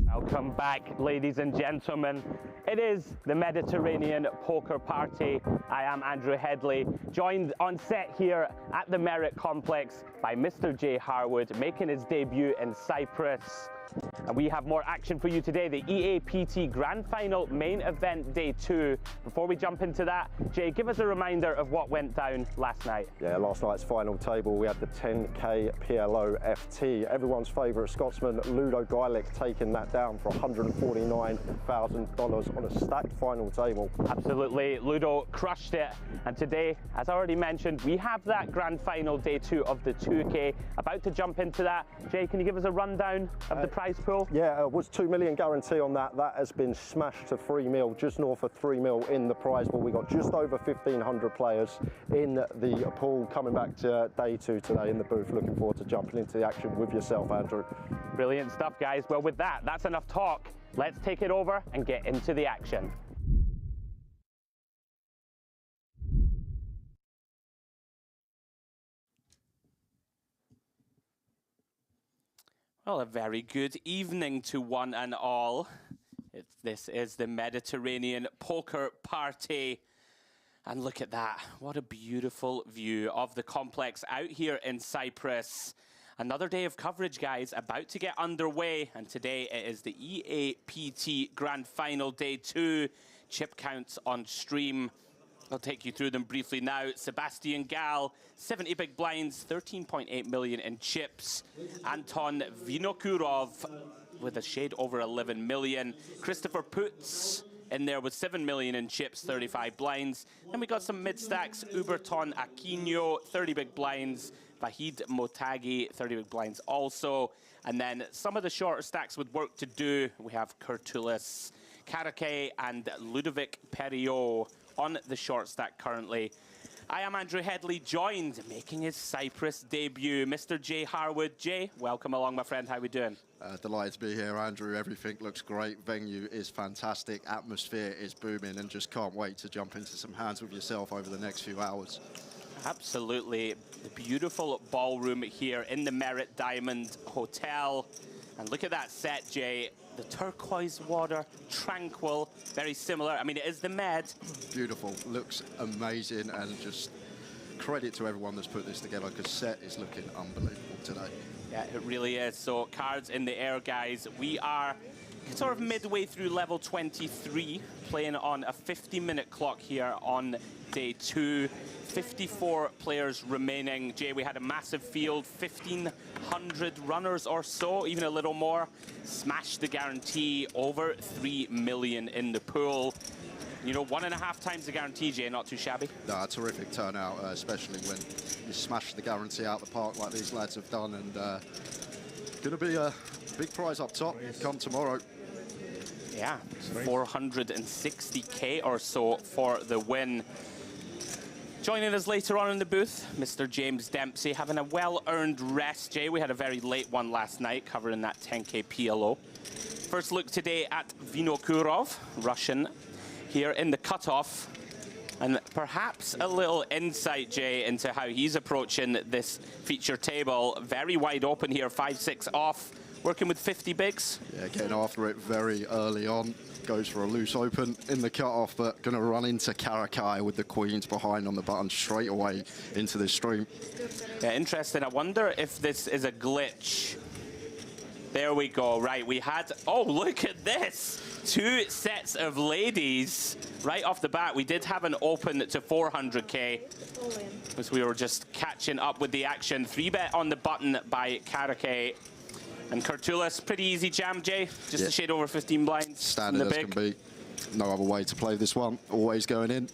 Welcome back, ladies and gentlemen. It is the Mediterranean Poker Party. I am Andrew Headley, joined on set here at the Merit Complex by Mr. Jay Harwood, making his debut in Cyprus. And we have more action for you today, the EAPT Grand Final Main Event Day 2. Before we jump into that, Jay, give us a reminder of what went down last night. Yeah, last night's final table, we had the 10K PLO FT. Everyone's favourite Scotsman, Ludo Geilich, taking that down for $149,000 on a stacked final table. Absolutely, Ludo crushed it. And today, as I already mentioned, we have that Grand Final Day 2 of the 2K. About to jump into that. Jay, can you give us a rundown of the prize pool? Yeah, it was $2 million guarantee on that. That has been smashed to $3 million, just north of $3 million in the prize pool. We got just over 1,500 players in the pool. Coming back to day 2 today in the booth. Looking forward to jumping into the action with yourself, Andrew. Brilliant stuff, guys. Well, with that, that's enough talk. Let's take it over and get into the action. Well, a very good evening to one and all. This is the Mediterranean Poker Party. And look at that. What a beautiful view of the complex out here in Cyprus. Another day of coverage, guys, about to get underway. And today it is the EAPT Grand Final Day 2. Chip counts on stream. I'll take you through them briefly now. Sebastian Gal, 70 big blinds, 13.8 million in chips. Anton Vinokurov with a shade over 11 million. Christopher Putz in there with 7 million in chips, 35 blinds. Then we got some mid-stacks. Uberton Aquino, 30 big blinds. Vahid Motagi, 30 big blinds also. And then some of the shorter stacks with work to do. We have Kurtulis, Karake, and Ludovic Perriot on the short stack currently. I am Andrew Headley, joined, making his Cyprus debut, Mr. Jay Harwood. Jay, welcome along, my friend. How are we doing? Delighted to be here, Andrew. Everything looks great. Venue is fantastic. Atmosphere is booming, and just can't wait to jump into some hands with yourself over the next few hours. Absolutely. The beautiful ballroom here in the Merit Diamond Hotel. And look at that set, Jay. The turquoise water, tranquil, very similar. I mean, it is the Med. Beautiful, looks amazing, and just credit to everyone that's put this together, because set is looking unbelievable today. Yeah, it really is. So cards in the air, guys. We are sort of midway through level 23, playing on a 50-minute clock here on day 2. 54 players remaining. Jay, we had a massive field, 1,500 runners or so, even a little more. Smashed the guarantee, over 3 million in the pool. You know, 1.5 times the guarantee, Jay, not too shabby. No, terrific turnout, especially when you smash the guarantee out the park like these lads have done. And gonna be a big prize up top come tomorrow. Yeah, 460K or so for the win. Joining us later on in the booth, Mr. James Dempsey, having a well-earned rest. Jay, we had a very late one last night, covering that 10K PLO. First look today at Vinokurov, Russian, here in the cutoff. And perhaps a little insight, Jay, into how he's approaching this feature table. Very wide open here, 5-6 off, working with 50 bigs. Yeah, getting after it very early on. Goes for a loose open in the cutoff, but going to run into Karakai with the queens behind on the button straight away into this stream. Yeah, interesting. I wonder if this is a glitch. There we go. Right, we had, oh, look at this. 2 sets of ladies right off the bat. We did have an open to 400K, because we were just catching up with the action. 3-bet on the button by Karakai. And Kurtulis, pretty easy jam, Jay. Just a shade over 15 blinds. Standard as can be. No other way to play this one. Always going in.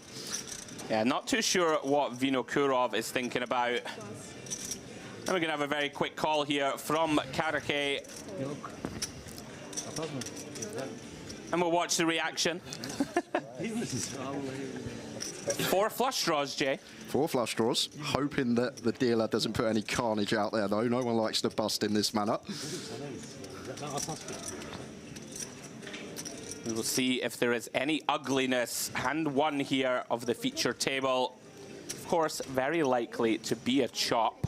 Yeah, not too sure what Vinokurov is thinking about. And we're going to have a very quick call here from Karake. And we'll watch the reaction. 4 flush draws, Jay. 4 flush draws, hoping that the dealer doesn't put any carnage out there, though. No one likes to bust in this manner. We will see if there is any ugliness. Hand 1 here of the feature table. Of course, very likely to be a chop.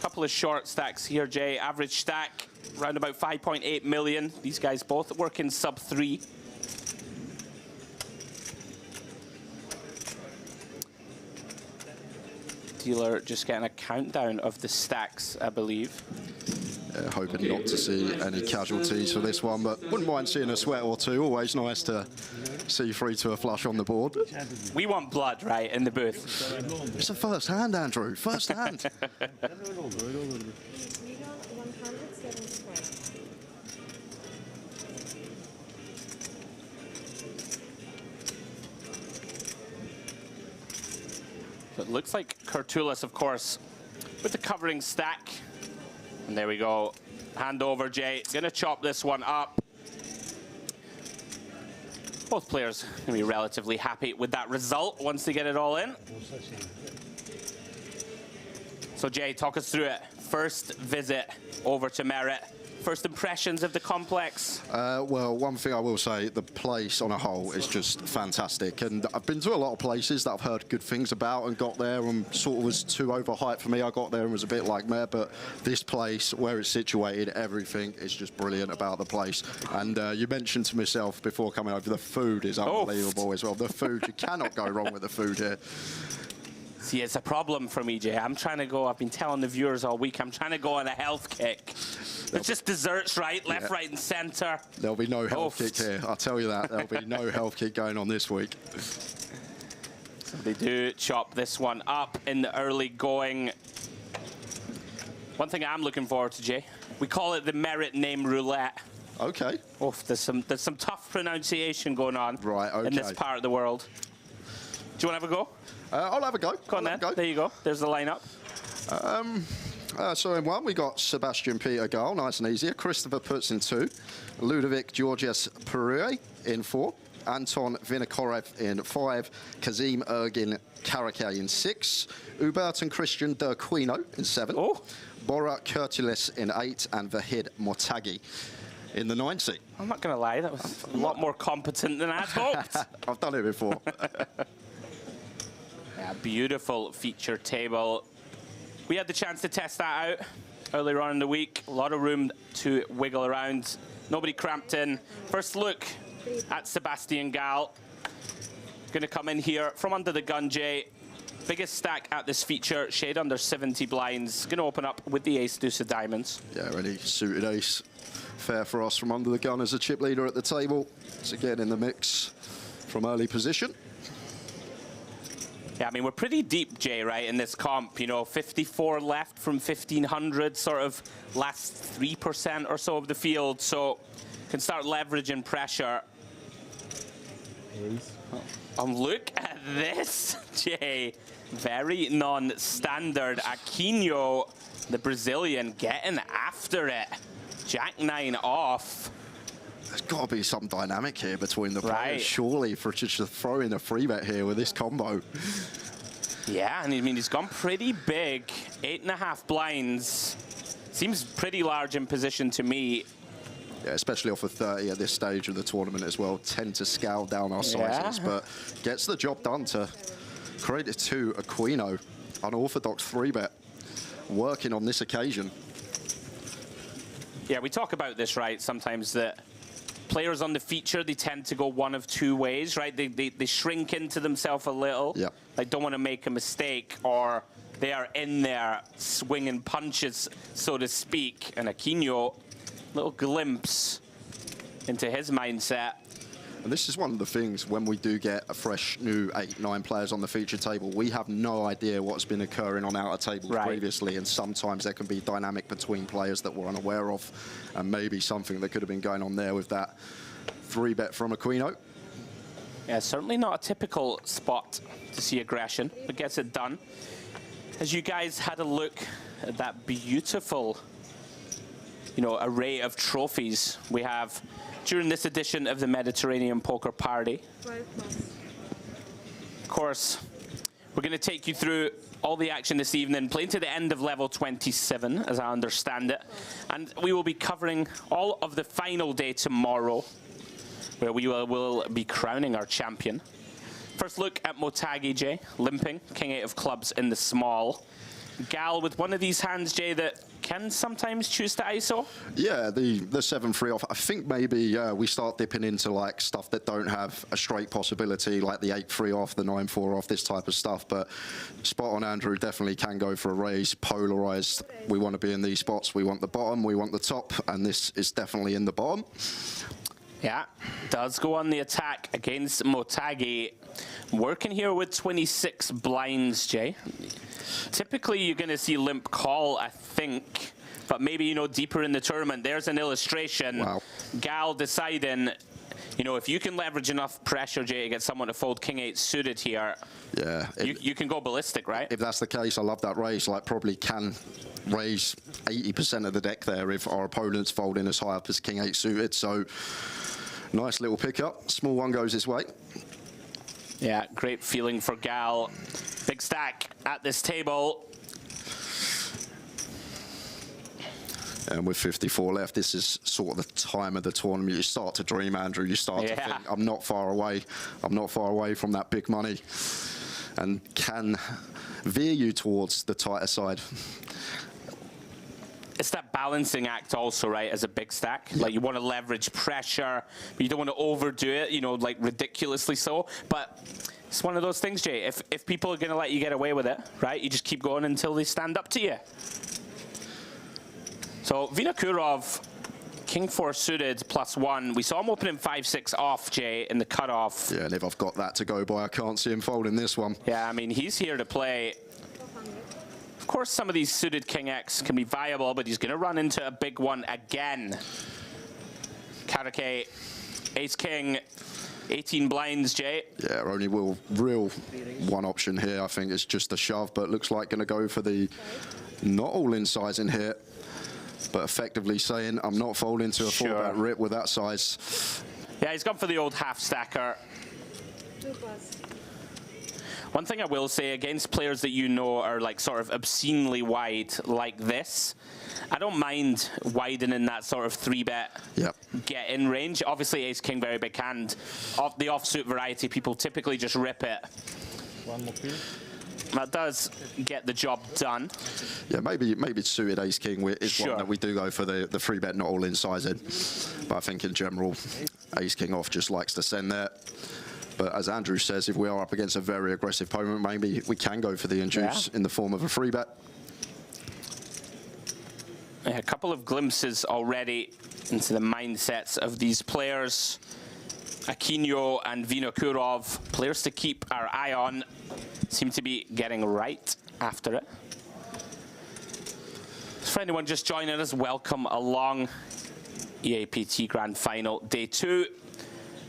Couple of short stacks here, Jay. Average stack, around about 5.8 million. These guys both work in sub 3. Dealer just getting a countdown of the stacks, I believe. Hoping not to see any casualties for this one, but wouldn't mind seeing a sweat or two. Always nice to see 3 to a flush on the board. We want blood, right, in the booth. It's a first hand, Andrew. First hand. So it looks like Kurtulis, of course, with the covering stack. And there we go. Hand over, Jay. Gonna chop this one up. Both players gonna be relatively happy with that result once they get it all in. So Jay, talk us through it. First visit over to Merit. First impressions of the complex? Well, one thing I will say, the place on a whole is just fantastic. And I've been to a lot of places that I've heard good things about and got there and sort of was too overhyped for me. I got there and was a bit like meh, but this place, where it's situated, everything is just brilliant about the place. And you mentioned to myself before coming over, the food is unbelievable as well. The food, you cannot go wrong with the food here. See, it's a problem for me, Jay. I'm trying to go, I've been telling the viewers all week, I'm trying to go on a health kick. There's just desserts, right? Left, right, and center. There'll be no health kick here, I'll tell you that. There'll be no health kick going on this week. So they do chop this one up in the early going. One thing I'm looking forward to, Jay, we call it the Merit name roulette. Okay. Oh, there's some tough pronunciation going on in this part of the world. Do you want to have a go? I'll have a go. Go on then. There you go. There's the lineup. So in 1, we got Sebastian Peter goal, nice and easy. Christopher Putz in 2. Ludovic Georgios Perue in 4. Anton Vinokurov in 5. Kazim Ergin Karake in 6. Hubert and Christian Derquino in 7. Oh. Bora Kurtulis in 8. And Vahid Mortagi in the 9 seat. I'm not going to lie, that was a lot more competent than I had hoped. I've done it before. Yeah, beautiful feature table. We had the chance to test that out earlier on in the week. A lot of room to wiggle around. Nobody cramped in. First look at Sebastian Gal. Going to come in here from under the gun, Jay. Biggest stack at this feature, shade under 70 blinds. Going to open up with the ace deuce of diamonds. Yeah, really suited ace. Fair for us from under the gun as a chip leader at the table. It's again in the mix from early position. Yeah, I mean, we're pretty deep, Jay, right, in this comp. You know, 54 left from 1,500, sort of last 3% or so of the field. So can start leveraging pressure. Look at this, Jay. Very non-standard. Aquino, the Brazilian, getting after it. Jack 9 off. There's got to be some dynamic here between the players, right, surely, for just to throw in a free bet here with this combo. Yeah, and I mean, he's gone pretty big. 8.5 blinds. Seems pretty large in position to me. Yeah, especially off of 30 at this stage of the tournament as well. Tend to scale down our sizes, but gets the job done to create it to Aquino. Unorthodox 3-bet working on this occasion. Yeah, we talk about this, right, sometimes that players on the feature, they tend to go one of 2 ways, right? They shrink into themselves a little. Yeah. They don't want to make a mistake, or they are in there swinging punches, so to speak. And Aquino, little glimpse into his mindset. And this is one of the things when we do get a fresh new 8-9 players on the feature table, we have no idea what's been occurring on outer tables previously, and sometimes there can be dynamic between players that we're unaware of, and maybe something that could have been going on there with that 3-bet from Aquino. Yeah, certainly not a typical spot to see aggression, but gets it done. As you guys had a look at that beautiful, you know, array of trophies, we have during this edition of the Mediterranean Poker Party. 5+. Of course, we're going to take you through all the action this evening, playing to the end of level 27, as I understand it. And we will be covering all of the final day tomorrow, where we will be crowning our champion. First look at Motagi, Jay, limping, king 8 of clubs in the small. Gal with one of these hands, Jay, that can sometimes choose to ISO. Yeah, the 7-3 off. I think maybe we start dipping into like stuff that don't have a straight possibility, like the 8-3 off, the 9-4 off, this type of stuff. But spot on, Andrew definitely can go for a raise. Polarized. We want to be in these spots. We want the bottom. We want the top, and this is definitely in the bottom. Yeah, does go on the attack against Motagi. Working here with 26 blinds, Jay. Typically, you're going to see limp call, I think, but maybe, you know, deeper in the tournament. There's an illustration. Wow. Gal deciding, you know, if you can leverage enough pressure, Jay, to get someone to fold king 8 suited here, yeah, you can go ballistic, right? If that's the case, I love that raise. Like, probably can raise 80% of the deck there if our opponent's folding as high up as king 8 suited. So, nice little pickup. Small one goes his way. Yeah, great feeling for Gal. Big stack at this table. And with 54 left, this is sort of the time of the tournament. You start to dream, Andrew. You start to think, I'm not far away. I'm not far away from that big money. And can veer you towards the tighter side. It's that balancing act also, right, as a big stack. Like, you want to leverage pressure, but you don't want to overdo it, you know, like ridiculously so. But it's one of those things, Jay. If people are going to let you get away with it, right, you just keep going until they stand up to you. So Vinokurov, king 4 suited +1. We saw him opening 5-6 off, Jay, in the cutoff. Yeah, and if I've got that to go by, I can't see him folding this one. Yeah, I mean, he's here to play. Of course, some of these suited king X can be viable, but he's going to run into a big one again. Karake, ace king, 18 blinds, Jay. Yeah, only real one option here, I think, is just a shove, but looks like going to go for the not all in size in here, but effectively saying, I'm not folding to a 4-bet rip with that size. Yeah, he's gone for the old half stacker. 2+. One thing I will say, against players that you know are like sort of obscenely wide like this, I don't mind widening that sort of 3-bet get in range. Obviously, ace king, very big hand. Off the offsuit variety, people typically just rip it. One more pin. That does get the job done. Yeah, maybe suited ace king is one that we do go for the 3-bet not all in size in. But I think in general, ace king off just likes to send there. But as Andrew says, if we are up against a very aggressive opponent, maybe we can go for the induce in the form of a 3-bet. Yeah, a couple of glimpses already into the mindsets of these players. Aquino and Vinokurov, players to keep our eye on, seem to be getting right after it. For anyone just joining us, welcome along. EAPT Grand Final, Day 2.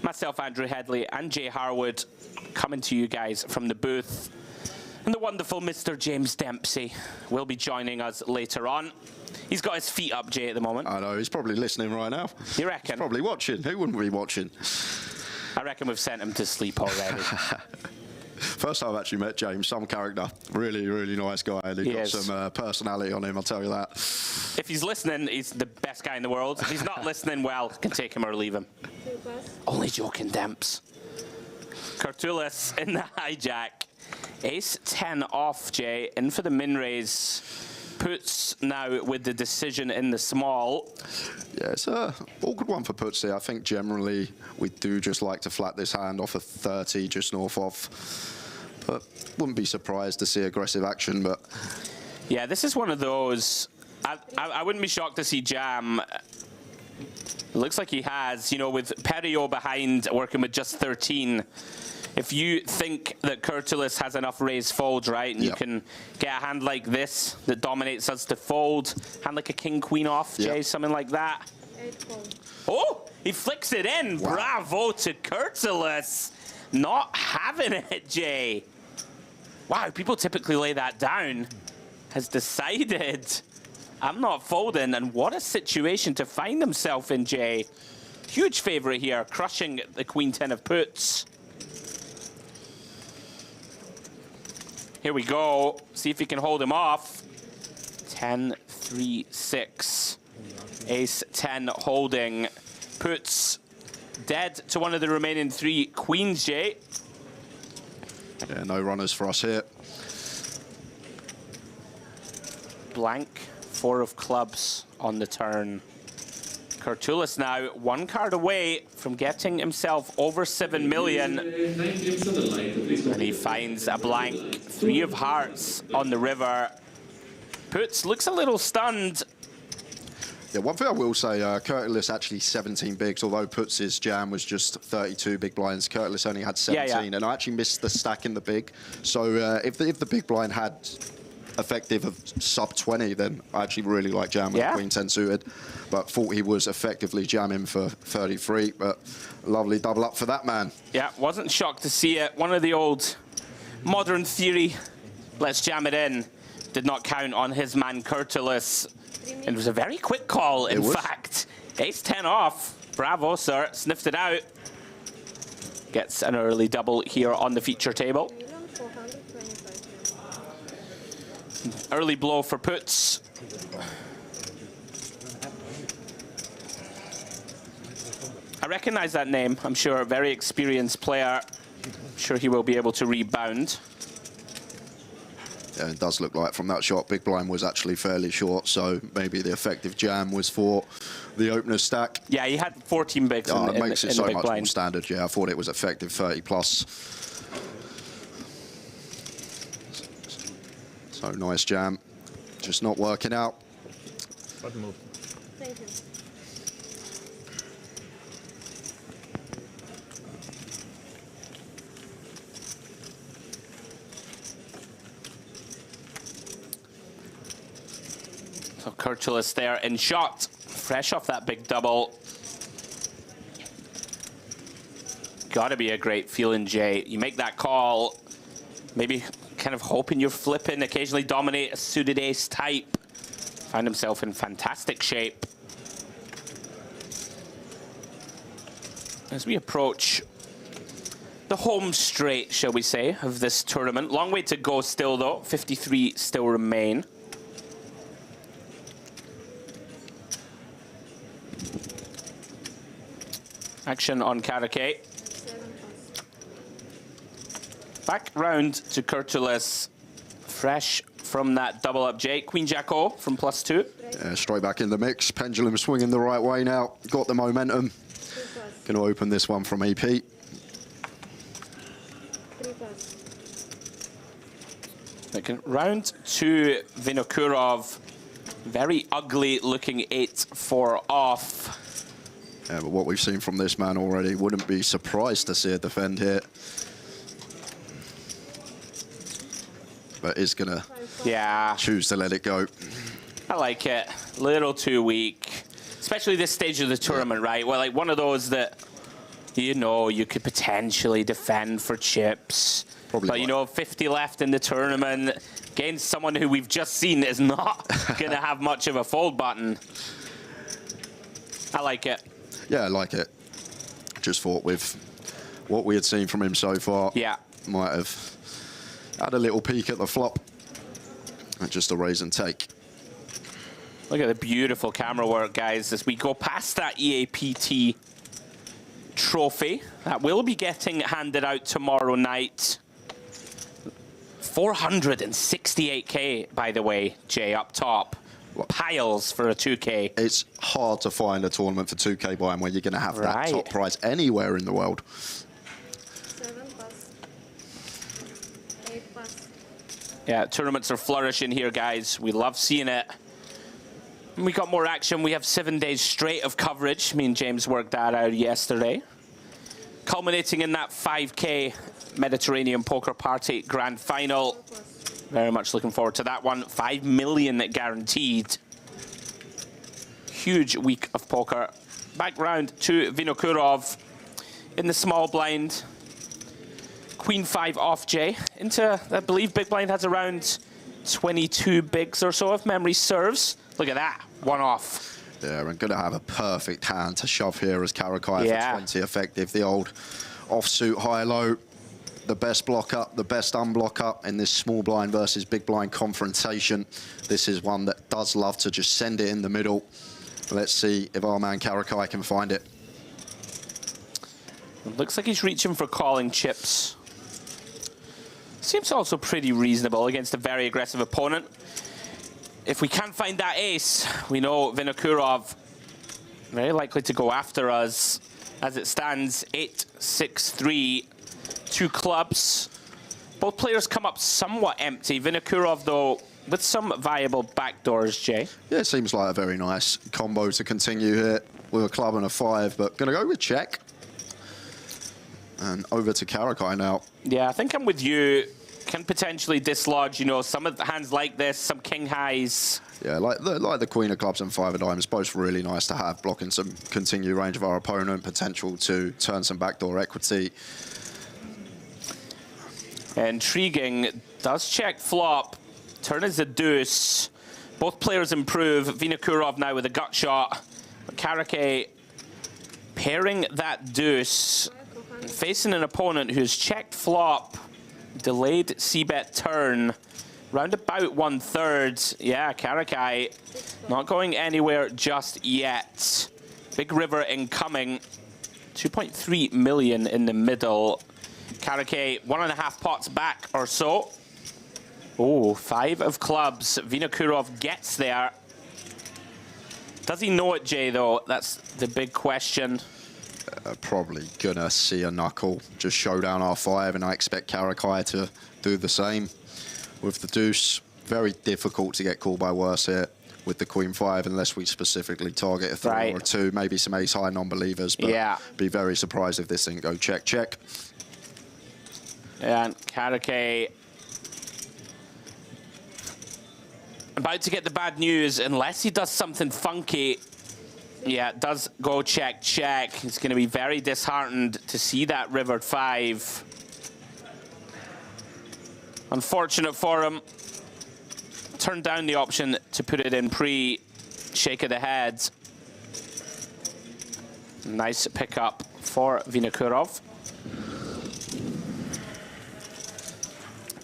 Myself, Andrew Headley, and Jay Harwood coming to you guys from the booth. And the wonderful Mr. James Dempsey will be joining us later on. He's got his feet up, Jay, at the moment. I know, he's probably listening right now. You reckon? He's probably watching. Who wouldn't be watching? I reckon we've sent him to sleep already. First time I've actually met James, some character. Really, really nice guy. And he's got some personality on him, I'll tell you that. If he's listening, he's the best guy in the world. If he's not listening, well, can take him or leave him. 2+. Only joking, Demps. Kurtulis in the hijack. Ace 10 off, Jay, in for the min raise. Puts now with the decision in the small. Yeah, it's a awkward one for Puts here. I think generally we do just like to flat this hand off a 30 just north of. But wouldn't be surprised to see aggressive action, but... Yeah, this is one of those... I wouldn't be shocked to see jam. It looks like he has, you know, with Perio behind, working with just 13. If you think that Kurtulis has enough raise folds, right, and you can get a hand like this that dominates us to fold, hand like a king-queen off, Jay, something like that. 8 fold. Oh, he flicks it in. Wow. Bravo to Kurtulis. Not having it, Jay. Wow, people typically lay that down. Has decided, I'm not folding, and what a situation to find himself in, Jay. Huge favourite here, crushing the Queen 10 of puts. Here we go. See if he can hold him off. 10, 3, 6. Ace 10 holding. Puts dead to one of the remaining 3 queens, Jay. Yeah, no runners for us here. Blank, 4 of clubs on the turn. Kurtulis now 1 card away from getting himself over 7 million. And he finds a blank, 3 of hearts on the river. Puts looks a little stunned. Yeah, one thing I will say, Kurtulis actually 17 bigs, although Puts' jam was just 32 big blinds. Kurtulis only had 17, and I actually missed the stack in the big. So if the big blind had effective of sub 20, then I actually really like jam with the Queen 10 suited, but thought he was effectively jamming for 33, but lovely double up for that man. Yeah, wasn't shocked to see it. One of the old modern theory, let's jam it in, did not count on his man Kurtulis. It was a very quick call, in fact. Ace 10 off. Bravo, sir. Sniffed it out. Gets an early double here on the feature table. Early blow for Puts. I recognize that name, I'm sure. Very experienced player. I'm sure he will be able to rebound. Yeah, it does look like from that shot, big blind was actually fairly short, so maybe the effective jam was for the opener stack. Yeah, he had 14 bigs in the big blind. It makes it so much more standard. Yeah, I thought it was effective 30 plus. So nice jam, just not working out. Thank you. So Kurtulis there in shot, fresh off that big double. Gotta be a great feeling, Jay. You make that call, maybe kind of hoping you're flipping, occasionally dominate a suited ace type. Find himself in fantastic shape. As we approach the home straight, shall we say, of this tournament. Long way to go still, though. 53 still remain. Action on Karake. Back round to Kurtulis. Fresh from that double up J. Queen Jack O from +2. Yeah, straight back in the mix. Pendulum swinging the right way now. Got the momentum. Going to open this one from EP. Round to Vinokurov. Very ugly looking 8-4 off. Yeah, but what we've seen from this man already, wouldn't be surprised to see a defend here. But is gonna choose to let it go. I like it. A little too weak. Especially this stage of the tournament, right? Well, like one of those that, you know, you could potentially defend for chips. Probably but, you know, 50 left in the tournament against someone who we've just seen is not going to have much of a fold button. I like it. Yeah, I like it. Just thought with what we had seen from him so far, might have had a little peek at the flop. And just a raise and take. Look at the beautiful camera work, guys, as we go past that EAPT trophy. That will be getting handed out tomorrow night. 468K, by the way, Jay, up top. Piles for a 2K. It's hard to find a tournament for 2K buy-in where you're going to have that top prize anywhere in the world. 7+, 8+. Yeah, tournaments are flourishing here, guys. We love seeing it. And we got more action. We have 7 days straight of coverage. Me and James worked that out yesterday. Culminating in that 5K Mediterranean Poker Party Grand Final. Very much looking forward to that one. 5 million guaranteed. Huge week of poker. Back round to Vinokurov in the small blind. Queen 5 off, Jay. Into, I believe big blind has around 22 bigs or so, if memory serves. Look at that, one off. Yeah, and going to have a perfect hand to shove here as Karakai Yeah. for 20 effective. The old offsuit high-low, the best block up, the best unblock up in this small blind versus big blind confrontation. This is one that does love to just send it in the middle. Let's see if our man Karakai can find it. Looks like he's reaching for calling chips. Seems also pretty reasonable against a very aggressive opponent. If we can't find that ace, we know Vinokurov very likely to go after us. As it stands, 8-6-3, 2 clubs. Both players come up somewhat empty. Vinokurov, though, with some viable backdoors, Jay. Yeah, it seems like a very nice combo to continue here with a club and a 5, but going to go with check. And over to Karakai now. Yeah, I think I'm with you. Can potentially dislodge, you know, some of the hands like this, some king highs. Yeah, like the Queen of Clubs and 5 of Diamonds, both really nice to have, blocking some continued range of our opponent, potential to turn some backdoor equity. Intriguing. Does check flop. Turn is a deuce. Both players improve. Vinokurov now with a gut shot. Karakai pairing that deuce. Facing an opponent who's checked flop. Delayed c-bet turn. Round about 1/3. Yeah, Karakai not going anywhere just yet. Big river incoming. 2.3 million in the middle. Karakai 1.5 pots back or so. Oh, 5 of clubs. Vinokurov gets there. Does he know it, Jay, though? That's the big question. Probably gonna see a knuckle, just showdown R5, and I expect Karakai to do the same with the deuce. Very difficult to get called by worse here with the Queen 5 unless we specifically target a 3 or a 2, maybe some ace high non-believers, but be very surprised if this didn't go check, check. And Karakai about to get the bad news unless he does something funky. Yeah, it does go check, check. He's going to be very disheartened to see that river 5. Unfortunate for him. Turned down the option to put it in pre. Shake of the head. Nice pickup for Vinokurov.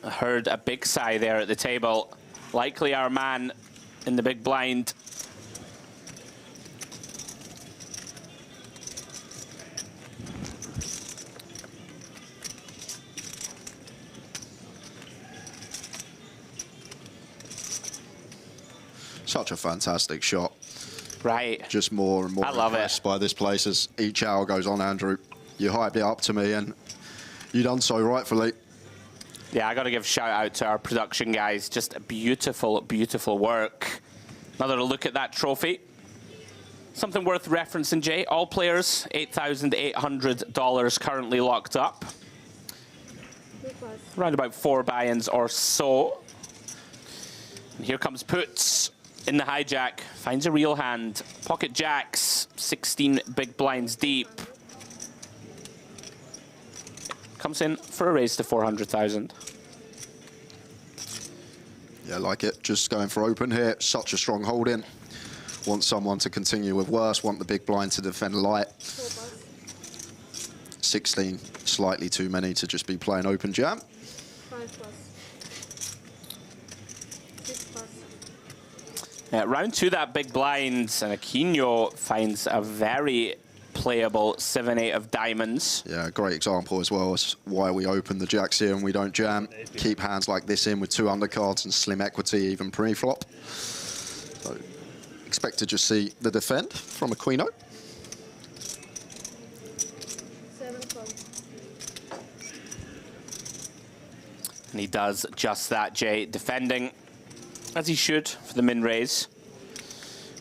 I heard a big sigh there at the table. Likely our man in the big blind. Such a fantastic shot. Right. Just more and more impressed by this place as each hour goes on, Andrew. You hyped it up to me, and you done so rightfully. Yeah, I got to give a shout out to our production guys. Just a beautiful, beautiful work. Another look at that trophy. Something worth referencing, Jay. All players, $8,800 currently locked up. Around about 4 buy-ins or so. And here comes Puts in the hijack. Finds a real hand. Pocket jacks, 16 big blinds deep. Comes in for a raise to 400,000. Yeah, like it. Just going for open here. Such a strong hold in. Want someone to continue with worse. Want the big blind to defend light. 16, slightly too many to just be playing open jam. 5+. 6+. Yeah, round 2, that big blind, and Aquino finds a very playable 7-8 of diamonds. Yeah, great example as well as why we open the jacks here and we don't jam. Keep hands like this in with 2 undercards and slim equity even pre-flop. So expect to just see the defend from Aquino. 7+. And he does just that, Jay, defending as he should for the min raise.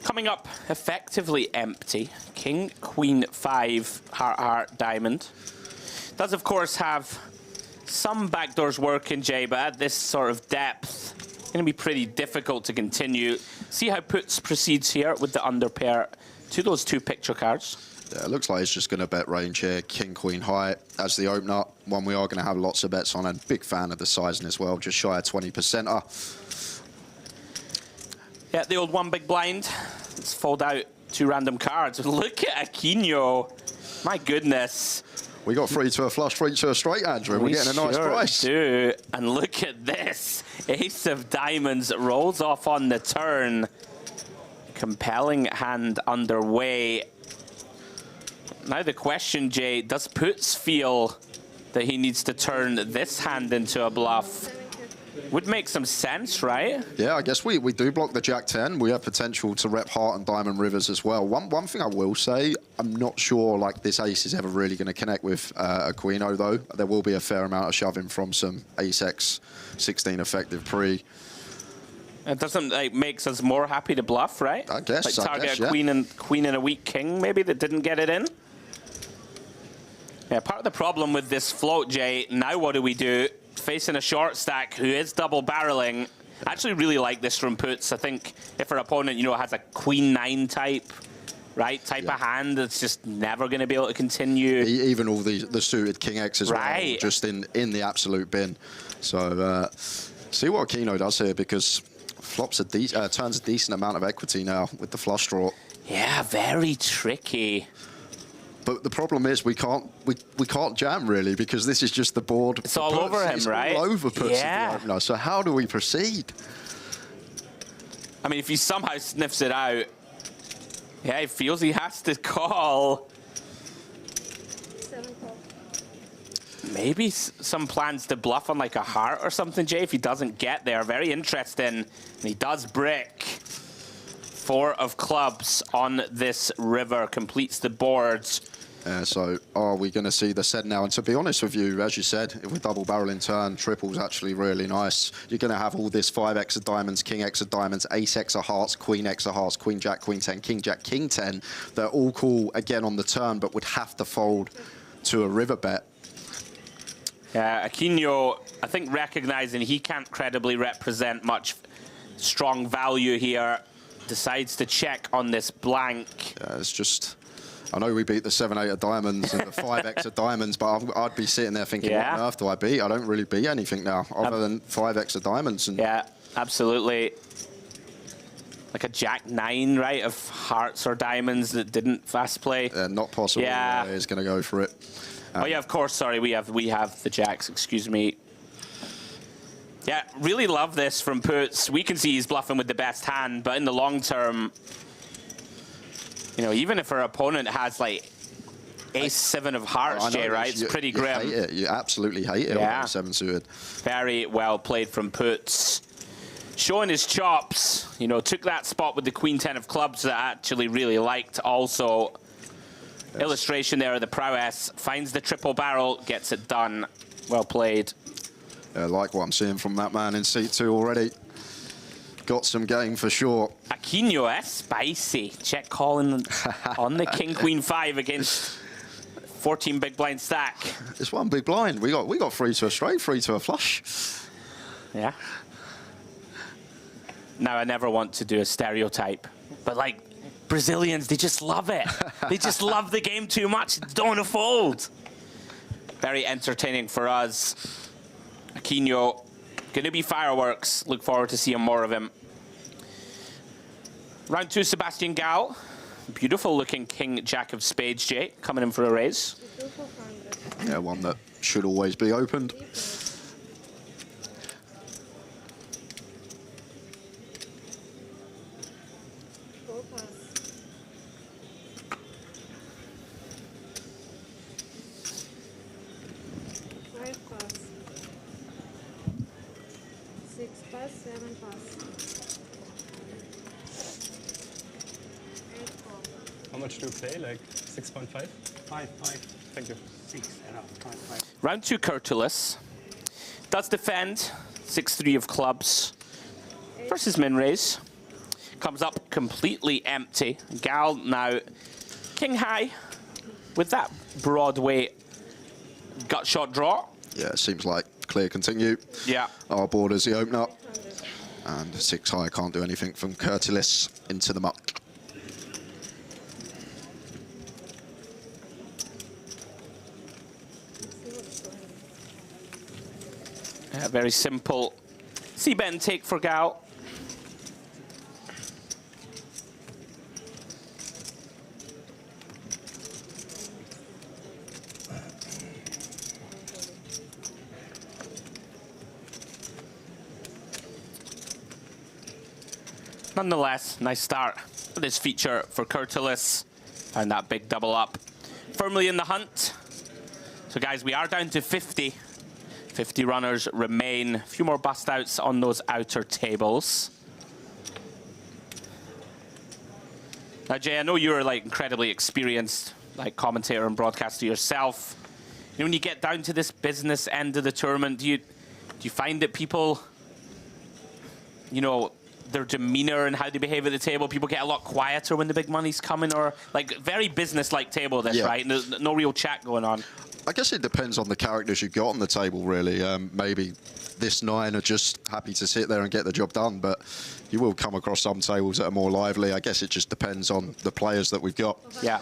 Coming up effectively empty. King, Queen 5, heart, heart, diamond. Does, of course, have some backdoors working, Jay, but at this sort of depth, it's going to be pretty difficult to continue. See how Puts proceeds here with the underpair to those 2 picture cards. Yeah, it looks like he's just going to bet range here. King, Queen, high as the opener. One we are going to have lots of bets on, and big fan of the sizing as well. Just shy of 20%er. Yeah, the old 1 big blind. Let's fold out 2 random cards. Look at Aquino. My goodness. We got 3 to a flush, 3 to a straight, Andrew. We're getting a nice price. Do. And look at this. Ace of diamonds rolls off on the turn. Compelling hand underway. Now the question, Jay, does Puts feel that he needs to turn this hand into a bluff? Would make some sense, right? Yeah, I guess we do block the Jack 10. We have potential to rep Heart and Diamond Rivers as well. One thing I will say, I'm not sure like this ace is ever really going to connect with Aquino though. There will be a fair amount of shoving from some ace X 16 effective pre. It doesn't like makes us more happy to bluff, right? I guess. Like target yeah. queen and a weak king maybe that didn't get it in. Yeah, part of the problem with this float, Jay, now what do? Facing a short stack who is double barreling. I actually really like this from Puts. I think if our opponent, you know, has a queen 9 type, right, of hand, it's just never going to be able to continue. Even all the suited king X as well, just in the absolute bin. So see what Aquino does here, because flops turns a decent amount of equity now with the flush draw. Yeah, very tricky. But the problem is we can't jam really, because this is just the board. It's all over him, right? All over Puts in the opener. So how do we proceed? I mean, if he somehow sniffs it out, yeah, he feels he has to call. 7 call. Maybe some plans to bluff on like a heart or something, Jay, if he doesn't get there. Very interesting. And he does brick. 4 of clubs on this river, completes the boards. So are we going to see the set now? And to be honest with you, as you said, if we double barrel in turn, triple's actually really nice. You're going to have all this 5x of diamonds, king x of diamonds, ace x of hearts, queen x of hearts, queen jack, queen 10, king jack, king 10. They're all cool again on the turn, but would have to fold to a river bet. Yeah, Aquino, I think recognizing he can't credibly represent much strong value here, decides to check on this blank. Yeah, it's just, I know we beat the 7-8 of diamonds and the 5x of diamonds, but I'd be sitting there thinking, what on earth do I beat? I don't really beat anything now other than 5x of diamonds. And yeah, absolutely. Like a jack 9, right, of hearts or diamonds that didn't fast play. Not possible. Yeah. He's going to go for it. Oh yeah, of course. Sorry, we have the jacks. Excuse me. Yeah, really love this from Puts. We can see he's bluffing with the best hand, but in the long term, you know, even if our opponent has like ace 7 of hearts, Jay, right? It's pretty grim. You hate it. You absolutely hate it. Yeah. On 7 suited. Very well played from Puts. Showing his chops, you know, took that spot with the queen 10 of clubs that I actually really liked also. Yes. Illustration there of the prowess, finds the triple barrel, gets it done. Well played. Yeah, like what I'm seeing from that man in seat 2 already. Got some game for sure. Aquino, spicy. Check calling on the king queen 5 against 14 big blind stack. It's one big blind. We got 3 to a straight, 3 to a flush. Yeah. Now I never want to do a stereotype, but like Brazilians, they just love it. They just love the game too much. Don't want to fold. Very entertaining for us. Aquino, gonna be fireworks. Look forward to seeing more of him. Round 2, Sebastian Gal. Beautiful looking king jack of spades, Jay, coming in for a raise. Yeah, one that should always be opened. How much do you play? Like 6.5? 5. Thank you. 6 enough. 5. Round 2, Curtulus. Does defend. 6-3 of clubs. Versus min raise. Comes up completely empty. Gal now king high with that Broadway gut shot draw. Yeah, it seems like clear continue. Yeah. Our board is the open up. And 6 high, can't do anything from Curtulus into the muck. Yeah, very simple C-bet and take for Gal. Nonetheless, nice start for this feature for Kurtulis. And that big double up. Firmly in the hunt. So guys, we are down to 50. 50 runners remain. A few more bust outs on those outer tables. Now, Jay, I know you're like incredibly experienced, like commentator and broadcaster yourself. You know, when you get down to this business end of the tournament, do you find that people, you know, their demeanor and how they behave at the table, people get a lot quieter when the big money's coming, or like very business-like table this, right? And there's no real chat going on. I guess it depends on the characters you've got on the table, really. Maybe this 9 are just happy to sit there and get the job done, but you will come across some tables that are more lively. I guess it just depends on the players that we've got. Yeah.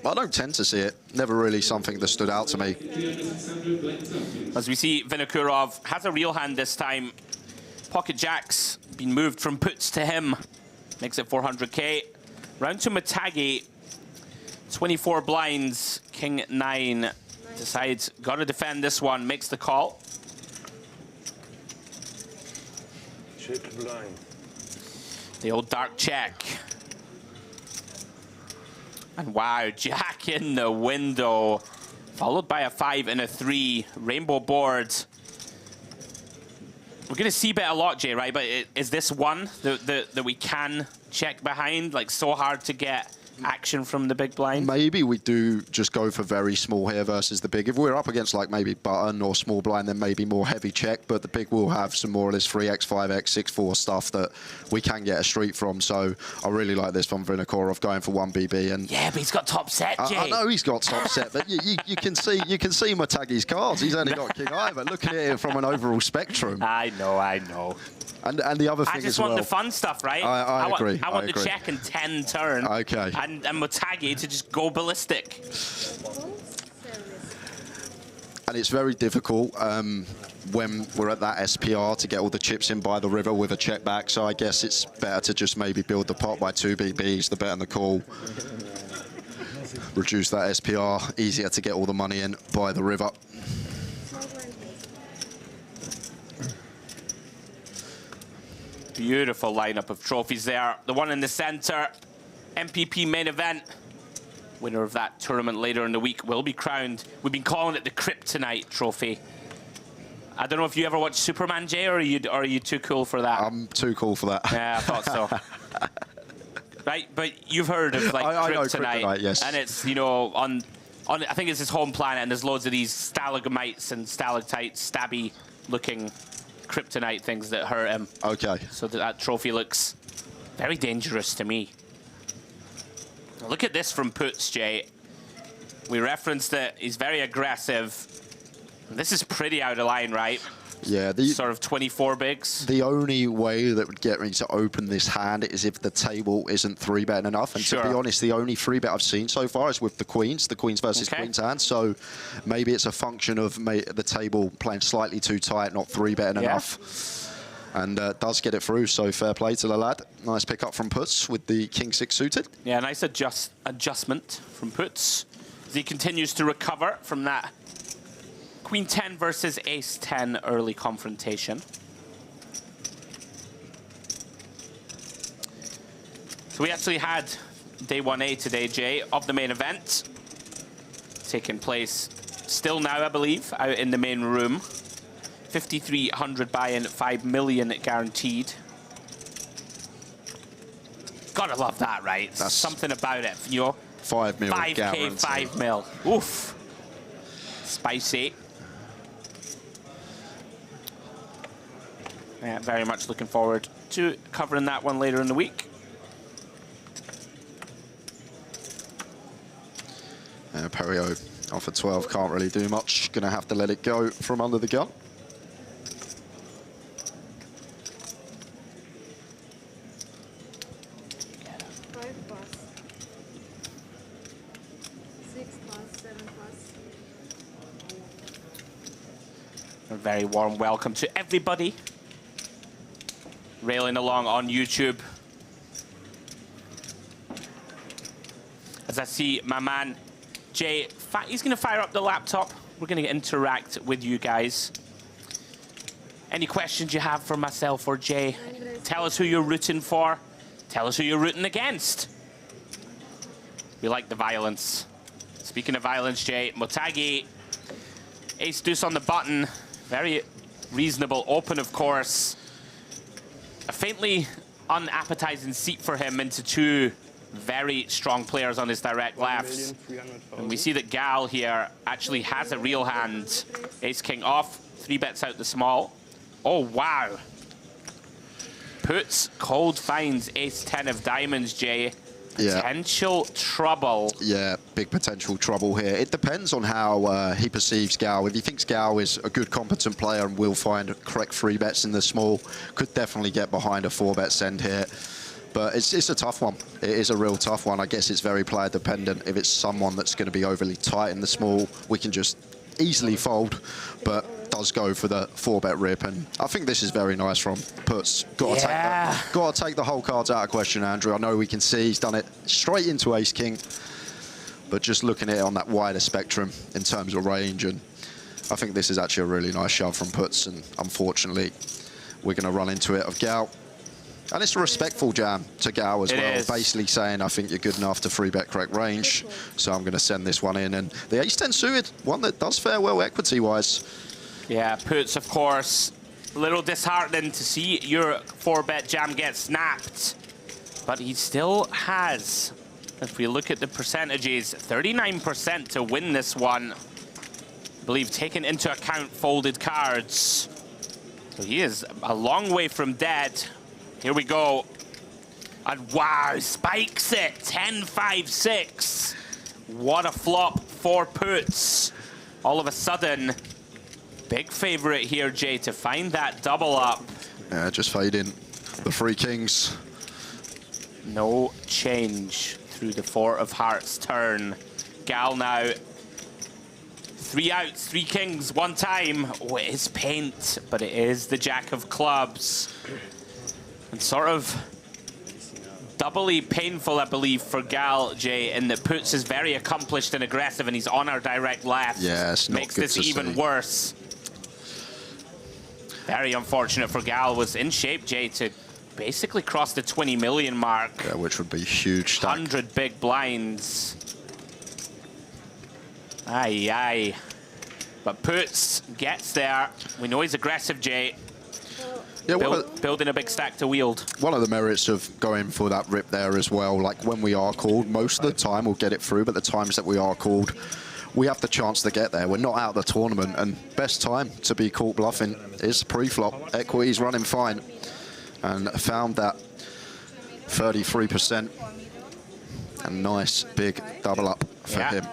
I don't tend to see it. Never really something that stood out to me. As we see, Vinokurov has a real hand this time. Pocket Jacks been moved from puts to him. Makes it 400k. Round to Matagi. 24 blinds. King 9 decides, got to defend this one. Makes the call. Check blind. The old dark check. And wow, Jack in the window. Followed by a 5 and a 3. Rainbow board. We're going to see bet a lot, Jay, right? But is this one that we can check behind? Like, so hard to get action from the big blind? Maybe we do just go for very small here versus the big. If we're up against like maybe button or small blind, then maybe more heavy check, but the big will have some more of this 3x, 5x, 6-4 stuff that we can get a street from. So I really like this from Vinokurov going for 1 BB. And yeah, but he's got top set, Jay. I know he's got top set, but you can see Matagi's cards. He's only got King Eye, but look at it from an overall spectrum. I know. And the other thing I just as well, want the fun stuff, right? I agree. I want the check and 10 turn. Okay. And Motagi to just go ballistic. And it's very difficult when we're at that SPR to get all the chips in by the river with a check back. So I guess it's better to just maybe build the pot by 2 BBs, the bet and the call. Reduce that SPR, easier to get all the money in by the river. Beautiful lineup of trophies there. The one in the center, MPP main event. Winner of that tournament later in the week will be crowned. We've been calling it the Kryptonite trophy. I don't know if you ever watched Superman, Jay, or are you too cool for that? I'm too cool for that. Yeah, I thought so. Right, but you've heard of like I know Kryptonite, Kryptonite, yes. And it's, you know, on I think it's his home planet, and there's loads of these stalagmites and stalactites, stabby looking Kryptonite things that hurt him. Okay. So that trophy looks very dangerous to me. Look at this from puts, Jay. We referenced it. He's very aggressive. This is pretty out of line, right? Yeah. Sort of 24 bigs. The only way that would get me to open this hand is if the table isn't 3-betting enough. And to be honest, the only 3-bet I've seen so far is with the queens versus queens hand. So maybe it's a function of the table playing slightly too tight, not 3-betting enough. And does get it through, so fair play to the lad. Nice pick up from puts with the King 6 suited. Yeah, nice adjustment from puts as he continues to recover from that Queen 10 versus Ace 10 early confrontation. So we actually had day 1A today, Jay, of the main event. Taking place still now, I believe, out in the main room. 5,300 buy-in, 5 million guaranteed. Gotta love that, right? That's something about it, you know? 5 mil 5K, guaranteed. 5 mil. Oof. Spicy. Yeah, very much looking forward to covering that one later in the week. Perio off at 12, can't really do much. Gonna have to let it go from under the gun. A very warm welcome to everybody railing along on YouTube. As I see my man Jay, he's going to fire up the laptop. We're going to interact with you guys. Any questions you have for myself or Jay? Tell us who you're rooting for. Tell us who you're rooting against. We like the violence. Speaking of violence, Jay, Motagi, ace deuce on the button. Very reasonable open, of course. A faintly unappetizing seat for him into two very strong players on his direct lefts. And we see that Gal here actually has a real hand. Ace king off, 3 bets out the small. Oh, wow. Puts, cold finds, ace 10 of diamonds, Jay. Yeah. Potential trouble. Yeah, big potential trouble here. It depends on how he perceives Gal. If he thinks Gal is a good, competent player and will find correct 3 bets in the small, could definitely get behind a 4-bet send here. But it's a tough one. It is a real tough one. I guess it's very player dependent. If it's someone that's going to be overly tight in the small, we can just easily fold, but does go for the 4-bet rip. And I think this is very nice from Puts. Got to take the whole cards out of question, Andrew. I know we can see he's done it straight into ace king, but just looking at it on that wider spectrum in terms of range, and I think this is actually a really nice shove from Puts. And unfortunately, we're going to run into it of Gal. And it's a respectful jam to Gal as well, basically saying, I think you're good enough to 3-bet correct range, so I'm going to send this one in. And the ace-10 suited, one that does fare well equity-wise. Yeah, Puts, of course, a little disheartening to see your 4-bet jam get snapped. But he still has, if we look at the percentages, 39% to win this one. I believe taking into account folded cards. So he is a long way from dead. Here we go. And wow, spikes it. 10-5-6. What a flop for Puts. All of a sudden, big favorite here, Jay, to find that double up. Yeah, just fading the 3 kings. No change through the 4 of hearts turn. Gal now. 3 outs, 3 kings, 1 time. Oh, it is paint, but it is the jack of clubs. And sort of doubly painful, I believe, for Gal, Jay, in that Puts is very accomplished and aggressive, and he's on our direct left. Yeah, it's not makes good this to even see. worse. Very unfortunate for Gal. Was in shape, Jay, to basically cross the 20 million mark. Yeah, which would be huge. 100 big blinds. Aye, aye. But Puts gets there. We know he's aggressive, Jay. Yeah, Building a big stack to wield. One of the merits of going for that rip there as well, like when we are called, most of the time we'll get it through, but the times that we are called, we have the chance to get there. We're not out of the tournament, and best time to be caught bluffing is pre-flop. Equity's running fine, and found that 33%. A nice big double up for him.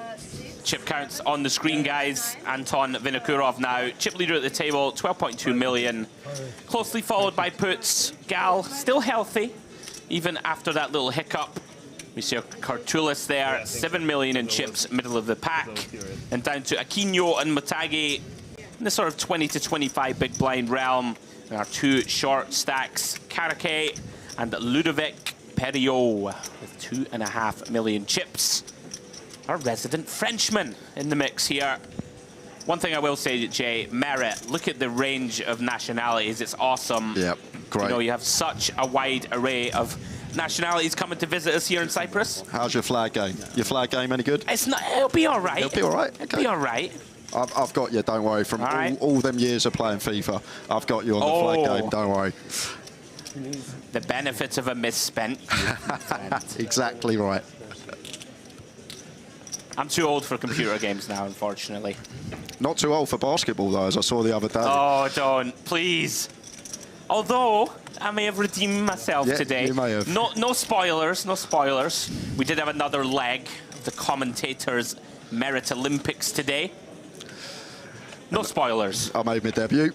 Chip counts on the screen, guys. Anton Vinokurov now, chip leader at the table, 12.2 million. Closely followed by Puts. Gal, still healthy, even after that little hiccup. We see Cartulis there, 7 million in chips, middle of the pack. And down to Aquino and Motagi in the sort of 20 to 25 big blind realm. There are 2 short stacks, Karake and Ludovic Perriot with 2.5 million chips. Our resident Frenchman in the mix here. One thing I will say, Jay, merit. Look at the range of nationalities. It's awesome. Yeah, great. You know, you have such a wide array of nationalities coming to visit us here in Cyprus. How's your flag game? Your flag game any good? It's not. It'll be all right. It'll be all right. Okay. It'll be all right. I've got you. Don't worry. From all them years of playing FIFA, I've got you on the flag game. Don't worry. The benefits of a misspent youth. Exactly right. I'm too old for computer games now, unfortunately. Not too old for basketball, though, as I saw the other day. Oh, don't. Please. Although, I may have redeemed myself today. You may have. No spoilers, no spoilers. We did have another leg of the commentators' Merit Olympics today. No spoilers. I made my debut.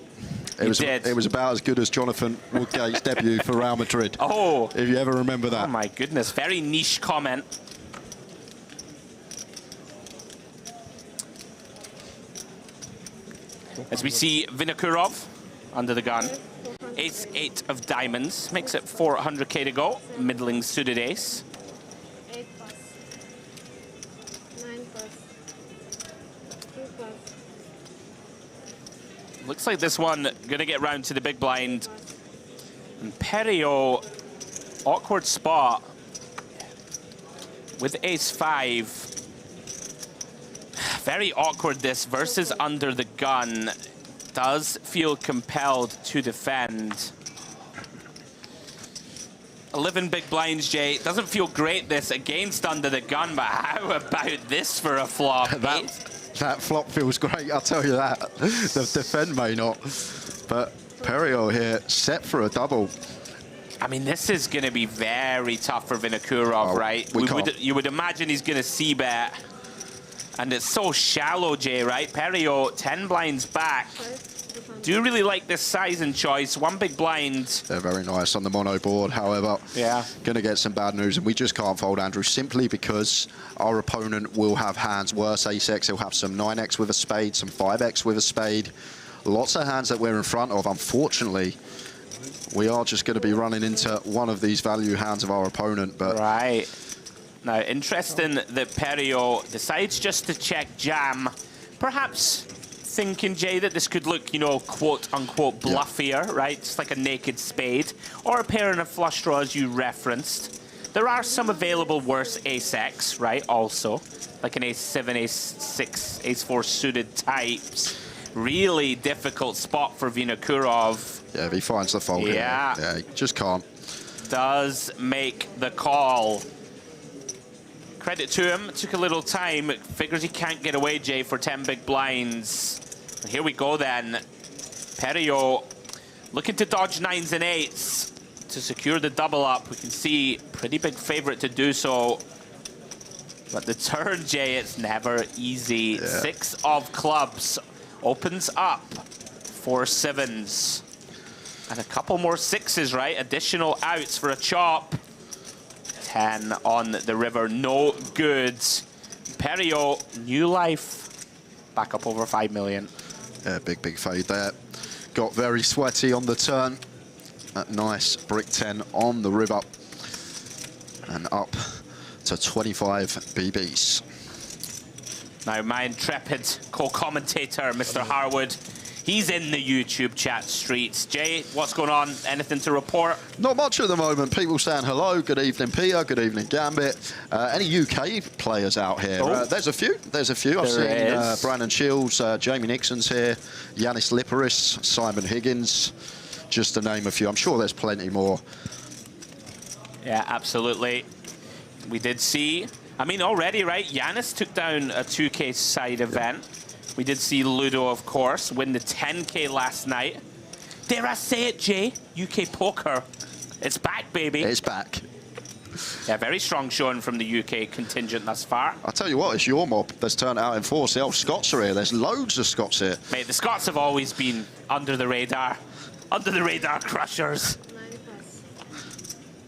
It was about as good as Jonathan Woodgate's debut for Real Madrid. Oh. If you ever remember that. Oh, my goodness. Very niche comment. As we see Vinokurov under the gun. Ace-8 of diamonds. Makes it 400k to go. Middling suited ace. 8 plus. 9 plus. 2 plus. Looks like this one gonna get round to the big blind. And Perio, awkward spot with ace-5. Very awkward this versus under the gun. Does feel compelled to defend. 11 big blinds, Jay. Doesn't feel great this against under the gun, but how about this for a flop? That flop feels great, I'll tell you that. The defend may not. But Perio here set for a double. I mean, this is going to be very tough for Vinokurov, right? You would imagine he's going to c-bet. And it's so shallow, Jay, right? Perio, 10 blinds back. Do really like this size and choice. One big blind. They're very nice on the mono board, however. Yeah. Going to get some bad news, and we just can't fold, Andrew, simply because our opponent will have hands worse ace-x. He'll have some 9x with a spade, some 5x with a spade. Lots of hands that we're in front of. Unfortunately, we are just going to be running into one of these value hands of our opponent. But right. Now, interesting that Perio decides just to check jam. Perhaps thinking, Jay, that this could look, you know, quote-unquote bluffier, right? Just like a naked spade. Or a pair and a flush draw, as you referenced. There are some available worse ace-x, right, also. Like an ace-7, ace-6, ace-4 suited types. Really difficult spot for Vinokurov. Yeah, if he finds the fold, yeah, he just can't. Does make the call. Credit to him, took a little time. Figures he can't get away, Jay, for 10 big blinds. Here we go then. Perio looking to dodge 9s and 8s to secure the double up. We can see pretty big favorite to do so. But the turn, Jay, it's never easy. 6 of clubs opens up 4 7s. And a couple more 6s, right? Additional outs for a chop. 10 on the river, no good. Perio, new life, back up over 5 million. Yeah, big fade there. Got very sweaty on the turn. That nice brick 10 on the river. And up to 25 BBs. Now, my intrepid co-commentator, Mr. Harwood, he's in the YouTube chat streets. Jay, what's going on? Anything to report? Not much at the moment. People saying hello. Good evening, Peter. Good evening, Gambit. Any UK players out here? Oh. There's a few. I've seen Brandon Shields, Jamie Nixon's here, Yanis Liparis, Simon Higgins, just to name a few. I'm sure there's plenty more. Yeah, absolutely. We did see, I mean, already, right? Yanis took down a 2K side event. We did see Ludo, of course, win the 10K last night. Dare I say it, Jay? UK poker. It's back, baby. It's back. Yeah, very strong showing from the UK contingent thus far. I'll tell you what, it's your mob that's turned out in force. The old Scots are here. There's loads of Scots here. Mate, the Scots have always been under the radar. Under the radar crushers.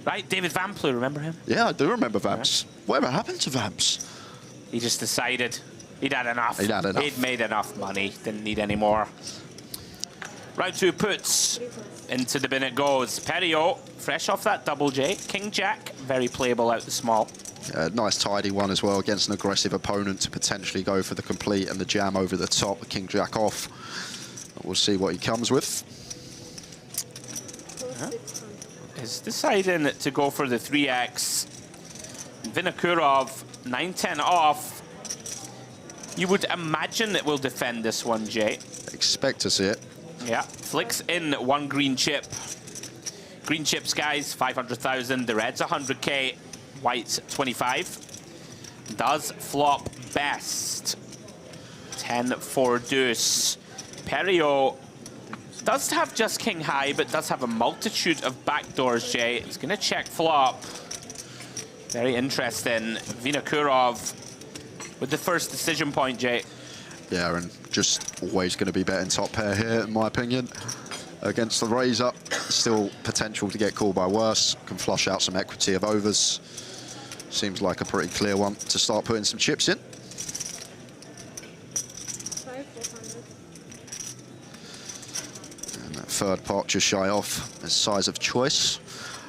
Right, David Vamplew, remember him? Yeah, I do remember Vamps. Yeah. Whatever happened to Vamps? He just decided he'd had enough. He'd had enough. He'd made enough money, didn't need any more. Round 2 puts, into the bin it goes. Perio, fresh off that double J. King Jack, very playable out the small. Nice tidy one as well against an aggressive opponent to potentially go for the complete and the jam over the top. King Jack off. We'll see what he comes with. Is deciding to go for the 3x. Vinokurov, 9-10 off. You would imagine it will defend this one, Jay. Expect to see it. Yeah, flicks in 1 green chip. Green chips, guys, 500,000. The red's 100K, white's 25. Does flop best. 10-4 deuce. Perio does have just king high, but does have a multitude of backdoors, Jay. He's gonna check flop. Very interesting. Vinokurov with the first decision point, Jay. Yeah, and just always going to be betting top pair here, in my opinion. Against the razor, still potential to get called by worse. Can flush out some equity of overs. Seems like a pretty clear one to start putting some chips in. 5, 400. And that third pot just shy off his size of choice.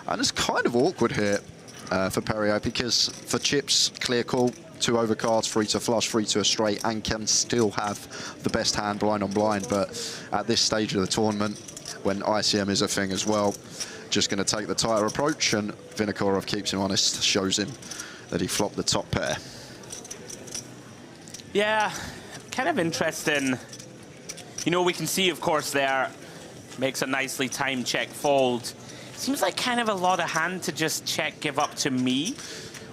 And it's kind of awkward here for Perio because for chips, clear call. 2 overcards, 3 to flush, 3 to a straight, and can still have the best hand blind on blind. But at this stage of the tournament, when ICM is a thing as well, just going to take the tighter approach, and Vinokurov keeps him honest, shows him that he flopped the top pair. Yeah, kind of interesting. You know, we can see, of course, there, makes a nicely timed check fold. Seems like kind of a lot of hand to just check give up to me.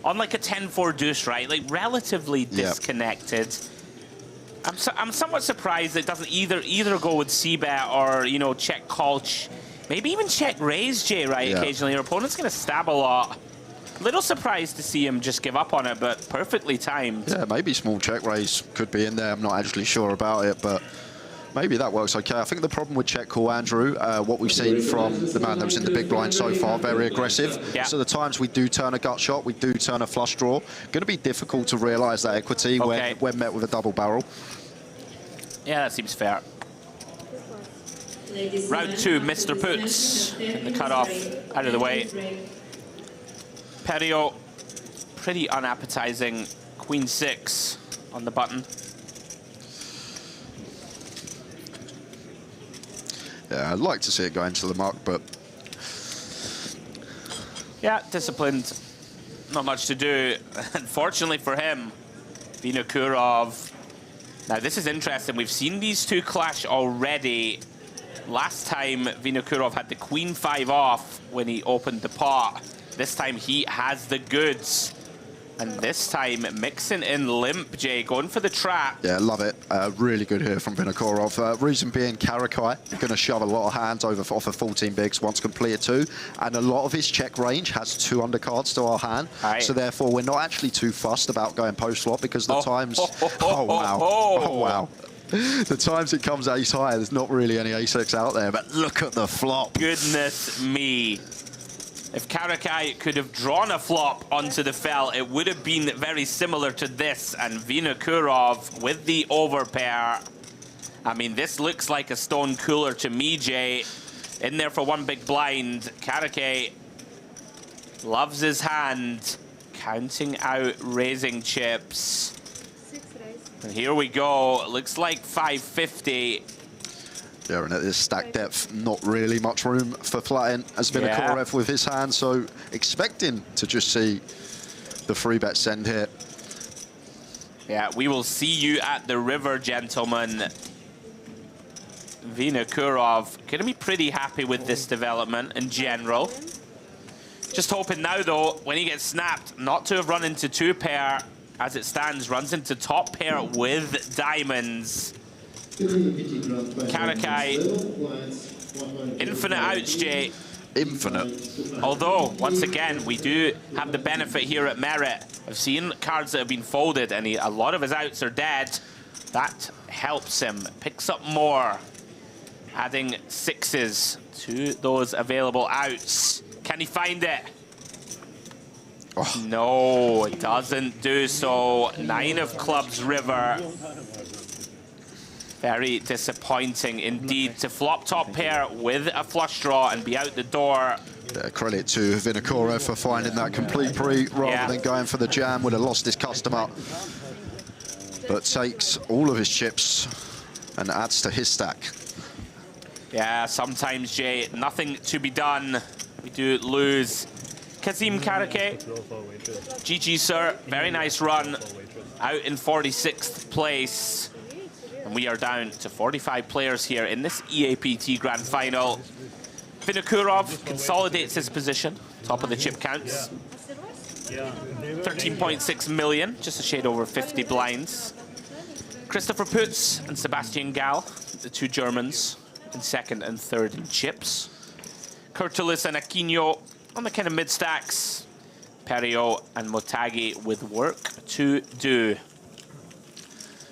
On like a 10-4 deuce, right? Like relatively disconnected. I'm somewhat surprised it doesn't either go with c-bet or, you know, check call, maybe even check raise, Jay, right? Occasionally your opponent's going to stab a lot. Little surprised to see him just give up on it, but perfectly timed. Yeah, maybe small check raise could be in there. I'm not actually sure about it, but maybe that works okay. I think the problem with check call, Andrew, what we've seen from the man that was in the big blind so far, very aggressive. Yeah. So the times we do turn a gut shot, we do turn a flush draw, going to be difficult to realise that equity when met with a double barrel. Yeah, that seems fair. Round 2, Mr. Puts. The cutoff out of the way. Perio, pretty unappetizing. Queen 6 on the button. Yeah, I'd like to see it go into the muck, but... Yeah, disciplined. Not much to do. Unfortunately for him, Vinokurov. Now, this is interesting. We've seen these two clash already. Last time, Vinokurov had the Queen 5 off when he opened the pot. This time, he has the goods. And this time, mixing in limp, Jay, going for the trap. Yeah, love it. Really good here from Vinokurov. Reason being, Karakai going to shove a lot of hands over off of 14 bigs once completed 2. And a lot of his check range has 2 undercards to our hand. Right. So therefore, we're not actually too fussed about going post-flop because the times... Oh, wow. Oh, wow. The times it comes ace high, there's not really any ace-X out there, but look at the flop. Goodness me. If Karakai could have drawn a flop onto the fell, it would have been very similar to this. And Vinokurov with the overpair. I mean, this looks like a stone cooler to me, Jay. In there for one big blind. Karakai loves his hand. Counting out raising chips. And here we go. Looks like 550. Yeah, and at this stack depth, not really much room for flatting as Vinokurov with his hand, so expecting to just see the free bet send here. Yeah, we will see you at the river, gentlemen. Vinokurov going to be pretty happy with this development in general. Just hoping now, though, when he gets snapped, not to have run into 2 pair. As it stands, runs into top pair with diamonds. Karakai, infinite outs, Jay. Infinite. Although, once again, we do have the benefit here at Merit of seeing cards that have been folded, and a lot of his outs are dead. That helps him. Picks up more. Adding 6s to those available outs. Can he find it? Oh. No, it doesn't do so. 9 of clubs, river. Very disappointing indeed to flop top pair with a flush draw and be out the door. Yeah, credit to Vinokurov for finding that complete pre rather than going for the jam. Would have lost his customer. But takes all of his chips and adds to his stack. Yeah, sometimes, Jay, nothing to be done. We do lose. Kazim Karakai. GG, sir. Very nice run. Out in 46th place. And we are down to 45 players here in this EAPT Grand Final. Vinokurov consolidates his position, top of the chip counts. 13.6 million, just a shade over 50 blinds. Christopher Putz and Sebastian Gall, the 2 Germans, in 2nd and 3rd in chips. Kurtulis and Aquino on the kind of mid-stacks. Perio and Motagi with work to do.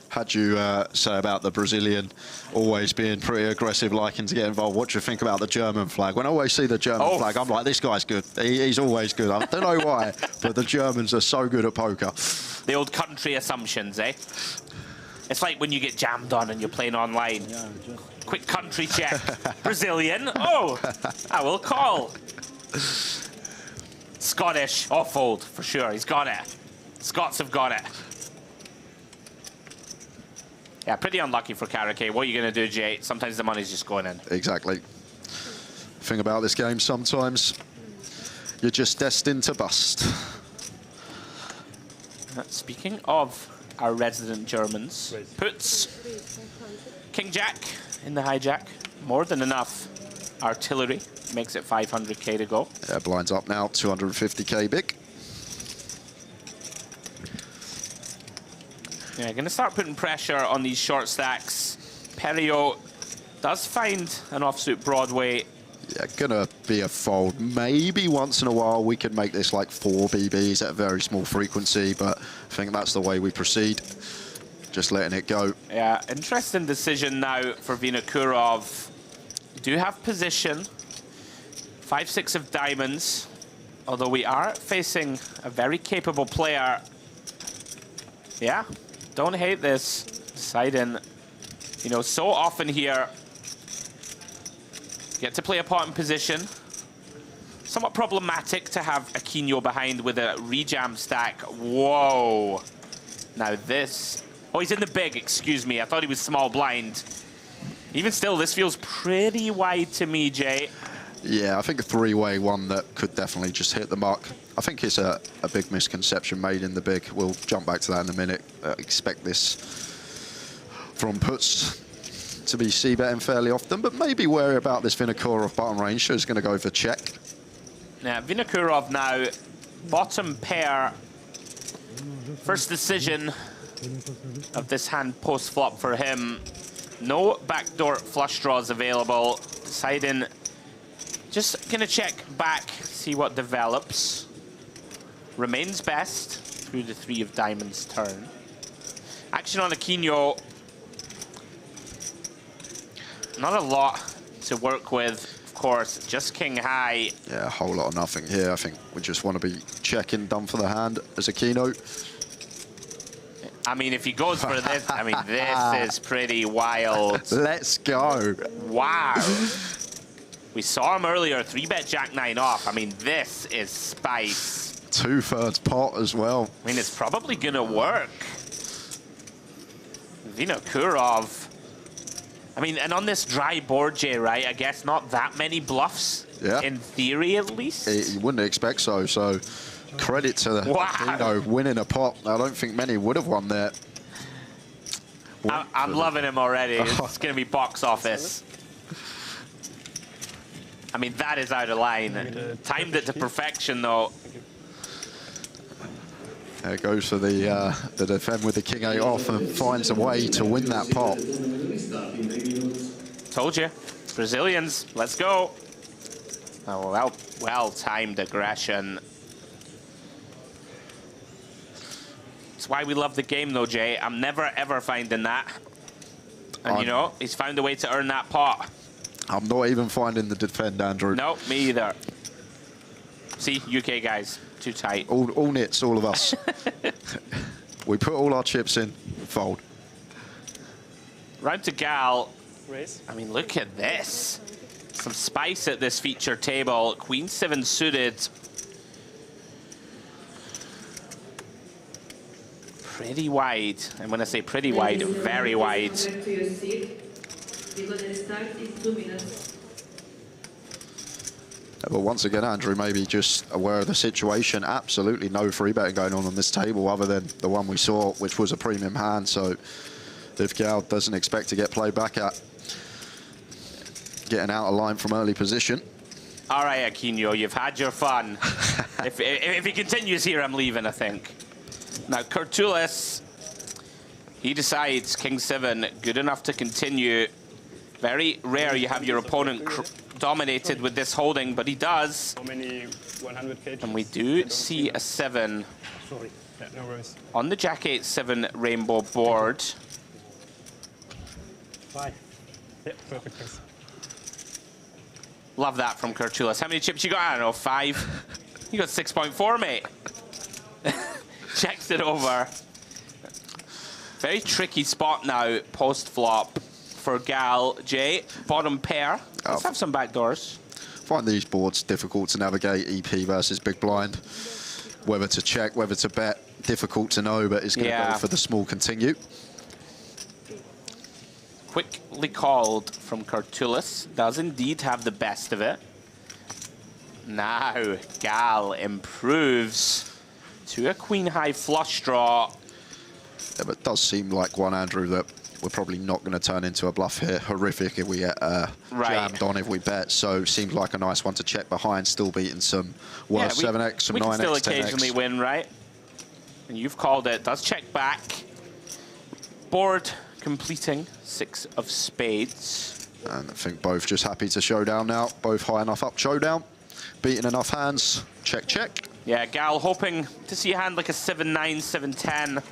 Had you say about the Brazilian always being pretty aggressive, liking to get involved, what do you think about the German flag? When I always see the German flag, I'm like, this guy's good. He's always good. I don't know why, but the Germans are so good at poker. The old country assumptions, eh? It's like when you get jammed on and you're playing online. Quick country check. Brazilian. Oh, I will call. Scottish. Oh, fold, for sure. He's got it. Scots have got it. Yeah, pretty unlucky for Karake. What are you going to do, Jay? Sometimes the money's just going in. Exactly. Thing about this game, sometimes you're just destined to bust. Speaking of our resident Germans, puts King Jack in the hijack. More than enough artillery. Makes it 500k to go. Yeah, blinds up now, 250k big. Yeah, going to start putting pressure on these short stacks. Perio does find an offsuit Broadway. Yeah, gonna be a fold. Maybe once in a while we could make this like 4 BBs at a very small frequency, but I think that's the way we proceed. Just letting it go. Yeah, interesting decision now for Vinokurov. Do have position. 5-6 of diamonds. Although we are facing a very capable player. Yeah, don't hate this. Deciding, you know, so often here, get to play a pot in position. Somewhat problematic to have Aquino behind with a rejam stack. Whoa. Now this, oh, he's in the big, excuse me. I thought he was small blind. Even still, this feels pretty wide to me, Jay. Yeah, I think a 3-way one that could definitely just hit the mark. I think it's a big misconception made in the big. We'll jump back to that in a minute. Expect this from puts to be c-betting fairly often, but maybe wary about this Vinokurov bottom range, so he's going to go for check. Now, Vinokurov now, bottom pair. First decision of this hand post-flop for him. No backdoor flush draws available. Deciding, just going to check back, see what develops. Remains best through the 3 of diamonds turn. Action on Aquino. Not a lot to work with, of course, just king high. Yeah, a whole lot of nothing here. I think we just want to be checking, done for the hand as Aquino. I mean, if he goes for this, I mean, this is pretty wild. Let's go. Wow. We saw him earlier, 3-bet Jack-9 off. I mean, this is spice. 2/3 pot as well. I mean, it's probably gonna work. Vinokurov. I mean, and on this dry board, Jay, right? I guess not that many bluffs, yeah. In theory at least. You wouldn't expect so, so credit to Vino winning a pot. I don't think many would have won there. I'm loving him already. It's gonna be box office. I mean, that is out of line. Timed it to perfection, though. There it goes for the defend with the king 8 off and finds a way to win that pot. Told you. Brazilians, let's go. Oh, well-timed aggression. That's why we love the game, though, Jay. I'm never, ever finding that. And, you know, he's found a way to earn that pot. I'm not even finding the defend, Andrew. No, me either. See, UK guys, too tight. All nits, all of us. We put all our chips in, fold. Round to Gal. Raise. I mean, look at this. Some spice at this feature table. Queen 7 suited. Pretty wide. And when I say pretty wide, very wide. But once again, Andrew, maybe just aware of the situation. Absolutely no free betting going on this table other than the one we saw, which was a premium hand. So if Gal doesn't expect to get played back at, getting out of line from early position. All right, Aquino, you've had your fun. if he continues here, I'm leaving, I think. Now, Kurtulis, he decides King 7, good enough to continue. Very rare you have your opponent dominated with this holding, but he does. How many 100 cages? And we do see a 7 Sorry. Yeah, no worries. on the Jack-8-7 rainbow board. 5. Yeah, perfect. Thanks. Love that from Kurtulis. How many chips you got? I don't know, 5? You got 6.4, mate. Checks it over. Very tricky spot now, post-flop for Gal. Jay, bottom pair. Let's have some backdoors. Find these boards difficult to navigate, EP versus big blind. Whether to check, whether to bet, difficult to know, but it's going to go for the small continue. quickly called from Curtulis. Does indeed have the best of it. Now, Gal improves to a queen-high flush draw. Yeah, but it does seem like one, Andrew, that we're probably not going to turn into a bluff here. Horrific if we get jammed on if we bet. So seems like a nice one to check behind, still beating some worse 7x, some 9x, 10x. We can still occasionally win, right? And you've called it. Does check back. Board completing 6 of spades. And I think both just happy to showdown now. Both high enough up showdown. Beating enough hands. Check, check. Yeah, Gal hoping to see a hand like a 7-9, 7-10.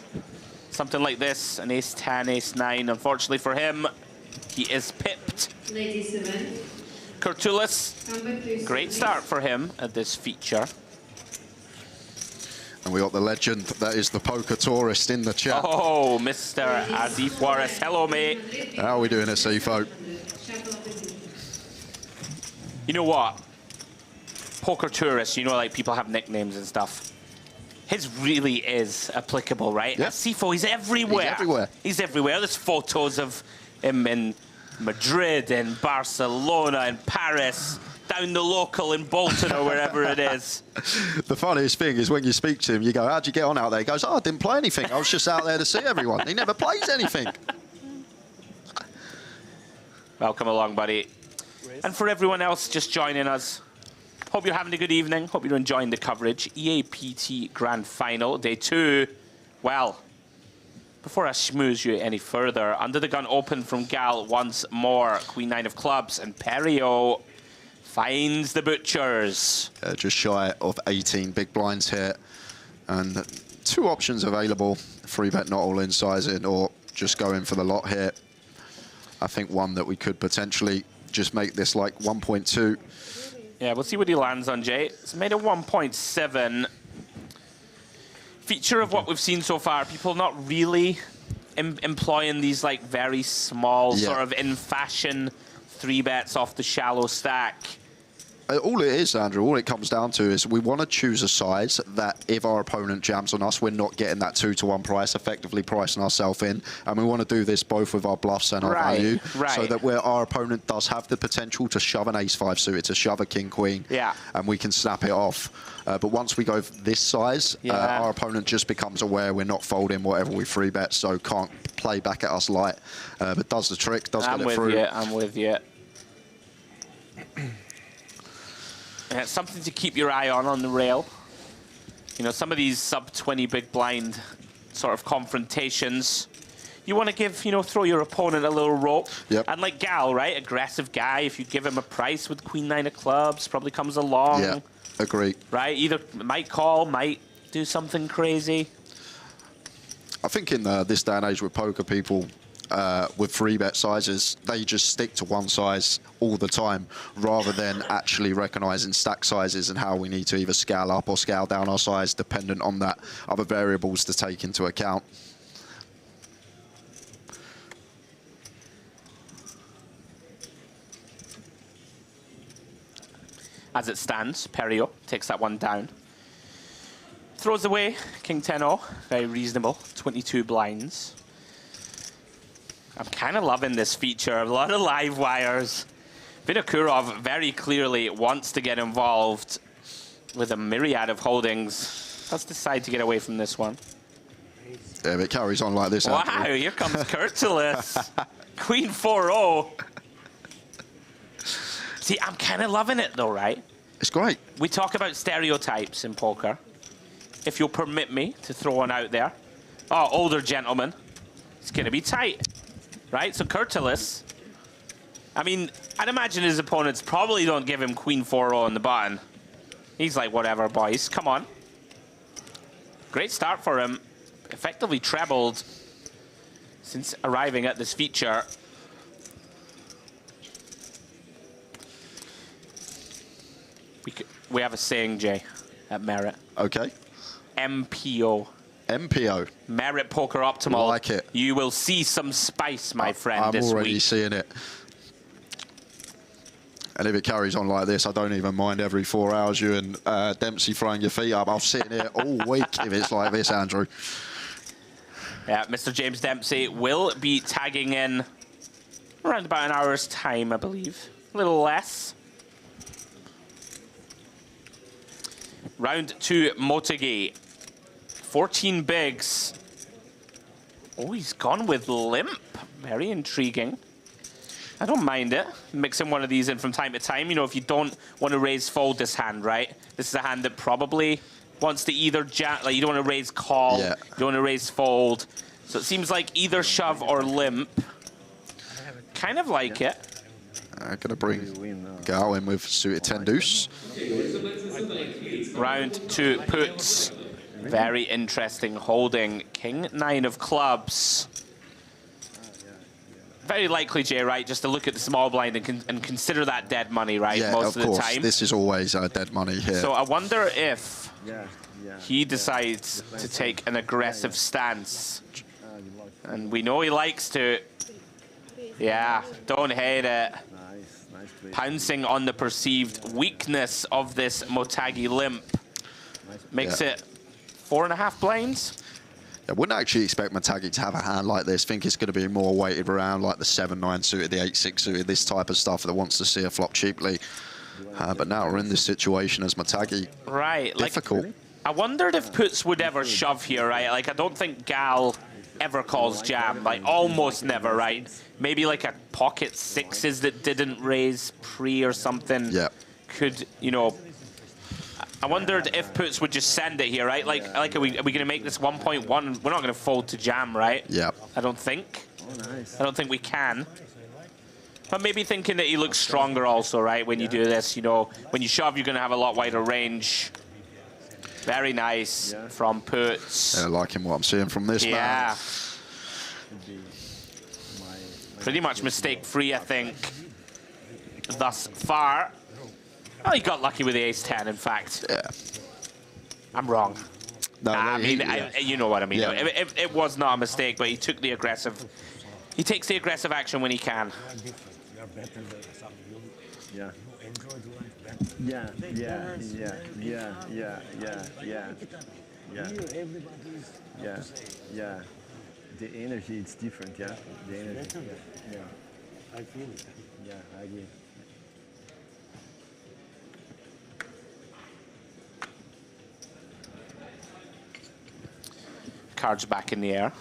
Something like this, an ace-10, ace-9. Unfortunately for him, he is pipped. Curtulis, great start for him at this feature. And we got the legend that is the poker tourist in the chat. Oh, Mr. Azif Juarez. Hello, mate. How are we doing at CFO? You know what? Poker tourist, you know, like people have nicknames and stuff. His really is applicable, right? Yeah. Sifo, he's everywhere. He's everywhere. He's everywhere. There's photos of him in Madrid, in Barcelona, in Paris, down the local in Bolton or wherever it is. The funniest thing is when you speak to him, you go, how'd you get on out there? He goes, oh, I didn't play anything. I was just out there to see everyone. He never plays anything. Welcome along, buddy. And for everyone else just joining us, hope you're having a good evening. Hope you're enjoying the coverage. EAPT Grand Final, Day 2. Well, before I schmooze you any further, under the gun open from Gal once more. Queen 9 of clubs, and Perio finds the butchers. Just shy of 18 big blinds here. And 2 options available. Free bet, not all in sizing, or just go in for the lot here. I think one that we could potentially just make this like 1.2. Yeah, we'll see what he lands on, Jay. It's made a 1.7. Feature of what we've seen so far, people not really employing these like very small sort of in fashion 3 bets off the shallow stack. All it is, Andrew, all it comes down to is we want to choose a size that if our opponent jams on us, we're not getting that 2-to-1 price, effectively pricing ourselves in. And we want to do this both with our bluffs and our value, so that where our opponent does have the potential to shove an ace-5 suited, to shove a king-queen, and we can snap it off. But once we go this size, our opponent just becomes aware we're not folding whatever we free bet, so can't play back at us light. But does the trick, does get it through. I'm with you. And it's something to keep your eye on the rail. You know, some of these sub-20 big blind sort of confrontations, you want to give, you know, throw your opponent a little rope. And like Gal, right? Aggressive guy, if you give him a price with Queen 9 of clubs, probably comes along. Yeah, agree. Right? Either might call, might do something crazy. I think in this day and age with poker, people with free bet sizes, they just stick to one size all the time rather than actually recognizing stack sizes and how we need to either scale up or scale down our size dependent on that other variables to take into account. As it stands, Perio takes that one down. Throws away King 10-0, very reasonable, 22 blinds. I'm kind of loving this feature, a lot of live wires. Vinokurov very clearly wants to get involved with a myriad of holdings. Let's decide to get away from this one. Yeah, but it carries on like this. Wow, here comes Curtulis. Queen 4-0. See, I'm kind of loving it though, right? It's great. We talk about stereotypes in poker. If you'll permit me to throw one out there. Oh, older gentleman. It's going to be tight. Right, so Curtulis, I mean, I'd imagine his opponents probably don't give him Queen 4-0 on the button. He's like, whatever, boys, come on. Great start for him. Effectively trebled since arriving at this feature. We have a saying, Jay, at Merit. Okay. MPO. MPO. Merit Poker Optimal. Like it. You will see some spice, my friend, I'm already seeing it. And if it carries on like this, I don't even mind every 4 hours you and Dempsey throwing your feet up. I'll sit in here all week if it's like this, Andrew. Yeah, Mr. James Dempsey will be tagging in Around about an hour's time, I believe. A little less. Round 2, Motegi. 14 bigs. Oh, he's gone with limp. Very intriguing. I don't mind it. Mixing one of these in from time to time. You know, if you don't want to raise fold this hand, right? This is a hand that probably wants to either jam, like you don't want to raise call, you don't want to raise fold. So it seems like either shove or limp. Kind of like it. Gonna bring Gal in with suited 10 deuce. Round 2 puts. Very interesting holding. King 9 of clubs. Very likely, Jay, right, just to look at the small blind and consider that dead money, right, most of the time. This is always dead money here. So I wonder if he decides to take an aggressive stance. And we know he likes to. Yeah, don't hate it. Pouncing on the perceived weakness of this Motegi limp. Makes it 4.5 blinds. I wouldn't actually expect Motegi to have a hand like this. Think it's going to be more weighted around like the 7-9 suited, the 8-6 suited, this type of stuff that wants to see a flop cheaply. But now we're in this situation as Motegi. Right. Difficult. Like, I wondered if puts would ever shove here, right? Like, I don't think Gal ever calls jam. Like, almost never, right? Maybe like a pocket sixes that didn't raise pre or something. Yeah. Could, you know... I wondered if puts would just send it here, right? Like are we going to make this 1.1? We're not going to fold to jam, right? Yeah. I don't think. I don't think we can. But maybe thinking that he looks stronger also, right? When you do this, you know, when you shove, you're going to have a lot wider range. Very nice from puts. Yeah, liking what I'm seeing from this man. Pretty much mistake-free, I think, thus far. Oh, he got lucky with the ace-10, in fact. Yeah. I'm wrong. No, I mean, you know what I mean. Yeah. It was not a mistake, but he took the aggressive... He takes the aggressive action when he can. Yeah. Yeah, yeah, yeah, yeah, yeah, yeah, yeah. Yeah, yeah. The energy is different, yeah? The energy. Yeah. I feel it. Yeah, I agree. Cards back in the air.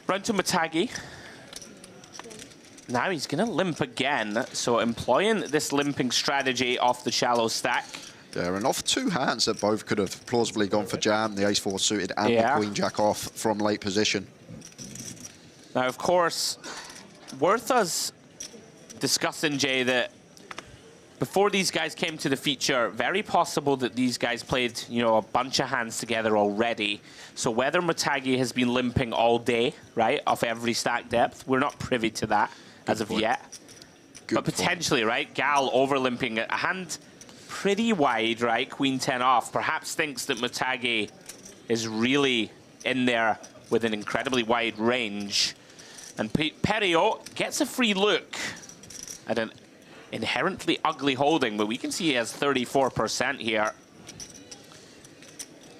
Round to Motegi. Now he's going to limp again, so employing this limping strategy off the shallow stack. Yeah, and off 2 hands that both could have plausibly gone for jam, the ace-4 suited and the queen-jack off from late position. Now, of course, worth us discussing, Jay, that before these guys came to the feature, very possible that these guys played, you know, a bunch of hands together already. So whether Motegi has been limping all day, right, off every stack depth, we're not privy to that as of yet. But potentially, right, Gal over-limping a hand pretty wide, right, queen 10 off, perhaps thinks that Motegi is really in there with an incredibly wide range. And Perio gets a free look at an inherently ugly holding, but we can see he has 34% here.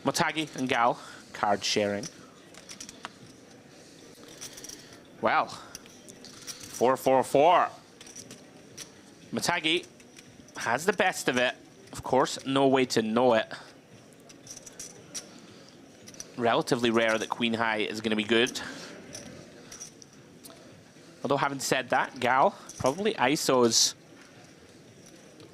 Motegi and Gal, card sharing. Well, 4-4-4. Motegi has the best of it. Of course, no way to know it. Relatively rare that queen high is going to be good. Although having said that, Gal probably ISOs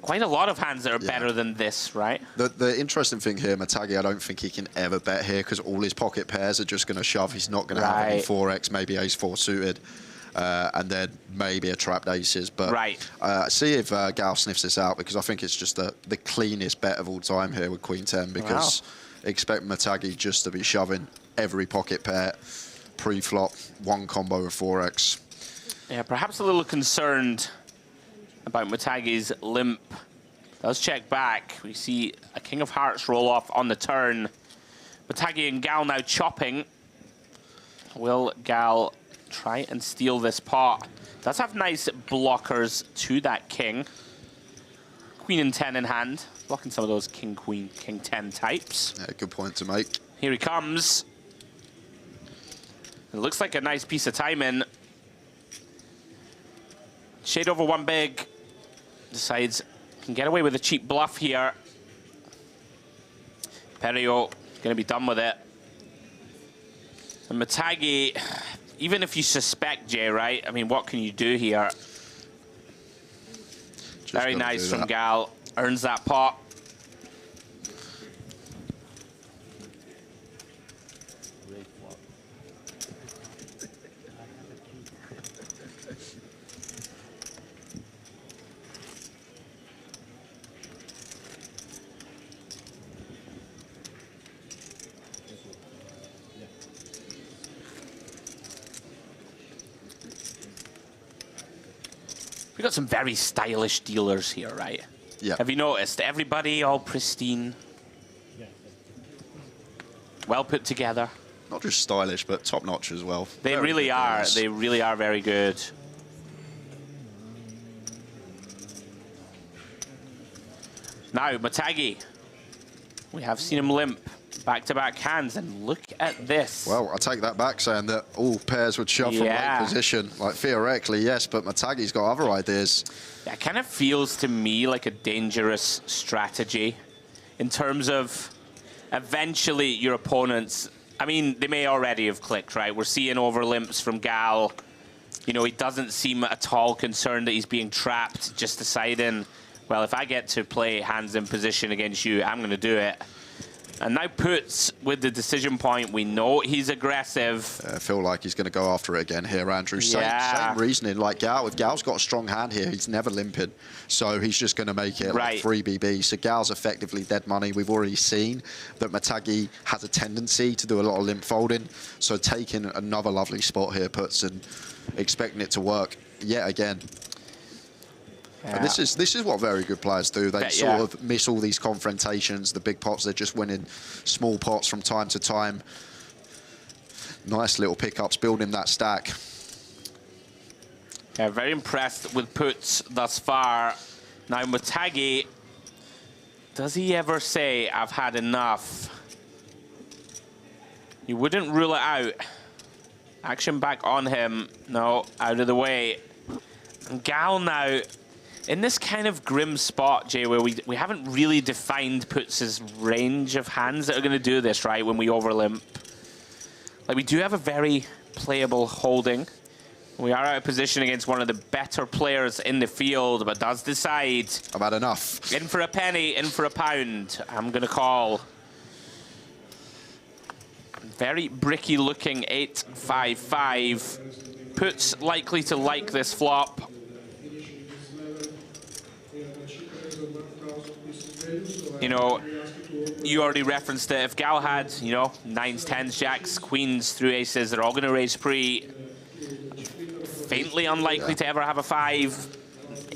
quite a lot of hands that are better than this, right? The interesting thing here, Motegi, I don't think he can ever bet here because all his pocket pairs are just going to shove. He's not going to have any 4x, maybe ace-4 suited, and then maybe a trapped aces. But see if Gal sniffs this out, because I think it's just the cleanest bet of all time here with queen 10, because expect Motegi just to be shoving every pocket pair, pre-flop, one combo of 4x. Yeah, perhaps a little concerned about Motegi's limp. Does check back. We see a king of hearts roll off on the turn. Motegi and Gal now chopping. Will Gal try and steal this pot? Does have nice blockers to that king. Queen and 10 in hand. Blocking some of those king, queen, king 10 types. Yeah, good point to make. Here he comes. It looks like a nice piece of timing. Shade over one big. Decides can get away with a cheap bluff here. Perio going to be done with it. And Matagi, even if you suspect Jay, right? I mean, what can you do here? Very nice from Gal. Earns that pot. We've got some very stylish dealers here, right? Yeah. Have you noticed? Everybody all pristine. Well put together. Not just stylish, but top notch as well. They Very really good are. dealers. They really are very good. Now, Matagi. We have seen him limp. Back-to-back hands, and look at this. Well, I take that back, saying that all pairs would shove from late position. Like, theoretically, yes, but Matagi's got other ideas. That kind of feels to me like a dangerous strategy in terms of eventually your opponents, I mean, they may already have clicked, right? We're seeing over limps from Gal. You know, he doesn't seem at all concerned that he's being trapped, just deciding, well, if I get to play hands in position against you, I'm going to do it. And now puts with the decision point, we know he's aggressive. I feel like he's going to go after it again here, Andrew. Same reasoning, like Gal. If Gal's got a strong hand here, he's never limping. So he's just going to make it like 3 BB. So Gal's effectively dead money. We've already seen that Matagi has a tendency to do a lot of limp folding. So taking another lovely spot here puts and expecting it to work yet again. Yeah. And this is what very good players do. They sort of miss all these confrontations, the big pots. They're just winning small pots from time to time. Nice little pickups, building that stack. Yeah, very impressed with puts thus far. Now Matagi, does he ever say, I've had enough? You wouldn't rule it out. Action back on him. No, out of the way. And Gal now, in this kind of grim spot, Jay, where we haven't really defined Puts' range of hands that are going to do this, right, when we overlimp. Like, we do have a very playable holding. We are out of position against one of the better players in the field, but does decide. I've had enough. In for a penny, in for a pound. I'm going to call. Very bricky looking 8-5-5. Puts likely to like this flop. You know, you already referenced it. If Gal had, you know, 9s, 10s, jacks, queens through aces, they're all going to raise pre. Faintly unlikely to ever have a 5.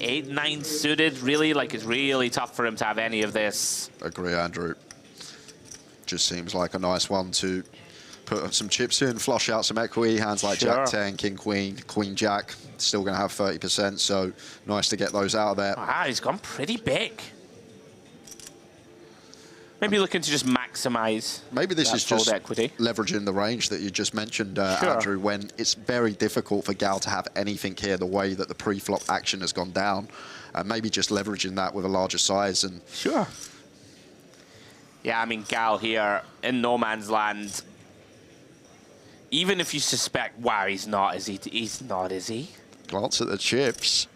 8, 9 suited, really. Like, it's really tough for him to have any of this. Agree, Andrew. Just seems like a nice one to put some chips in, flush out some equity. Hands like Jack 10, King Queen, Queen Jack, still going to have 30%. So nice to get those out of there. Wow, he's gone pretty big. Maybe looking to just maximize. Maybe this is just equity. Leveraging the range that you just mentioned, Andrew, when it's very difficult for Gal to have anything here the way that the pre-flop action has gone down. And maybe just leveraging that with a larger size. And yeah, I mean, Gal here in no man's land. Even if you suspect, wow, he's not, is he? He's not, is he? Glance at the chips.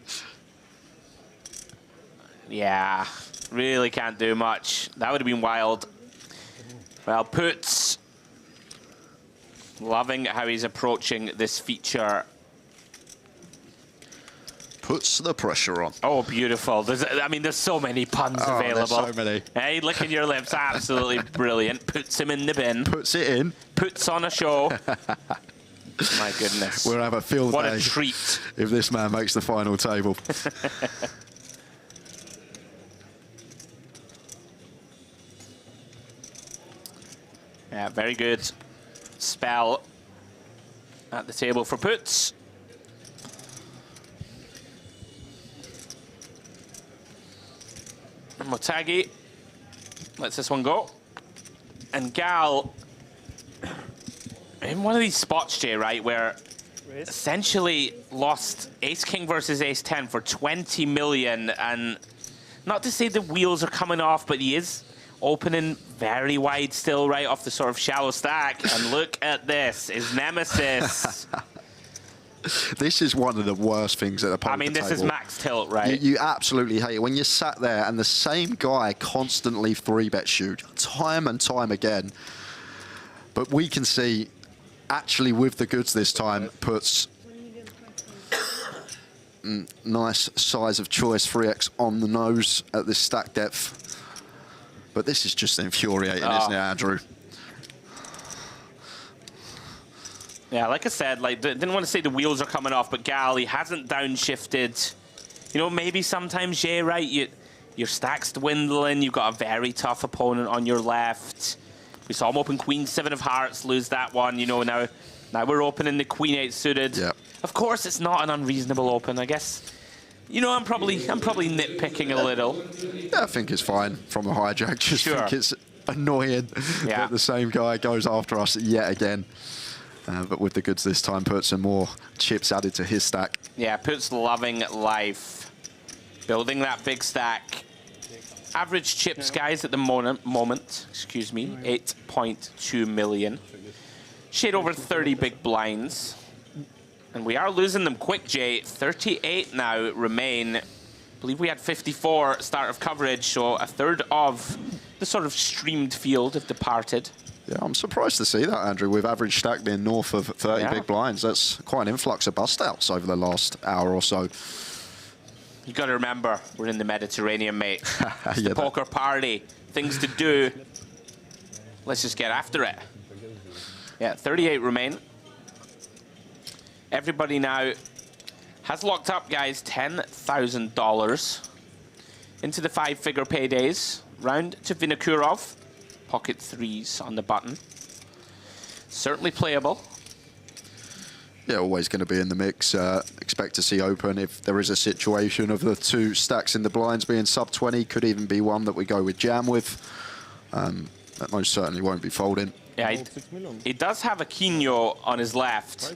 Yeah. Really can't do much. That would have been wild. Well, Puts, loving how he's approaching this feature. Puts the pressure on. Oh, beautiful. I mean, there's so many puns available. There's so many. Hey, licking your lips, absolutely brilliant. Puts him in the bin. Puts it in. Puts on a show. My goodness. We'll have a field day. What a treat. If this man makes the final table. Yeah, very good spell at the table for Puts. Motagi lets this one go. And Gal, in one of these spots, Jay, right, where essentially lost ace-king versus ace-10 for 20 million, and not to say the wheels are coming off, but he is opening very wide still, right, off the sort of shallow stack. And look at this, his nemesis. This is one of the worst things at the poker I mean, this table. is max tilt, right? You absolutely hate it. When you're sat there and the same guy constantly 3-bet shoot, time and time again. But we can see, actually with the goods this time, puts nice size of choice, 3x on the nose at this stack depth. But this is just infuriating, isn't it, Andrew? Yeah, like I said, like didn't want to say the wheels are coming off, but Gal, he hasn't downshifted. You know, maybe sometimes, Jay, right, your stack's dwindling, you've got a very tough opponent on your left. We saw him open Queen 7 of Hearts, lose that one. You know, now we're opening the Queen 8 suited. Yeah. Of course, it's not an unreasonable open, I guess. You know, I'm probably nitpicking a little. Yeah, I think it's fine from the hijack. Just think it's annoying that the same guy goes after us yet again. But with the goods this time, put some more chips added to his stack. Yeah, puts loving life. Building that big stack. Average chips, guys, at the moment, excuse me, 8.2 million. Shade over 30 big blinds. And we are losing them quick, Jay. 38 now remain. I believe we had 54 start of coverage, so a third of the sort of streamed field have departed. Yeah, I'm surprised to see that, Andrew, with average stack being north of 30 big blinds. That's quite an influx of bust-outs over the last hour or so. You got to remember, we're in the Mediterranean, mate. It's the poker party. Things to do. Let's just get after it. Yeah, 38 remain. Everybody now has locked up, guys, $10,000 into the 5-figure paydays. Round to Vinokurov. Pocket 3s on the button. Certainly playable. Yeah, always going to be in the mix. Expect to see open if there is a situation of the two stacks in the blinds being sub 20. Could even be one that we go with jam with. That most certainly won't be folding. Yeah, he does have a Quino on his left,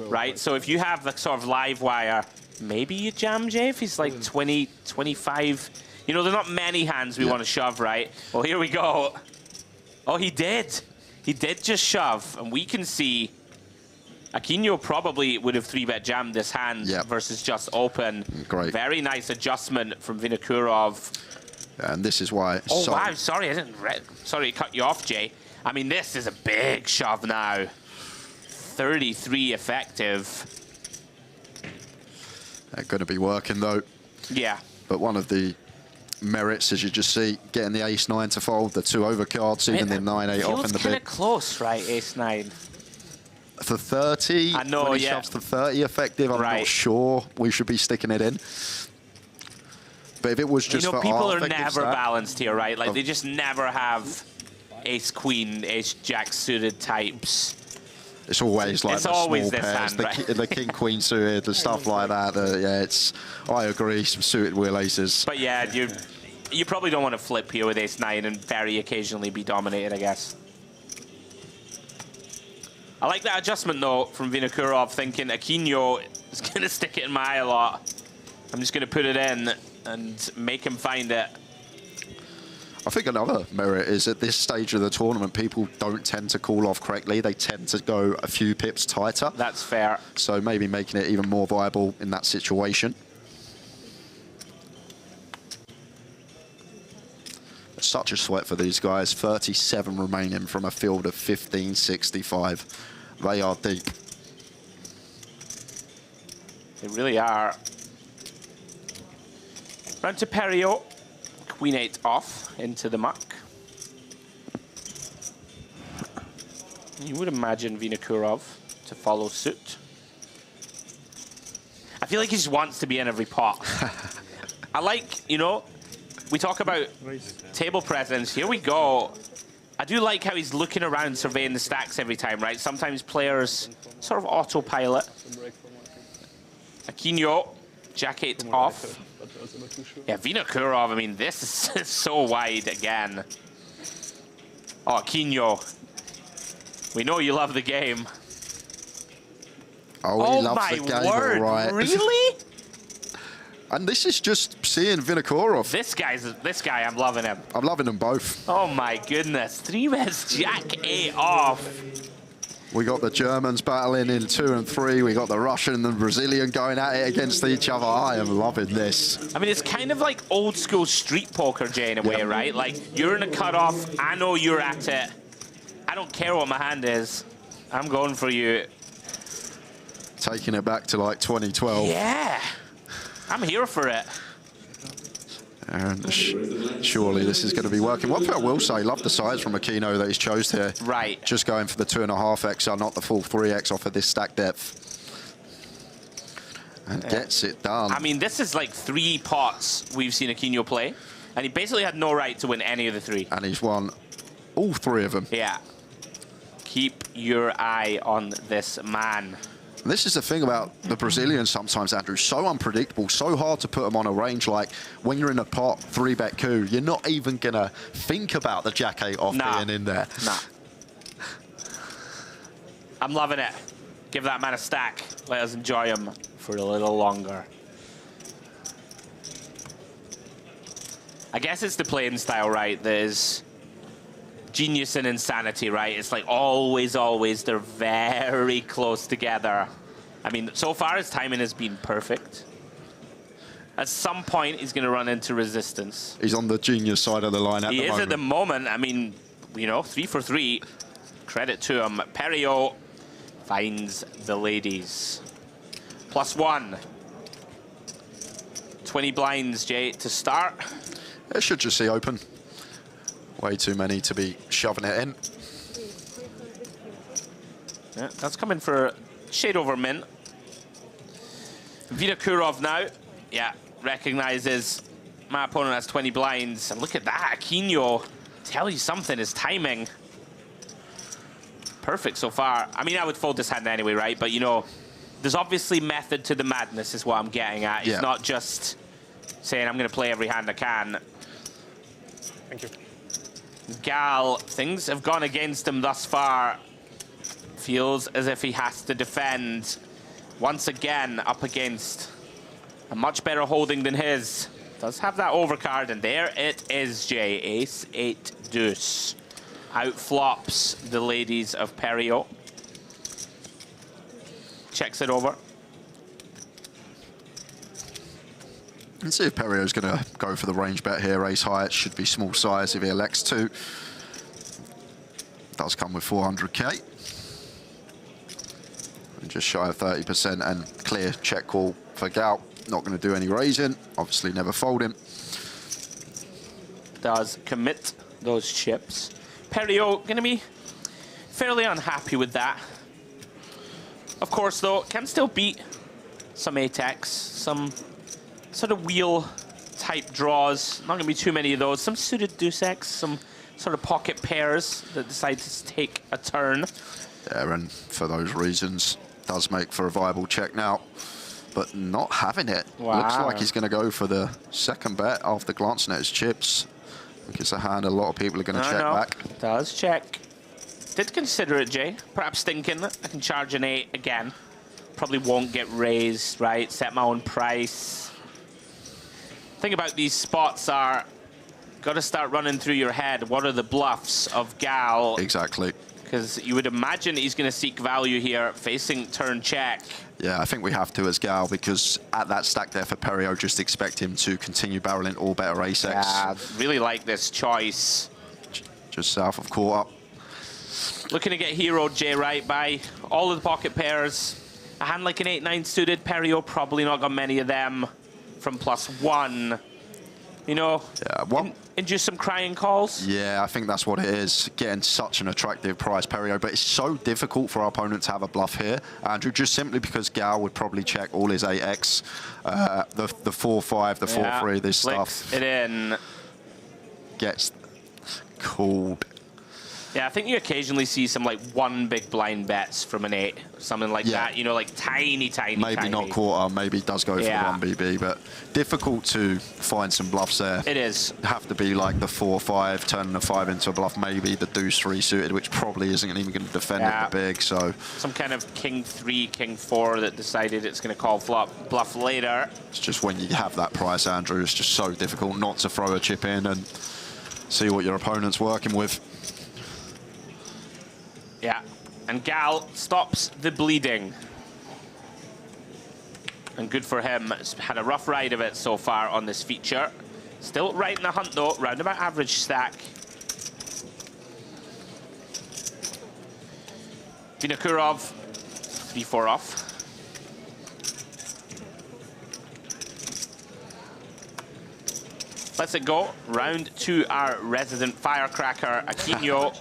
right? So if you have the sort of live wire, maybe you jam, Jay, if he's like 20, 25. You know, there are not many hands we want to shove, right? Well, here we go. Oh, he did. He did just shove, and we can see Aquino probably would have 3-bet jammed this hand versus just open. Great. Very nice adjustment from Vinokurov. And this is why... Oh, wow, sorry, I didn't... Sorry to cut you off, Jay. I mean, this is a big shove now. 33 effective. They're going to be working, though. Yeah. But one of the merits, as you just see, getting the ace-9 to fold, the 2 overcards, even the 9-8 off in the bit. Kind of close, right, ace-9? For 30, I know, when he shoves to 30 effective, I'm not sure we should be sticking it in. But if it was just for people are never balanced here, right? Like, they just never have ace-queen, ace-jack suited types. It's always like the always small this pairs, hand, right? the king-queen suited, the stuff like that. Yeah, it's, I agree, some suited wheel aces. But yeah, you probably don't want to flip here with ace-9 and very occasionally be dominated, I guess. I like that adjustment, though, from Vinokurov, thinking Aquino is going to stick it in my eye a lot. I'm just going to put it in and make him find it. I think another merit is at this stage of the tournament, people don't tend to call off correctly. They tend to go a few pips tighter. That's fair. So maybe making it even more viable in that situation. Such a sweat for these guys. 37 remaining from a field of 1565. They are deep. They really are. Round to Perio. Queen 8 off into the muck. You would imagine Vinokurov to follow suit. I feel like he just wants to be in every pot. I like, you know, we talk about table presence. Here we go. I do like how he's looking around, surveying the stacks every time, right? Sometimes players sort of autopilot. Aquino, jack 8 off. Yeah, Vinokurov, I mean, this is so wide again. Oh, Aquino. We know you love the game. Oh, he loves the game, word, all right. Really? And this is just seeing Vinokurov. This guy, I'm loving him. I'm loving them both. Oh my goodness. 3-bets, Jack 8 off. We got the Germans battling in 2 and 3. We got the Russian and the Brazilian going at it against each other. I am loving this. I mean, it's kind of like old school street poker, Jay, in a way, right? Like, you're in a cutoff. I know you're at it. I don't care what my hand is. I'm going for you. Taking it back to like 2012. Yeah. I'm here for it. And surely this is going to be working. One thing I will say, love the size from Aquino that he's chose here. Right. Just going for the 2.5x, not the full 3x off of this stack depth. And gets it done. I mean, this is like 3 pots we've seen Aquino play. And he basically had no right to win any of the 3. And he's won all 3 of them. Yeah. Keep your eye on this man. This is the thing about the Brazilians sometimes, Andrew. So unpredictable, so hard to put them on a range. Like, when you're in a pot, 3-bet coup, you're not even going to think about the Jack 8 off being in there. Nah. I'm loving it. Give that man a stack. Let us enjoy him for a little longer. I guess it's the playing style, right, that is genius and insanity, right? It's like always, they're very close together. I mean, so far his timing has been perfect. At some point, he's going to run into resistance. He's on the genius side of the line at the moment. He is at the moment. I mean, you know, 3 for 3. Credit to him. Perio finds the ladies. +1. 20 blinds, Jay, to start. It should just see open. Way too many to be shoving it in. Yeah, that's coming for shade over min. Vinokurov now. Yeah, recognizes my opponent has 20 blinds. And look at that, Aquino. Tell you something, his timing. Perfect so far. I mean, I would fold this hand anyway, right? But, you know, there's obviously method to the madness is what I'm getting at. It's not just saying I'm going to play every hand I can. Thank you. Gal, things have gone against him thus far. Feels as if he has to defend. Once again, up against a much better holding than his. Does have that overcard, and there it is, Jay. Ace, 8, deuce. Outflops the ladies of Perio. Checks it over. Let's see if Perio's going to go for the range bet here. Ace high, it should be small size if he elects to. Does come with 400k. And just shy of 30% and clear check call for Gal. Not going to do any raising. Obviously never folding. Does commit those chips. Perio going to be fairly unhappy with that. Of course, though, can still beat some ATEX, some sort of wheel-type draws. Not going to be too many of those. Some suited deuce X, some sort of pocket pairs that decide to take a turn. Yeah, and for those reasons, does make for a viable check now, but not having it. Wow. Looks like he's going to go for the second bet after glancing at his chips. I think it's a hand a lot of people are going to check back. Does check. Did consider it, Jay. Perhaps thinking I can charge an 8 again. Probably won't get raised, right? Set my own price. Thing about these spots are, got to start running through your head. What are the bluffs of Gal? Exactly. Because you would imagine he's going to seek value here, facing turn check. Yeah, I think we have to as Gal, because at that stack there for Perio, just expect him to continue barreling all better ace X. Yeah, really like this choice. Just south of quarter. Looking to get heroed, Jay, right, by all of the pocket pairs. A hand like an 8-9 suited, Perio probably not got many of them from +1. You know, induce some crying calls. Yeah, I think that's what it is. Getting such an attractive price, Perio, but it's so difficult for our opponent to have a bluff here, Andrew, just simply because Gal would probably check all his 8x, the 4-5, the 4-3, this stuff. It in. Gets called. Yeah, I think you occasionally see some like one big blind bets from an 8, something like that. You know, like tiny. Maybe not quarter, maybe it does go for the 1BB, but difficult to find some bluffs there. It is. Have to be like the 4-5, turning the 5 into a bluff, maybe the deuce 3 suited, which probably isn't even going to defend it the big, so. Some kind of king 3, king 4 that decided it's going to call bluff later. It's just when you have that price, Andrew, it's just so difficult not to throw a chip in and see what your opponent's working with. Yeah, and Gal stops the bleeding. And good for him. He's had a rough ride of it so far on this feature. Still right in the hunt though, roundabout average stack. Vinokurov, 3-4 off. Let's it go. Round 2, our resident firecracker, Aquino.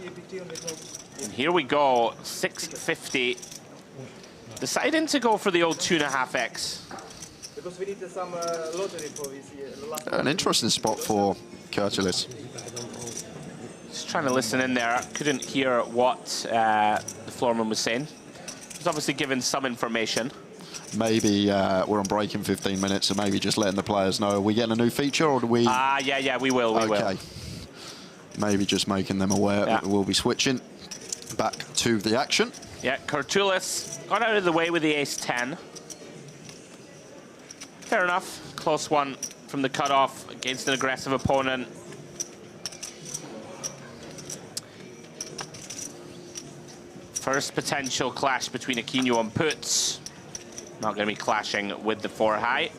And here we go, 650. Deciding to go for the old 2.5x. Because we need some lottery for this year. An interesting spot for Kurtulis. Just trying to listen in there. Couldn't hear what the floorman was saying. He's obviously given some information. Maybe we're on break in 15 minutes, so maybe just letting the players know. Are we getting a new feature, or do we? Yeah, we will. We will. Maybe just making them aware that we'll be switching back to the action. Yeah, Kurtulis got out of the way with the ace-10. Fair enough. Close one from the cutoff against an aggressive opponent. First potential clash between Aquino and Puts. Not going to be clashing with the 4 high.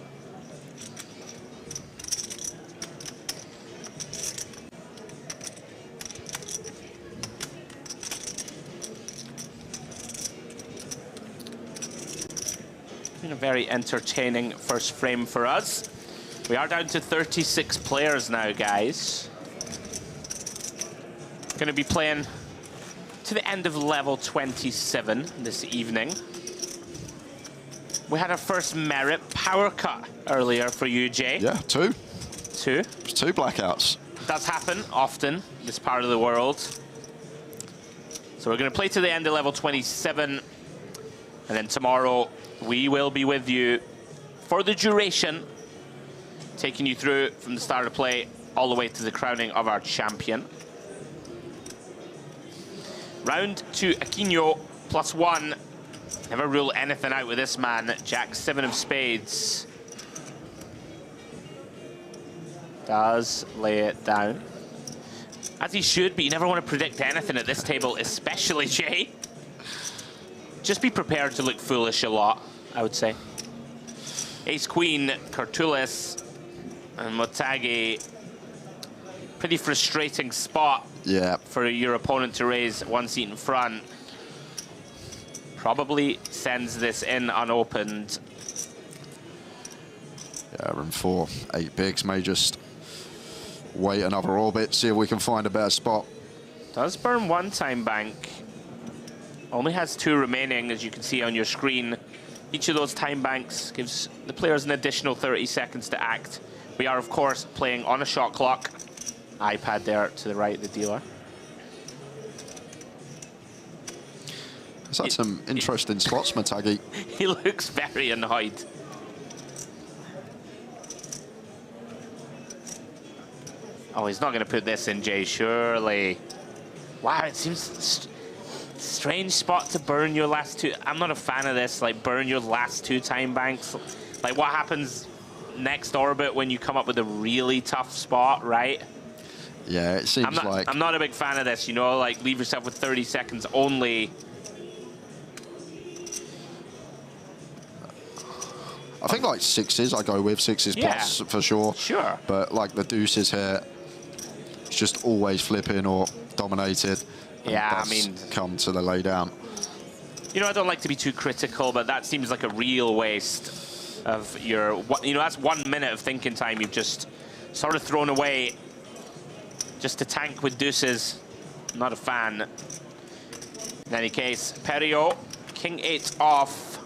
Been a very entertaining first frame for us. We are down to 36 players now, guys. Going to be playing to the end of level 27 this evening. We had our first merit power cut earlier for you, Jay. Yeah, 2. 2. It's 2 blackouts. Does happen often in this part of the world. So we're going to play to the end of level 27. And then tomorrow we will be with you for the duration, taking you through from the start of play all the way to the crowning of our champion. Round 2, Aquino, +1. Never rule anything out with this man. Jack 7 of spades. Does lay it down. As he should, but you never want to predict anything at this table, especially Jay. Just be prepared to look foolish a lot, I would say. Ace-Queen, Kurtulis, and Motagi. Pretty frustrating spot for your opponent to raise 1 seat in front. Probably sends this in unopened. Yeah, room 4, 8 bigs. May just wait another orbit, see if we can find a better spot. Does burn 1 time bank. Only has 2 remaining, as you can see on your screen. Each of those time banks gives the players an additional 30 seconds to act. We are, of course, playing on a shot clock. iPad there to the right, the dealer. He's had some interesting spots, Motagi. He looks very annoyed. Oh, he's not going to put this in, Jay, surely. Wow, it seems strange spot to burn your last 2. I'm not a fan of this, like burn your last 2 time banks. Like what happens next orbit when you come up with a really tough spot, right? Yeah, it seems I'm not a big fan of this, you know, like leave yourself with 30 seconds only. I think like 6s I go with, 6s plus for sure. Sure. But like the deuces here, it's just always flipping or dominated. Yeah, I mean, come to the lay down. You know, I don't like to be too critical, but that seems like a real waste of your, you know, that's 1 minute of thinking time you've just sort of thrown away just to tank with deuces. Not a fan. In any case, Perio, king 8 off.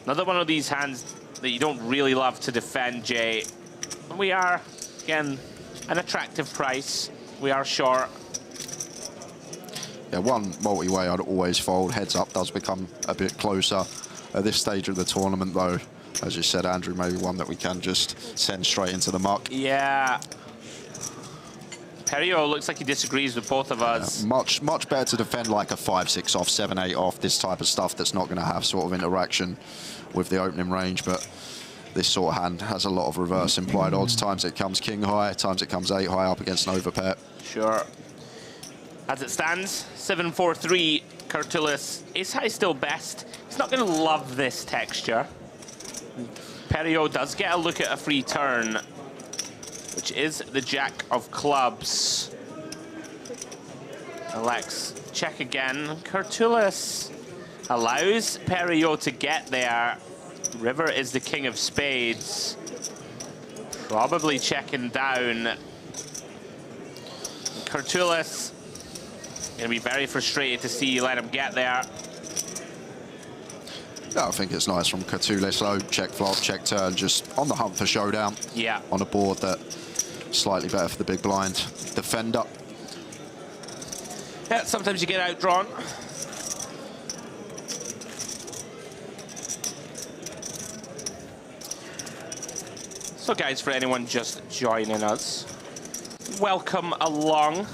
Another one of these hands that you don't really love to defend, Jay. We are, again, an attractive price. We are short. Yeah, one multi-way I'd always fold. Heads up does become a bit closer at this stage of the tournament, though. As you said, Andrew, maybe one that we can just send straight into the muck. Yeah. Perio looks like he disagrees with both of us. Much better to defend like a 5-6 off, 7-8 off, this type of stuff that's not going to have sort of interaction with the opening range. But this sort of hand has a lot of reverse implied odds. Times it comes king high, times it comes 8 high up against an overpair. Sure. As it stands, 7-4-3, Curtulis. Ace high still best. He's not going to love this texture. Perio does get a look at a free turn, which is the jack of clubs. Alex, check again. Curtulis allows Perio to get there. River is the king of spades. Probably checking down. Curtulis gonna be very frustrated to see you let him get there. Yeah, I think it's nice from Curtulis, though. Check flop, check turn, just on the hunt for showdown. Yeah. On a board that slightly better for the big blind defender. Yeah, sometimes you get outdrawn. So guys, for anyone just joining us, welcome along.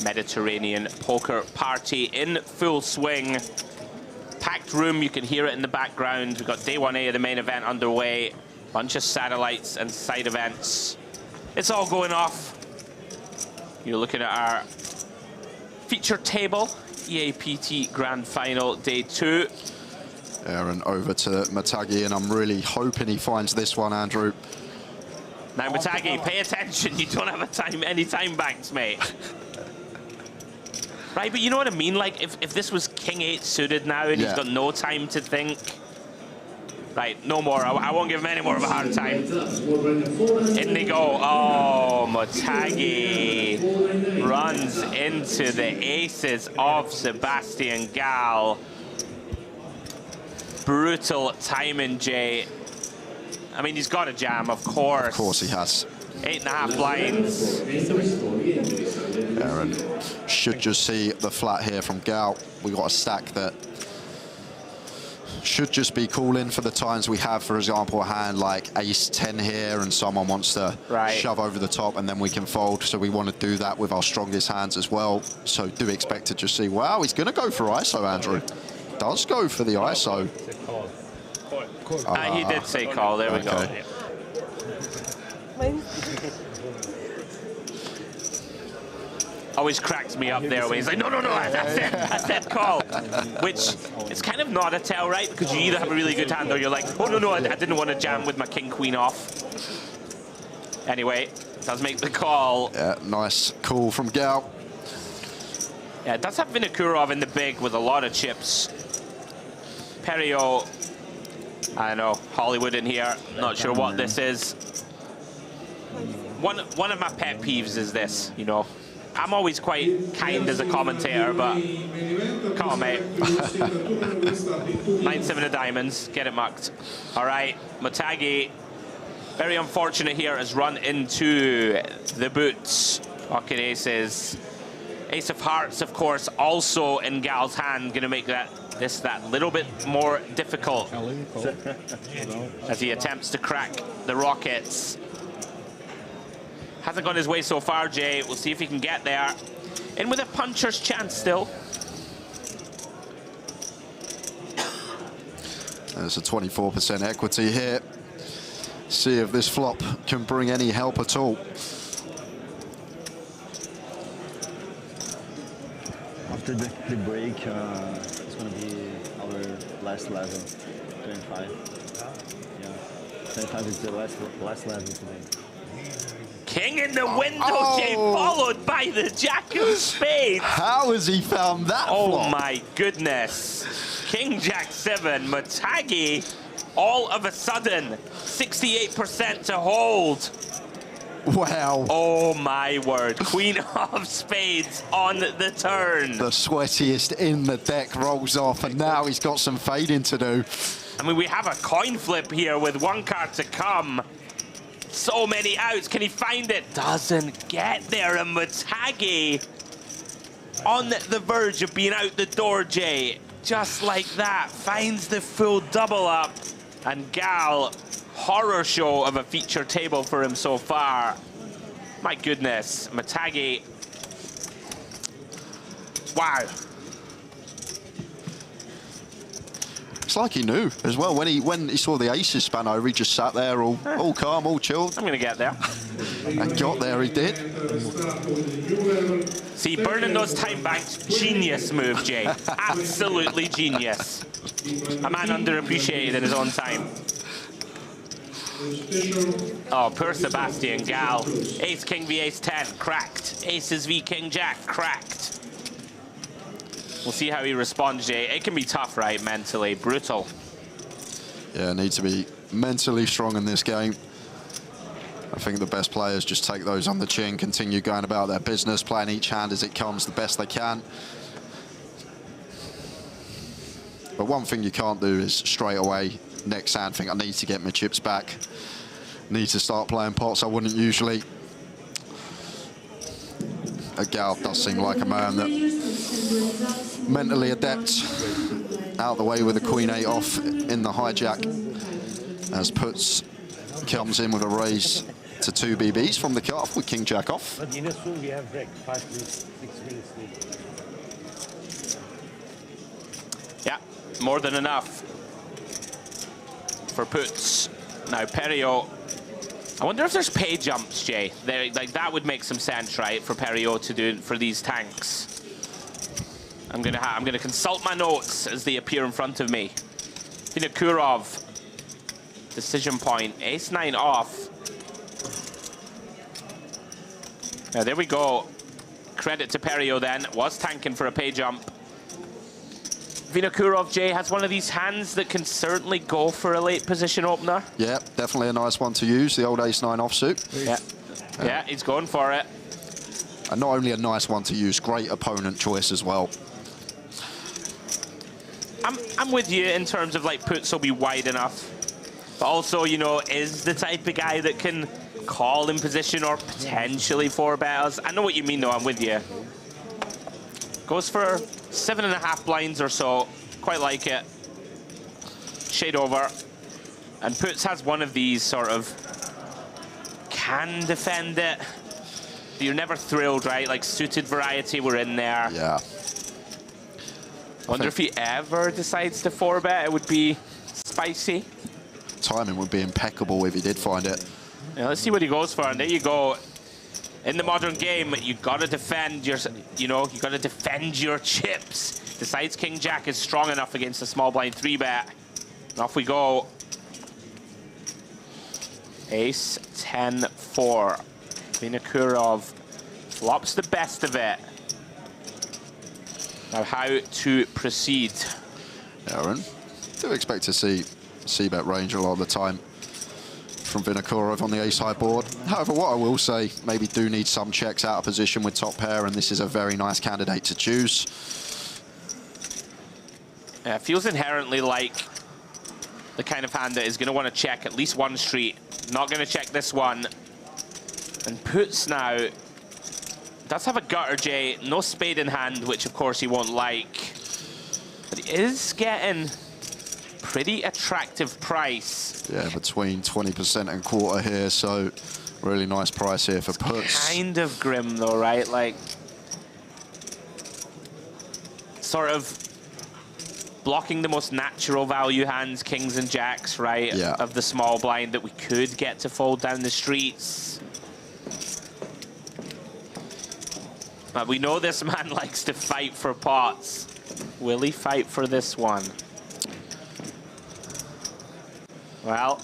Mediterranean poker party in full swing. Packed room, you can hear it in the background. We've got day 1A of the main event underway. Bunch of satellites and side events. It's all going off. You're looking at our feature table. EAPT Grand Final Day 2. Aaron over to Matagi, and I'm really hoping he finds this one, Andrew. Now, Matagi, pay attention. You don't have any time banks, mate. Right, but you know what I mean? Like, if this was King 8 suited now and he's got no time to think. Right, no more. I won't give him any more of a hard time. In they go. Oh, Matagi runs into the aces of Sebastian Gall. Brutal timing, Jay. I mean, he's got a jam, of course. Of course he has. 8.5 blinds. Aaron should just see the flat here from Gall. We got a stack that should just be calling for the times we have, for example, a hand like ace 10 here and someone wants to shove over the top and then we can fold. So we want to do that with our strongest hands as well. So do expect to just see, wow, he's going to go for ISO, Andrew. Does go for the ISO. He did say call, there we go. Always cracks me up there when he's like, no, I said call. Which, it's kind of not a tell, right? Because you either have a really good hand or you're like, oh, no, I didn't want to jam with my king-queen off. Anyway, does make the call. Yeah, nice call from Gall. Yeah, it does have Vinokurov in the big with a lot of chips. Perio, I don't know, Hollywood in here. Not sure what this is. One of my pet peeves is this, you know. I'm always quite kind as a commentator, but come on, mate. 9-7 of diamonds, get it mucked. All right, Matagi, very unfortunate here, has run into the boots. Pocket aces. Ace of hearts, of course, also in Gall's hand, gonna make that little bit more difficult as he attempts to crack the rockets. Hasn't gone his way so far, Jay. We'll see if he can get there. In with a puncher's chance still. There's a 24% equity here. See if this flop can bring any help at all. After the break, it's going to be our last level, 25. Yeah, 25 is the last level today. King in the window, Jay, followed by the jack of spades. How has he found that flop? My goodness. King Jack 7, Matagi, all of a sudden, 68% to hold. Wow. Oh my word. Queen of spades on the turn. The sweatiest in the deck rolls off, and now he's got some fading to do. I mean, we have a coin flip here with one card to come. So many outs. Can he find it? Doesn't get there. And Matagi on the verge of being out the door, Jay. Just like that, finds the full double up. And Gal, horror show of a feature table for him so far. My goodness, Matagi. Wow. It's like he knew as well. When he saw the aces span over, he just sat there all calm, all chilled. I'm going to get there. And got there, he did. See, burning those time banks, genius move, Jay. Absolutely genius. A man underappreciated in his own time. Oh, poor Sebastian Gal. Ace, King v Ace 10, cracked. Aces v King Jack, cracked. We'll see how he responds, Jay. It can be tough, right, mentally. Brutal. Yeah, need to be mentally strong in this game. I think the best players just take those on the chin, continue going about their business, playing each hand as it comes the best they can. But one thing you can't do is straight away, next hand, think I need to get my chips back. Need to start playing pots I wouldn't usually. Gal does seem like a man that mentally adept. Out of the way with the Queen 8 off in the hijack. As puts comes in with a raise to 2 BBs from the cutoff with King Jack off. But in a soon we have break, 5 minutes, 6 minutes. Yeah, more than enough for puts. Now Perio, I wonder if there's pay jumps, Jay. Like that would make some sense, right, for Perio to do for these tanks. I'm gonna consult my notes as they appear in front of me. Vinokurov, decision point, ace 9 off. Now there we go. Credit to Perio then, was tanking for a pay jump. Vinokurov, Jay, has one of these hands that can certainly go for a late position opener. Yeah, definitely a nice one to use, the old ace 9 offsuit. Yeah, yeah, he's going for it. And not only a nice one to use, great opponent choice as well. I'm with you in terms of like puts will be wide enough, but also, you know, is the type of guy that can call in position or potentially 4-betters. I know what you mean though, I'm with you. Goes for 7.5 blinds or so, quite like it. Shade over. And puts has one of these sort of, can defend it, but you're never thrilled, right? Like suited variety, we're in there. Yeah. Wonder if he ever decides to 4-bet, it would be spicy. Timing would be impeccable if he did find it. Yeah, let's see what he goes for, and there you go. In the modern game, you gotta defend your, you gotta defend your chips. Decides King Jack is strong enough against a small blind 3-bet. And off we go. Ace 10-4. Vinokurov flops the best of it. Now how to proceed. Aaron, do expect to see c-bet range a lot of the time from Vinokurov on the ace-high board. However, what I will say, maybe do need some checks out of position with top pair, and this is a very nice candidate to choose. Yeah, it feels inherently like the kind of hand that is going to want to check at least one street. Not going to check this one. And puts now does have a gutter, Jay. No spade in hand, which of course he won't like. But he is getting pretty attractive price. Yeah, between 20% and quarter here, so really nice price here for puts. Kind of grim though, right? Like, sort of blocking the most natural value hands, kings and jacks, right? Yeah. Of the small blind that we could get to fold down the streets. But we know this man likes to fight for pots. Will he fight for this one? Well,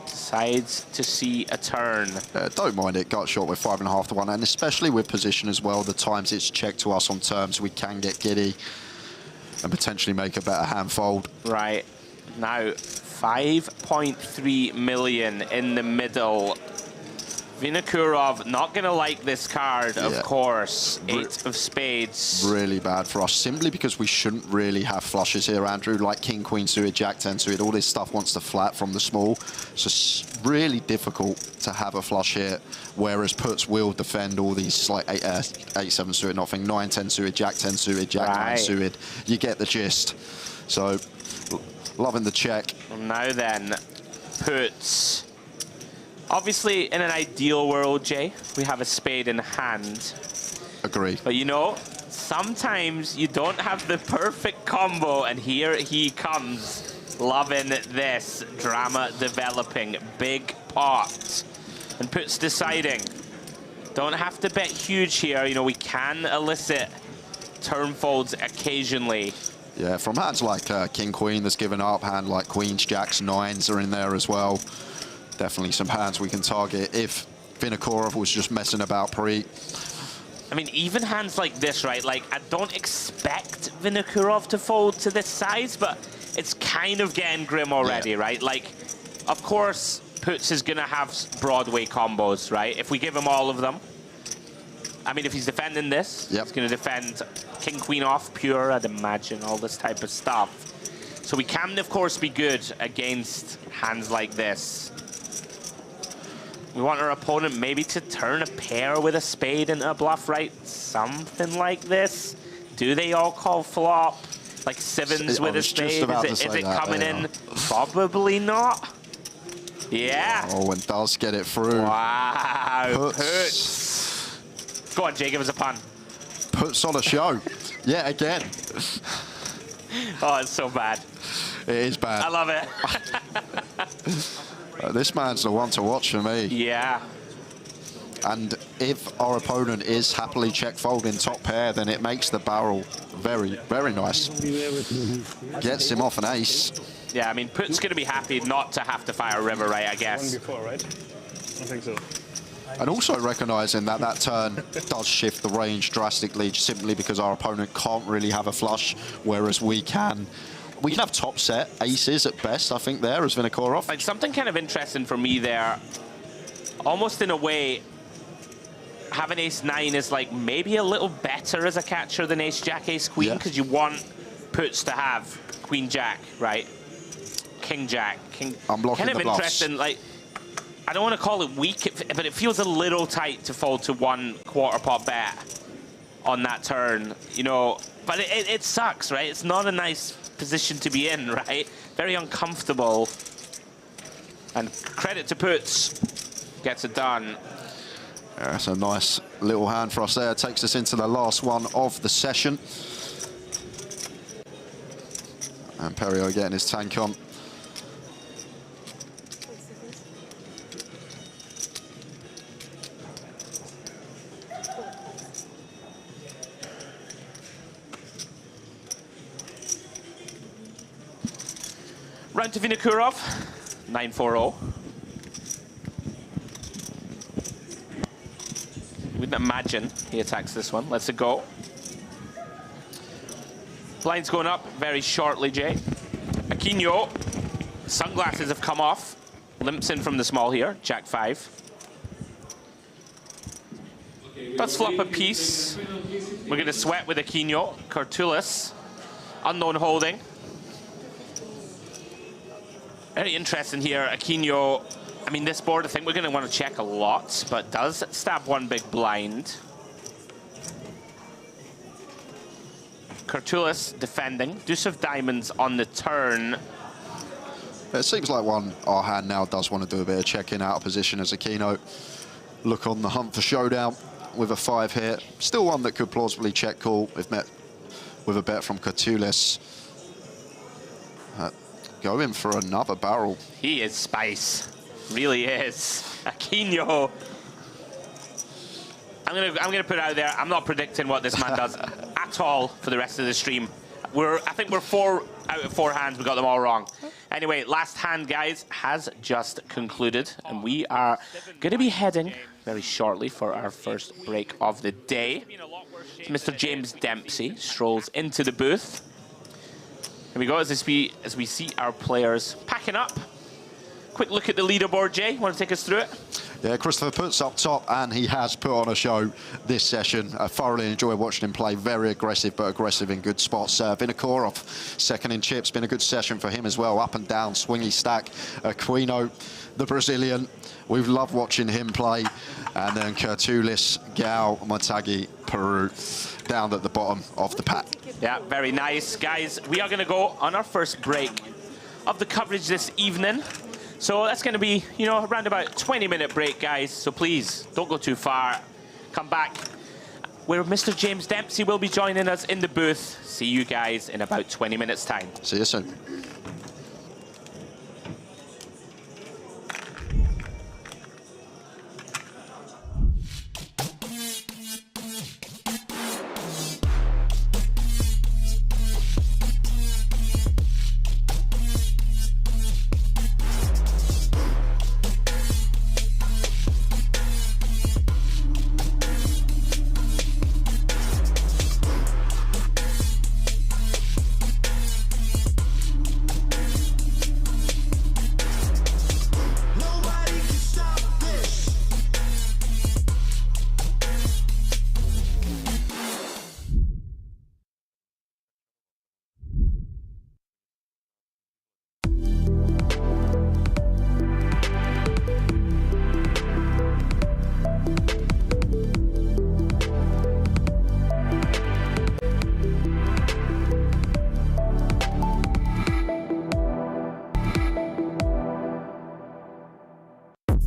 decides to see a turn. Don't mind it, gut shot with 5.5 to 1, and especially with position as well, the times it's checked to us on terms, we can get giddy and potentially make a better hand fold. Right, now 5.3 million in the middle Vinokurov not going to like this card, of course. 8 of spades. Really bad for us, simply because we shouldn't really have flushes here, Andrew. Like king, queen suited, jack 10 suited, all this stuff wants to flat from the small. So it's really difficult to have a flush here, whereas puts will defend all these like 8-7 suited, nothing, 9-10 suited, jack 10 suited, jack 9 suited. You get the gist. So loving the check. And now then, puts. Obviously, in an ideal world, Jay, we have a spade in hand. Agreed. But you know, sometimes you don't have the perfect combo, and here he comes. Loving this drama developing. Big pot. And puts deciding. Don't have to bet huge here. You know, we can elicit turn folds occasionally. Yeah, from hands like king, queen that's given up, hand like queens, jacks, 9s are in there as well. Definitely some hands we can target if Vinokurov was just messing about pre. I mean, even hands like this, right? Like, I don't expect Vinokurov to fold to this size, but it's kind of getting grim already, right? Like, of course, puts is going to have Broadway combos, right? If we give him all of them. I mean, if he's defending this, he's going to defend king, queen off, pure, I'd imagine, all this type of stuff. So we can, of course, be good against hands like this. We want our opponent maybe to turn a pair with a spade into a bluff, right? Something like this. Do they all call flop? Like sevens with a spade? Is it coming in? Probably not. Yeah. Oh, and does get it through. Wow. Puts. Go on, Jay, give us a pun. Puts on a show. Yeah, again. Oh, it's so bad. It is bad. I love it. This man's the one to watch for me. Yeah. And if our opponent is happily check folding top pair, then it makes the barrel very, very nice. Gets him off an ace. Yeah, I mean, Put's going to be happy not to have to fire river, right, I guess. One before, right? I think so. And also recognizing that that turn does shift the range drastically, simply because our opponent can't really have a flush, whereas we can. We can have top set aces at best, I think, there as Vinokurov. Like, something kind of interesting for me there, almost in a way, having ace-9 is like maybe a little better as a catcher than ace-jack, ace-queen, because you want puts to have queen-jack, right? King-jack, king. I'm blocking kind of the bluffs. interesting, like, I don't want to call it weak, but it feels a little tight to fold to 1 quarter pot bet on that turn, you know. But it sucks, right? It's not a nice position to be in, right? Very uncomfortable. And credit to puts, gets it done. Yeah, that's a nice little hand for us there. Takes us into the last one of the session. And Perio getting his tank on. Round to Vinokurov, 9-4-0. Wouldn't imagine he attacks this one. Let's go. Blind's going up very shortly, Jay. Aquino, sunglasses have come off. Limps in from the small here, jack 5. Let's flop a piece. We're going to sweat with Aquino. Cartulis, unknown holding. Very interesting here, Aquino. I mean, this board, I think we're going to want to check a lot, but does stab 1 big blind. Cartulis defending. Deuce of diamonds on the turn. It seems like our hand now does want to do a bit of checking out of position as Aquino. Look on the hunt for showdown with a 5 here. Still one that could plausibly check call if met with a bet from Cartulis. Going for another barrel. He is spice. Really is. Aquino. I'm gonna put it out there. I'm not predicting what this man does at all for the rest of the stream. I think we're 4 out of 4 hands. We got them all wrong. Anyway, last hand, guys, has just concluded, and we are going to be heading very shortly for our first break of the day. Mr. James Dempsey strolls into the booth. Here we go as we see our players packing up. Quick look at the leaderboard, Jay. Want to take us through it? Yeah, Christopher puts up top, and he has put on a show this session. I thoroughly enjoy watching him play. Very aggressive, but aggressive in good spots. Vinokurov, second in chips, been a good session for him as well. Up and down, swingy stack. Aquino, the Brazilian, we've loved watching him play. And then Kurtulis, Gal, Matagi, Peru, down at the bottom of the pack. Yeah, very nice. Guys, we are going to go on our first break of the coverage this evening. So that's going to be, you know, around about 20-minute break, guys. So please, don't go too far. Come back, where Mr. James Dempsey will be joining us in the booth. See you guys in about 20 minutes' time. See you soon.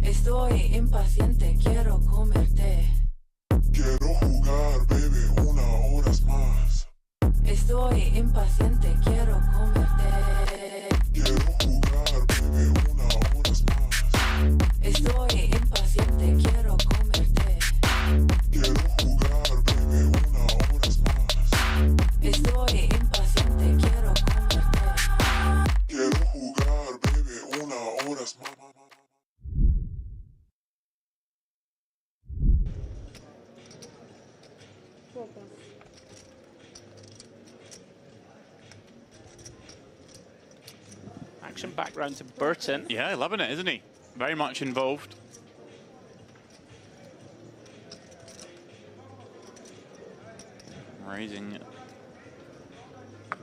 Estoy impaciente, quiero comerte. Quiero jugar, baby, 1 hora más. Estoy impaciente, quiero comerte. Quiero jugar, baby, 1 hora más. Estoy impaciente, quiero comerte. Quiero jugar, baby, 1 hora más. Estoy impaciente, quiero comerte. Quiero jugar, baby, 1 hora más. Action back round to Burton. Yeah, loving it, isn't he? Very much involved. Raising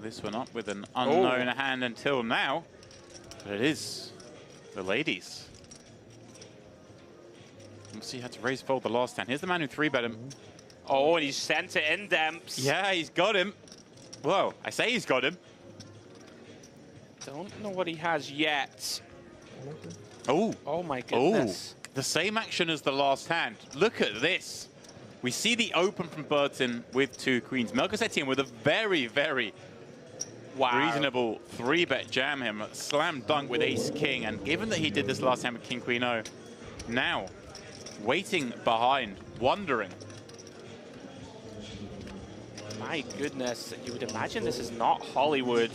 this one up with an unknown hand until now. But it is the ladies. We'll see how to raise fold the last hand. Here's the man who 3-bet him. Oh, and he's sent it in, Demps. Yeah, he's got him. Whoa, I say he's got him. Don't know what he has yet. Oh. Oh, my goodness. Oh, the same action as the last hand. Look at this. We see the open from Burton with 2 queens. Melchizedek with a very, very reasonable 3-bet jam him. Slam dunk with ace-king. And given that he did this last hand with king-queen-o, now waiting behind, wondering. My goodness, you would imagine this is not Hollywood.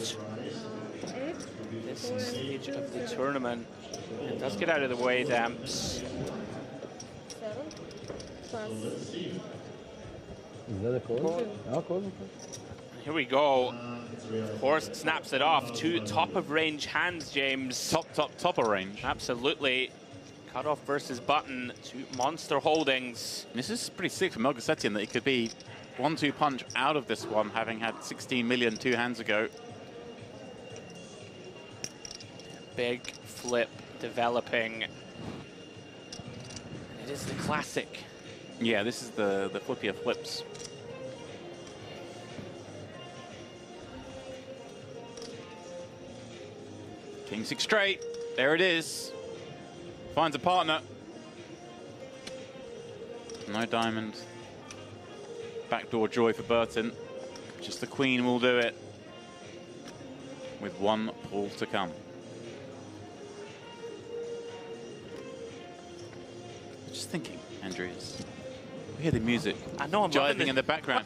This stage of the tournament. It does get out of the way, Demps. 7 plus. Is that a call? No, call. Here we go. Horst snaps it off. 2 top-of-range hands, James. Top of range. Absolutely. Cutoff versus button. 2 monster holdings. This is pretty sick for Melchizedek that he could be 1-2 punch out of this one, having had 16 million 2 hands ago. Big flip developing. And it is the classic. Yeah, this is the flippier flips. King 6 straight. There it is. Finds a partner. No diamond. Backdoor joy for Burton. Just the queen will do it. With 1 pull to come. Just thinking, Andreas. We hear the music. I know, I'm jiving in the background.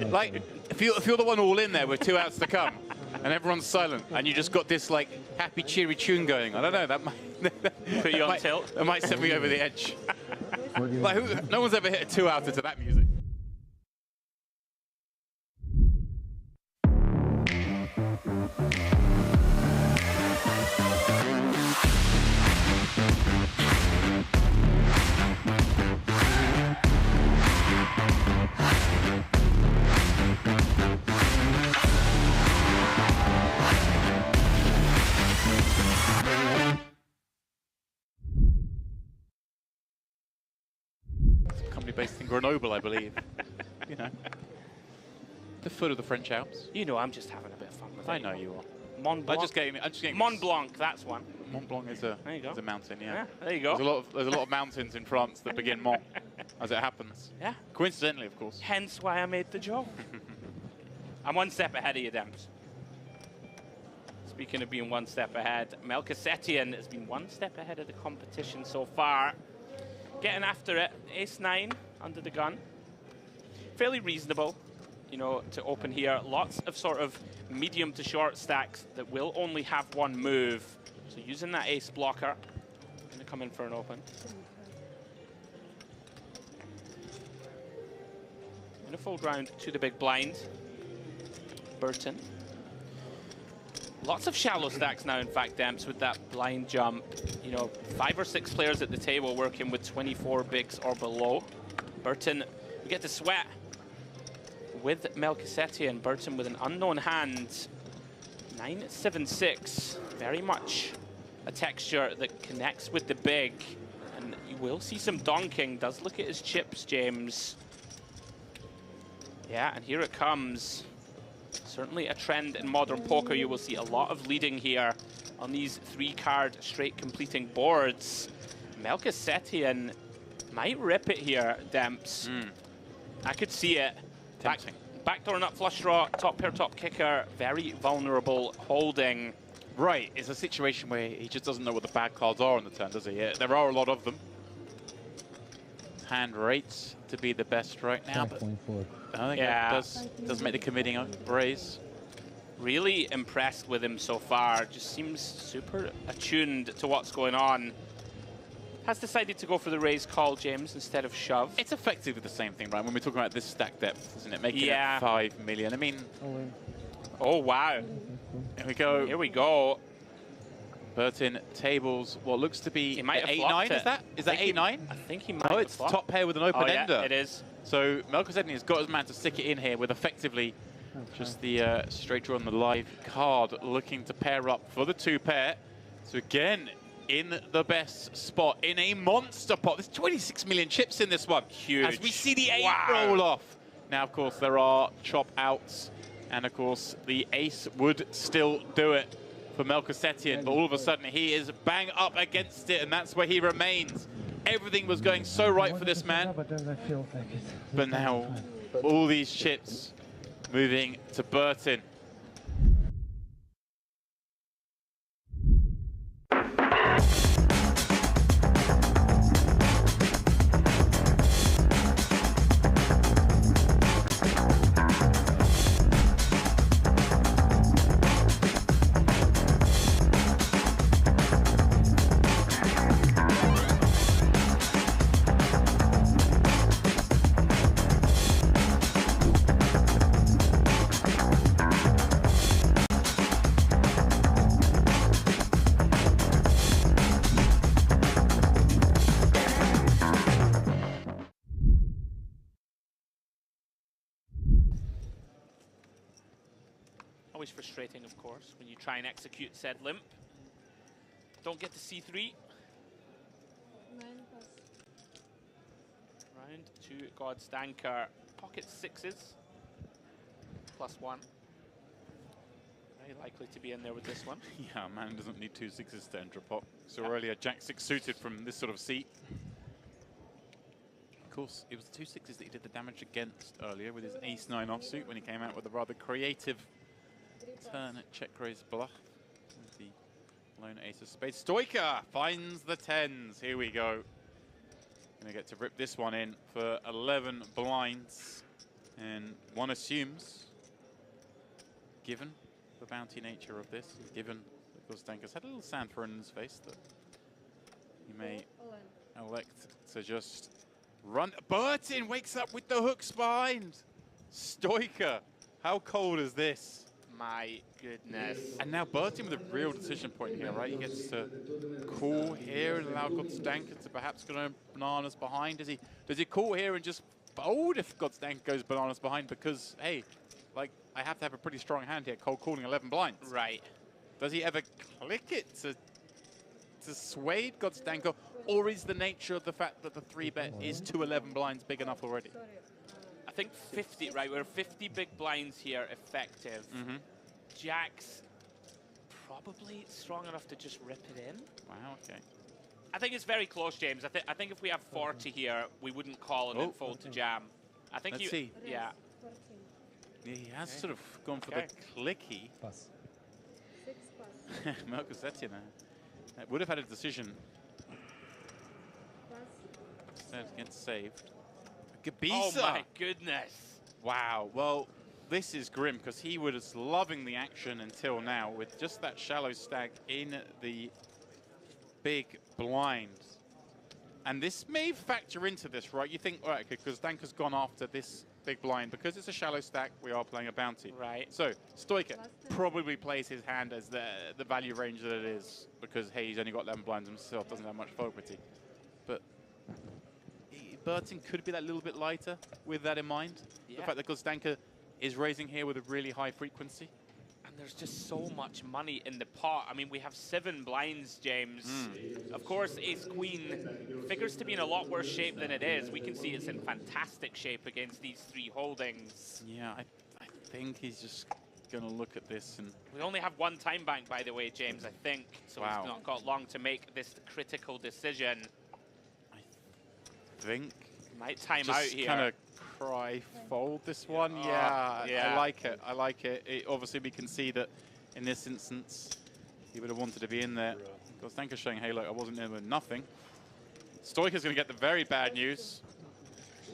Like, if you're the one all in there with 2 outs to come, and everyone's silent, and you just got this like happy, cheery tune going, I don't know. That might put you on tilt. That might set me over the edge. Like, no one's ever hit a 2-outer to that music. based in Grenoble, I believe. You know, the foot of the French Alps. You know, I'm just having a bit of fun with it. I know you are. Mont Blanc. I'm just getting Mont Blanc, that's one. Mont Blanc is a mountain, yeah. There you go. There's a lot of mountains in France that begin Mont, as it happens. Yeah. Coincidentally, of course. Hence why I made the joke. I'm one step ahead of you, Demps. Speaking of being one step ahead, Melkosetian has been one step ahead of the competition so far. Getting after it, ace-9 under the gun. Fairly reasonable, you know, to open here. Lots of sort of medium to short stacks that will only have one move. So using that ace blocker, going to come in for an open. In a fold round to the big blind. Burton. Lots of shallow stacks now, in fact, Demps, with that blind jump. You know, 5 or 6 players at the table working with 24 bigs or below. Burton, we get to sweat with Melkosetian. Burton with an unknown hand. 9-7-6. Very much a texture that connects with the big. And you will see some donking. Does look at his chips, James. Yeah, and here it comes. Certainly a trend in modern poker. You will see a lot of leading here on these 3-card straight completing boards. Melkosetian might rip it here, Demps. I could see it. Backdoor nut flush draw, top pair, top kicker, very vulnerable holding. Right, it's a situation where he just doesn't know what the bad cards are on the turn, does he? Yeah, there are a lot of them. Hand rates to be the best right now, but I think it does make the committing raise. Really impressed with him so far. Just seems super attuned to what's going on. Has decided to go for the raise call, James, instead of shove. It's effectively the same thing, right? When we're talking about this stack depth, isn't it? Making it 5 million. I mean, oh wow. Here we go. Here we go. Burton tables what looks to be he might have 8-9. Is that 8-9? I think he might. Oh, it's top pair with an open ender. Yeah, it is. So Melkosetian has got his man to stick it in here with effectively just the straight draw on the live card, looking to pair up for the 2-pair. So again, in the best spot, in a monster pot. There's 26 million chips in this one. Huge. As we see the 8 roll off. Now, of course, there are chop outs. And, of course, the ace would still do it for Melkosetian. But all of a sudden, he is bang up against it, and that's where he remains. Everything was going so right for this man. But now, all these chips moving to Burton. Always frustrating, of course, when you try and execute said limp. Don't get to C3. Round to God's Danker. Pocket 6s. +1. Very likely to be in there with this one. Yeah, man doesn't need 2 6s to enter a pot. So already a Jack-6 suited from this sort of seat. Of course, it was the 2 6s that he did the damage against earlier with his ace-9 offsuit when he came out with a rather creative turn at check raise bluff with the lone ace of spades. Stoica finds the 10s. Here we go. Gonna get to rip this one in for 11 blinds. And one assumes, given the bounty nature of this, given that Guzdanka's had a little sand thrown in his face, that he may elect to just run. Burton wakes up with the hooks behind. Stoica, how cold is this? My goodness. And now Burton with a real decision point here, right? He gets to call here and allow Guzdanka to perhaps go bananas behind. Does he call here and just fold if Guzdanka goes bananas behind? Because, hey, like, I have to have a pretty strong hand here, cold calling 11 blinds. Right. Does he ever click it to factors swayed Gosdanko, or is the nature of the fact that the 3-bet is 211 blinds big enough already? I think 50, right? We're 50 big blinds here, effective. Jacks probably strong enough to just rip it in. Wow, okay. I think it's very close, James. I think if we have 40 here, we wouldn't call and then fold to jam. I think Let's see. Yeah. Yeah, he has sort of gone for the clicky. Pass. 6 pass. Marcus Etienne would have had a decision. Pass. Instead gets saved. Gabisa. Oh my goodness. Wow. Well, this is grim because he was loving the action until now with just that shallow stack in the big blind. And this may factor into this, right? You think, all right, because Danka's gone after this big blind. Because it's a shallow stack, we are playing a bounty. Right. So Stoica probably plays his hand as the value range that it is because, hey, he's only got 11 blinds himself, doesn't have much fogarty. But Burton could be that little bit lighter with that in mind. Yeah. The fact that Gosdanka is raising here with a really high frequency. And there's just so much money in the pot. I mean, we have 7 blinds, James. Of course, ace-queen figures to be in a lot worse shape than it is. We can see it's in fantastic shape against these 3 holdings. Yeah, I think he's just going to look at this. And we only have 1 time bank, by the way, James, I think. So he's not got long to make this critical decision. I think might time out here. Kind of cry fold this one. Yeah, I like it. I like it. Obviously, we can see that in this instance, he would have wanted to be in there. Gosdanka's showing, hey, look, I wasn't in with nothing. Stoica's going to get the very bad news.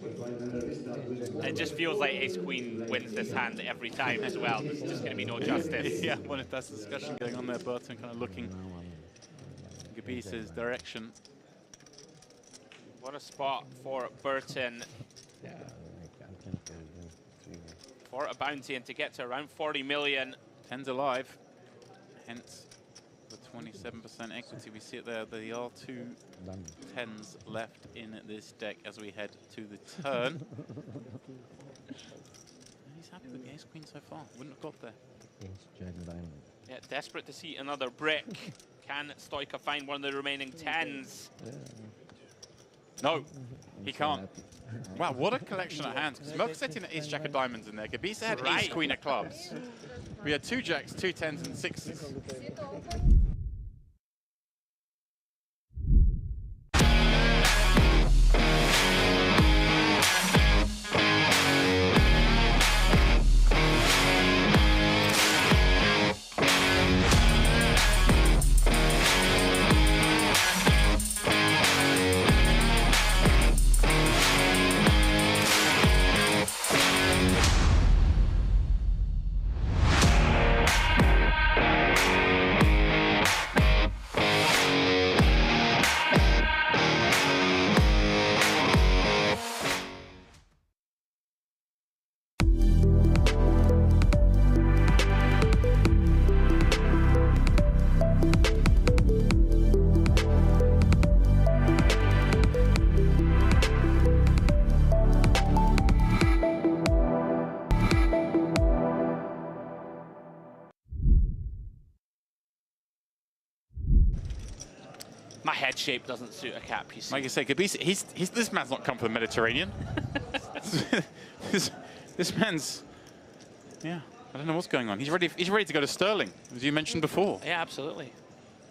It just feels like ace-queen wins this hand every time as well. There's just going to be no justice. Yeah, well, if that's the discussion going on there, Burton kind of looking in Gabisa's direction. What a spot for Burton. For a bounty and to get to around 40 million. 10's alive, hence the 27% equity. We see it there. There are 2 10s left in this deck as we head to the turn. He's happy with the ace-queen so far. Wouldn't have got there. Yeah, desperate to see another brick. Can Stoica find one of the remaining 10s? No, he can't. Wow, what a collection of hands. Because Merkel set in ace jack of diamonds in there. Gabisa had ace queen of clubs. We had 2 jacks, 2 10s, and 6s. My head shape doesn't suit a cap, you see. Like you say, Gabisa, this man's not come from the Mediterranean. this man's, yeah, I don't know what's going on. He's ready to go to Sterling, as you mentioned before. Yeah, absolutely.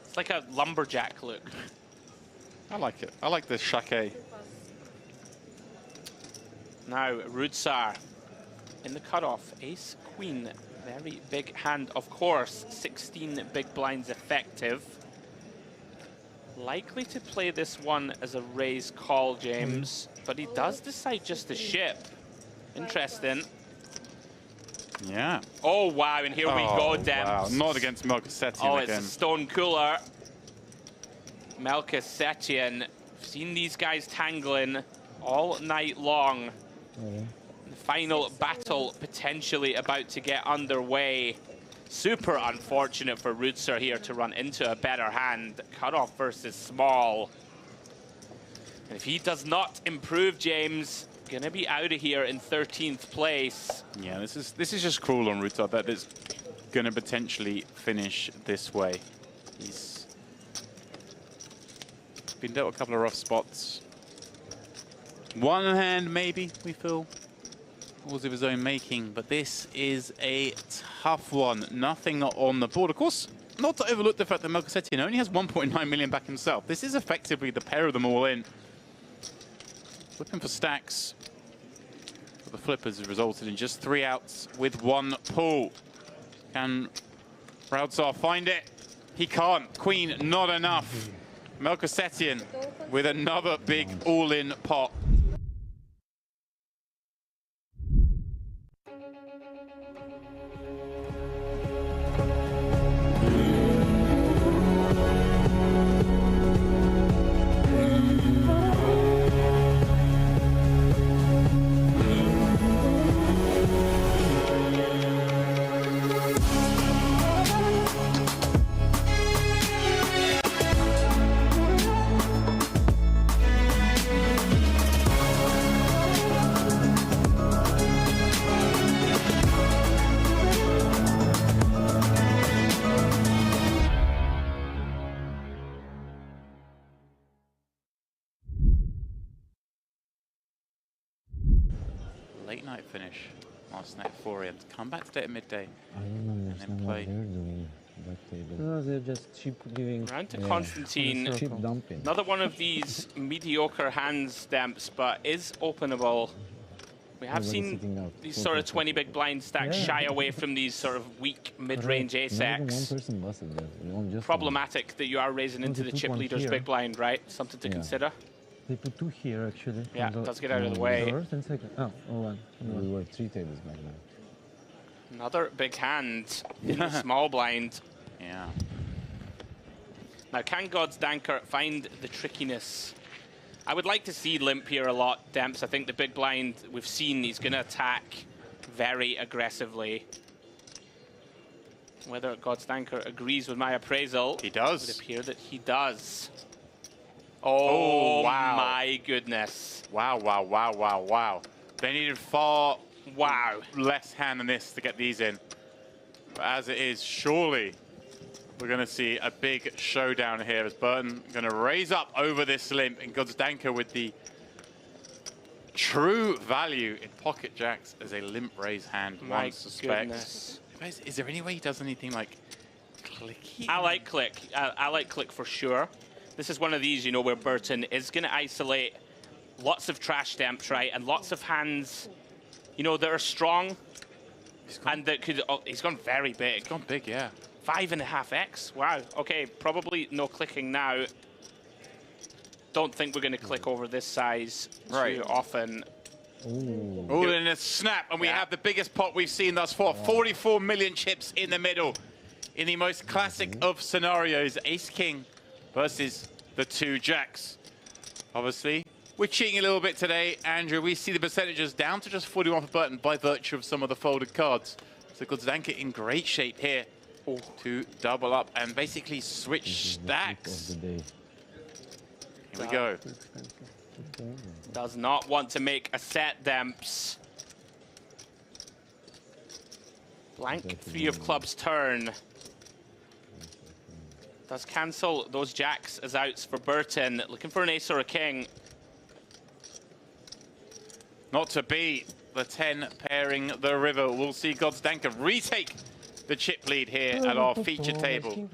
It's like a lumberjack look. I like it. I like this shake. Now, Rudsar in the cutoff. Ace, queen, very big hand, of course. 16 big blinds effective. Likely to play this one as a raise call, James, but he does decide just to ship. Interesting. Yeah. Oh, wow, and here we go, Dems. Wow. Not against Melchizedek again. It's a stone cooler. Melchizedek. Seen these guys tangling all night long. The final battle potentially about to get underway. Super unfortunate for Rudsar here to run into a better hand. Cutoff versus small. And if he does not improve, James, gonna be out of here in 13th place. Yeah, this is just cruel on Rudsar that it's gonna potentially finish this way. He's been dealt a couple of rough spots. One hand, maybe, we feel, was of his own making, but this is a tough one. Nothing on the board. Of course, not to overlook the fact that Melchizedek only has 1.9 million back himself. This is effectively the pair of them all in. Looking for stacks. But the flippers have resulted in just 3 outs with 1 pull. Can Raudzar find it? He can't. Queen, not enough. Melchizedek with another big all-in pot. Late night finish last night at 4 AM. Come back today at midday and then play. No, they're just cheap giving. Round to Constantine. Cheap dumping. Another one of these mediocre hands, Demps, but is openable. We have seen these sort of 20 big blind stacks shy away from these sort of weak mid-range ace-X. Problematic that you are raising into the chip leader's big blind, right? Something to consider. They put 2 here, actually. Yeah, let's get out of the way. First and second. Oh, one. We were 3 tables back then. Another big hand in the small blind. Yeah. Now, can God's Danker find the trickiness? I would like to see limp here a lot, Demps. I think the big blind we've seen, he's going to attack very aggressively. Whether God's Danker agrees with my appraisal. He does. It would appear that he does. Oh, wow. My goodness. Wow, wow, wow, wow, wow. They needed far less hand than this to get these in. But as it is, surely we're going to see a big showdown here as Burton going to raise up over this limp and God's Danker with the true value in pocket jacks as a limp raise hand, one suspects. Guys, is there any way he does anything like clicky? I like click. I like click for sure. This is one of these, you know, where Burton is going to isolate lots of trash Demps, right? And lots of hands, you know, that are strong. And that could, he's gone very big. He's gone big, yeah. 5.5x. Wow. Okay, probably no clicking now. Don't think we're going to click over this size too often. All in a snap, and we have the biggest pot we've seen thus far. 44 million chips in the middle. In the most classic of scenarios, Ace-King versus the 2 jacks. Obviously, we're cheating a little bit today, Andrew. We see the percentages down to just 41 for Burton by virtue of some of the folded cards. So God's Danker in great shape here to double up and basically switch stacks. Here we go. Does not want to make a set, Demps. Blank 3 of clubs turn. Does cancel those jacks as outs for Burton. Looking for an ace or a king. Not to be. The 10 pairing the river. We'll see God's Danker retake the chip lead here at our feature table.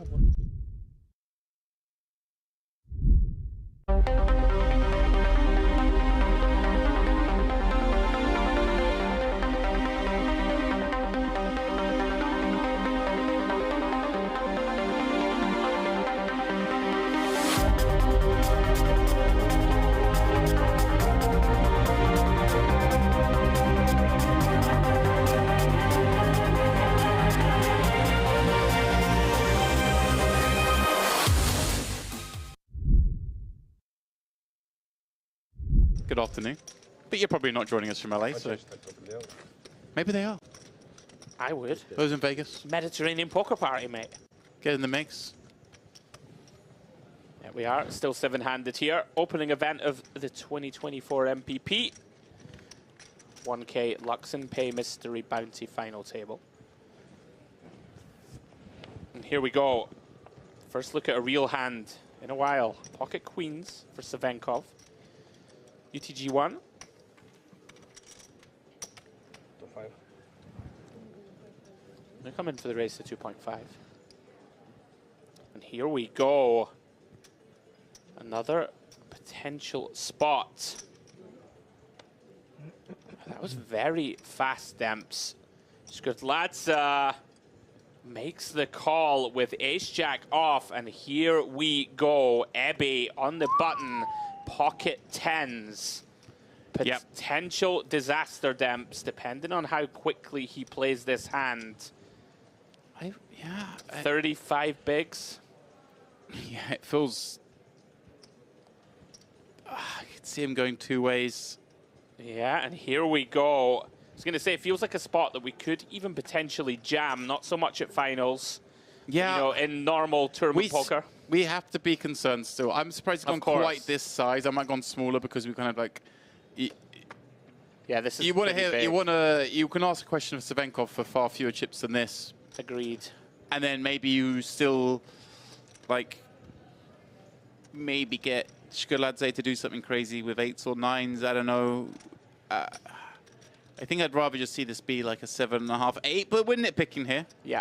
Good afternoon. But you're probably not joining us from LA, so maybe they are. I would. Those in Vegas. Mediterranean poker party, mate. Get in the mix. There we are, still 7-handed here. Opening event of the 2024 MPP. 1K Lux and Pay Mystery Bounty final table. And here we go. First look at a real hand in a while. Pocket queens for Savenkov. UTG1. They're coming for the race to 2.5. And here we go. Another potential spot. That was very fast, Demps. Skutladze makes the call with ace-jack off, and here we go. Ebby on the button, pocket tens. Potential disaster, Demps, depending on how quickly he plays this hand. 35 bigs. Yeah, it feels... I could see him going two ways. Yeah, and here we go. I was going to say, it feels like a spot that we could even potentially jam, not so much at finals. Yeah. You know, in normal tournament poker. We have to be concerned still. I'm surprised it's gone quite this size. I might have gone smaller because we kind of like... Yeah, this is you want to hear, you can ask a question of Savenkov for far fewer chips than this. Agreed. And then maybe you still, like, maybe get Skutladze to do something crazy with 8s or 9s. I don't know. I think I'd rather just see this be like a 7.5, 8, but we're nitpicking here. Yeah.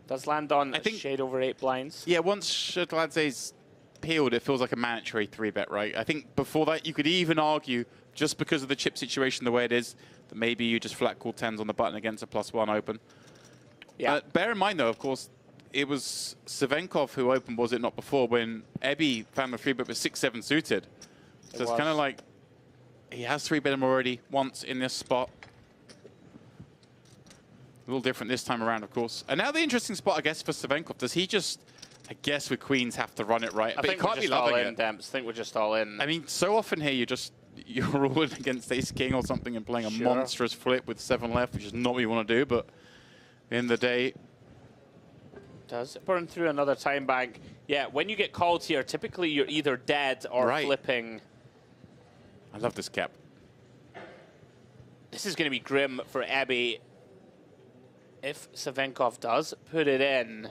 Does land on a shade over 8 blinds. Yeah, once Skutladze's peeled, it feels like a mandatory 3-bet, right? I think before that, you could even argue, just because of the chip situation the way it is, that maybe you just flat call 10s on the button against a +1 open. Yeah. Bear in mind, though, of course, it was Savenkov who opened, was it not, before, when Ebby found the 3-bet with 6-7 suited. So it's kind of like, he has 3-bet him already once in this spot. A little different this time around, of course. And now the interesting spot, I guess, for Savenkov, does he just, I guess with queens, have to run it right? But he can't be loving it. I think we're just all in. I mean, so often here, you're rolling against ace-king or something and playing a monstrous flip with 7 left, which is not what you want to do, but in the day... Does it burn through another time bank? Yeah, when you get called here, typically you're either dead or flipping. I love this cap. This is going to be grim for Ebby if Savenkov does put it in.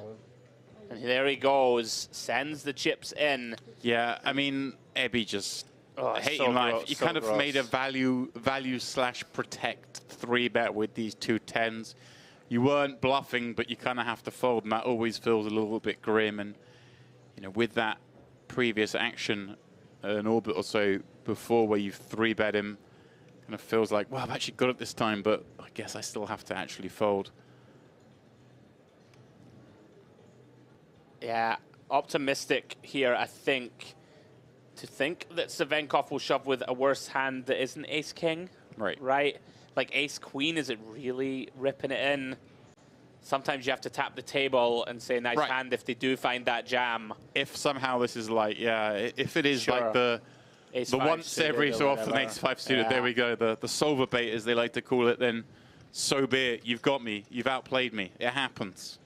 And there he goes, sends the chips in. Yeah, I mean, Ebby just hating life. You kind of made a value/protect 3-bet with these 2 10s. You weren't bluffing, but you kind of have to fold, and that always feels a little bit grim. And you know, with that previous action, an orbit or so before where you 3-bet him, kind of feels like, well, I've actually got it this time, but I guess I still have to actually fold. Yeah, optimistic here, I think. To think that Savenkov will shove with a worse hand that isn't ace-king. Right? Like ace-queen, is it really ripping it in? Sometimes you have to tap the table and say nice hand if they do find that jam. If somehow this is like, if it is like the once every so often ace-5 suited, there we go, the solver bait as they like to call it, then so be it. You've got me. You've outplayed me. It happens.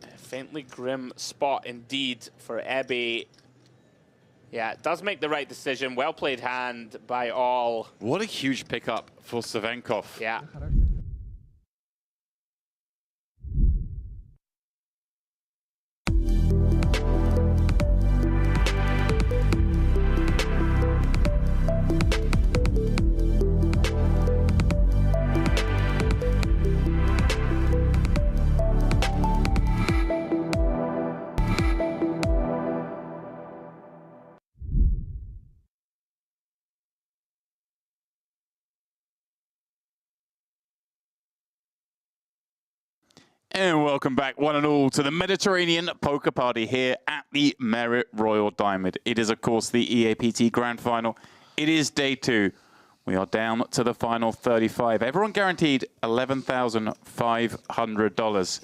A faintly grim spot indeed for Ebby. Yeah, it does make the right decision. Well played hand by all. What a huge pickup for Savenkov. Yeah. And welcome back, one and all, to the Mediterranean Poker Party here at the Merit Royal Diamond. It is, of course, the EAPT Grand Final. It is day 2. We are down to the final 35. Everyone guaranteed $11,500.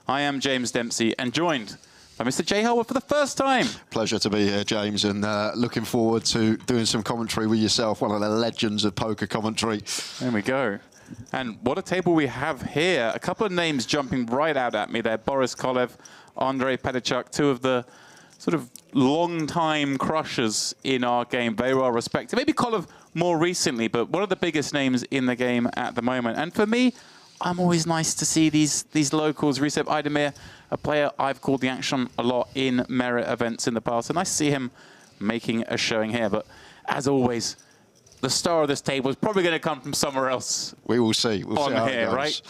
I am James Dempsey and joined by Mr. Jay Howard for the first time. Pleasure to be here, James, and looking forward to doing some commentary with yourself, one of the legends of poker commentary. There we go. And what a table we have here. A couple of names jumping right out at me there. Boris Kolev, Andrei Petachuk, 2 of the sort of long-time crushers in our game, very well respected. Maybe Kolev more recently, but one of the biggest names in the game at the moment. And for me, I'm always nice to see these locals. Recep Aydemir, a player I've called the action a lot in merit events in the past. And nice to see him making a showing here. But as always, the star of this table is probably going to come from somewhere else. We will see. We'll see how here, it goes. right?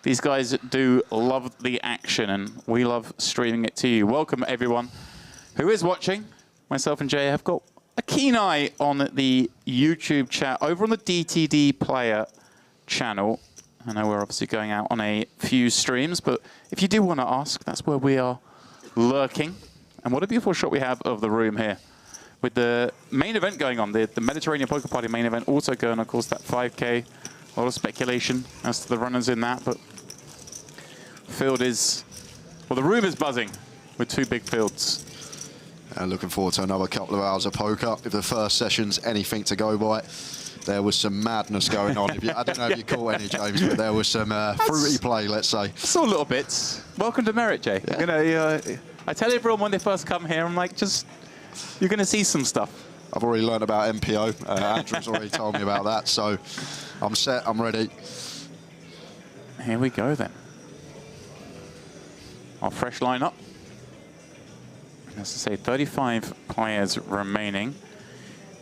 These guys do love the action, and we love streaming it to you. Welcome, everyone who is watching. Myself and Jay have got a keen eye on the YouTube chat over on the DTD Player channel. I know we're obviously going out on a few streams, but if you do want to ask, that's where we are lurking. And what a beautiful shot we have of the room here. With the main event going on, the Mediterranean Poker Party main event also going, of course, that 5K. A lot of speculation as to the runners in that, but field is, well, the room is buzzing with two big fields. And looking forward to another couple of hours of poker. If the first session's anything to go by, there was some madness going on. I don't know if you caught any, James, but there was some fruity play, let's say. Saw little bits. Welcome to Merit, Jay. Yeah. You know, I tell everyone when they first come here, I'm like, just, you're going to see some stuff. I've already learned about MPO. Andrew's already told me about that, so I'm set, I'm ready. Here we go then. Our fresh lineup. As I say, 35 players remaining.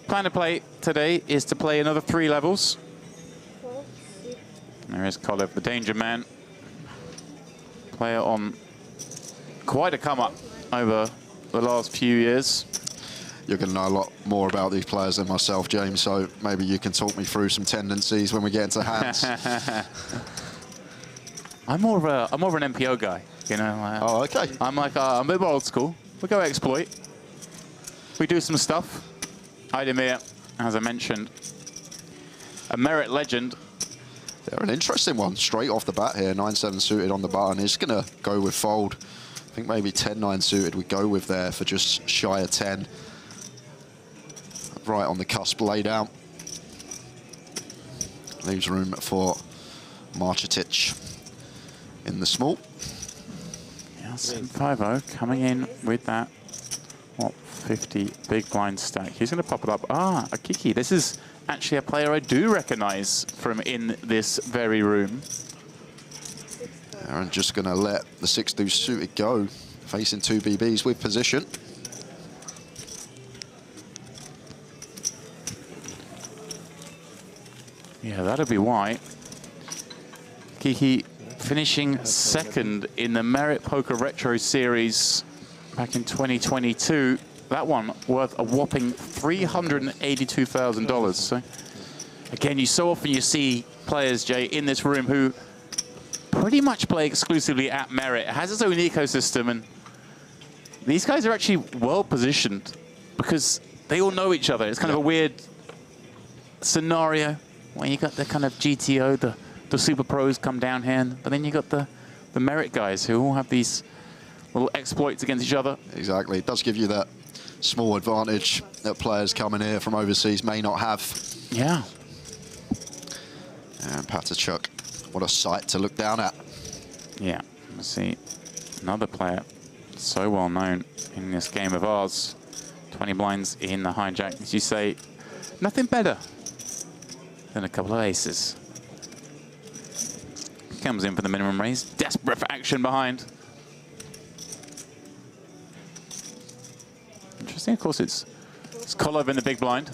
Plan to play today is to play another 3 levels. There is Kolev, the danger man. Player on quite a come up over the last few years. You're going to know a lot more about these players than myself, James, so maybe you can talk me through some tendencies when we get into hands. I'm more of an MPO guy, you know. Oh, okay. I'm like, I'm a bit old school. We go exploit. We do some stuff. Aydemir, as I mentioned, a merit legend. They're an interesting one straight off the bat here. 9-7 suited on the button. He's going to go with fold. I think maybe 10-9 suited we go with there for just shy of 10. Right on the cusp lay down. Leaves room for Marcetic in the small. Yeah, 7-5-0 coming in with that, what, 50 big blind stack. He's going to pop it up. Ah, a Kiki. This is actually a player I do recognize from in this very room. Aaron just going to let the 6-2 suited go, facing 2 BBs with position. Yeah, that'll be why. Kiki finishing second in the Merit Poker Retro Series back in 2022. That one worth a whopping $382,000. So again, so often you see players, Jay, in this room who pretty much play exclusively at Merit. It has its own ecosystem, and these guys are actually well positioned because they all know each other. It's kind of a weird scenario where you got the kind of GTO, the super pros come down here, but then you got the Merit guys who all have these little exploits against each other. Exactly. It does give you that small advantage that players coming here from overseas may not have. Yeah. And Patachuk, what a sight to look down at. Yeah. Let's see. Another player so well known in this game of ours. 20 blinds in the hijack. As you say, nothing better than a couple of aces. Comes in for the minimum raise. Desperate for action behind. Interesting, of course, it's Kolev in the big blind.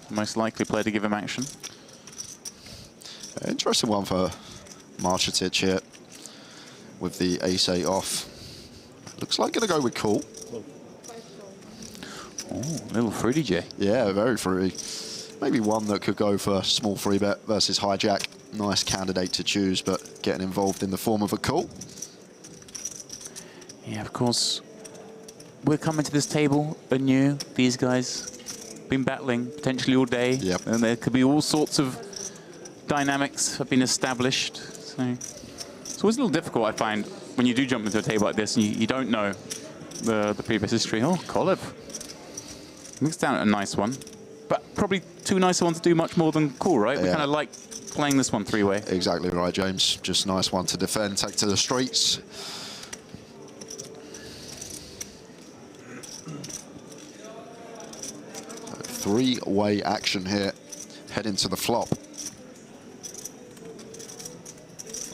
Most likely player to give him action. Interesting one for Marcetic here with the ace-8 off. Looks like going to go with call. Oh, a little fruity, Jay. Yeah, very fruity. Maybe one that could go for small free bet versus hijack. Nice candidate to choose, but getting involved in the form of a call. Yeah, of course. We're coming to this table anew. These guys been battling potentially all day. Yep. And there could be all sorts of dynamics have been established. So it's always a little difficult, I find, when you do jump into a table like this and you don't know the previous history. Oh, Kolev. Mixed down a nice one. But probably too nice a one to do much more than cool, right? We kind of like playing this one three-way. Exactly right, James. Just nice one to defend, take to the streets. Three-way action here, heading to the flop.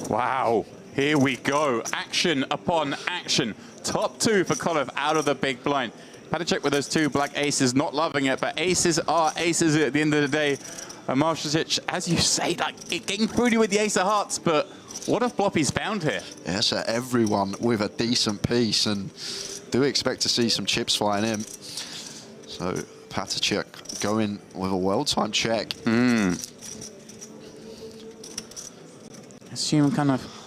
Wow, here we go. Action upon action. Top two for Koloff out of the big blind. Patacek with those two black aces, not loving it, but aces are aces at the end of the day. Marshasic, as you say, like getting fruity with the ace of hearts, but what a flop he's found here. Yeah, so everyone with a decent piece, and do expect to see some chips flying in. So Patacek going with a well-timed check. Assume kind of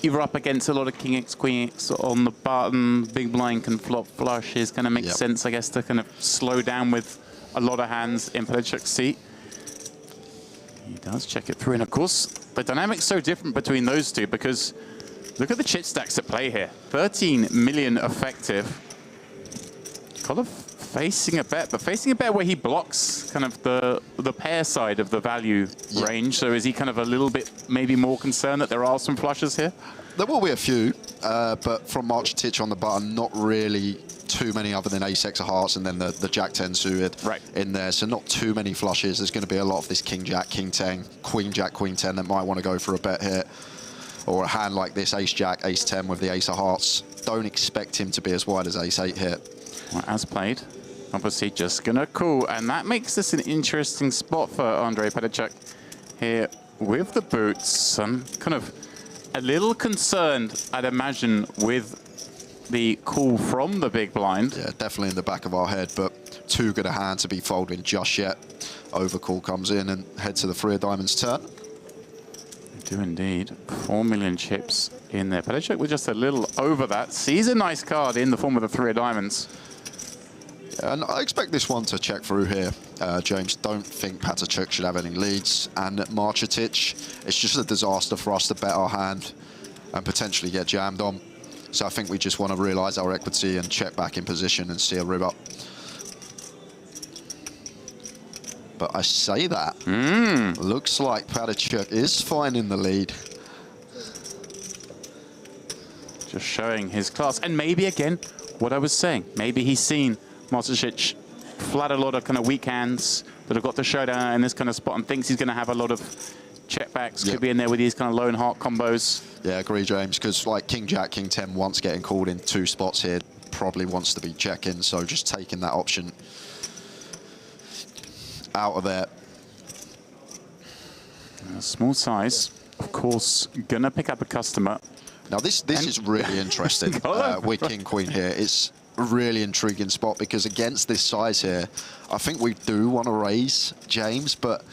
you're up against a lot of King X, Queen X on the button. Big blind can flop flushes. Kind of makes sense, I guess, to kind of slow down with a lot of hands in Patacek's seat. He does check it through, and of course, the dynamic's so different between those two because look at the chip stacks at play here. 13 million effective. Koloff facing a bet, but facing a bet where he blocks kind of the pair side of the value range. So is he kind of a little bit maybe more concerned that there are some flushes here? There will be a few, but from Marshasic on the button, not really too many other than ace X of hearts and then the Jack 10 suited in there. So not too many flushes. There's going to be a lot of this King Jack, King 10, Queen Jack, Queen 10 that might want to go for a bet here. Or a hand like this, Ace Jack, Ace 10 with the ace of hearts. Don't expect him to be as wide as Ace 8 here. Well, as played, obviously just gonna call, and that makes this an interesting spot for Andrei Patacek here with the boots. I'm kind of a little concerned, I'd imagine, with the call from the big blind. Yeah, definitely in the back of our head, but too good a hand to be folding just yet. Overcall comes in and head to the 3 of diamonds turn. They do indeed. 4 million chips in there. Patacek with just a little over that. Sees a nice card in the form of the 3 of diamonds. And I expect this one to check through here, James. Don't think Patacek should have any leads. And Marshasic, it's just a disaster for us to bet our hand and potentially get jammed on. So I think we just want to realise our equity and check back in position and see a rib up. But I say that. Looks like Patacek is finding the lead. Just showing his class. And maybe, again, what I was saying, maybe he's seen Marshasic flat a lot of kind of weak hands that have got the showdown in this kind of spot and thinks he's going to have a lot of check backs. Could be in there with these kind of lone heart combos. Yeah, I agree, James, because like King Jack, King 10 once getting called in 2 spots here, probably wants to be checking, so just taking that option out of there. Small size, of course, gonna pick up a customer. Now this is really interesting with King Queen here. It's a really intriguing spot because against this size here, I think we do want to raise, James, but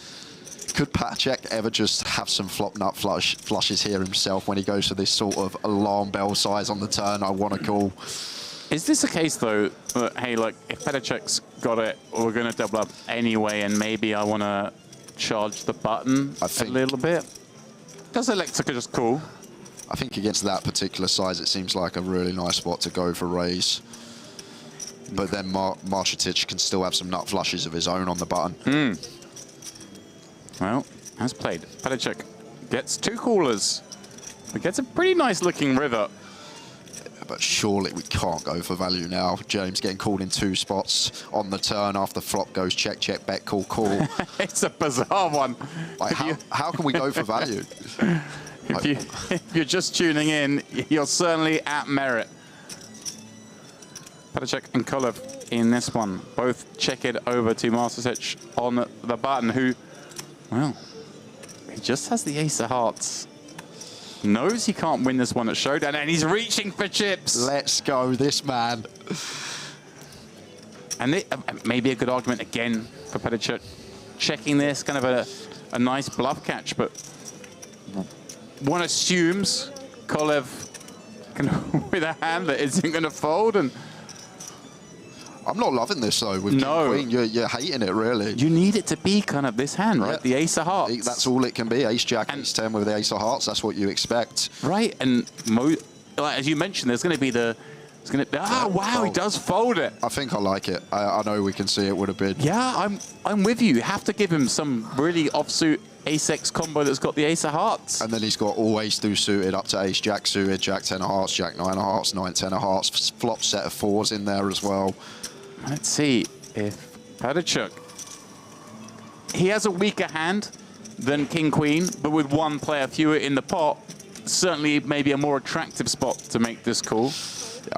could Patacek ever just have some flop nut flushes here himself when he goes for this sort of alarm bell size on the turn? I want to call. Is this a case though, hey, look, if Patacek's got it, we're going to double up anyway, and maybe I want to charge the button a little bit? Does Electrica just call? I think against that particular size, it seems like a really nice spot to go for raise. But then Marshasic can still have some nut flushes of his own on the button. Well, as played, Patacek gets 2 callers. He gets a pretty nice looking river. But surely we can't go for value now. James getting called in 2 spots on the turn after flop goes check, check, bet, call, call. It's a bizarre one. Like how can we go for value? If you're just tuning in, you're certainly at merit. Patacek and Koloff in this one. Both check it over to Marshasic on the button, who, well, he just has the ace of hearts. Knows he can't win this one at showdown, and he's reaching for chips. Let's go, this man. And maybe a good argument again for Patacek checking this, kind of a nice bluff catch, but one assumes Koloff with a hand that isn't going to fold. And I'm not loving this though. With King Queen, you're hating it really. You need it to be kind of this hand, right? The ace of hearts. That's all it can be. Ace Jack, Ace 10 with the ace of hearts. That's what you expect. Right, and like, as you mentioned, there's going to be wow, he does fold it. I think I like it. I know we can see it would have been. Yeah, I'm with you. You have to give him some really offsuit ace-X combo that's got the ace of hearts. And then he's got all ace-2 suited up to ace Jack suited, Jack 10 of hearts, Jack 9 of hearts, 9, 10 of hearts, flop set of 4s in there as well. Let's see if Patacek he has a weaker hand than King-Queen, but with one player fewer in the pot, certainly maybe a more attractive spot to make this call.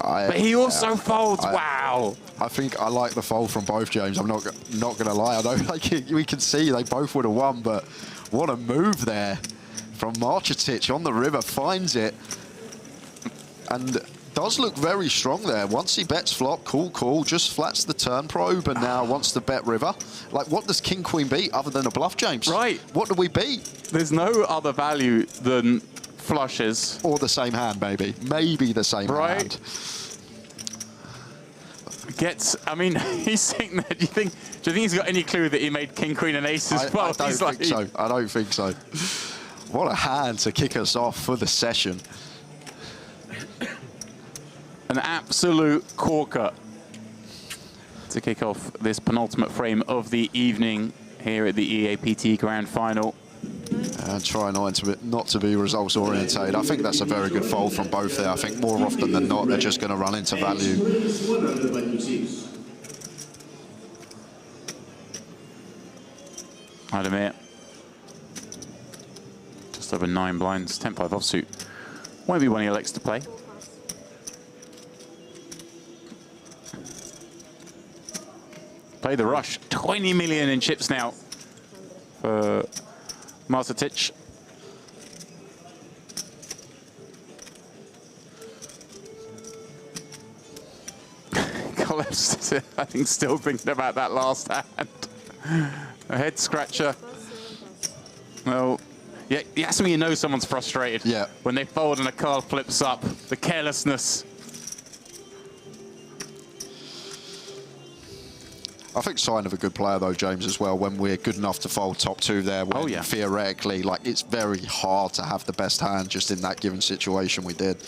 But he also folds. Wow. I think I like the fold from both, James. I'm not going to lie. I know we can see they both would have won, but what a move there from Marcetic on the river, finds it, and does look very strong there. Once he bets flop, cool, just flats the turn probe, and now wants to bet river. Like, what does King-Queen beat other than a bluff, James? Right. What do we beat? There's no other value than flushes. Or the same hand, maybe. Maybe the same hand. I mean, he's sitting there. Do you think he's got any clue that he made King, Queen, and Ace as well? I don't think so. I don't think so. What a hand to kick us off for the session. An absolute corker to kick off this penultimate frame of the evening here at the EAPT Grand Final. And try not to be results orientated. I think that's a very good fold from both there. I think more often than not, they're just going to run into value. I'd admit, just over 9 blinds, 10-5 offsuit. Won't be one he elects to play. Play the rush. 20 million in chips now for Marcetic. Collapsed, I think, still thinking about that last hand. A head scratcher. Well, yeah, that's when you know someone's frustrated. Yeah. When they fold and a card flips up, the carelessness. I think sign of a good player, though, James, as well, when we're good enough to fold top 2 there. When theoretically, like, it's very hard to have the best hand just in that given situation we did.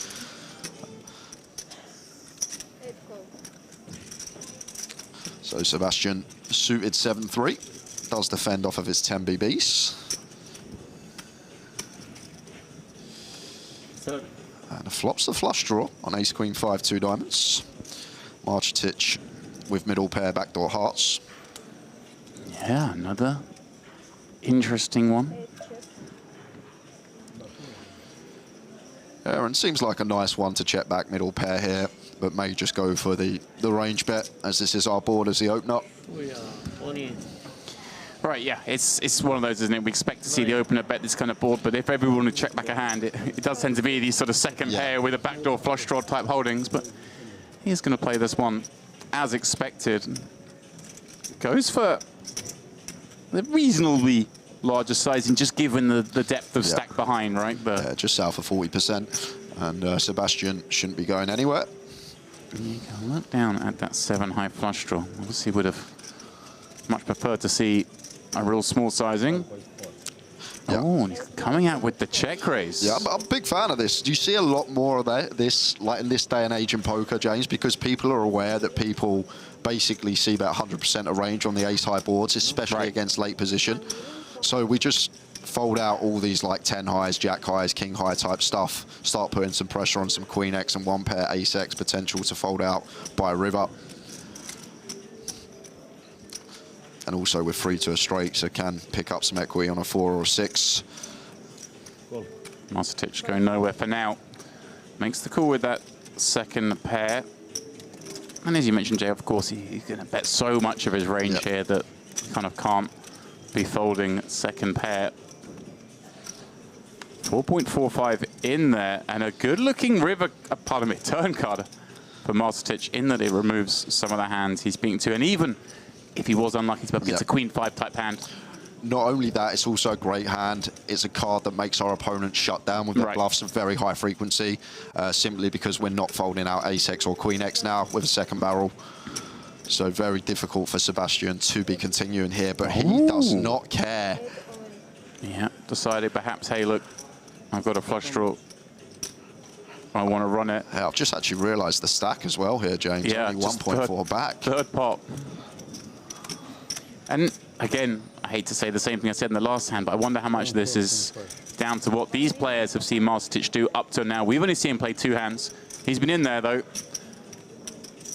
So Sebastian, suited 7-3, does defend off of his 10 BBs. And flops the flush draw on ace, queen, 5, 2 diamonds. Marcetic with middle pair, backdoor hearts. Yeah, another interesting one. And seems like a nice one to check back middle pair here, but may just go for the range bet, as this is our board as the opener. Right, yeah, it's one of those, isn't it? We expect to see the opener bet this kind of board, but if everyone would check back a hand, it does tend to be these sort of second pair with a backdoor flush draw type holdings, but he's going to play this one as expected. Goes for the reasonably larger sizing, just given the depth of stack behind, right? Yeah, just south of 40%. And Sebastian shouldn't be going anywhere. You can look down at that 7 high flush draw. Obviously would have much preferred to see a real small sizing. Oh, and he's coming out with the check raise. Yeah, I'm a big fan of this. Do you see a lot more of this, like in this day and age in poker, James? Because people are aware that people basically see about 100% of range on the ace-high boards, especially against late position. So we just fold out all these like 10 highs, jack highs, king high type stuff, start putting some pressure on some queen X and 1 pair ace X potential to fold out by a river. And also we're free to a straight, so can pick up some equity on a 4 or a 6. Marcetic going nowhere for now. Makes the call with that second pair. And as you mentioned, Jay, of course, he's going to bet so much of his range here that he kind of can't be folding second pair. 4.45 in there, and a good-looking river, pardon me, turn card for Marcetic, in that it removes some of the hands he's beaten to, and even if he was unlucky to be up against a queen 5 type hand. Not only that, it's also a great hand. It's a card that makes our opponent shut down with their bluffs of very high frequency, simply because we're not folding out ace X or queen X now with a second barrel. So very difficult for Sebastian to be continuing here, but he does not care. Yeah, decided perhaps, hey, look, I've got a flush draw. I want to run it. Yeah, I've just actually realised the stack as well here, James. Yeah, only 1.4 back. Third pot. And again, I hate to say the same thing I said in the last hand, but I wonder how much this is down to what these players have seen Marcetic do up to now. We've only seen him play 2 hands. He's been in there, though.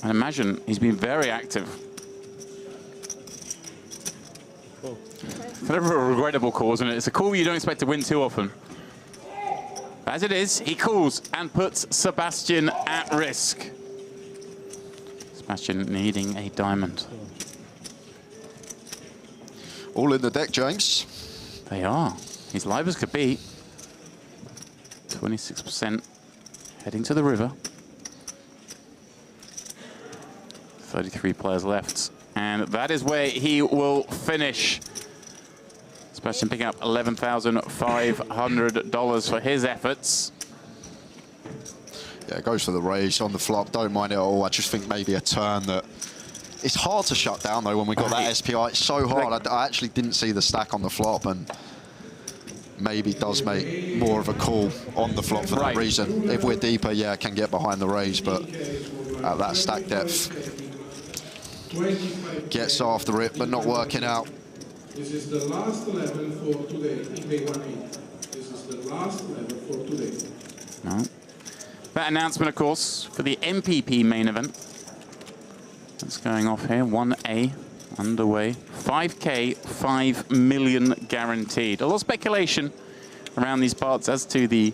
And imagine he's been very active. It's a regrettable call, isn't it? It's a call you don't expect to win too often. As it is, he calls and puts Sebastian at risk. Sebastian needing a diamond. All in the deck, James. They are. He's live as could be. 26% heading to the river. 33 players left. And that is where he will finish. Sebastian picking up $11,500 for his efforts. Yeah, goes for the raise on the flop. Don't mind it at all. I just think maybe a turn that... It's hard to shut down, though, when we got that SPI. It's so hard. I actually didn't see the stack on the flop, and maybe does make more of a call on the flop for that reason. If we're deeper, yeah, I can get behind the raise, but at that stack depth, gets after it, but not working out. This is the last level for today, EK18. This is the last level for today. No. That announcement, of course, for the MPP main event. That's going off here, 1A underway. 5K, 5 million guaranteed. A lot of speculation around these parts as to the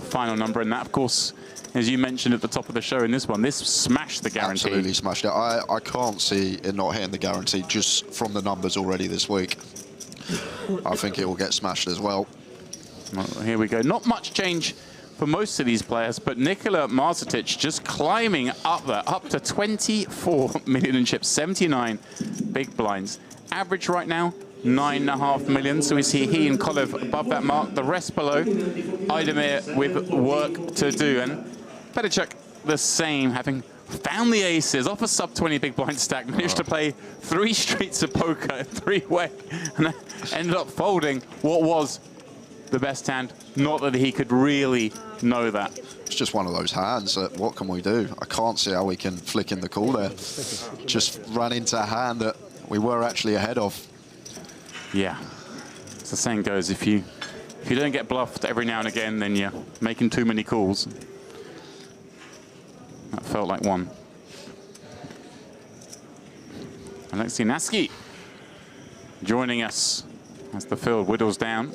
final number, and that, of course, as you mentioned at the top of the show in this one, this smashed the guarantee. Absolutely smashed it. I can't see it not hitting the guarantee just from the numbers already this week. I think it will get smashed as well. Well, here we go. Not much change for most of these players, but Nikola Marcetic just climbing up there, up to 24 million in chips, 79 big blinds. Average right now, 9.5 million. So we see he and Kolev above that mark, the rest below. Idemir with work to do. And Petachuk the same, having found the aces off a sub-20 big blind stack, managed to play 3 streets of poker, 3-way, and ended up folding what was the best hand. Not that he could really know that. It's just one of those hands that, what can we do? I can't see how we can flick in the call there. Just ran into a hand that we were actually ahead of. Yeah, as the saying goes, if you don't get bluffed every now and again, then you're making too many calls. That felt like one. Alexei Naski joining us as the field whittles down.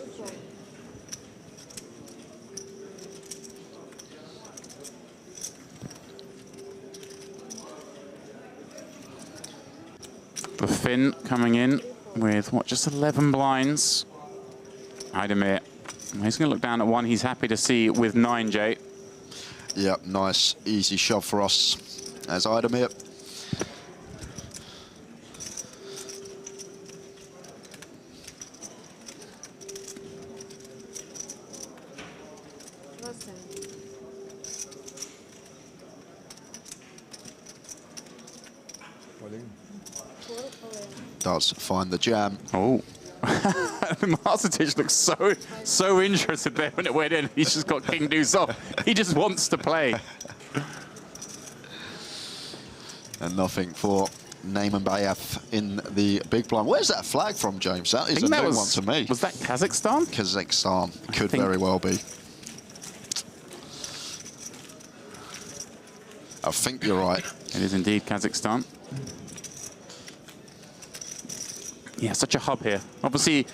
The Finn coming in with, what, just 11 blinds. Idemir, he's going to look down at 1. He's happy to see with 9, Jay. Yep, nice, easy shove for us as Idemir. Does find the jam. Oh. Marcetic looks so interested there when it went in. He's just got king deuce off. He just wants to play. And nothing for Neyman Bayev in the big blind. Where's that flag from, James? That is a new one to me. Was that Kazakhstan? Kazakhstan. Could very well be. I think you're right. It is indeed Kazakhstan. Yeah, such a hub here. Obviously,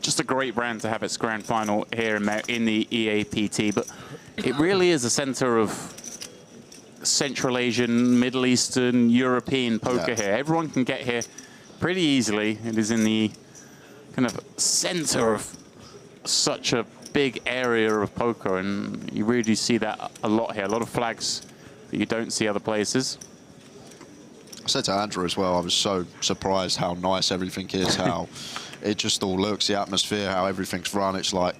just a great brand to have its grand final here in the EAPT, but it really is a center of Central Asian, Middle Eastern, European poker here. Everyone can get here pretty easily. It is in the kind of center of such a big area of poker, and you really do see that a lot here. A lot of flags that you don't see other places. I said to Andrew as well, I was so surprised how nice everything is, how it just all looks, the atmosphere, how everything's run. It's like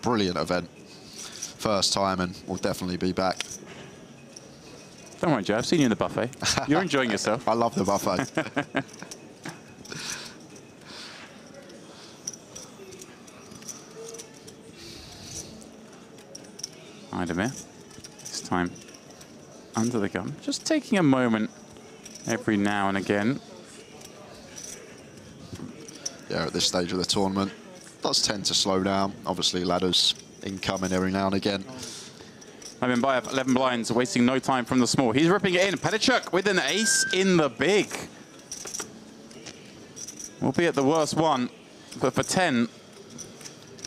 brilliant event. First time, and we'll definitely be back. Don't worry, Joe, I've seen you in the buffet. You're enjoying yourself. I love the buffet. Idemir, this time under the gun. Just taking a moment every now and again. Yeah, at this stage of the tournament, does tend to slow down. Obviously, ladders incoming every now and again. Neyman Bayev, 11 blinds, wasting no time from the small. He's ripping it in. Petachuk with an ace in the big. will be at the worst one, but for 10,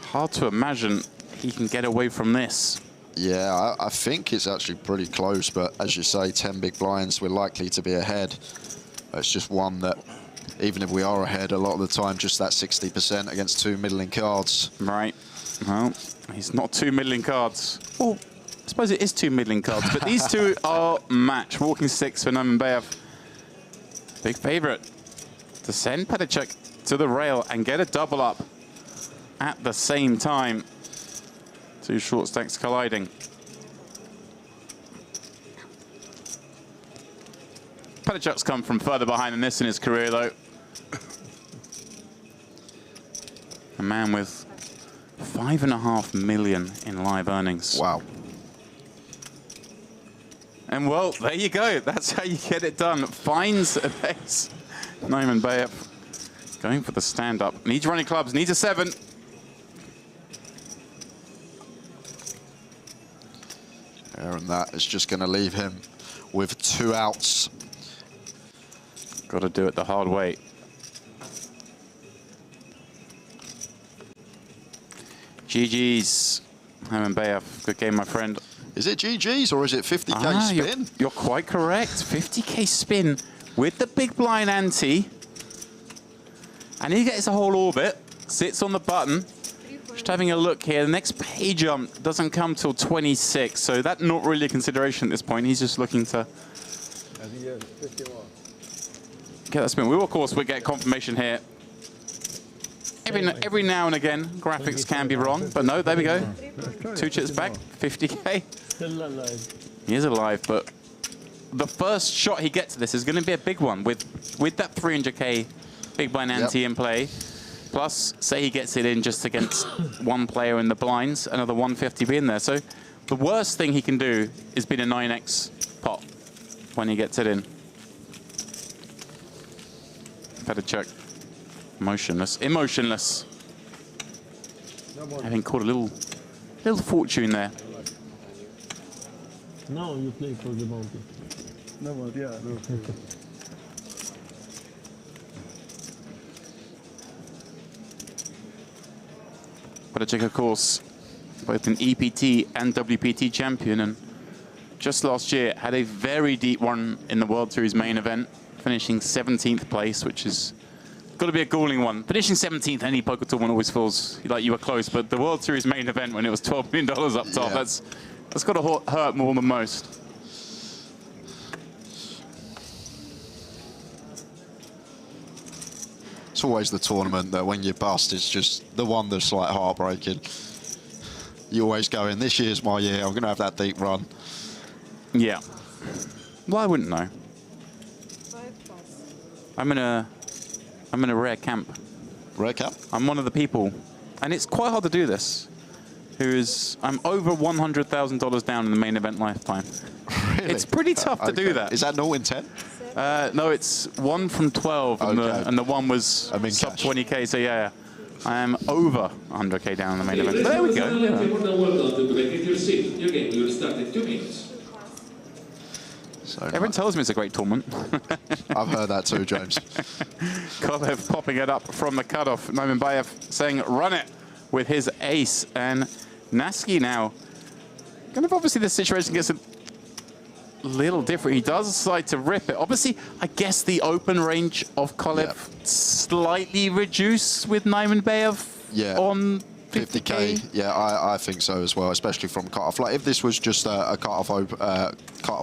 hard to imagine he can get away from this. Yeah, I think it's actually pretty close, but as you say, 10 big blinds, we're likely to be ahead. It's just one that, even if we are ahead, a lot of the time, just that 60% against 2 middling cards. Right. Well, he's not 2 middling cards. Well, I suppose it is 2 middling cards, but these two are match. Walking 6 for Nurmanbayev. Big favourite to send Petacek to the rail and get a double up at the same time. 2 short stacks colliding. Petacek's come from further behind than this in his career, though. A man with 5.5 million in live earnings. Wow. And well, there you go. That's how you get it done. Finds a base. Nurmanbayev going for the stand-up. Needs running clubs, needs a 7. And that is just going to leave him with 2 outs. Got to do it the hard way. GG's, Nurmanbayev. Good game, my friend. Is it GG's or is it 50k spin? You're quite correct. 50k spin with the big blind ante. And he gets a whole orbit, sits on the button. Just having a look here, the next pay jump doesn't come till 26, so that's not really a consideration at this point. He's just looking to get that spin. We will, of course, get confirmation here. Every now and again, graphics can be wrong, but no, there we go. 2 chips back, 50k. Still alive. He is alive, but the first shot he gets to this is going to be a big one with that 300k big blind ante in play. Plus, say he gets it in just against one player in the blinds, another 150 be in there. So the worst thing he can do is beat a 9x pot when he gets it in. Petacek, motionless, emotionless. Having caught a little fortune there. No, you play for the bounty. No, but yeah. Petacek, of course, both an EPT and WPT champion, and just last year had a very deep run in the World Series main event, finishing 17th place, which is got to be a galling one. Finishing 17th any poker tournament always feels like you were close, but the World Series main event when it was $12 million up top, that's got to hurt more than most. It's always the tournament that when you bust, it's just the one that's like heartbreaking. You always go in, this year's my year, I'm going to have that deep run. Yeah. Well, I wouldn't know. 5 plus. I'm in a rare camp. Rare camp? I'm one of the people, and it's quite hard to do this. I'm over $100,000 down in the main event lifetime. Really? It's pretty tough to do that. Is that 0 in 10? No, it's 1 from 12, and the one was sub 20k. So yeah, I am over 100k down in the main event. But there we go. So everyone tells me it's a great tournament. I've heard that too, James. Kolev popping it up from the cutoff. Nurmanbayev saying run it with his ace, and Nasky now. Kind of obviously the situation gets a little different. He does decide to rip it. Obviously, I guess the open range of Kolev slightly reduced with Nurmanbayev on 50k. Yeah, I think so as well, especially from cutoff. Like if this was just a cutoff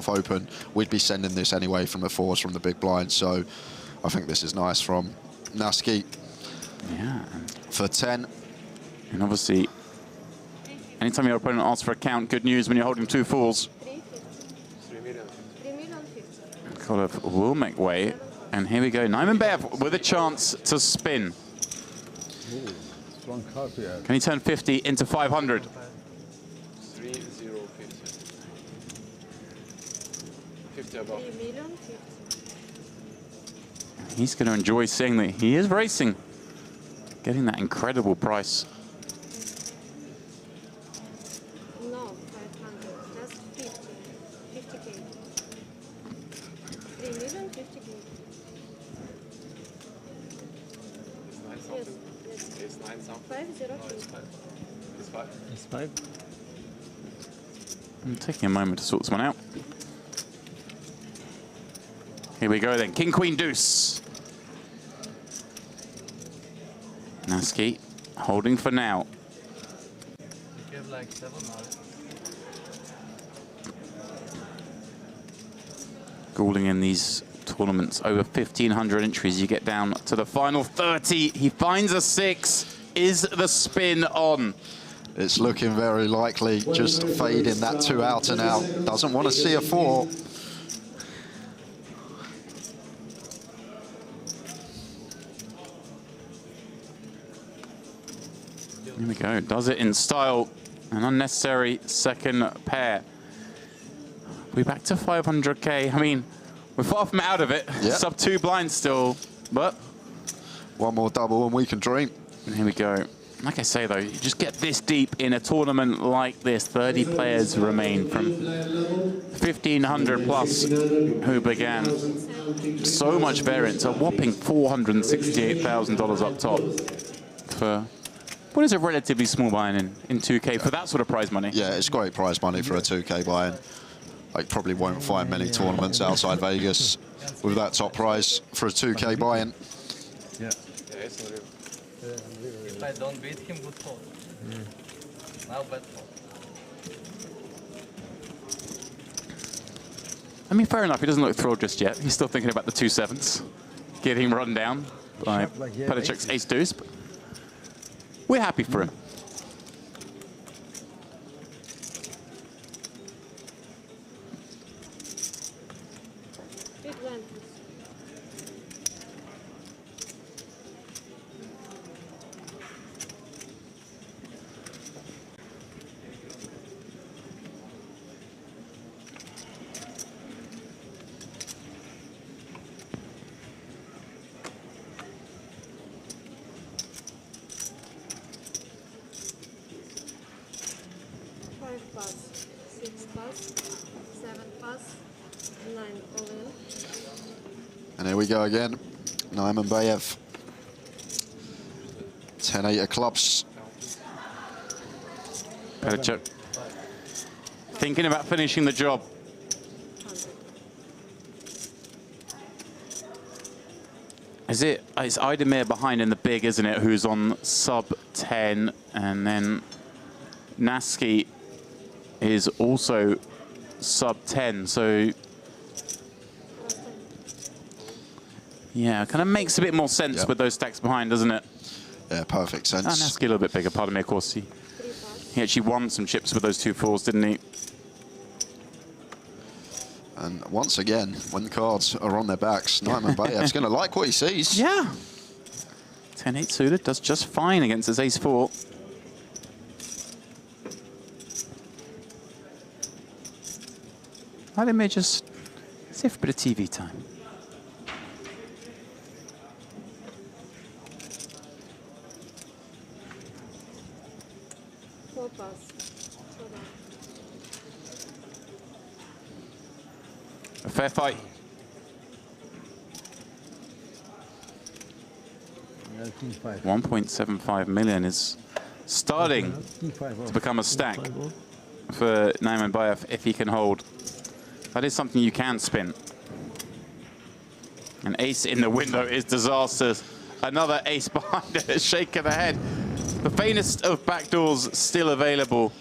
open, we'd be sending this anyway from the 4s from the big blind. So I think this is nice from Nasky. Yeah. For 10. And obviously, anytime your opponent asks for a count, good news when you're holding 2 fools. 3,050. Kolev will make way, and here we go. Nurmanbayev with a chance to spin. Ooh, strong card here. Can he turn 50 into 500? 3,050. 50 above. 3,050,000. He's going to enjoy seeing that he is racing, getting that incredible price. No, 500. Just 50. 50k. 3,050,000. It's 5. I'm taking a moment to sort this one out. Here we go then. King, Queen, Deuce. Naski holding for now. You have like 7 now. Goulding in these tournaments, over 1,500 entries. You get down to the final 30. He finds a 6. Is the spin on? It's looking very likely, just fading that 2 out and out. Doesn't want to see a 4. Here we go, does it in style. An unnecessary second pair. We're back to 500K. I mean, we're far from out of it. Yep. Sub 2 blinds still, but... One more double and we can dream. And here we go. Like I say, though, you just get this deep in a tournament like this. 30 players remain from 1,500 plus who began. So much variance, a whopping $468,000 up top for what is a relatively small buy-in in 2K for that sort of prize money. Yeah, it's great prize money for a 2K buy-in. I probably won't find many tournaments outside Vegas with that top prize for a 2K buy-in. Yeah. If I don't beat him, good fold. Now bad fold. I mean, fair enough, he doesn't look thrilled just yet. He's still thinking about the 2 7s, getting run down by Petacek's ace deuce. But we're happy for him. Big blind. Pass, 6 pass, 7 pass, 9 all in. And here we go again. Naimanbayev. 10-8 of clubs. Petacek thinking about finishing the job. It's Idemir behind in the big, isn't it, who's on sub 10, and then Naski is also sub 10, so yeah, kind of makes a bit more sense with those stacks behind, doesn't it? Yeah, perfect sense. And Naski a little bit bigger, pardon me, of course. He actually won some chips with those 2 4s, didn't he? And once again, when the cards are on their backs, Naimanbayev's going to like what he sees. Yeah. 10-8 suited does just fine against his ace 4. I think may just see for a bit of TV time. Four pass. A fair fight. $1.75 million is starting to become a stack for Naimanbayev if he can hold. That is something you can spin. An ace in the window is disastrous. Another ace behind it, a shake of the head. The faintest of backdoors still available.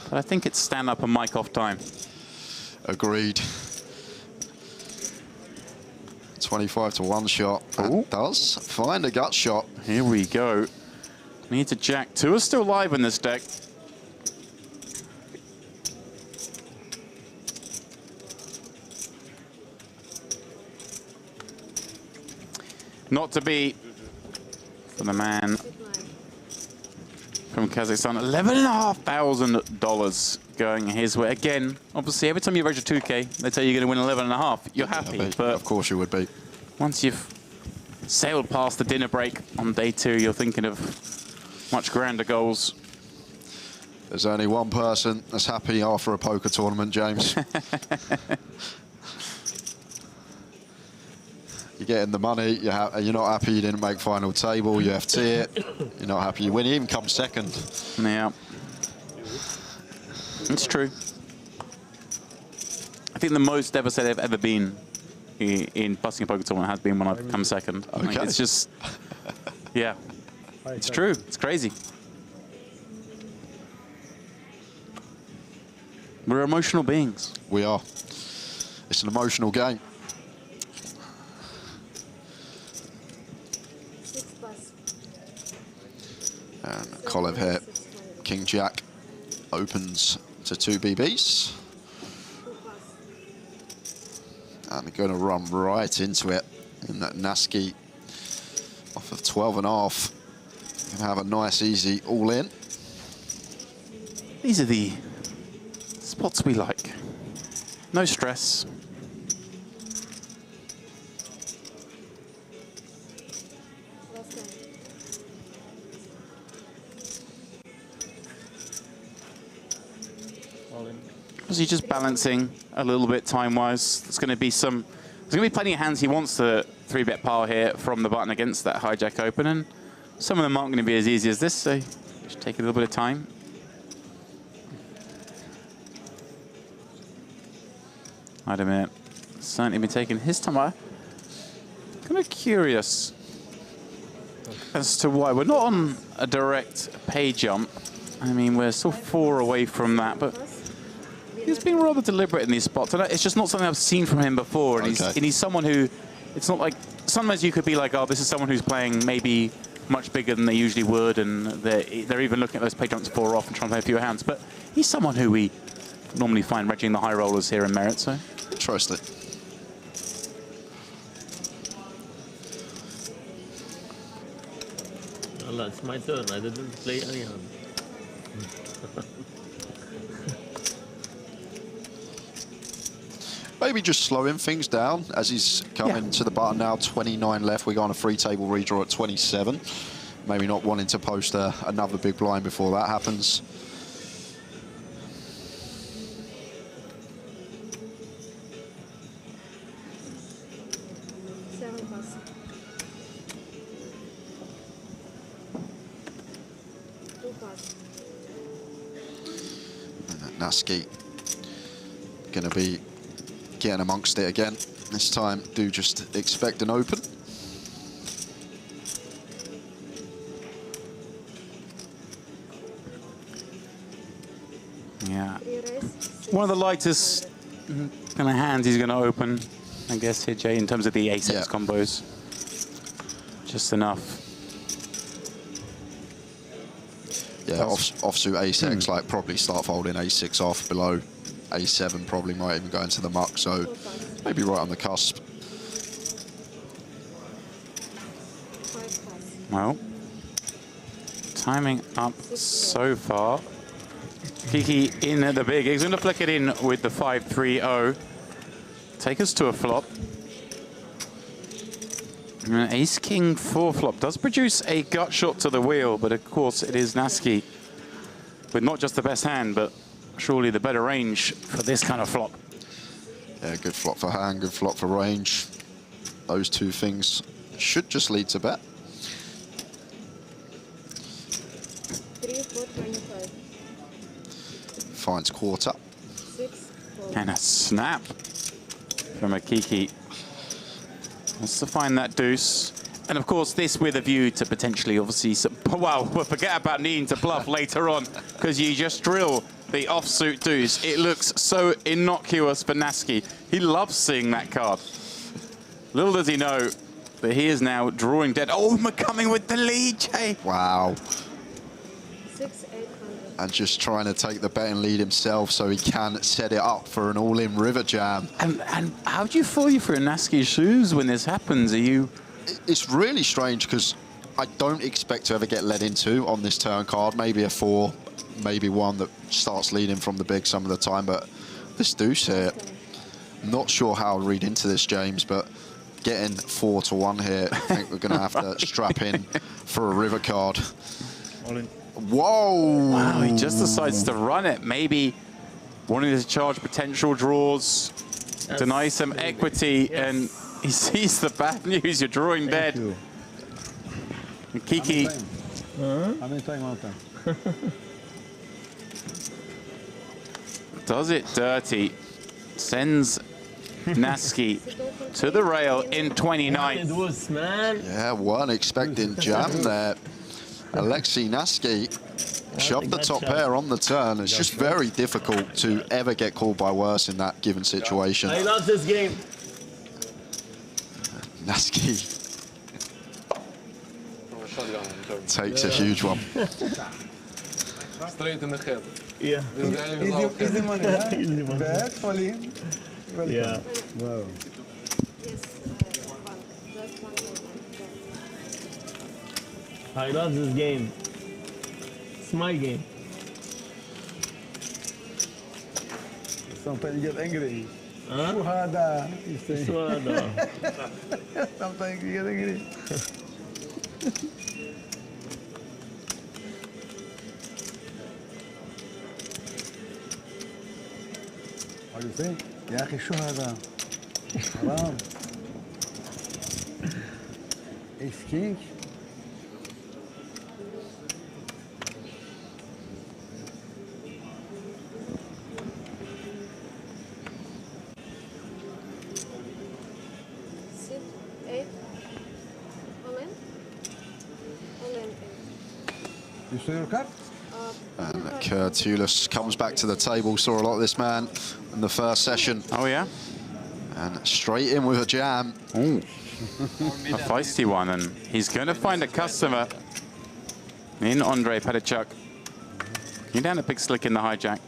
But I think it's stand up and mic off time. Agreed. 25 to 1 shot. That does find a gut shot. Here we go. Need to jack. 2 are still live in this deck. Not to be for the man from Kazakhstan. $11,500 going his way. Again, obviously, every time you register 2K, they tell you you're going to win 11.5. You're happy, but of course you would be. Once you've sailed past the dinner break on day 2, you're thinking of much grander goals. There's only one person that's happy after a poker tournament, James. You're getting the money, you're not happy you didn't make final table, you FT it, you're not happy you win, you even come second. Yeah. It's true. I think the most devastated I've ever been in busting a poker tournament has been when I've come second. Okay. Like, it's just, yeah. It's true. It's crazy. We're emotional beings. We are. It's an emotional game. And Kolev here, King Jack opens to 2 BBs. And they're going to run right into it. And that Nasky off of 12.5. Going to have a nice, easy all-in. These are the spots we like. No stress. Obviously just balancing a little bit time-wise. There's going to be plenty of hands he wants to 3-bet par here from the button against that hijack open, and some of them aren't going to be as easy as this, so just take a little bit of time. I'd admit, certainly been taking his time. I'm kind of curious as to why. We're not on a direct pay jump. I mean, we're still 4 away from that, but he's been rather deliberate in these spots. And it's just not something I've seen from him before. And, he's someone who, it's not like, sometimes you could be like, oh, this is someone who's playing maybe much bigger than they usually would, and they're even looking at those pay jumps 4 off and trying to play fewer hands. But he's someone who we normally find wedging the high rollers here in Merit, so. Trust it. Well, it's my turn. I didn't play any hand. Maybe just slowing things down as he's coming to the button now. 29 left. We go on a 3-table redraw at 27. Maybe not wanting to post another big blind before that happens. Nasky going to be getting amongst it again. This time, do just expect an open. Yeah. One of the lightest kind of hands he's going to open, I guess, here, Jay, in terms of the ace-X combos. Just enough. Yeah, offsuit ace-X, like probably start folding ace-6 off below. A7 probably might even go into the muck, so maybe right on the cusp. Well, timing up so far. Kiki in at the big. He's going to flick it in with the 5-3-0. Take us to a flop. Ace-King 4 flop does produce a gut shot to the wheel, but of course it is Nasky with not just the best hand, but surely the better range for this kind of flop. Yeah, good flop for hand, good flop for range. Those two things should just lead to bet. 3-4-25. Finds quarter. 6-4. And a snap from a Kiki. Wants to find that deuce. And of course, this with a view to potentially, obviously, well, forget about needing to bluff later on, because you just drill the offsuit deuce. It looks so innocuous for Nasky. He loves seeing that card. Little does he know that he is now drawing dead. Oh, McCumming with the lead, Jay. Wow. 6-800. And just trying to take the betting lead himself so he can set it up for an all-in river jam. And how do you feel for Nasky's shoes when this happens? Are you... It's really strange because I don't expect to ever get led into on this turn card. Maybe a 4, maybe one that starts leading from the big some of the time, but this deuce here, not sure how I'll read into this, James, but getting 4-1 here, I think we're going to have to strap in for a river card. Whoa! Wow, he just decides to run it. Maybe wanting to charge potential draws, deny some equity, and He sees the bad news. You're drawing dead. Kiki. How many time out there? Does it dirty. Sends Naski to the rail in 29th. Yeah, one expecting jam there. Alexei Naski shoved the top pair on the turn. It's just very difficult to ever get called by worse in that given situation. I love this game. Naski takes a huge one. Straight in the head. Yeah. This guy without head. Easy money, huh? Easy money. Bad, Pauline. Welcome. Yeah. Wow. I love this game. It's my game. Sometimes you get angry. Huh? Suhada, you say. Suhada. Sometimes you get angry. What do you say? يا أخي شو هذا؟ حرام. Ace king. Sit, 8. All in? All in. You saw your card? And Kurtulus comes back to the table. Saw a lot of this man in the first session. Oh, yeah? And straight in with a jam. Ooh. A feisty one, and he's going to find a customer in Andrei Petachuk. You're down a big slick in the hijack.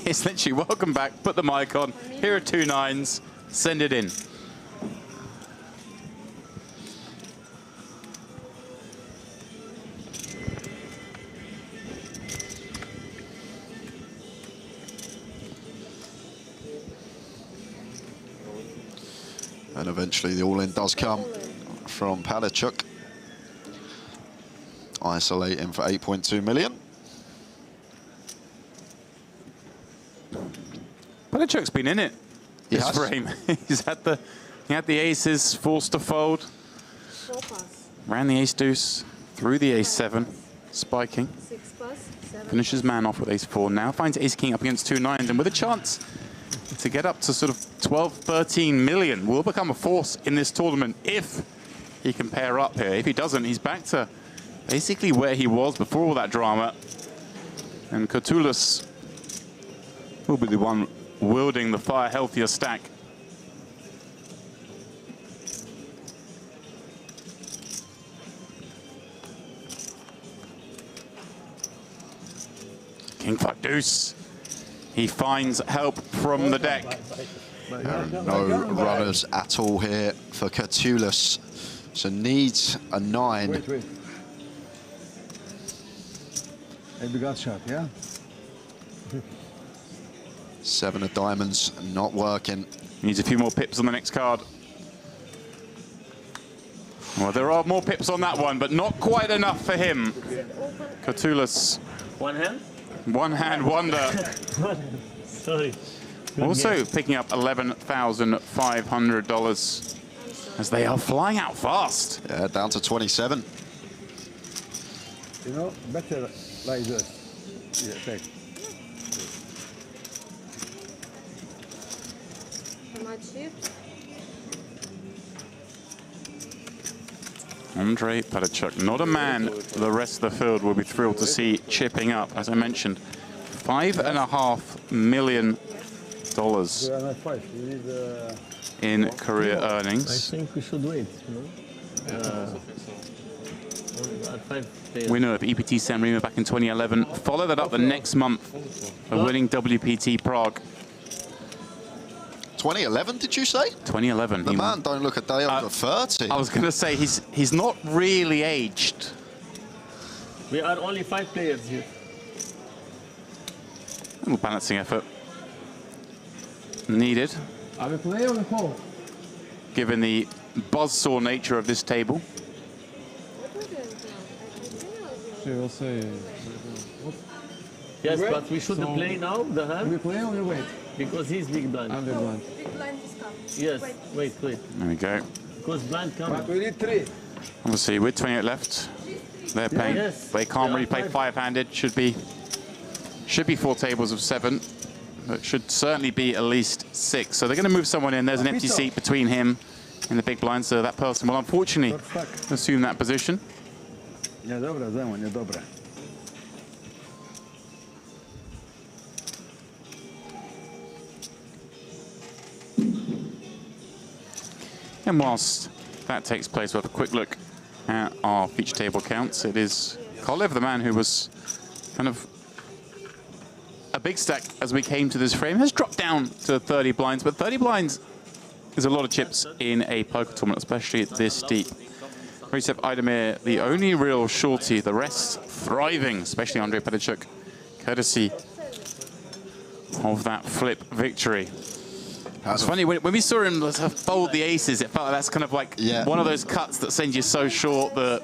It's literally, welcome back, put the mic on. Here are 2 9s, send it in. And eventually the all-in does come from Palachuk. Isolating for 8.2 million. Palachuk's been in it this frame. He had the aces, forced to fold. Ran the ace deuce, through the ace 7, spiking. 6 pass, 7. Finishes man off with ace 4. Now finds ace king up against 2 9s, and with a chance to get up to sort of 12, 13 million, will become a force in this tournament if he can pair up here. If he doesn't, he's back to basically where he was before all that drama. And Kurtulus will be the one wielding the far healthier stack. King 5 deuce. He finds help from the deck. No runners at all here for Kurtulus. So needs a 9. Wait. Maybe got shot, yeah? 7 of diamonds, not working. Needs a few more pips on the next card. Well, there are more pips on that one, but not quite enough for him. Kurtulus. One hand? One hand wonder. Sorry. Also picking up $11,500 as they are flying out fast. Yeah, down to 27. You know, better like this. Yeah, take. How much shift? Andrei Petachuk, not a man the rest of the field will be thrilled to see chipping up. As I mentioned, $5.5 million in career earnings. I think we should wait, Winner of EPT San Remo back in 2011. Follow that up the next month for winning WPT Prague. 2011, did you say? 2011. The man don't look a day over 30. I was going to say, he's not really aged. We are only 5 players here. A little balancing effort needed, Are we play on the hole? given the buzzsaw nature of this table. will say. Yes, but we should play now, the hand? We play or we wait? Because he's big blind. I'm big blind. Big blind is coming. Yes, wait. There we go. Because blind coming. But we need 3. Obviously, with 28 left, they're playing. Yes. They can't really play five-handed. Should be 4 tables of 7, but should certainly be at least 6. So they're going to move someone in. There's an empty seat between him and the big blind, so that person will unfortunately assume that position. Niedobra, Zemo, niedobra. And whilst that takes place, we'll have a quick look at our feature table counts. It is Kolev, the man who was kind of a big stack as we came to this frame, has dropped down to 30 blinds, but 30 blinds is a lot of chips in a poker tournament, especially this deep. Recep Aydemir, the only real shorty, the rest thriving, especially Andrei Pedachuk, courtesy of that flip victory. It's funny, when we saw him fold the aces, it felt like that's kind of like one of those cuts that sends you so short that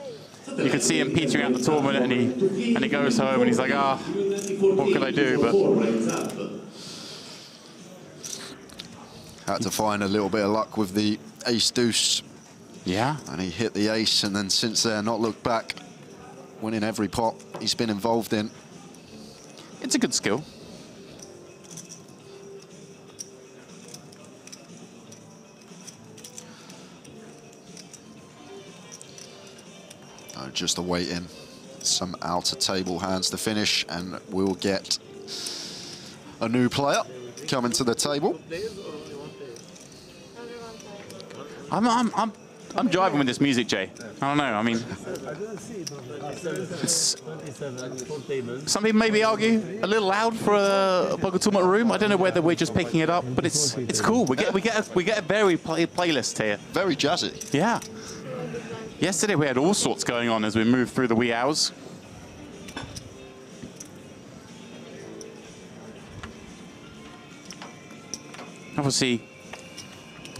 you could see him petering out the tournament, and he goes home and he's like, what could I do? But had to find a little bit of luck with the ace-deuce. Yeah. And he hit the ace, and then since there, not looked back, winning every pot he's been involved in. It's a good skill. Just awaiting some outer table hands to finish, and we'll get a new player coming to the table. I'm driving with this music, Jay. I don't know. I mean, it's, some people maybe argue a little loud for a poker tournament room. I don't know whether we're just picking it up, but it's cool. We get a very playlist here. Very jazzy. Yeah. Yesterday we had all sorts going on as we moved through the wee hours. Obviously,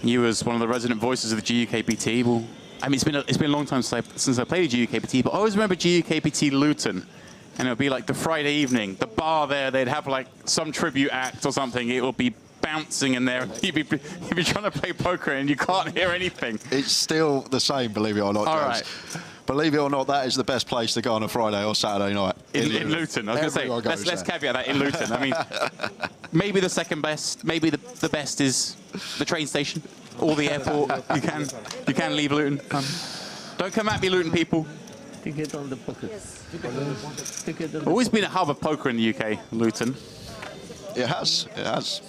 you as one of the resident voices of the GUKPT, well, I mean, it's been a long time since I played GUKPT, but I always remember GUKPT Luton, and it would be like the Friday evening, the bar there, they'd have like some tribute act or something. It would be bouncing in there. You'd be trying to play poker and you can't hear anything. It's still the same, believe it or not, James. Right. Believe it or not, that is the best place to go on a Friday or Saturday night. In Luton. I was going to say, let's caveat that in Luton. I mean, maybe the second best, maybe the best is the train station or the airport. You can leave Luton. Don't come at me, Luton people. Ticket on the pocket. Always been a hub of poker in the UK, Luton. It has. It has.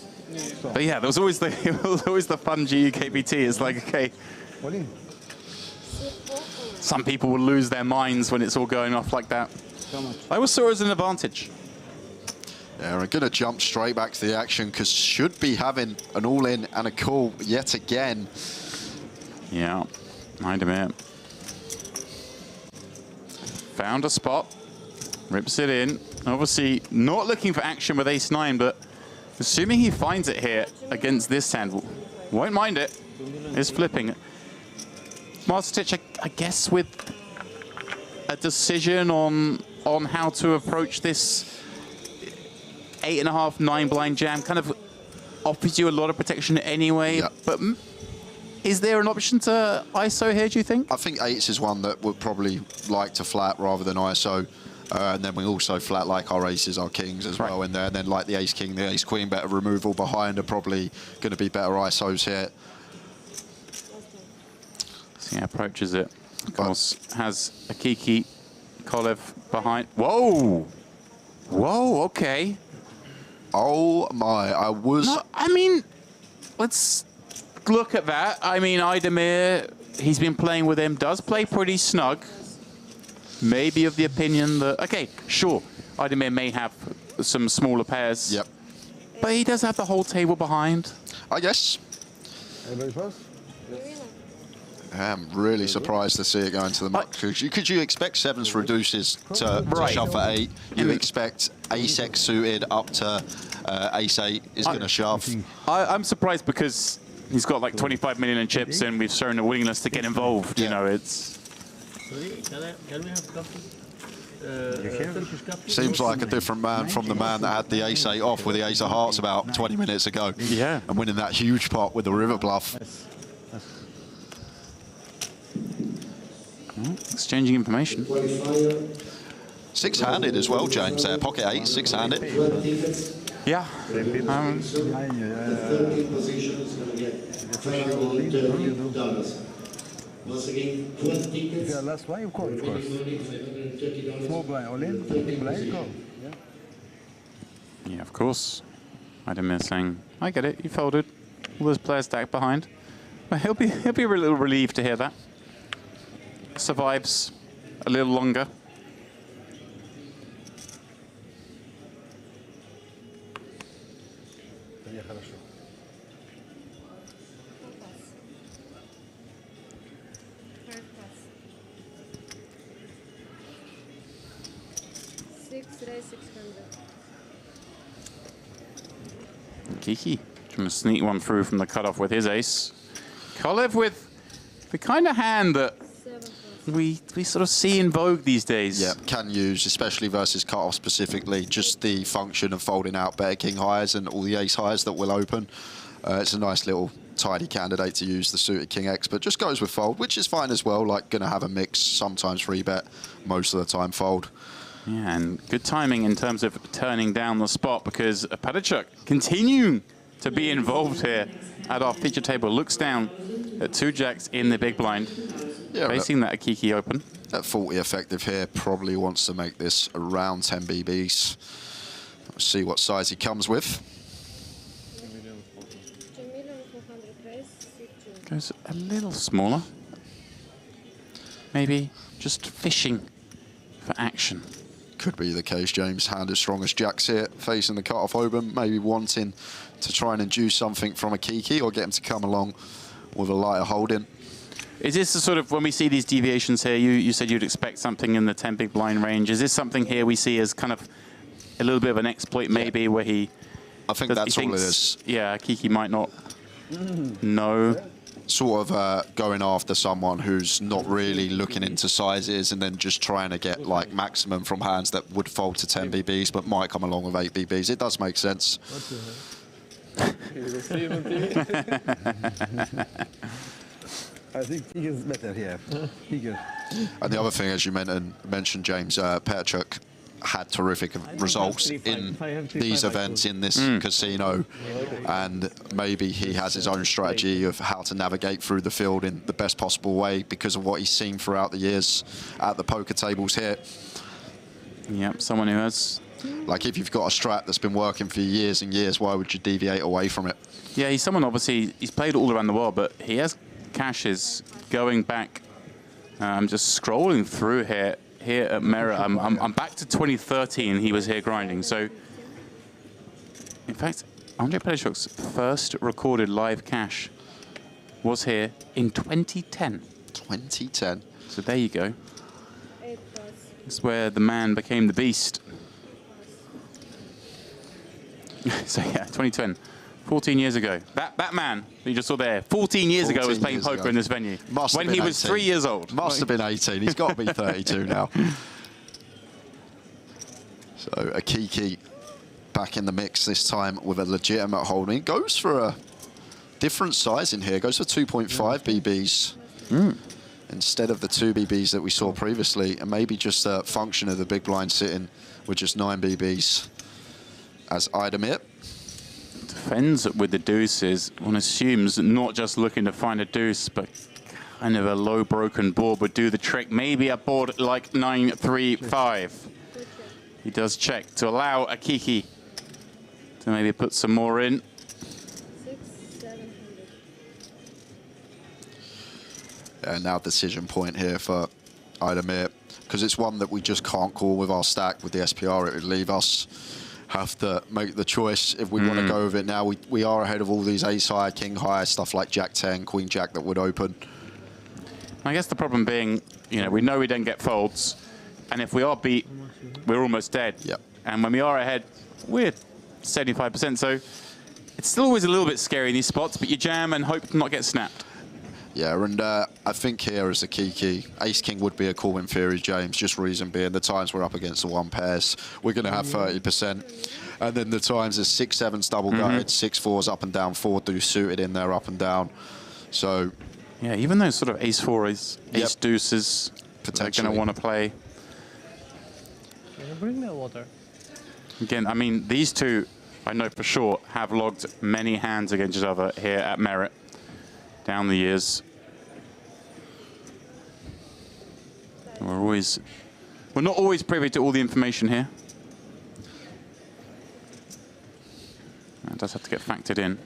But yeah, there was always the fun GUKPT. It's like, okay, some people will lose their minds when it's all going off like that. I always saw it as an advantage. Yeah, we're going to jump straight back to the action because should be having an all-in and a call yet again. Yeah, Aydemir found a spot, rips it in. Obviously not looking for action with ace-9, but assuming he finds it here against this hand, won't mind it, is flipping. Mastertich, I guess, with a decision on how to approach this 8.5, 9 blind jam, kind of offers you a lot of protection anyway. Yep. But is there an option to ISO here, do you think? I think 8s is one that would probably like to flat rather than ISO. And then we also flat like our aces, our kings as well in there. And then like the ace-king, the ace-queen, better removal behind are probably going to be better ISOs here. So yeah, approaches it. Of course, has a Kiki, Kolev behind. Whoa! Whoa, okay. Oh my, I mean, let's look at that. I mean, Aydemir, he's been playing with him, does play pretty snug. Maybe of the opinion that, okay, sure, Aydemir may have some smaller pairs. Yep. But he does have the whole table behind. I guess. I'm really surprised to see it go into the muck. Could you expect 7s for deuces to shove for 8? You expect ace-x suited up to ace-8 is going to shove. I'm surprised because he's got like 25 million in chips and we've shown a willingness to get involved. You know, it's... Can we have coffee? Seems like a different man from the man that had the ace-8 off with the ace of hearts about 20 minutes ago. Yeah. And winning that huge pot with the river bluff. Exchanging information. Six-handed as well, James, there. Pocket 8, six-handed. Yeah. Once again, 20 tickets. If you are last one, you call, of course. Small blind, all in, big blind, go. Yeah, of course. Idemir saying, I get it, you folded. All those players stacked behind. But he'll be a little relieved to hear that. Survives a little longer. Kiki trying to sneak one through from the cutoff with his ace. Kolev with the kind of hand that we sort of see in vogue these days. Yeah, can use, especially versus cutoff specifically, just the function of folding out better king highs and all the ace highs that will open. It's a nice little tidy candidate to use the suited king X, but just goes with fold, which is fine as well. Like, gonna have a mix, sometimes free bet, most of the time fold. Yeah, and good timing in terms of turning down the spot, because Padachuk continuing to be involved here at our feature table. Looks down at 2 jacks in the big blind, facing that Akiki open. At 40 effective here, probably wants to make this around 10 BBs. Let's see what size he comes with. Goes a little smaller. Maybe just fishing for action. Could be the case, James. Hand as strong as jacks here, facing the cut-off open, maybe wanting to try and induce something from a Kiki or get him to come along with a lighter holding. Is this the sort of, when we see these deviations here, you said you'd expect something in the 10 big blind range. Is this something here we see as kind of a little bit of an exploit maybe, where he... I think that's all it is. Yeah, Kiki might not know. Sort of going after someone who's not really looking into sizes and then just trying to get like maximum from hands that would fold to 10 BBs but might come along with 8 BBs. It does make sense. I think he is better here. And the other thing, as you mentioned James, Petchuk had terrific results in these events in this casino, and maybe he has his own strategy of how to navigate through the field in the best possible way because of what he's seen throughout the years at the poker tables here. Yep, someone who has... Like, if you've got a strat that's been working for years and years, why would you deviate away from it? Yeah, he's someone, obviously, he's played all around the world, but he has caches going back. I'm just scrolling through here at Mera. I'm back to 2013, he was here grinding. So, in fact, Andrei Pedashuk's first recorded live cache was here in 2010. 2010. So there you go. It's where the man became the beast. So yeah, 2010. 14 years ago. That man that you just saw there, 14 years ago was playing poker in this venue. When he was 3 years old. Must have been 18. He's got to be 32 now. So a Kiki back in the mix this time with a legitimate holding. Goes for a different size in here. Goes for 2.5 BBs instead of the 2 BBs that we saw previously. And maybe just a function of the big blind sitting with just 9 BBs as Idemir. Defends with the deuces. One assumes not just looking to find a deuce, but kind of a low broken board would do the trick. Maybe a board like 9-3-5. He does check to allow a Kiki to maybe put some more in. 600-700. And now decision point here for Idemir, because it's one that we just can't call with our stack. With the SPR, it would leave us have to make the choice if we want to go with it now. We are ahead of all these ace high, king high, stuff like jack 10, queen jack that would open. I guess the problem being, you know we don't get folds, and if we are beat, we're almost dead. Yep. And when we are ahead, we're 75%. So it's still always a little bit scary in these spots, but you jam and hope to not get snapped. Yeah, and I think here as a key, ace-king would be a call in theory, James, just reason being the times we're up against the one pairs, we're going to have 30%. And then the times there's 6-7s double gutted, 6-4s up and down, 4 deuce suited in there up and down. So... yeah, even those sort of ace-4, ace deuces, they're going to want to play. Can you bring me a water? Again, I mean, these two, I know for sure, have logged many hands against each other here at Merit down the years. We're not always privy to all the information here. That does have to get factored in.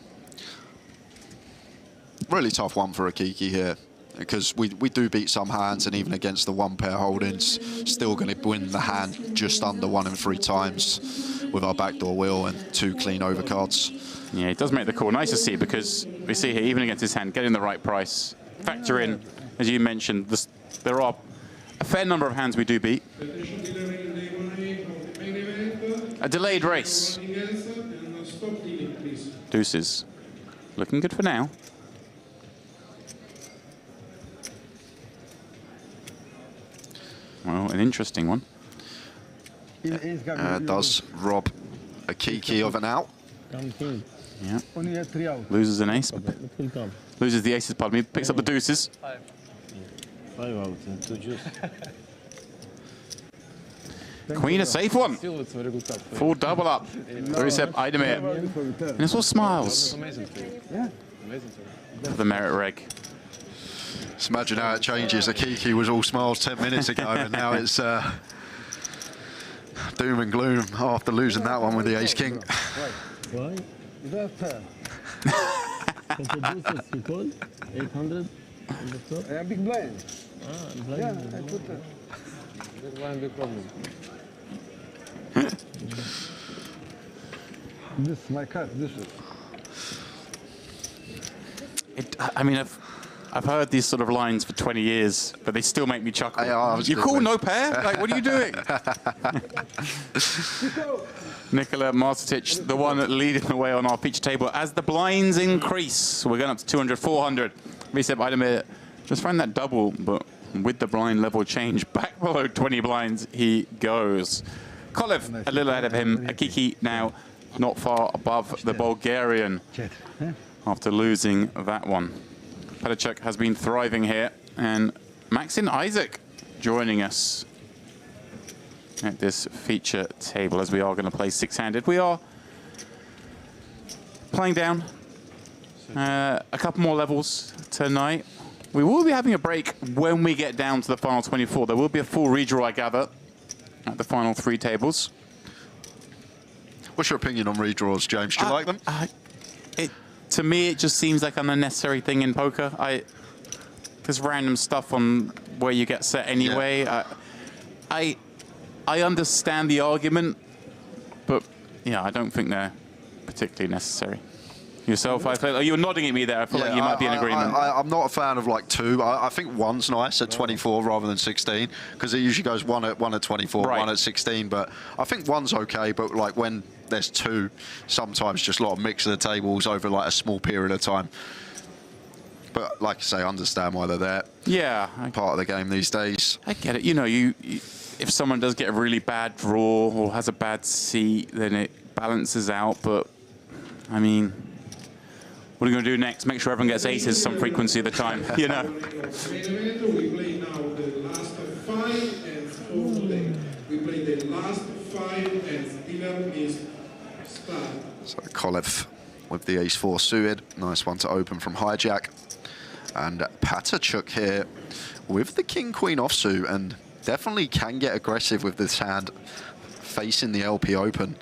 Really tough one for a Kiki here, because we do beat some hands, and even against the one pair holdings, still going to win the hand just under 1 in 3 times with our backdoor wheel and 2 clean overcards. Yeah, it does make the call. Nice to see, because we see here, even against his hand, getting the right price. Factor in, as you mentioned, there are a fair number of hands we do beat. A delayed race. Deuces. Looking good for now. Well, an interesting one. Does rob a Kiki of an out. Yeah. Only had 3 out. Loses an ace. Loses the aces, pardon me. Picks up the deuces. 5 out and 2 juice. Queen, a safe one. Full double up. Recep Aydemir. And it's all smiles. For the Merit reg. Just imagine how it changes. A Kiki was all smiles 10 minutes ago, and now it's doom and gloom after losing that one with the ace-king. Why? You don't have pair. Introduces, you call? 800 on the top? Yeah, big blind. Blind. Yeah, I put that. That's one big problem. This is my cut, this is. I mean, I've heard these sort of lines for 20 years, but they still make me chuckle. You good, call mate. no pair? Like, what are you doing? Nikola Marcetic, the one leading the way on our feature table. As the blinds increase, we're going up to 200, 400. Recep Aydemir just found that double, but with the blind level change, back below 20 blinds he goes. Kolev a little ahead of him. Akiki now not far above the Bulgarian after losing that one. Petachuk has been thriving here, and Maxim Isaac joining us at this feature table as we are going to play 6-handed. We are playing down a couple more levels tonight. We will be having a break when we get down to the final 24. There will be a full redraw, I gather, at the final 3 tables. What's your opinion on redraws, James? Do you like them? To me, it just seems like an unnecessary thing in poker. There's random stuff on where you get set anyway. Yeah. I understand the argument, but yeah, I don't think they're particularly necessary. Yourself, you're nodding at me there. I feel like you might be in agreement. I'm not a fan of like 2. I think 1's nice at 24 rather than 16, because it usually goes 1 at 24, right. 1 at 16. But I think 1's okay. But like when there's 2, sometimes just a lot of mix of the tables over like a small period of time. But like I say, I understand why they're there. Yeah, part of the game these days. I get it. You know, if someone does get a really bad draw or has a bad seat, then it balances out. But I mean, what are you going to do next? Make sure everyone gets aces some frequency of the time, you know. We play now the last 5 and 4 today. We play the last 5 and dinner is start. So Kolev with the ace-4 suited. Nice one to open from hijack. And Petachuk here with the king-queen offsuit, and definitely can get aggressive with this hand facing the LP open.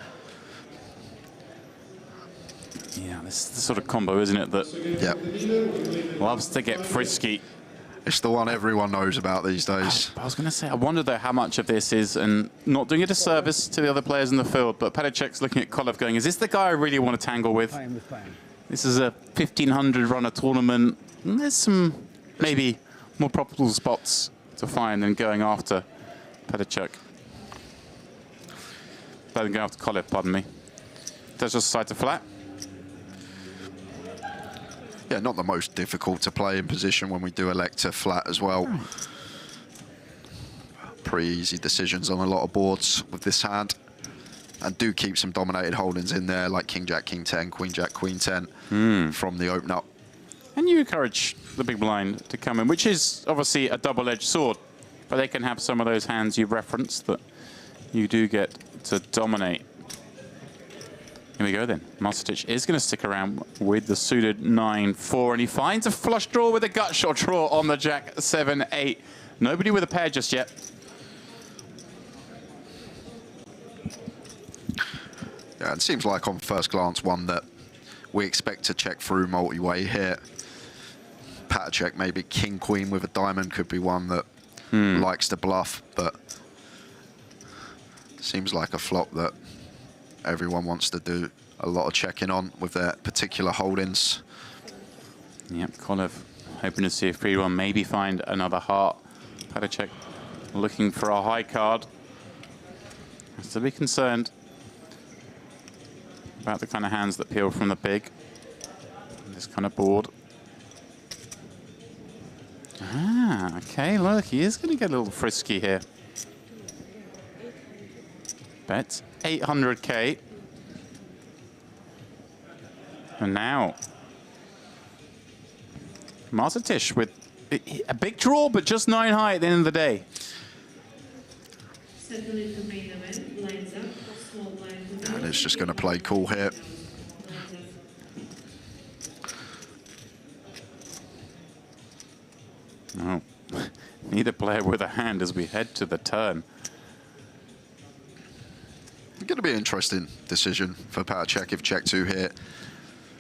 Yeah, this is the sort of combo, isn't it, that loves to get frisky. It's the one everyone knows about these days. I was going to say, I wonder, though, how much of this is, and not doing a disservice to the other players in the field, but Petachuk's looking at Kolev going, is this the guy I really want to tangle with? This is a 1,500 runner tournament. And there's some maybe more probable spots to find than going after Petachuk. Better than going after Kolev, pardon me. Does just side to flat. Yeah, not the most difficult to play in position when we do elect to flat as well. Pretty easy decisions on a lot of boards with this hand. And do keep some dominated holdings in there, like King Jack, King 10, Queen Jack, Queen 10 from the open up. And you encourage the big blind to come in, which is obviously a double-edged sword, but they can have some of those hands you've referenced that you do get to dominate. Here we go then. Mastertich is going to stick around with the suited 9-4, and he finds a flush draw with a gut shot draw on the Jack 7-8. Nobody with a pair just yet. Yeah, it seems like on first glance one that we expect to check through multi-way here. Patter check, maybe King Queen with a diamond could be one that likes to bluff, but seems like a flop that everyone wants to do a lot of checking on with their particular holdings. Yep, Kolev hoping to see if 3-1 maybe find another heart. Patter check looking for a high card. Has to be concerned about the kind of hands that peel from the big. This kind of board. Ah, okay, look, he is going to get a little frisky here. Bets 800k. And now, Mastertich with a big draw, but just 9 high at the end of the day. And it's just going to play cool here. No, neither player with a hand as we head to the turn. It's going to be an interesting decision for Patter check if check 2 here.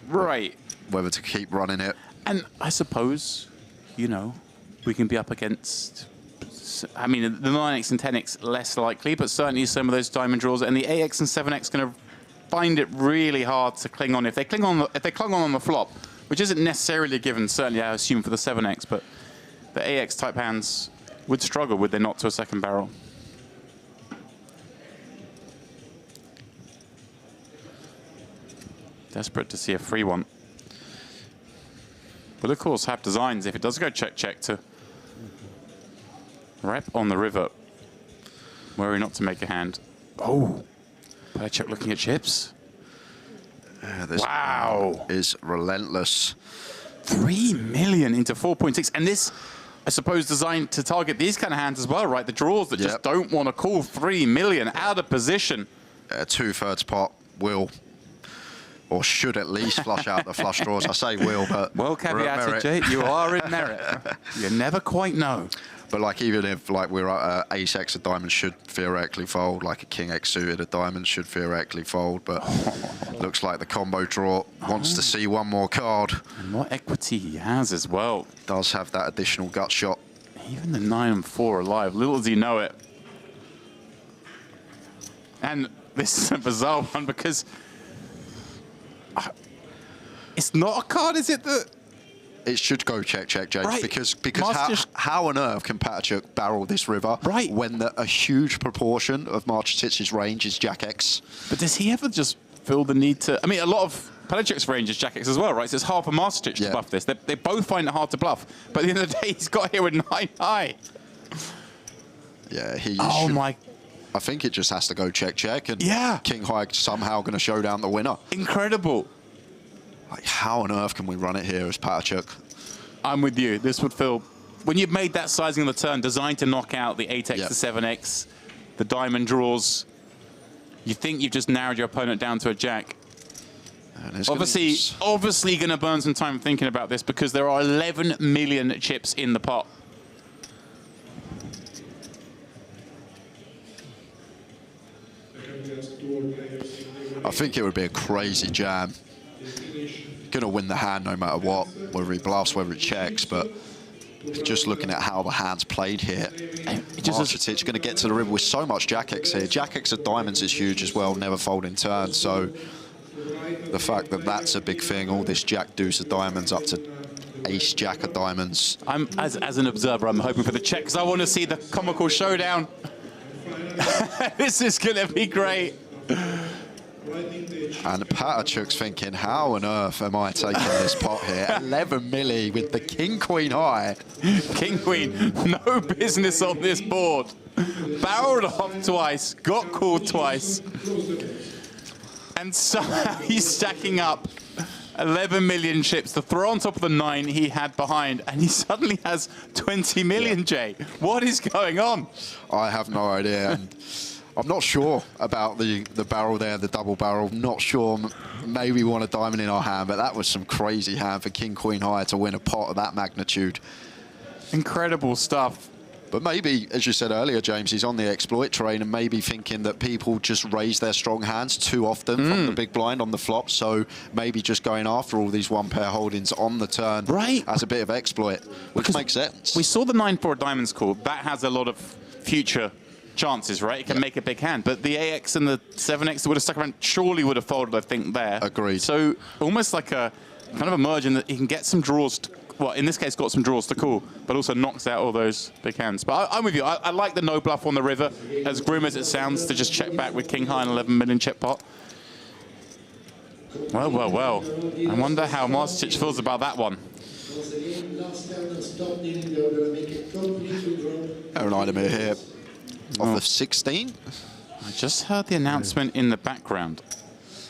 Right. Whether to keep running it. And I suppose, you know, we can be up against, I mean, the 9x and 10x less likely, but certainly some of those diamond draws, and the 8x and 7x going to find it really hard to cling on. If they cling on, on the flop, which isn't necessarily a given, certainly I assume for the 7x, but the 8x type hands would struggle, would they not, to a second barrel? Desperate to see a free one. But of course, have designs if it does go check to rep on the river. Worry not to make a hand. Oh, Patter check looking at chips. This wow, is relentless. 3 million into 4.6, and this, I suppose, designed to target these kind of hands as well, right? The draws that just don't want to call 3 million out of position. 2/3 pot will, or should at least flush out the flush draws. I say will, but well caveated, Jay. You are in merit. You never quite know. But like even if like we're at ace x, a diamond should theoretically fold. Like a king x suited, a diamond should theoretically fold. But looks like the combo draw wants to see one more card. And what equity he has as well. Does have that additional gut shot. Even the 9 and 4 alive. Little does he know it. And this is a bizarre one because it's not a card, is it? That it should go check, James, right. because how on earth can Patter barrel this river when a huge proportion of Mastertich's range is Jack X? But does he ever just feel the need to? I mean, a lot of Patter range is Jack X as well, right? So it's hard for Mastertich to bluff this. They both find it hard to bluff. But at the end of the day, he's got here with 9 high. Yeah, he. Oh my. I think it just has to go check, and yeah, King High somehow going to show down the winner. Incredible. Like, how on earth can we run it here as Patter? I'm with you. This would feel, when you've made that sizing of the turn, designed to knock out the 8x to 7x, the diamond draws, you think you've just narrowed your opponent down to a jack. Obviously going to burn some time thinking about this because there are 11 million chips in the pot. I think it would be a crazy jam. Gonna win the hand no matter what, whether he bluffs, whether he checks, but just looking at how the hand's played here, Mastertich going to get to the river with so much Jack X here. Jack X of diamonds is huge as well, never fold in turn, so the fact that that's a big thing, all this Jack Deuce of diamonds up to Ace Jack of diamonds. I'm as an observer, I'm hoping for the check because I want to see the comical showdown. This is going to be great. And Patachuk's thinking, how on earth am I taking this pot here? 11 milli with the king-queen high. King-queen, no business on this board. Barreled off twice, got called twice. And somehow he's stacking up 11 million chips to throw on top of the 9 he had behind, and he suddenly has 20 million, Jay. What is going on? I have no idea. And I'm not sure about the barrel there, the double barrel. Not sure. Maybe we want a diamond in our hand, but that was some crazy hand for king-queen high to win a pot of that magnitude. Incredible stuff. But maybe, as you said earlier, James, he's on the exploit train and maybe thinking that people just raise their strong hands too often from the big blind on the flop. So maybe just going after all these one-pair holdings on the turn as a bit of exploit, which makes sense. We saw the 9-4 diamonds call. That has a lot of future chances, right? It can make a big hand. But the AX and the 7X that would have stuck around surely would have folded, I think, there. Agreed. So almost like a kind of a merge in that he can get some draws to, well, in this case, got some draws to call, but also knocks out all those big hands. But I'm with you. I like the no bluff on the river, as grim as it sounds, to just check back with king high and 11 million chip pot. Well, well, well. I wonder how Marcetic feels about that one. Aaron Idemir here off of 16. I just heard the announcement in the background.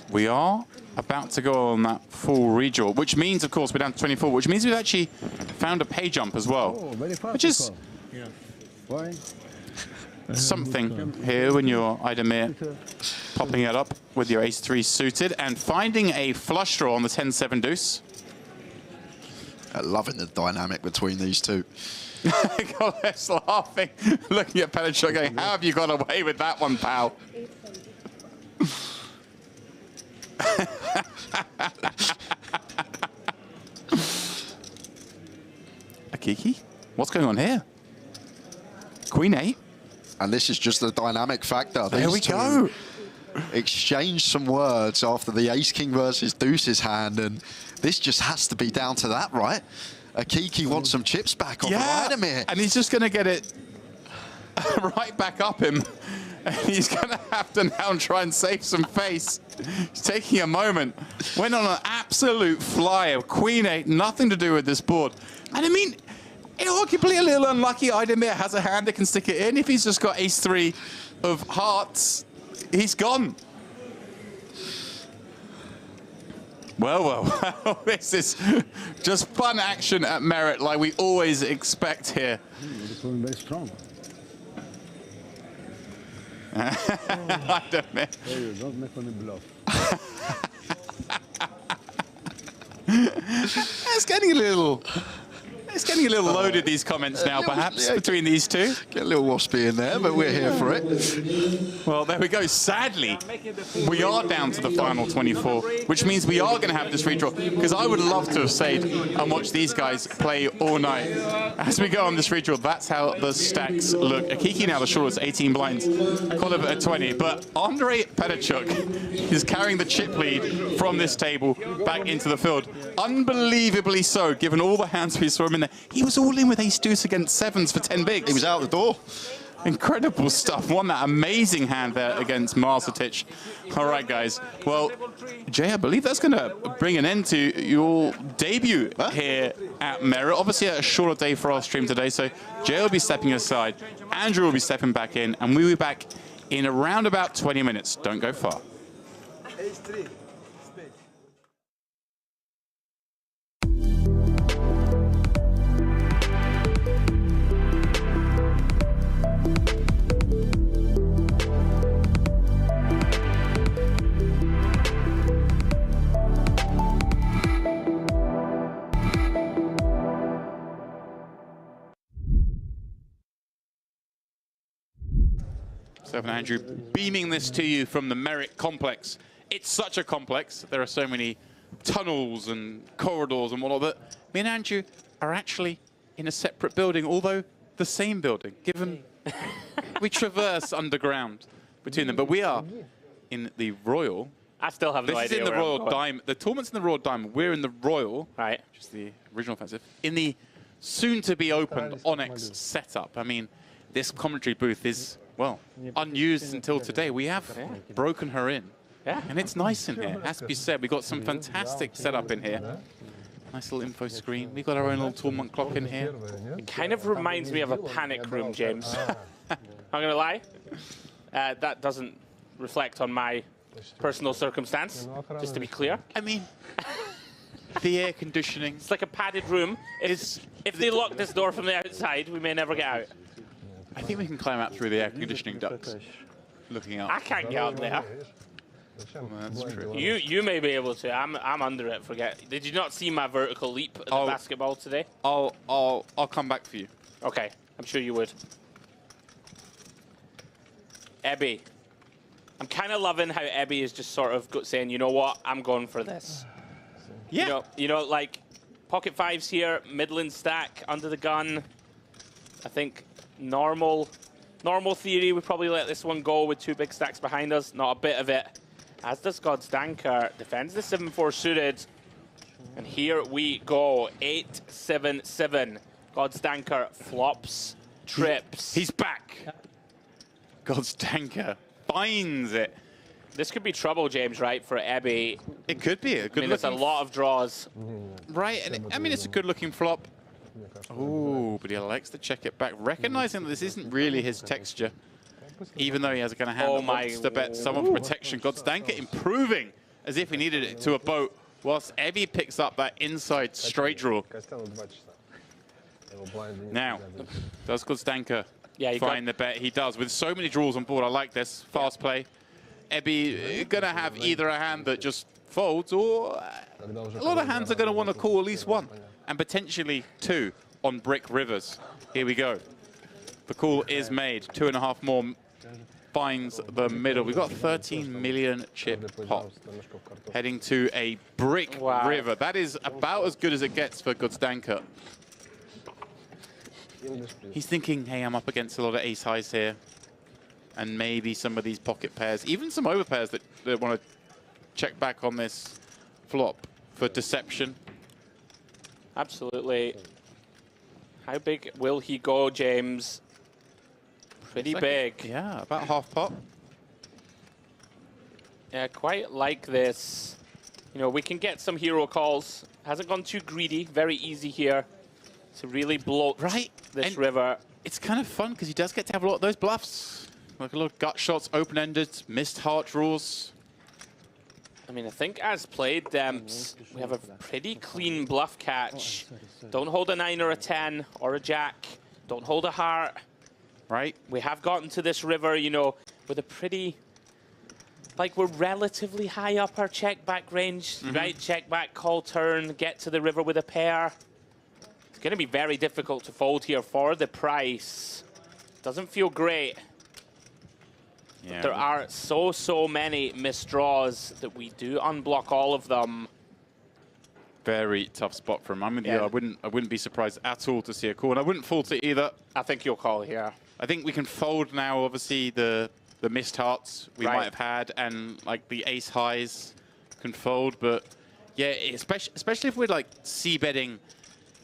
We are about to go on that full redraw, which means, of course, we're down to 24, which means we've actually found a pay jump as well, which is something here when you're Idemir popping it up with your ace-3 suited and finding a flush draw on the 10-7 deuce. Loving the dynamic between these two. Gole's laughing, looking at Petachuk going, how have you got away with that one, pal? Akiki? What's going on here? Queen 8? And this is just the dynamic factor. There we go. Exchanged some words after the ace-king versus deuces hand, and this just has to be down to that, right? Akiki wants some chips back off Idemir. And he's just going to get it right back up him. And he's going to have to now try and save some face. He's taking a moment. Went on an absolute flyer. Queen 8, nothing to do with this board. And I mean, arguably a little unlucky. Idemir has a hand that can stick it in. If he's just got ace-3 of hearts, he's gone. Well, well, well, this is just fun action at Merit like we always expect here. Very strong. I don't know. Don't make any bluff. It's getting a little loaded, these comments now, perhaps, between these two. Get a little waspy in there, but we're here for it. Well, there we go. Sadly, we are down to the final 24, which means we are going to have this redraw, because I would love to have stayed and watched these guys play all night. As we go on this redraw, that's how the stacks look. Akiki now the shortest, 18 blinds, Koliver at 20, but Andrei Petachuk is carrying the chip lead from this table back into the field. Unbelievably so, given all the hands we saw him in there. He was all in with ace-deuce against 7s for 10 bigs. He was out the door. Incredible stuff. Won that amazing hand there against Marcetic. All right, guys. Well, Jay, I believe that's going to bring an end to your debut here at Merit. Obviously, a shorter day for our stream today, so Jay will be stepping aside. Andrew will be stepping back in, and we'll be back in around about 20 minutes. Don't go far. Ace-3. Stephen Andrew, beaming this to you from the Merit complex. It's such a complex. There are so many tunnels and corridors and whatnot that me and Andrew are actually in a separate building, although the same building, given we traverse underground between them. But we are in the Royal. I still have no idea. This is in the Royal Diamond. The tournament's in the Royal Diamond. We're in the Royal, right? Which is the original offensive. In the soon-to-be-opened Onyx setup. I mean, this commentary booth is, well, unused until today. We have broken her in Yeah. And it's nice in here. Has to be said, we've got some fantastic setup in here. Nice little info screen. We've got our own little tournament clock in here. It kind of reminds me of a panic room, James. I'm going to lie. That doesn't reflect on my personal circumstance, just to be clear. I mean, the air conditioning. It's like a padded room. If they lock this door from the outside, we may never get out. I think we can climb out through the air conditioning ducts. Looking up. I can't get up there. Well, that's true. You may be able to. I'm under it. Forget. Did you not see my vertical leap at the basketball today? I'll come back for you. Okay, I'm sure you would. Ebby. I'm kind of loving how Ebby is just sort of saying, you know what, I'm going for this. Yeah. You know, like pocket fives here, Midland stack under the gun. I think normal theory, we probably let this one go with 2 big stacks behind us. Not a bit of it. As does God's Danker. Defends the 7-4 suited. And here we go. 8-7-7. God's Danker flops, trips. He's back. God's Danker finds it. This could be trouble, James, right, for Ebby. It could be a good. I mean, there's a lot of draws. Right, and I mean, it's a good-looking flop. Oh, but he likes to check it back, recognizing that this isn't really his texture, even though he has a kind of hand that wants to bet some of protection. God's Danker improving as if he needed it to a boat, whilst Ebby picks up that inside straight draw. Now, does God's Danker find the bet? He does. With so many draws on board, I like this. Fast play. Ebby going to have either a hand that just folds, or a lot of hands are going to want to call at least one, and potentially 2 on brick rivers. Here we go. The call is made. 2.5 more. Finds the middle. We've got 13 million chip pot. Heading to a brick river. That is about as good as it gets for God's Danker. He's thinking, hey, I'm up against a lot of ace highs here. And maybe some of these pocket pairs, even some over pairs that want to check back on this flop for deception. Absolutely. How big will he go, James? Pretty big. Yeah, about half pot. Yeah, quite like this. You know, we can get some hero calls. Hasn't gone too greedy. Very easy here to really bloat this river. It's kind of fun because he does get to have a lot of those bluffs. Like a lot of gut shots, open-ended, missed heart draws. I mean, I think as played, Demps, we have a pretty clean bluff catch. Don't hold a 9 or a 10 or a jack. Don't hold a heart. Right. We have gotten to this river, you know, with a pretty, like we're relatively high up our check back range, right? Check back, call turn, get to the river with a pair. It's going to be very difficult to fold here for the price. Doesn't feel great. Yeah. There are so many misdraws that we do unblock all of them. Very tough spot for him. I'm with you. I wouldn't be surprised at all to see a call, and I wouldn't fault it either. I think you'll call here. I think we can fold now. Obviously, the missed hearts we might have had, and like the ace highs can fold. But yeah, especially if we're like c-betting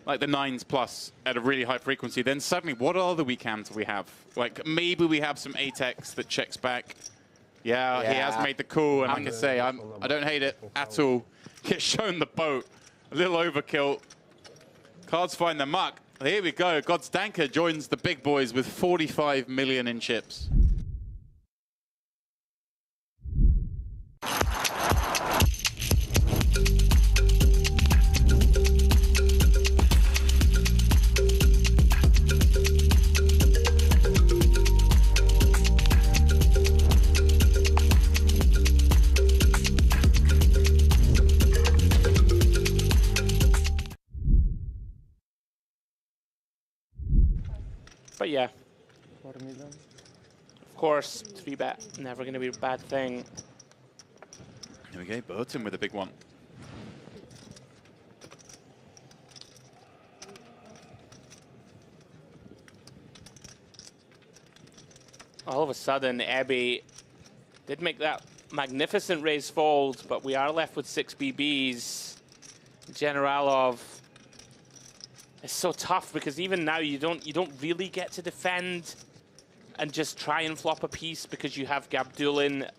like the 9s plus at a really high frequency, then suddenly what other weak hands we have? Like maybe we have some 8x that checks back. Yeah, he has made the call, and like I say, I don't hate it at all. Gets shown the boat. A little overkill. Cards find the muck. Here we go. God's Danker joins the big boys with 45 million in chips. But yeah, of course, 3-bet, never going to be a bad thing. Here we go, Burton with a big one. All of a sudden, Ebby did make that magnificent raise fold, but we are left with 6 BBs. Generalov. It's so tough because even now you don't really get to defend and just try and flop a piece because you have Gabdulin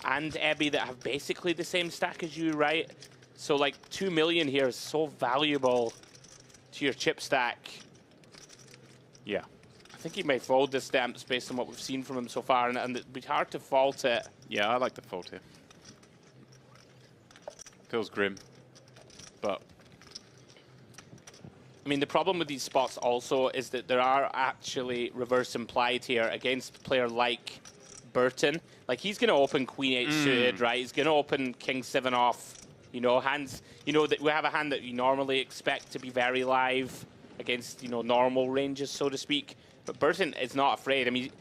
and Ebby that have basically the same stack as you, right? So like 2 million here is so valuable to your chip stack. Yeah. I think he may fold this Stamps based on what we've seen from him so far, and it'd be hard to fault it. Yeah, I like the fold here. Feels grim, but... I mean, the problem with these spots also is that there are actually reverse implied here against a player like Burton. Like, he's going to open Queen 8 suited, right? He's going to open King 7 off. You know, hands, you know, that we have a hand that you normally expect to be very live against, you know, normal ranges, so to speak. But Burton is not afraid. I mean,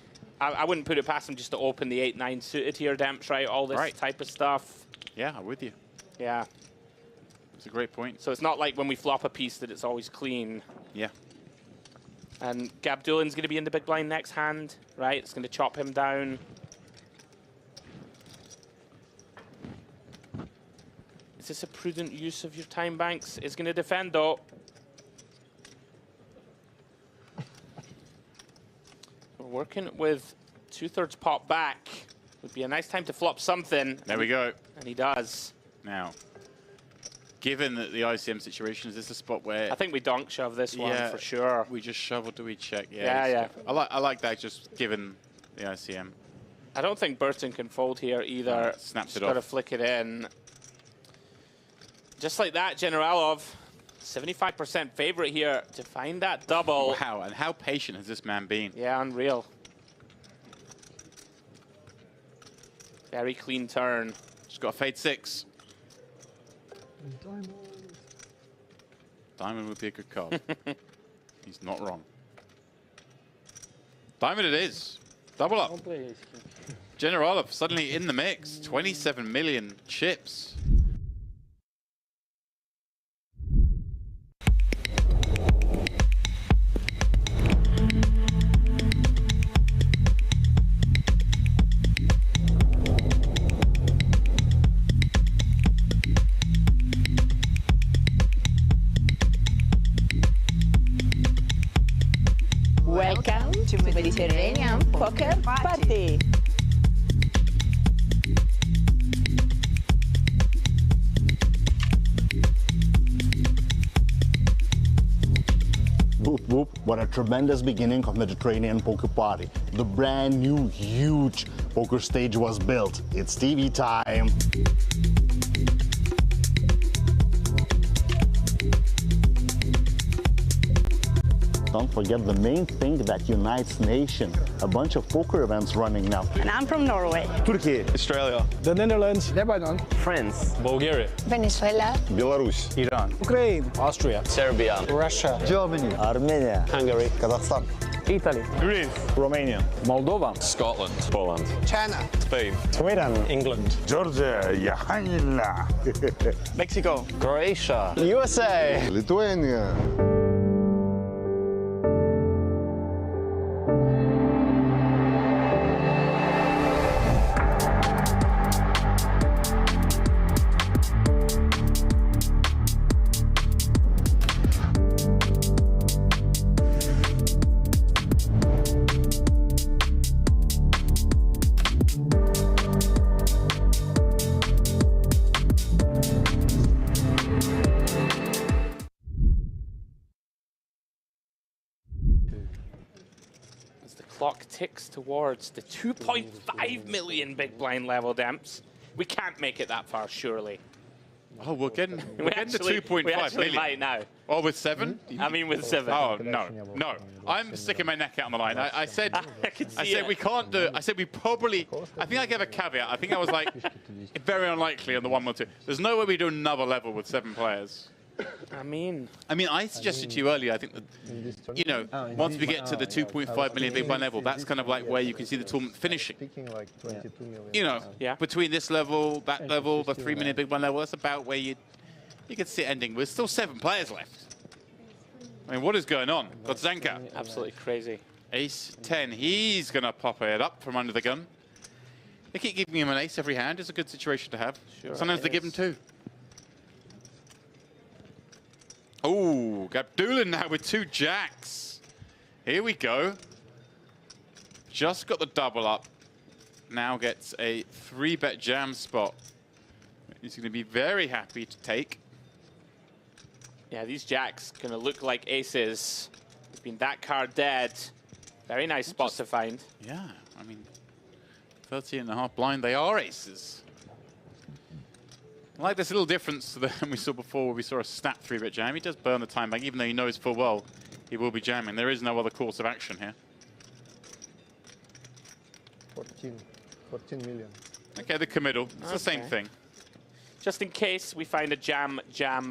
I wouldn't put it past him just to open the 8-9 suited here, Demps, right? All this type of stuff. Yeah, I'm with you. Yeah. It's a great point. So it's not like when we flop a piece that it's always clean. Yeah. And Gabdulin's going to be in the big blind next hand, right? It's going to chop him down. Is this a prudent use of your time banks? It's going to defend, though. We're working with 2/3 pot back. Would be a nice time to flop something. There we go. And he does. Now, given that the ICM situation, is this a spot where... I think we donk shove this one for sure. We just shovel, do we check? Yeah. I like that, just given the ICM. I don't think Burton can fold here either. Snaps it Got to off. flick it in. Just like that, Generalov, 75% favorite here to find that double. Wow, and how patient has this man been? Yeah, unreal. Very clean turn. Just got a fade 6. Diamond would be a good card. He's not wrong. Diamond it is. Double up. Generalov suddenly in the mix. 27 million chips. Welcome to Mediterranean Poker Party. Whoop whoop, what a tremendous beginning of Mediterranean Poker Party. The brand new huge poker stage was built. It's TV time. Don't forget the main thing that unites nation. A bunch of poker events running now. And I'm from Norway. Turkey, Australia, the Netherlands, Lebanon, France, Bulgaria, Venezuela, Belarus, Iran, Ukraine, Austria, Serbia, Russia, Germany, Armenia, Hungary, Kazakhstan, Italy, Greece, Romania, Moldova, Scotland, Poland, China, Spain, Sweden, England, Georgia, Mexico, Croatia, USA, Lithuania. Clock ticks towards the 2.5 million big blind level, Demps. We can't make it that far, surely. Oh, we're getting to 2.5 we actually million. might now. Oh, with 7? I mean, with 7. Oh, no. I'm sticking my neck out on the line. I said we can't do it. I said we probably, I think I gave a caveat. I think I was like, very unlikely on the 1-1-2. There's no way we do another level with 7 players. I mean, I suggested to you earlier, I think that, you know, once we get to the 2.5 million big blind level, that's kind of like where you can see the tournament finishing. You know, between this level, that level, the 3 million big blind level, that's about where you could see it ending. There's still 7 players left. I mean, what is going on? Got Zanka. Absolutely crazy. Ace 10. He's going to pop it up from under the gun. They keep giving him an ace every hand. It's a good situation to have. Sure Sometimes they give him 2. Oh, Gabdulin now with 2 jacks. Here we go. Just got the double up. now gets a 3-bet jam spot. He's going to be very happy to take. Yeah, these jacks going to look like aces. It's been that card dead. Very nice spot to find. Yeah, I mean, 13.5 blind, they are aces. I like this little difference to the we saw before where we saw a snap 3-bet jam. He does burn the time bank, even though he knows full well he will be jamming. There is no other course of action here. 14 million. Okay, the committal. It's the same thing. Just in case we find a jam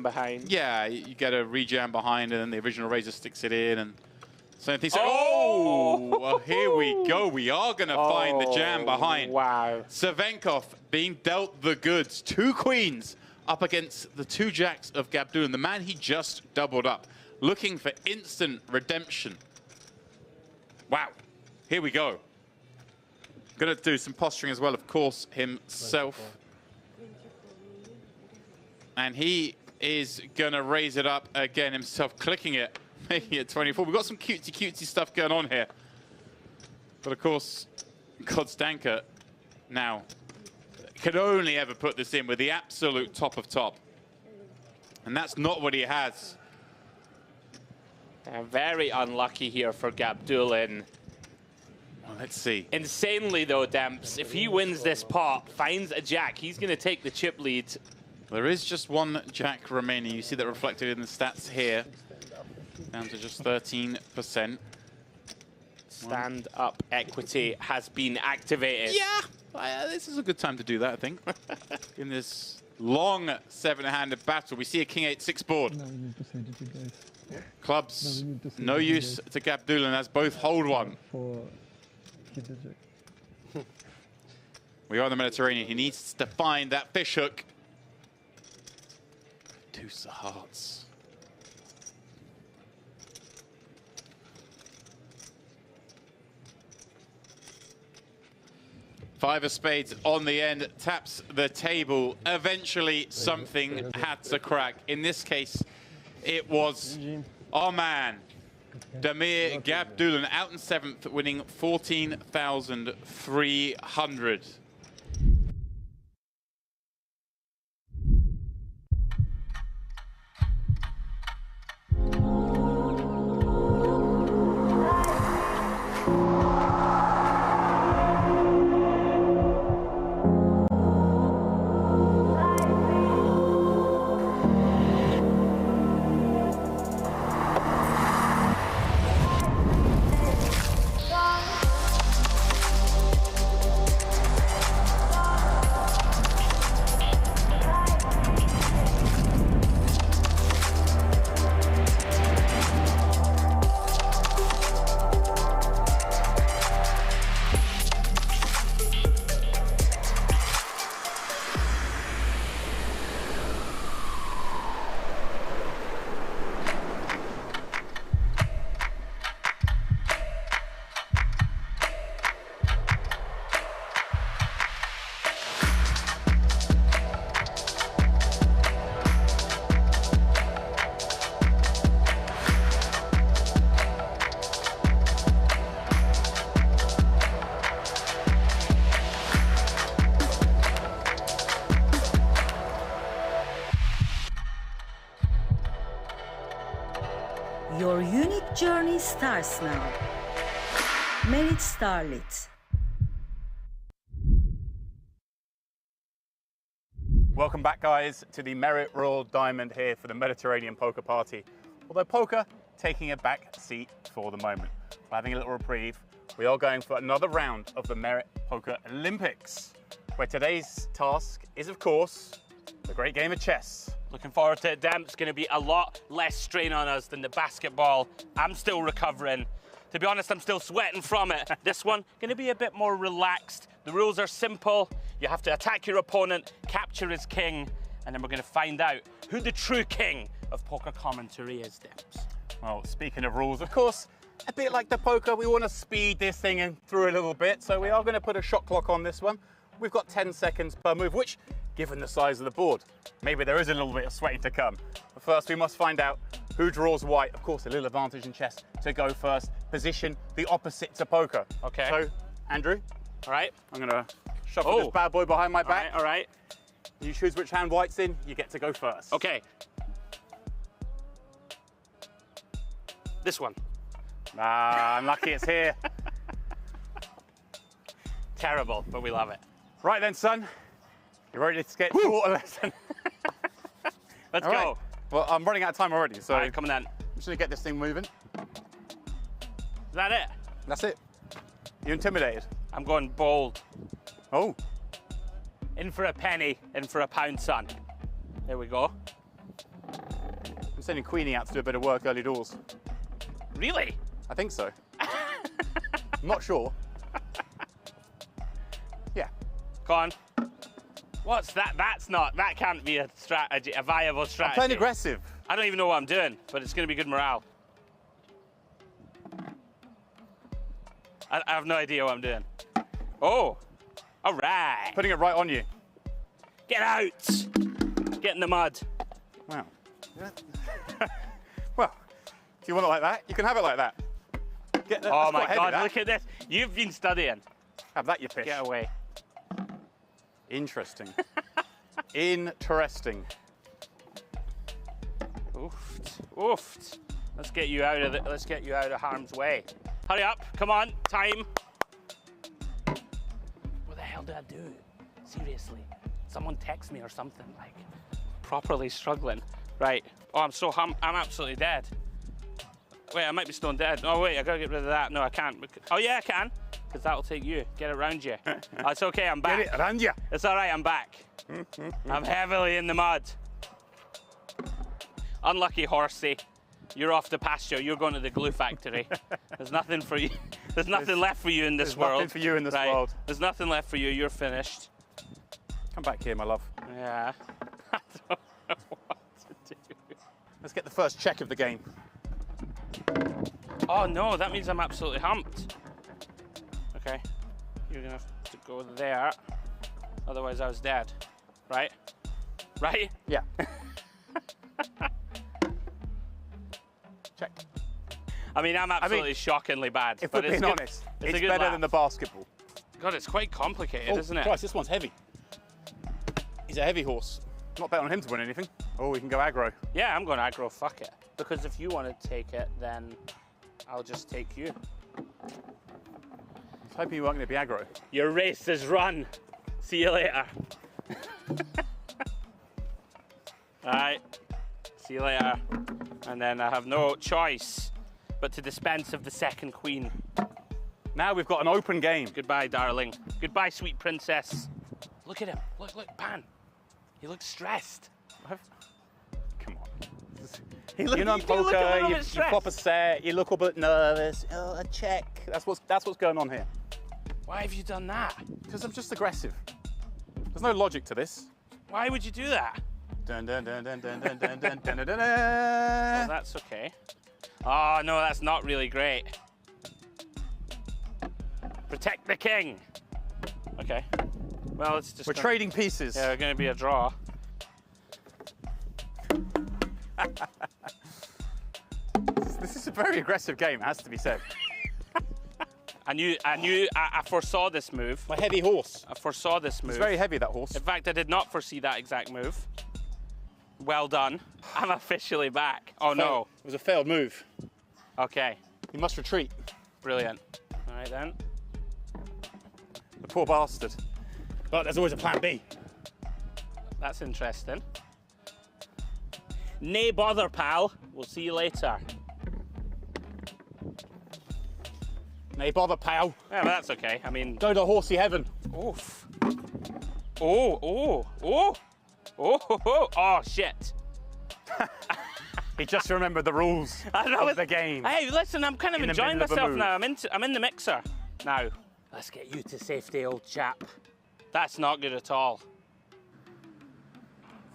behind. Yeah, you get a rejam behind, and then the original razor sticks it in, and same thing. Oh! Well, here we go. We are going to find the jam behind. Wow. Cervenkov being dealt the goods. 2 queens up against the 2 jacks of Gabdulin, the man he just doubled up, looking for instant redemption. Wow. Here we go. Going to do some posturing as well, of course, himself. And he is going to raise it up again himself, clicking it, making it 24. We've got some cutesy stuff going on here. But of course, Kodstanka now could only ever put this in with the absolute top of top. And that's not what he has. Very unlucky here for Gabdulin. Well, let's see. Insanely though, Demps, if he wins this pot, finds a jack, he's going to take the chip lead. There is just 1 jack remaining. You see that reflected in the stats here. Down to just 13%. Stand-up equity has been activated. Yeah, this is a good time to do that, I think. In this long 7-handed battle, we see a king 8-6 board. No, we need to say GG, guys. Clubs, No, we need to say no GG, use to Gabdulin as both hold 1. For keep the jack. We are in the Mediterranean. He needs to find that fish hook. Deuce of hearts. Five of spades on the end, taps the table. Eventually, something had to crack. In this case, it was our man, Damir Gabdulin, out in 7th, winning 14,300. Your unique journey starts now. Merit Starlit. Welcome back, guys, to the Merit Royal Diamond here for the Mediterranean Poker Party. Although poker taking a back seat for the moment. We're having a little reprieve. We are going for another round of the Merit Poker Olympics, where today's task is, of course, the great game of chess. Looking forward to it, Dem. It's going to be a lot less strain on us than the basketball. I'm still recovering. To be honest, I'm still sweating from it. This one, going to be a bit more relaxed. The rules are simple. You have to attack your opponent, capture his king, and then we're going to find out who the true king of poker commentary is, Dems. Well, speaking of rules, of course, a bit like the poker, we want to speed this thing in through a little bit. So we are going to put a shot clock on this one. We've got 10 seconds per move, which, given the size of the board, maybe there is a little bit of sweating to come. But first, we must find out who draws white. Of course, a little advantage in chess to go first. Position the opposite to poker. Okay. So, Andrew, All right. I'm going to shuffle this bad boy behind my back. All right. You choose which hand white's in, you get to go first. Okay. This one. Ah, I'm lucky it's here. Terrible, but we love it. Right then, son. You ready to get taught a lesson? Let's All go. right. Well, I'm running out of time already, so All right, come on then. I'm just going to get this thing moving. Is that it? That's it. You intimidated? I'm going bold. Oh. In for a penny, in for a pound, son. There we go. I'm sending Queenie out to do a bit of work early doors. Really? I think so. I'm not sure. Yeah. Go on. What's that? That can't be a strategy, a viable strategy. I'm playing aggressive. I don't even know what I'm doing, but it's going to be good morale. I have no idea what I'm doing. Oh, all right. Putting it right on you. Get out. Get in the mud. Wow. Well, if you want it like that, you can have it like that. Oh my God, look at this. You've been studying. Have that, you fish. Get away. Interesting. Interesting. Oofed. Oofed. Let's get you out of harm's way. Hurry up. Come on. Time. What the hell did I do? Seriously. Someone text me or something, like properly struggling. Right. Oh, I'm absolutely dead. Wait, I might be stone dead. Oh wait, I gotta get rid of that. No, I can't. Oh yeah, I can. Because that'll take you. Get it around you. Oh, it's okay, I'm back. Get it around you. It's all right, I'm back. I'm heavily in the mud. Unlucky horsey. You're off to pasture. You're going to the glue factory. There's nothing for you. There's nothing left for you in this world. There's nothing for you in this world. There's nothing left for you. You're finished. Come back here, my love. Yeah. I don't know what to do. Let's get the first check of the game. Oh no, that means I'm absolutely humped. Okay. You're going to have to go there. Otherwise I was dead. Right? Right? Yeah. Check. I mean, I'm absolutely shockingly bad. If we're being honest, it's better than the basketball. God, it's quite complicated, isn't it? Christ, this one's heavy. He's a heavy horse. Not betting on him to win anything. Oh, we can go aggro. Yeah, I'm going aggro, fuck it. Because if you want to take it, then I'll just take you. I was hoping you weren't going to be aggro. Your race is run. See you later. All right. See you later. And then I have no choice but to dispense of the second queen. Now we've got an open game. Goodbye, darling. Goodbye, sweet princess. Look at him. Look, Pan. He looks stressed. Come on. You know, poker, you pop a set, you look a bit nervous. Oh, a check. That's what's going on here. Why have you done that? Because I'm just aggressive. There's no logic to this. Why would you do that? Dun, dun, dun, dun, dun, dun, dun, dun, dun, dun, dun. Oh, that's okay. Oh, no, that's not really great. Protect the king. Okay. Well, it's just... We're trading pieces. Yeah, we're going to be a draw. This is a very aggressive game, it has to be said. I foresaw this move. My heavy horse. I foresaw this move. It's very heavy, that horse. In fact, I did not foresee that exact move. Well done. I'm officially back. Oh, no. It was a failed move. Okay. You must retreat. Brilliant. All right, then. The poor bastard. But there's always a plan B. That's interesting. Nay bother, pal. We'll see you later. Nay bother, pal. Yeah, but that's okay. I mean... Go to horsey heaven. Oof. Oh, shit. He just remembered the rules of the game. Hey, listen, I'm kind of enjoying myself now. I'm in the mixer now. Let's get you to safety, old chap. That's not good at all.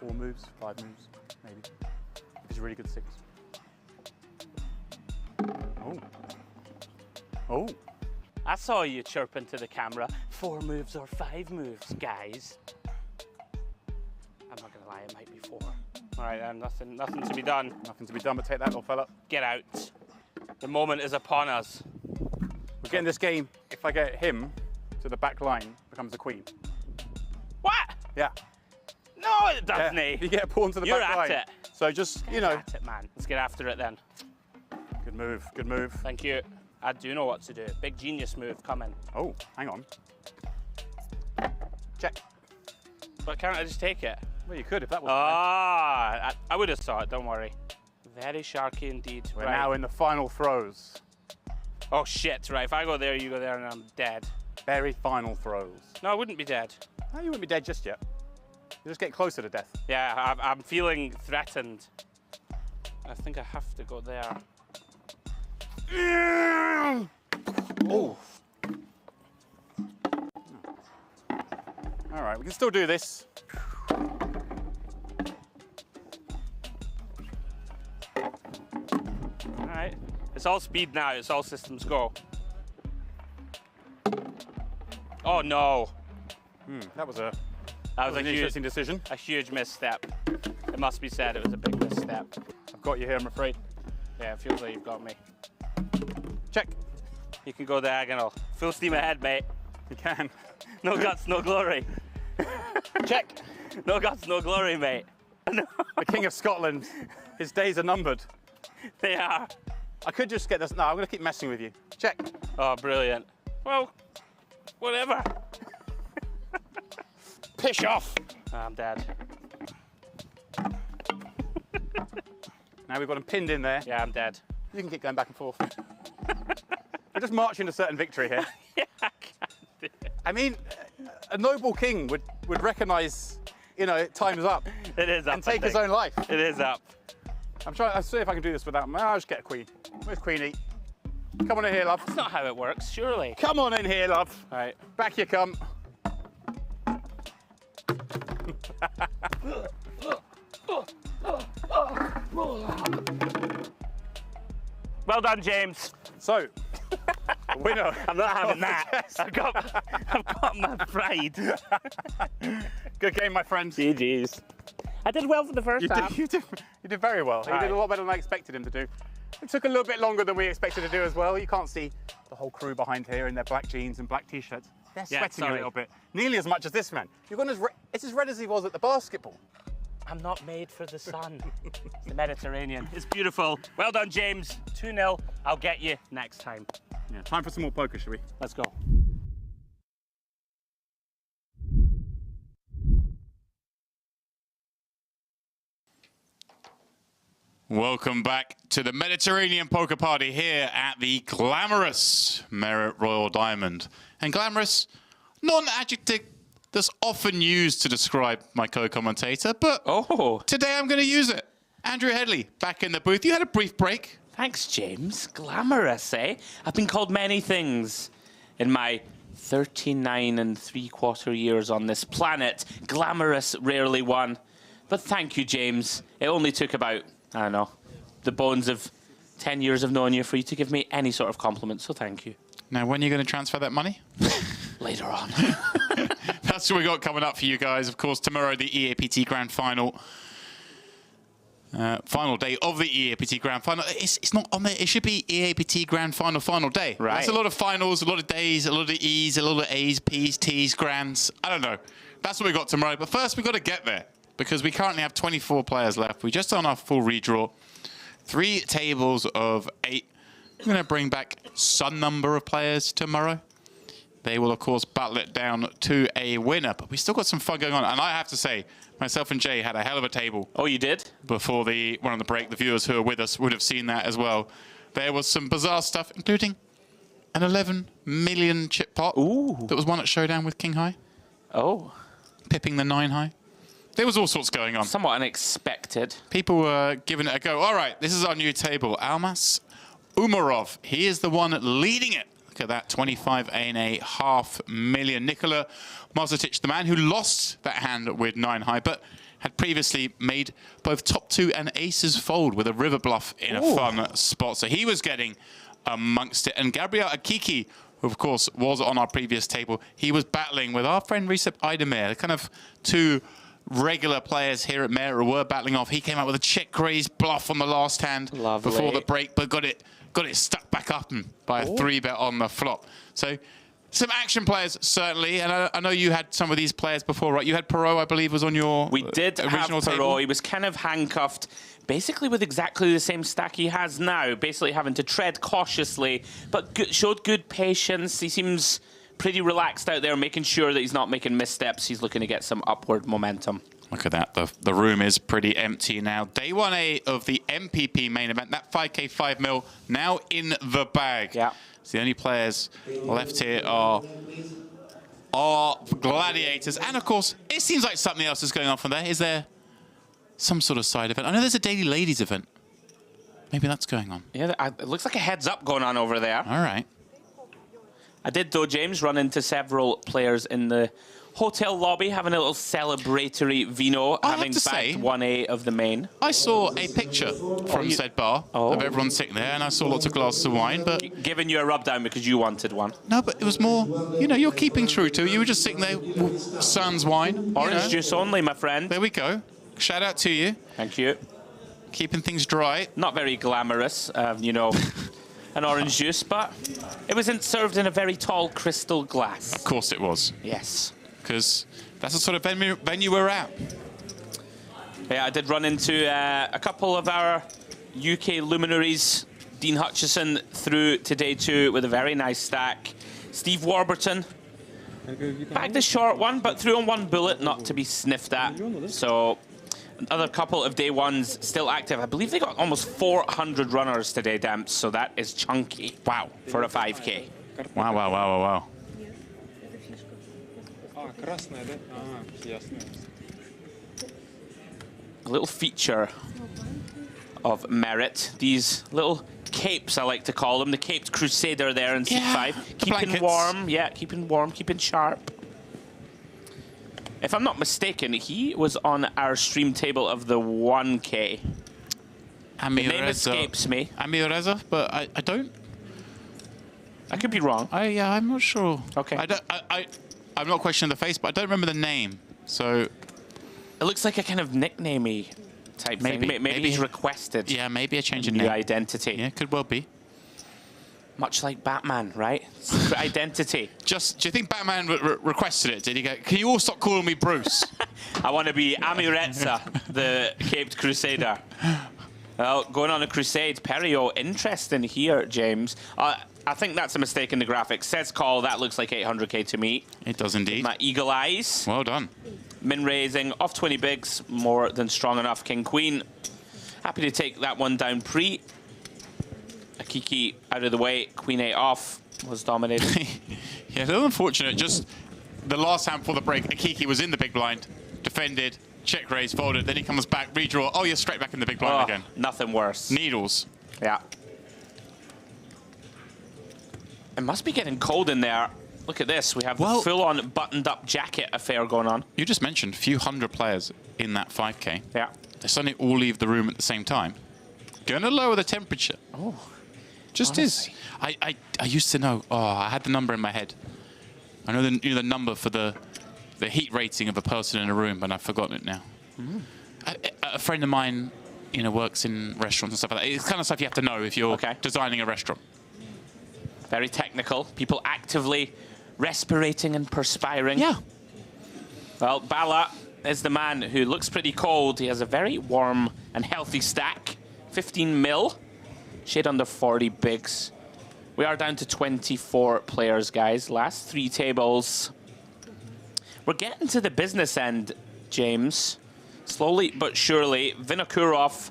4 moves, 5 moves, maybe. If he's a really good 6. Oh. Oh. I saw you chirping to the camera. 4 moves or 5 moves, guys. I'm not gonna lie, it might be 4. All right, then, nothing to be done. Nothing to be done, but take that, little fella. Get out. The moment is upon us. We're getting this game. If I get him to the back line becomes a queen. What? Yeah. No, it doesn't. Yeah. You get a pawn to the You're back at line. it. So just, you know. At it, man. Let's get after it then. Good move, good move. Thank you. I do know what to do. Big genius move coming. Oh, hang on. Check. But can't I just take it? Well, you could if that was. I would have saw it, don't worry. Very sharky indeed. We're now in the final throws. Oh shit, right. If I go there, you go there, and I'm dead. Very final throws. No, I wouldn't be dead. No, you wouldn't be dead just yet. You just get closer to death. Yeah, I'm feeling threatened. I think I have to go there. Oh. All right, we can still do this. All right. It's all speed now. It's all systems go. Oh no. That was an interesting decision. A huge misstep. It must be said, it was a big misstep. I've got you here, I'm afraid. Yeah, it feels like you've got me. Check. You can go diagonal. Full steam ahead, mate. You can. No guts, no glory. Check. No guts, no glory, mate. No. The King of Scotland, his days are numbered. They are. I could just get this. No, I'm going to keep messing with you. Check. Oh, brilliant. Well, whatever. Pish off. Oh, I'm dead. Now we've got him pinned in there. Yeah, I'm dead. You can keep going back and forth. We're just marching to certain victory here. Yeah, I can't do it. I mean, a noble king would recognise, you know, time's up. It is up. And take his own life. It is up. I'll see if I can do this without. I'll just get a queen. Where's Queenie? Come on in here, love. That's not how it works, surely. Come on in here, love. All right. Back you come. Well done, James. So, winner. I'm not having that. I've got my pride. Good game, my friend. GG's. I did well for the first half. You did very well. You did a lot better than I expected him to do. It took a little bit longer than we expected to do as well. You can't see the whole crew behind here in their black jeans and black t-shirts. They're sweating a little bit. Nearly as much as this man. You've gone it's as red as he was at the basketball. I'm not made for the sun. It's the Mediterranean. It's beautiful. Well done, James. 2-0. I'll get you next time. Yeah, time for some more poker, shall we? Let's go. Welcome back to the Mediterranean poker party here at the glamorous Merit Royal Diamond. And glamorous, not an adjective that's often used to describe my co-commentator, but today I'm going to use it. Andrew Headley, back in the booth. You had a brief break. Thanks, James. Glamorous, eh? I've been called many things in my 39 3/4 years on this planet. Glamorous rarely won. But thank you, James. It only took about, I don't know, the bones of 10 years of knowing you for you to give me any sort of compliment, so thank you. Now, when are you going to transfer that money? Later on. That's what we got coming up for you guys. Of course, tomorrow, the EAPT Grand Final. Final day of the EAPT Grand Final. It's not on there. It should be EAPT Grand Final, final day. Right. That's a lot of finals, a lot of days, a lot of E's, a lot of A's, P's, T's, Grands. I don't know. That's what we got tomorrow. But first, we've got to get there because we currently have 24 players left. We just done our full redraw. 3 tables of 8. I'm going to bring back some number of players tomorrow. They will, of course, battle it down to a winner. But we still got some fun going on. And I have to say, myself and Jay had a hell of a table. Oh, you did? Before the one on the break. The viewers who are with us would have seen that as well. There was some bizarre stuff, including an 11 million chip pot. Ooh. That was won at Showdown with King High. Oh. Pipping the 9 high. There was all sorts going on. Somewhat unexpected. People were giving it a go. All right, this is our new table. Almas Umarov. He is the one leading it. Look at that, 25.5 million. Nikola Mazetic, the man who lost that hand with 9 high, but had previously made both top 2 and aces fold with a river bluff in a fun spot. So he was getting amongst it. And Gabriel Akiki, who of course was on our previous table, he was battling with our friend Recep Aydemir, the kind of 2 regular players here at Mera were battling off. He came out with a check raise bluff on the last hand before the break, but got it stuck back up and by a 3-bet on the flop. So Some action players, certainly, and I know you had some of these players before, right? You had Perot, I believe, was on your We did original have Perot. table. He was kind of handcuffed, basically with exactly the same stack he has now, basically having to tread cautiously, but showed good patience. He seems pretty relaxed out there, making sure that he's not making missteps. He's looking to get some upward momentum. Look at that. The room is pretty empty now. Day 1A of the MPP main event. That 5K 5 mil now in the bag. Yeah. So the only players left here are gladiators. And, of course, it seems like something else is going on from there. Is there some sort of side event? I know there's a Daily Ladies event. Maybe that's going on. Yeah, it looks like a heads-up going on over there. All right. I did, though, James, run into several players in the hotel lobby having a little celebratory vino, having bagged 1A of the main. I saw a picture from said bar of everyone sitting there, and I saw lots of glasses of wine, but... Giving you a rub down because you wanted one. No, but it was more, you know, you're keeping true to it. You were just sitting there, sans wine. Orange juice only, my friend. There we go. Shout out to you. Thank you. Keeping things dry. Not very glamorous, you know, an orange juice, but it was served in a very tall crystal glass. Of course it was. Yes. Because that's the sort of venue we're at. Yeah, I did run into a couple of our UK luminaries. Dean Hutchison through to day 2 with a very nice stack. Steve Warburton bagged a short one, but threw on 1 bullet, not to be sniffed at. So another couple of day 1s still active. I believe they got almost 400 runners today, Demps, so that is chunky. Wow, for a 5K. Wow, wow, wow, wow, wow. A little feature of merit. These little capes, I like to call them, the caped crusader there in C5. Keeping warm, keeping warm, keeping sharp. If I'm not mistaken, he was on our stream table of the 1K. The name escapes me. Amireza, but I don't... I could be wrong. Yeah, I'm not sure. Okay. I'm not questioning the face, but I don't remember the name. So it looks like a kind of nicknamey type thing. Maybe he's requested. Yeah, maybe a change in new name. Identity. Yeah, could well be. Much like Batman, right? Secret identity. Do you think Batman requested it? Did he go, can you all stop calling me Bruce? I want to be Amireza, the Caped Crusader. Well, going on a crusade. Perio, interesting here, James. I think that's a mistake in the graphics. Says call, that looks like 800k to me. It does indeed. My eagle eyes. Well done. Min raising, off 20 bigs, more than strong enough. King, queen. Happy to take that one down pre. Akiki out of the way, queen 8 off, was dominated. Yeah, a little unfortunate. Just the last hand before the break, Akiki was in the big blind, defended, check raise, folded, then he comes back, redraw. Oh, you're straight back in the big blind again. Nothing worse. Needles. Yeah. It must be getting cold in there. Look at this. We have the full-on buttoned-up jacket affair going on. You just mentioned a few hundred players in that 5K. Yeah. They suddenly all leave the room at the same time. Going to lower the temperature. Oh. Just is. I used to know. Oh, I had the number in my head. I know the number for the heat rating of a person in a room, but I've forgotten it now. Mm. A friend of mine, you know, works in restaurants and stuff like that. It's kind of stuff you have to know if you're designing a restaurant. Very technical. People actively respirating and perspiring. Yeah. Well, Bala is the man who looks pretty cold. He has a very warm and healthy stack. 15 mil. Shade under 40 bigs. We are down to 24 players, guys. Last 3 tables. We're getting to the business end, James. Slowly but surely. Vinokurov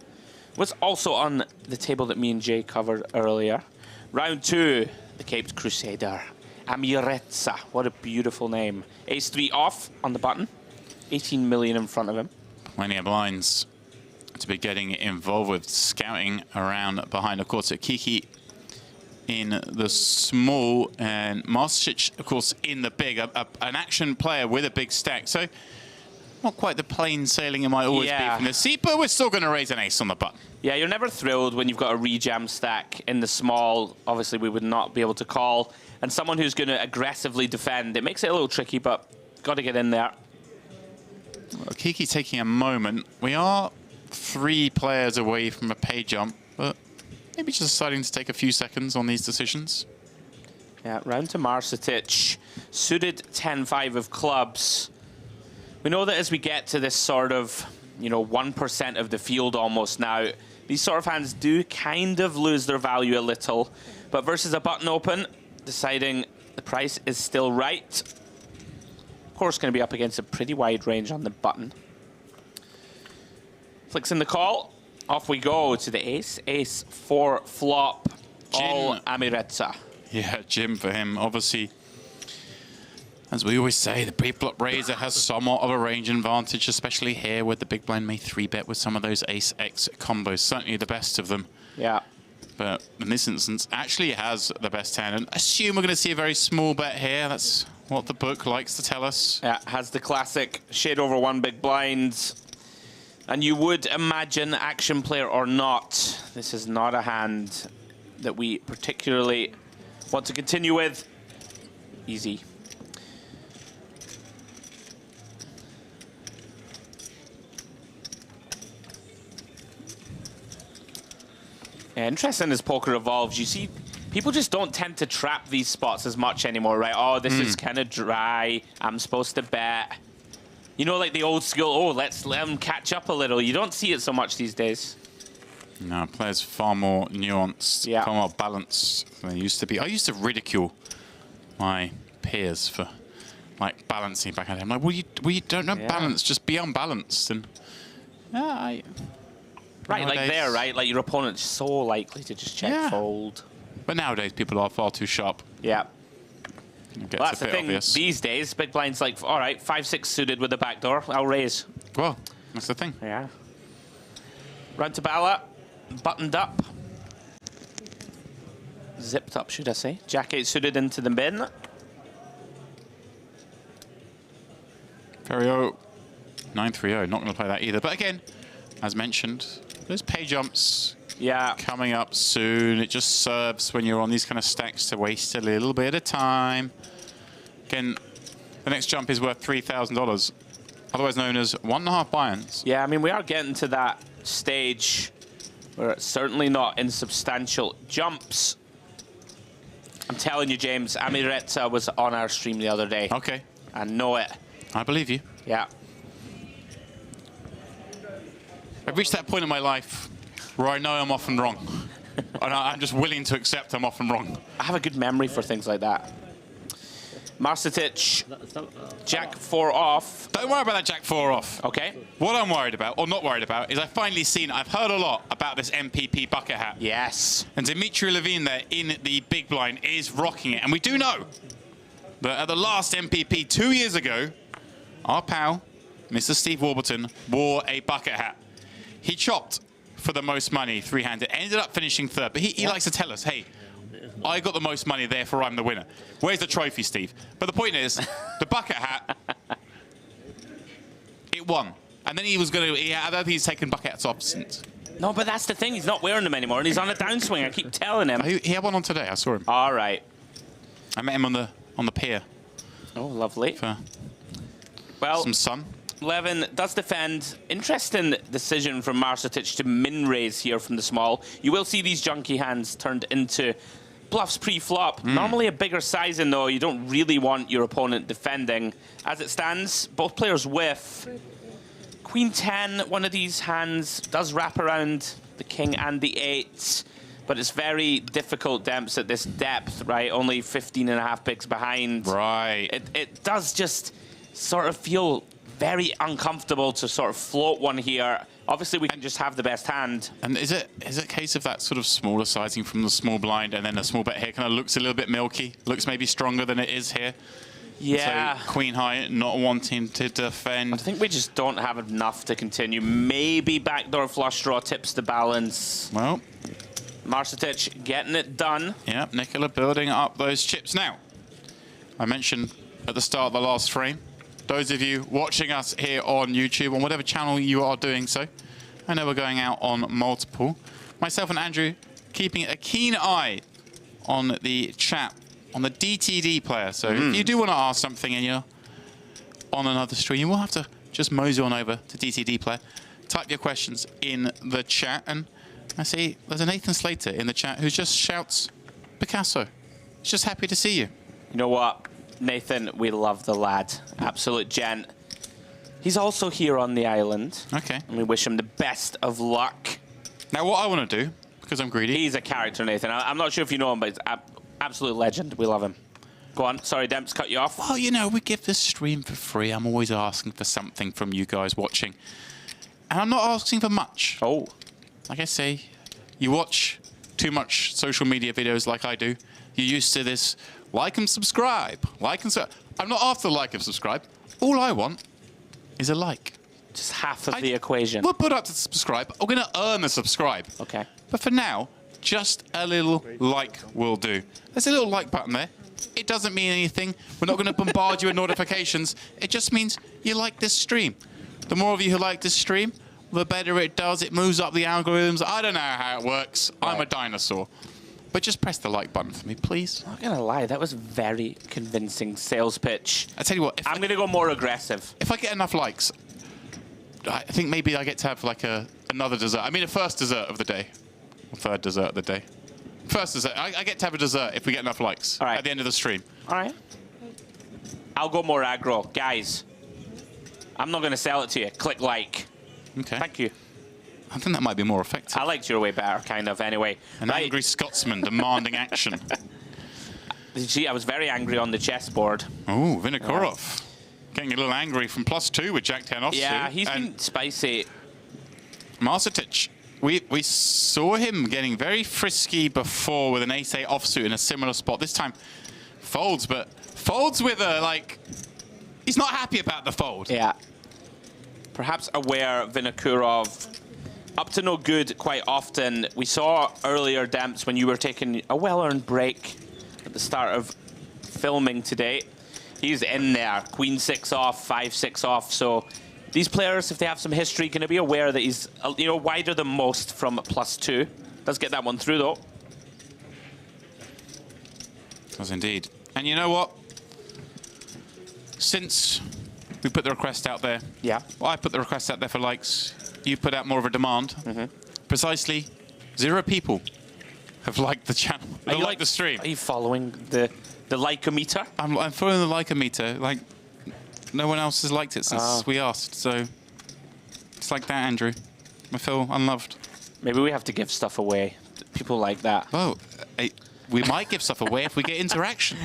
was also on the table that me and Jay covered earlier. Round 2, the Caped Crusader. Amireza, what a beautiful name. Ace 3 off on the button. 18 million in front of him. Plenty of blinds to be getting involved with, scouting around behind. Of course, Kiki in the small, and Marsic, of course, in the big. An action player with a big stack. So not quite the plain sailing it might always be from the seat, but we're still going to raise an ace on the button. Yeah, you're never thrilled when you've got a rejam stack in the small. Obviously, we would not be able to call. And someone who's going to aggressively defend. It makes it a little tricky, but got to get in there. Well, Kiki taking a moment. We are 3 players away from a pay jump, but maybe just deciding to take a few seconds on these decisions. Yeah, round to Marcetic. Suited 10-5 of clubs. We know that as we get to this sort of, 1% of the field almost now, these sort of hands do kind of lose their value a little. But versus a button open, deciding the price is still right. Of course, going to be up against a pretty wide range on the button. Flicks in the call. Off we go to the ace. Ace 4 flop. All Amirezza. Yeah, Jim for him. Obviously, as we always say, the pre-flop raiser has somewhat of a range advantage, especially here where the big blind may 3-bet with some of those ace-x combos. Certainly the best of them. Yeah. But in this instance, actually has the best hand. And assume we're going to see a very small bet here. That's what the book likes to tell us. Yeah, has the classic shade over 1 big blind. And you would imagine, action player or not, this is not a hand that we particularly want to continue with. Easy. Yeah, interesting as poker evolves. You see, people just don't tend to trap these spots as much anymore, right? Oh, this is kind of dry. I'm supposed to bet. Like the old school, oh, let's let them catch up a little. You don't see it so much these days. No, players far more nuanced, far more balanced than they used to be. I used to ridicule my peers for like balancing back at him. Like, well, you don't know balance, just be unbalanced. And right, nowadays, like there, right? Like your opponent's so likely to just check fold. But nowadays, people are far too sharp. Yeah. Well, that's the thing. Obvious. These days, big blind's like, all right, 5-6 suited with the back door. I'll raise. Well, that's the thing. Yeah. Round to Bala. Buttoned up. Zipped up, should I say. Jack-8 suited into the bin. Very 9-3-0. Not going to play that either. But again, as mentioned, those pay jumps coming up soon. It just serves when you're on these kind of stacks to waste a little bit of time. Again, the next jump is worth $3,000, otherwise known as 1.5 buy-ins. Yeah, I mean, we are getting to that stage where it's certainly not insubstantial jumps. I'm telling you, James, Amirezza was on our stream the other day. Okay. I know it. I believe you. Yeah. I've reached that point in my life where I know I'm often wrong. And I'm just willing to accept I'm often wrong. I have a good memory for things like that. Marcetic, Jack 4 off. Don't worry about that Jack 4 off. Okay. What I'm worried about, or not worried about, is I've finally seen, I've heard a lot about this MPP bucket hat. Yes. And Dimitri Levine there in the big blind is rocking it. And we do know that at the last MPP 2 years ago, our pal, Mr. Steve Warburton, wore a bucket hat. He chopped for the most money, 3-handed, ended up finishing 3rd. But he likes to tell us, hey, I got the most money, therefore I'm the winner. Where's the trophy, Steve? But the point is, the bucket hat, it won. And then he was going to, I don't think he's taken bucket hats off since. No, but that's the thing. He's not wearing them anymore, and he's on a downswing. I keep telling him. He had one on today. I saw him. All right. I met him on the pier. Oh, lovely. For some sun. Levin does defend. Interesting decision from Marcetic to min-raise here from the small. You will see these junky hands turned into bluffs pre-flop. Normally a bigger sizing, though. You don't really want your opponent defending. As it stands, both players whiff. Queen 10, one of these hands does wrap around the king and the 8. But it's very difficult demps at this depth, right? Only 15.5 bigs behind. Right. It does just sort of feel very uncomfortable to sort of float one here. Obviously, we can just have the best hand. And is it a case of that sort of smaller sizing from the small blind, and then a small bet here kind of looks a little bit milky, looks maybe stronger than it is here? Yeah. So Queen High not wanting to defend. I think we just don't have enough to continue. Maybe backdoor flush draw tips the balance. Well, Marcetic getting it done. Yep, Nicola building up those chips. Now, I mentioned at the start of the last frame, those of you watching us here on YouTube, on whatever channel you are doing so, I know we're going out on multiple. Myself and Andrew keeping a keen eye on the chat, on the DTD player. So if you do want to ask something and you're on another stream, you will have to just mosey on over to DTD player, type your questions in the chat. And I see there's a Nathan Slater in the chat who just shouts, Picasso. He's just happy to see you. You know what, Nathan? We love the lad. Absolute gent. He's also here on the island. Okay. And we wish him the best of luck. Now, what I want to do, because I'm greedy. He's a character, Nathan. I'm not sure if you know him, but he's an absolute legend. We love him. Go on. Sorry, Demps, cut you off. Well, you know, we give this stream for free. I'm always asking for something from you guys watching. And I'm not asking for much. Oh. Like I say, you watch too much social media videos like I do. You're used to this like and subscribe. Like and subscribe. I'm not after like and subscribe. All I want is a like. Just half of the equation. We'll put up to subscribe. We're going to earn the subscribe. Okay. But for now, just a little like will do. There's a little like button there. It doesn't mean anything. We're not going to bombard you with notifications. It just means you like this stream. The more of you who like this stream, the better it does. It moves up the algorithms. I don't know how it works. Right. I'm a dinosaur. But just press the like button for me, please. I'm not going to lie. That was a very convincing sales pitch. I tell you what. I'm going to go more aggressive. If I get enough likes, I think maybe I get to have like another dessert. I mean, a first dessert of the day. Or third dessert of the day. First dessert. I get to have a dessert if we get enough likes at the end of the stream. All right. I'll go more aggro. Guys, I'm not going to sell it to you. Click like. Okay. Thank you. I think that might be more effective. I liked your way better, kind of, anyway. An angry Scotsman demanding action. Gee, I was very angry on the chessboard. Oh, Vinokurov. Getting a little angry from +2 with Jack 10 off. Yeah, he's been spicy. Marcetic. We saw him getting very frisky before with an ace-8 offsuit in a similar spot. This time folds, but folds with a, like, he's not happy about the fold. Yeah. Perhaps aware Vinokurov up to no good quite often. We saw earlier, Demps, when you were taking a well-earned break at the start of filming today. He's in there, queen 6 off, 5-6 off. So these players, if they have some history, going to be aware that he's, you know, wider than most from +2. Does get that one through though. Does indeed. And you know what? Since we put the request out there, well, I put the request out there for likes. You put out more of a demand. Precisely 0 people have liked the channel. They like the stream. Are you following the like-o-meter? I'm following the like-o-meter. Like, no one else has liked it since we asked. So it's like that, Andrew. I feel unloved. Maybe we have to give stuff away. People like that. Well, we might give stuff away if we get interaction.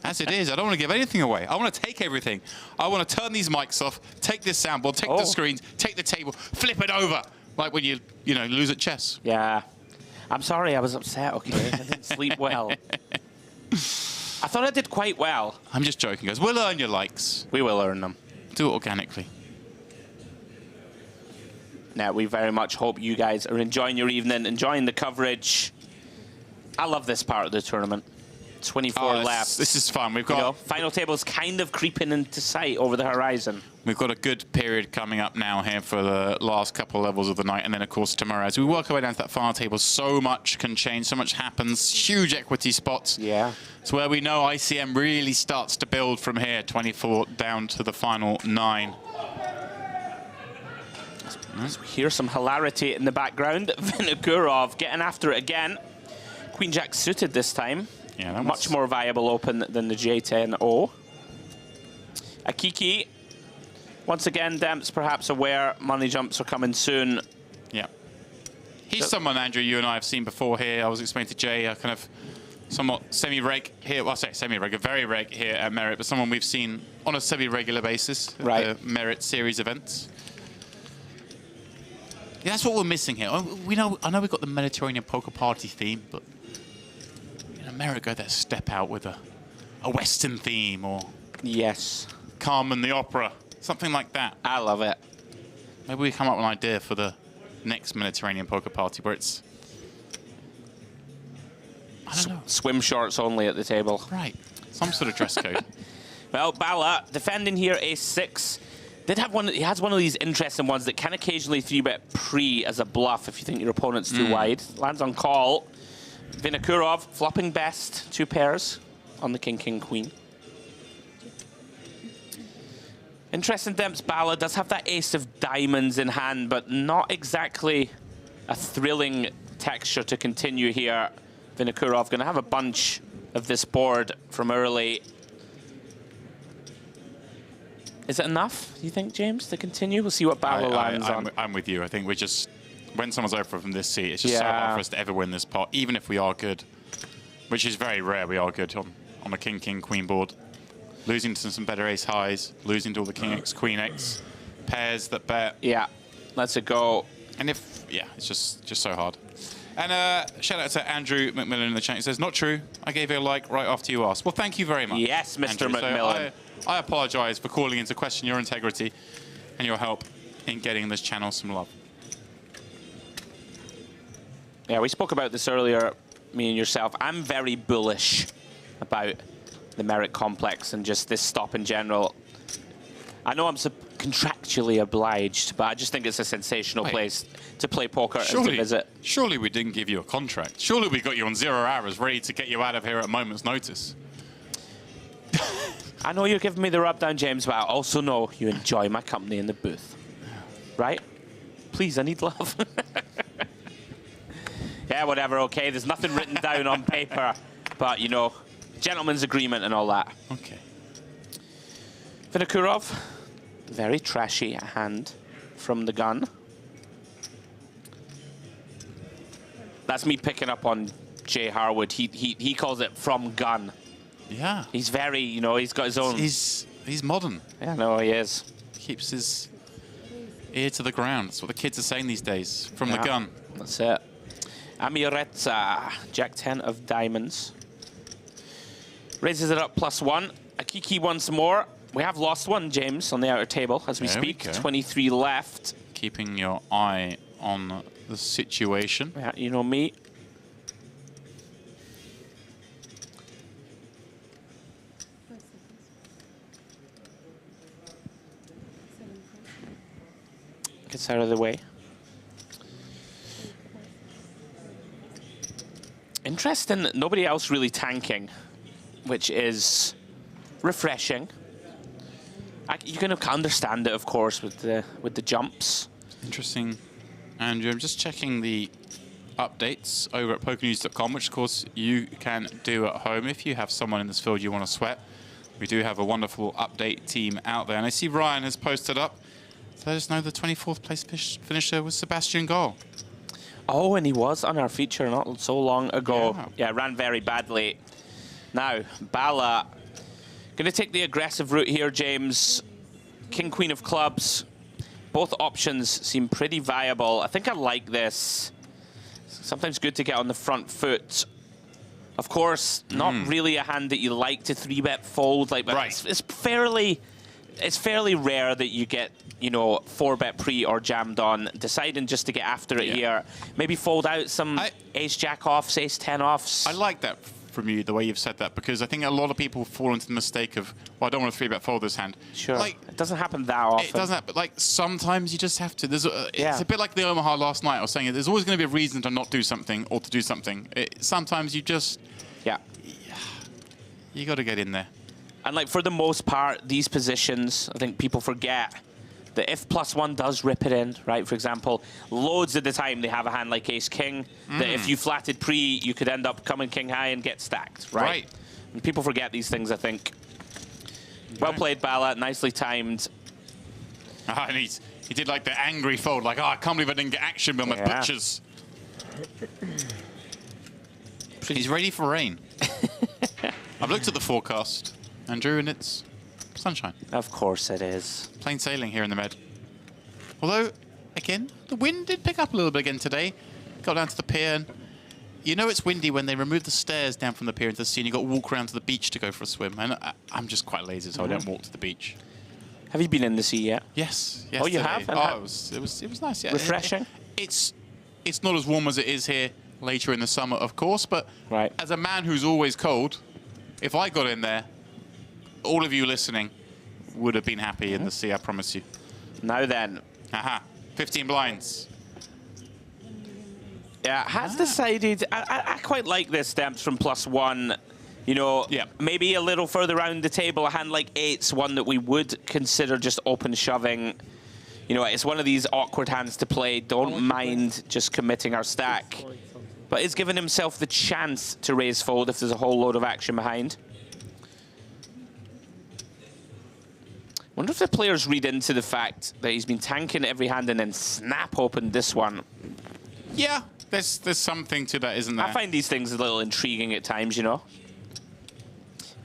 As it is, I don't want to give anything away. I want to take everything. I want to turn these mics off, take this soundboard, take the screens, take the table, flip it over, like when you know, lose at chess. Yeah. I'm sorry, I was upset, okay? I didn't sleep well. I thought I did quite well. I'm just joking, guys. We'll earn your likes. We will earn them. Do it organically. Now, we very much hope you guys are enjoying your evening, enjoying the coverage. I love this part of the tournament. 24 left. This is fun. We've got final tables kind of creeping into sight over the horizon. We've got a good period coming up now here for the last couple of levels of the night, and then of course tomorrow as we work our way down to that final table. So much can change, so much happens. Huge equity spots. Yeah. It's where we know ICM really starts to build from here. 24 down to the final 9. As we hear some hilarity in the background. Vinokurov getting after it again. Queen Jack suited this time. Yeah, that much more viable open than the J10-0. Akiki, once again, Demps perhaps aware money jumps are coming soon. Yeah. He's someone, Andrew, you and I have seen before here. I was explaining to Jay, a kind of somewhat semi-reg here. Well, I say semi-reg, very reg here at Merit, but someone we've seen on a semi-regular basis at the Merit Series events. Yeah, that's what we're missing here. I know we've got the Mediterranean poker party theme, but America, that step out with a Western theme or Carmen the Opera, something like that. I love it. Maybe we come up with an idea for the next Mediterranean poker party where it's, I don't know, swim shorts only at the table. Right, some sort of dress code. Well, Bala defending here ace-6. He has one of these interesting ones that can occasionally 3-bet pre as a bluff if you think your opponent's too wide. Lands on call. Vinokurov flopping best, 2 pairs on the king-king-queen. Interesting, Demps Bala does have that ace of diamonds in hand, but not exactly a thrilling texture to continue here. Vinokurov going to have a bunch of this board from early. Is it enough, do you think, James, to continue? We'll see what Bala lands on. I'm with you. I think we're just, when someone's over from this seat, it's just so hard for us to ever win this pot, even if we are good, which is very rare. We are good on a king, queen board. Losing to some better ace highs, losing to all the king X, queen X pairs that bet. Yeah, let's it go. And if, it's just so hard. And shout out to Andrew McMillan in the chat. He says, not true. I gave you a like right after you asked. Well, thank you very much. Yes, Mr. Andrew. McMillan. So I apologize for calling into question your integrity and your help in getting this channel some love. Yeah, we spoke about this earlier, me and yourself. I'm very bullish about the merit complex and just this stop in general. I know I'm contractually obliged, but I just think it's a sensational place to play poker and to visit. Surely we didn't give you a contract. Surely we got you on 0 hours, ready to get you out of here at a moment's notice. I know you're giving me the rub down, James, but I also know you enjoy my company in the booth. Right? Please, I need love. Yeah, whatever, okay. There's nothing written down on paper, but, you know, gentleman's agreement and all that. Okay. Vinokurov, very trashy hand from the gun. That's me picking up on Jay Harwood. He calls it from gun. Yeah. He's very, you know, he's got his own. He's modern. Yeah, no, he is. Keeps his ear to the ground. That's what the kids are saying these days. From the gun. That's it. Amiretta, Jack 10 of diamonds. Raises it up +1. Akiki once more. We have lost one, James, on the outer table as we speak. 23 left. Keeping your eye on the situation. Yeah, you know me. Gets out of the way. Interesting, nobody else really tanking, which is refreshing. You can understand it, of course, with the jumps. Interesting, Andrew. I'm just checking the updates over at pokernews.com, which, of course, you can do at home if you have someone in this field you want to sweat. We do have a wonderful update team out there. And I see Ryan has posted up to let us know the 24th place finisher was Sebastian Gall. Oh, and he was on our feature not so long ago. Yeah, ran very badly. Now, Bala going to take the aggressive route here, James. King, queen of clubs. Both options seem pretty viable. I think I like this. Sometimes good to get on the front foot. Of course, not really a hand that you like to 3-bet fold. Like, but it's fairly rare that you get, you know, 4-bet pre or jammed on. Deciding just to get after it here. Maybe fold out some ace-jack offs, ace-10 offs. I like that from you, the way you've said that, because I think a lot of people fall into the mistake of, well, I don't want to 3-bet fold this hand. Sure. Like, it doesn't happen that often. It doesn't happen. Like, sometimes you just have to. It's a bit like the Omaha last night. I was saying there's always going to be a reason to not do something or to do something. Sometimes you just... You got to get in there. And, like, for the most part, these positions, I think people forget that if +1 does rip it in, right, for example, loads of the time they have a hand like ace-king, that if you flatted pre, you could end up coming king-high and get stacked, right? And people forget these things, I think. Well played, Bala. Nicely timed. And he did, like, the angry fold, like, oh, I can't believe I didn't get action with my butchers. He's ready for rain. I've looked at the forecast, Andrew, and it's sunshine. Of course it is. Plain sailing here in the Med. Although, again, the wind did pick up a little bit again today. Got down to the pier, and you know it's windy when they remove the stairs down from the pier into the sea and you've got to walk around to the beach to go for a swim. And I'm just quite lazy, so I don't walk to the beach. Have you been in the sea yet? Yes. Oh, you have? Oh, it was nice, yeah. Refreshing? It's not as warm as it is here later in the summer, of course, but as a man who's always cold, if I got in there, all of you listening would have been happy in the sea, I promise you. Now then. 15 blinds. Yeah, has decided. I quite like this stamps from +1. You know, maybe a little further around the table, a hand like 8's one that we would consider just open shoving. You know, it's one of these awkward hands to play. Don't mind just committing our stack. but is giving himself the chance to raise fold if there's a whole load of action behind. Wonder if the players read into the fact that he's been tanking every hand and then snap opened this one. Yeah, there's something to that, isn't there? I find these things a little intriguing at times, you know.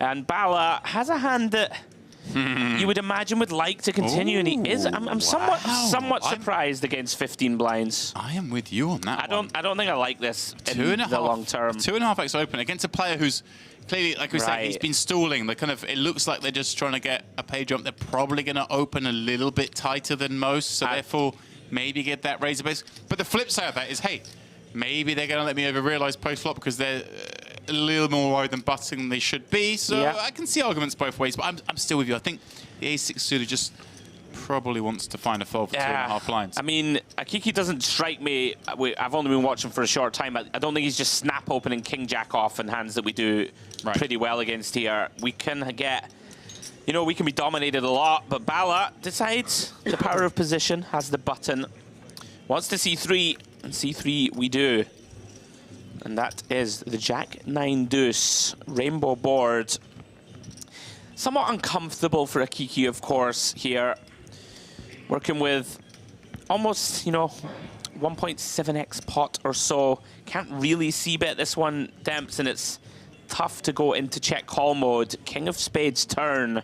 And Bala has a hand that you would imagine would like to continue, and he is. I'm somewhat surprised against 15 blinds. I am with you on that. I don't think I like this in the long term. 2.5x open against a player who's clearly, like we say, he's been stalling. The kind of, it looks like they're just trying to get a page jump. They're probably going to open a little bit tighter than most, so therefore maybe get that razor base. But the flip side of that is, hey, maybe they're going to let me over-realize post-flop because they're a little more wide than butting than they should be. So I can see arguments both ways, but I'm still with you. I think the ace-6 suited just probably wants to find a fold for 2.5 blinds. I mean, Akiki doesn't strike me. I've only been watching for a short time. I don't think he's just snap opening king-jack off in hands that we do pretty well against here. We can get, you know, we can be dominated a lot, but Bala decides the power of position, has the button, wants to C3, and C3 we do. And that is the Jack-9 deuce, rainbow board. Somewhat uncomfortable for Akiki, of course, here. Working with almost, you know, 1.7x pot or so. Can't really c-bet this one, Demps, and it's tough to go into check call mode. King of spades turn.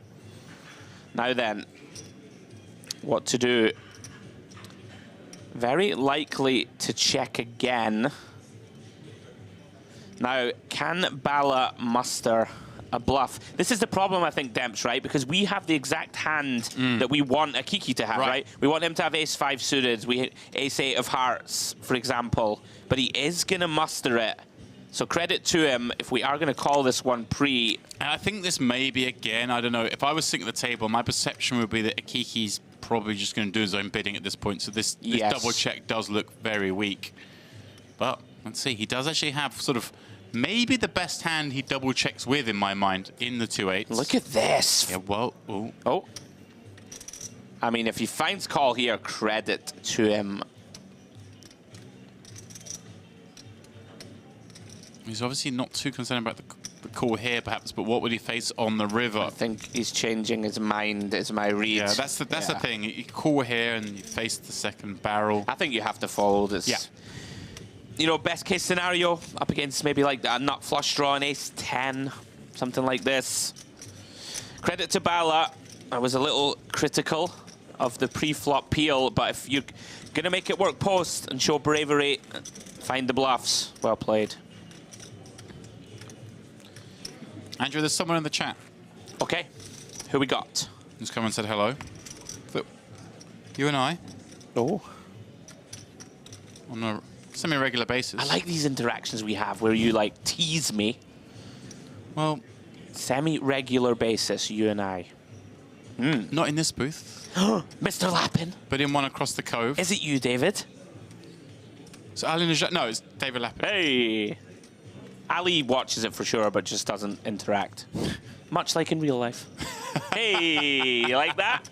Now then, what to do? Very likely to check again. Now, can Bala muster a bluff? This is the problem, I think, Demps, right? Because we have the exact hand that we want Akiki to have, right? We want him to have ace-5 suited, ace-8 of hearts, for example. But he is going to muster it. So credit to him if we are going to call this one pre. And I think this may be, again, I don't know, if I was sitting at the table, my perception would be that Akiki's probably just going to do his own bidding at this point. So this double check does look very weak. But let's see, he does actually have sort of maybe the best hand he double checks with in my mind in the 2-8s. Look at this. Yeah, well, oh. I mean, if he finds call here, credit to him. He's obviously not too concerned about the call here, perhaps, but what would he face on the river? I think he's changing his mind, is my read. Yeah, that's the thing. You call here and you face the second barrel. I think you have to fold. It's, you know, best case scenario, up against maybe like a nut flush draw, an ace-10, something like this. Credit to Bala. I was a little critical of the pre-flop peel, but if you're going to make it work post and show bravery, find the bluffs. Well played. Andrew, there's someone in the chat. Okay, who we got? Who's come and said hello. But you and I. Oh. On a semi-regular basis. I like these interactions we have where you like tease me. Well, semi-regular basis, you and I. Not in this booth. Mr. Lappin. But in one across the cove. Is it you, David? So Ali Najat, no, it's David Lappin. Hey. Ali watches it for sure, but just doesn't interact. Much like in real life. Hey, you like that?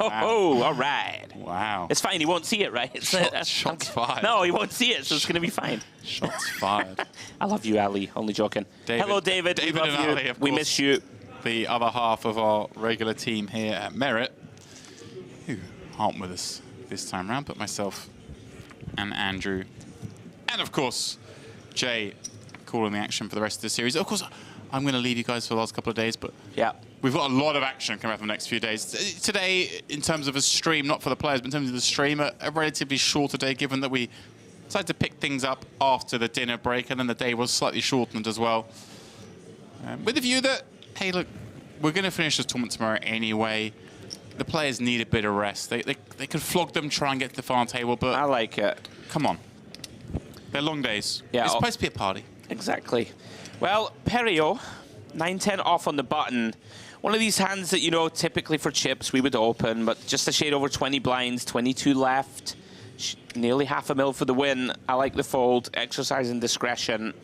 Oh, all right. Wow. It's fine, he won't see it, right? Shots fired. No, he won't see it, so it's going to be fine. Shots fired. I love you, Ali. Only joking. Hello, David. David We love and you. Ali, of We course, miss you. The other half of our regular team here at Merit, who aren't with us this time round, but myself and Andrew. And, of course, Jay calling the action for the rest of the series. Of course, I'm going to leave you guys for the last couple of days, but we've got a lot of action coming up in the next few days. Today, in terms of a stream, not for the players, but in terms of the stream, a relatively shorter day, given that we decided to pick things up after the dinner break, and then the day was slightly shortened as well. With the view that, hey, look, we're going to finish this tournament tomorrow anyway. The players need a bit of rest. They could flog them, try and get to the final table, but... I like it. Come on. They're long days. Yeah, it's supposed to be a party. Exactly. Well, Perio, 9-10 off on the button. One of these hands that, you know, typically for chips we would open, but just a shade over 20 blinds, 22 left. Nearly half a mil for the win. I like the fold, exercising discretion.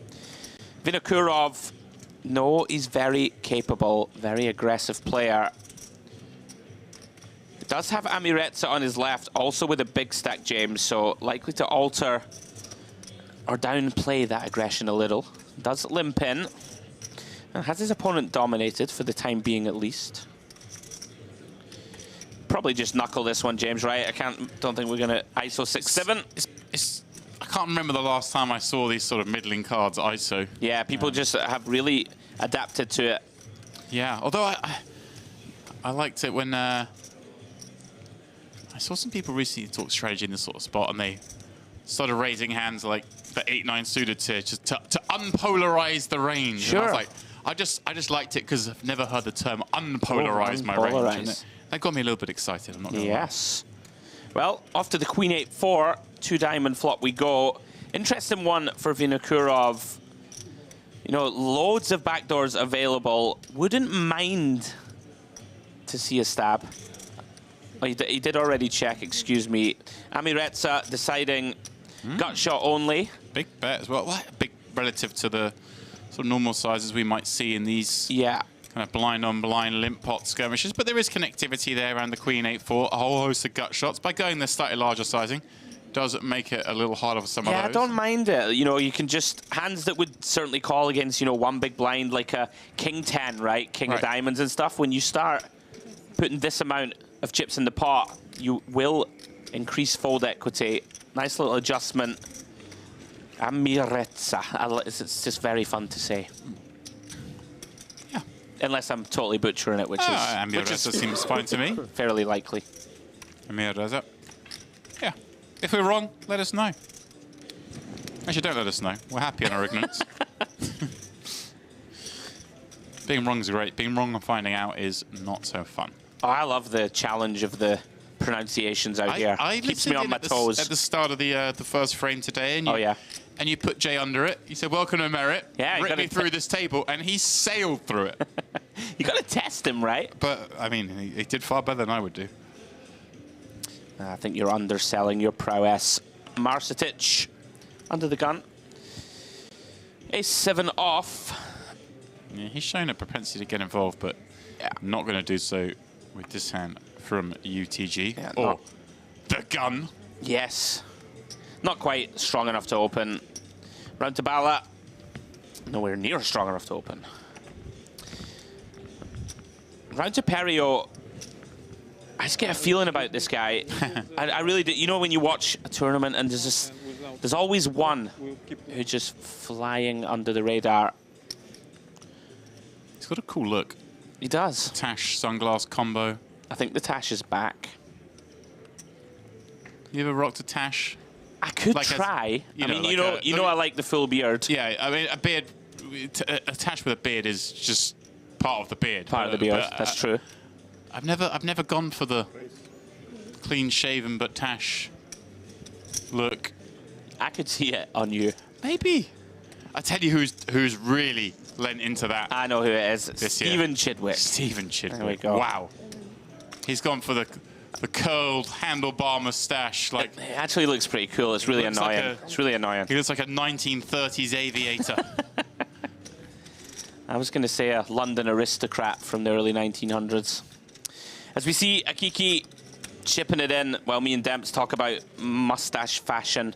Vinokurov, no, he's very capable, very aggressive player. Does have Amiretsa on his left, also with a big stack, James, so likely to alter or downplay that aggression a little. Does limp in. And has his opponent dominated for the time being at least. Probably just knuckle this one, James, right? Don't think we're going to ISO 6-7. I can't remember the last time I saw these sort of middling cards ISO. Yeah, people just have really adapted to it. Yeah, although I liked it when I saw some people recently talk strategy in this sort of spot, and they started raising hands like the 8-9 suited tier just to unpolarize the range. Sure. And I was like, I just liked it because I've never heard the term unpolarize my range. And that got me a little bit excited, I'm not going to lie. Yes. Well, off to the Queen 8-4, 2-diamond flop we go. Interesting one for Vinokurov. You know, loads of backdoors available. Wouldn't mind to see a stab. Oh, he did already check, excuse me. Amiretsa deciding gut shot only. Big bet as well. Well, big relative to the sort of normal sizes we might see in these kind of blind-on-blind limp pot skirmishes. But there is connectivity there around the Queen 8-4, a whole host of gut shots. By going this slightly larger sizing, does make it a little harder for some of those. Yeah, I don't mind it. You know, you can just, hands that would certainly call against, you know, one big blind, like a King 10, right? King of diamonds and stuff. When you start putting this amount of chips in the pot, you will increase fold equity. Nice little adjustment. Amiretsa. It's just very fun to say. Yeah. Unless I'm totally butchering it, which Amiretsa seems fine to me. Fairly likely. Amiretsa. Yeah. If we're wrong, let us know. Actually, don't let us know. We're happy in our ignorance. Being wrong is great. Being wrong and finding out is not so fun. Oh, I love the challenge of the pronunciations out here. Keeps me on my toes. At the start of the first frame today, and you, and you put Jay under it. You said, "Welcome to Merit." Yeah, rip me through this table, and he sailed through it. You got to test him, right? But I mean, he did far better than I would do. I think you're underselling your prowess. Marsetic under the gun. Ace-7 off. Yeah, he's shown a propensity to get involved, but not going to do so with this hand from UTG. Yeah, or the gun. Yes. Not quite strong enough to open. Round to Bala. Nowhere near strong enough to open. Round to Perio. I just get a feeling about this guy. I really do. You know, when you watch a tournament and there's always one who's just flying under the radar. He's got a cool look. He does. Tash sunglass combo. I think the Tash is back. You ever rocked a Tash? I could try. I mean, you know, I like the full beard. Yeah, I mean, a beard, a Tash with a beard is just part of the beard. Part of the beard. That's true. I've never gone for the clean shaven but Tash look. I could see it on you. Maybe. I tell you who's really lent into that. I know who it is. Stephen Chidwick. Stephen Chidwick. There we go. Wow. He's gone for the curled handlebar mustache. Like, it actually looks pretty cool. It's really annoying. It's really annoying. He looks like a 1930s aviator. I was going to say a London aristocrat from the early 1900s. As we see Akiki chipping it in while me and Demps talk about mustache fashion.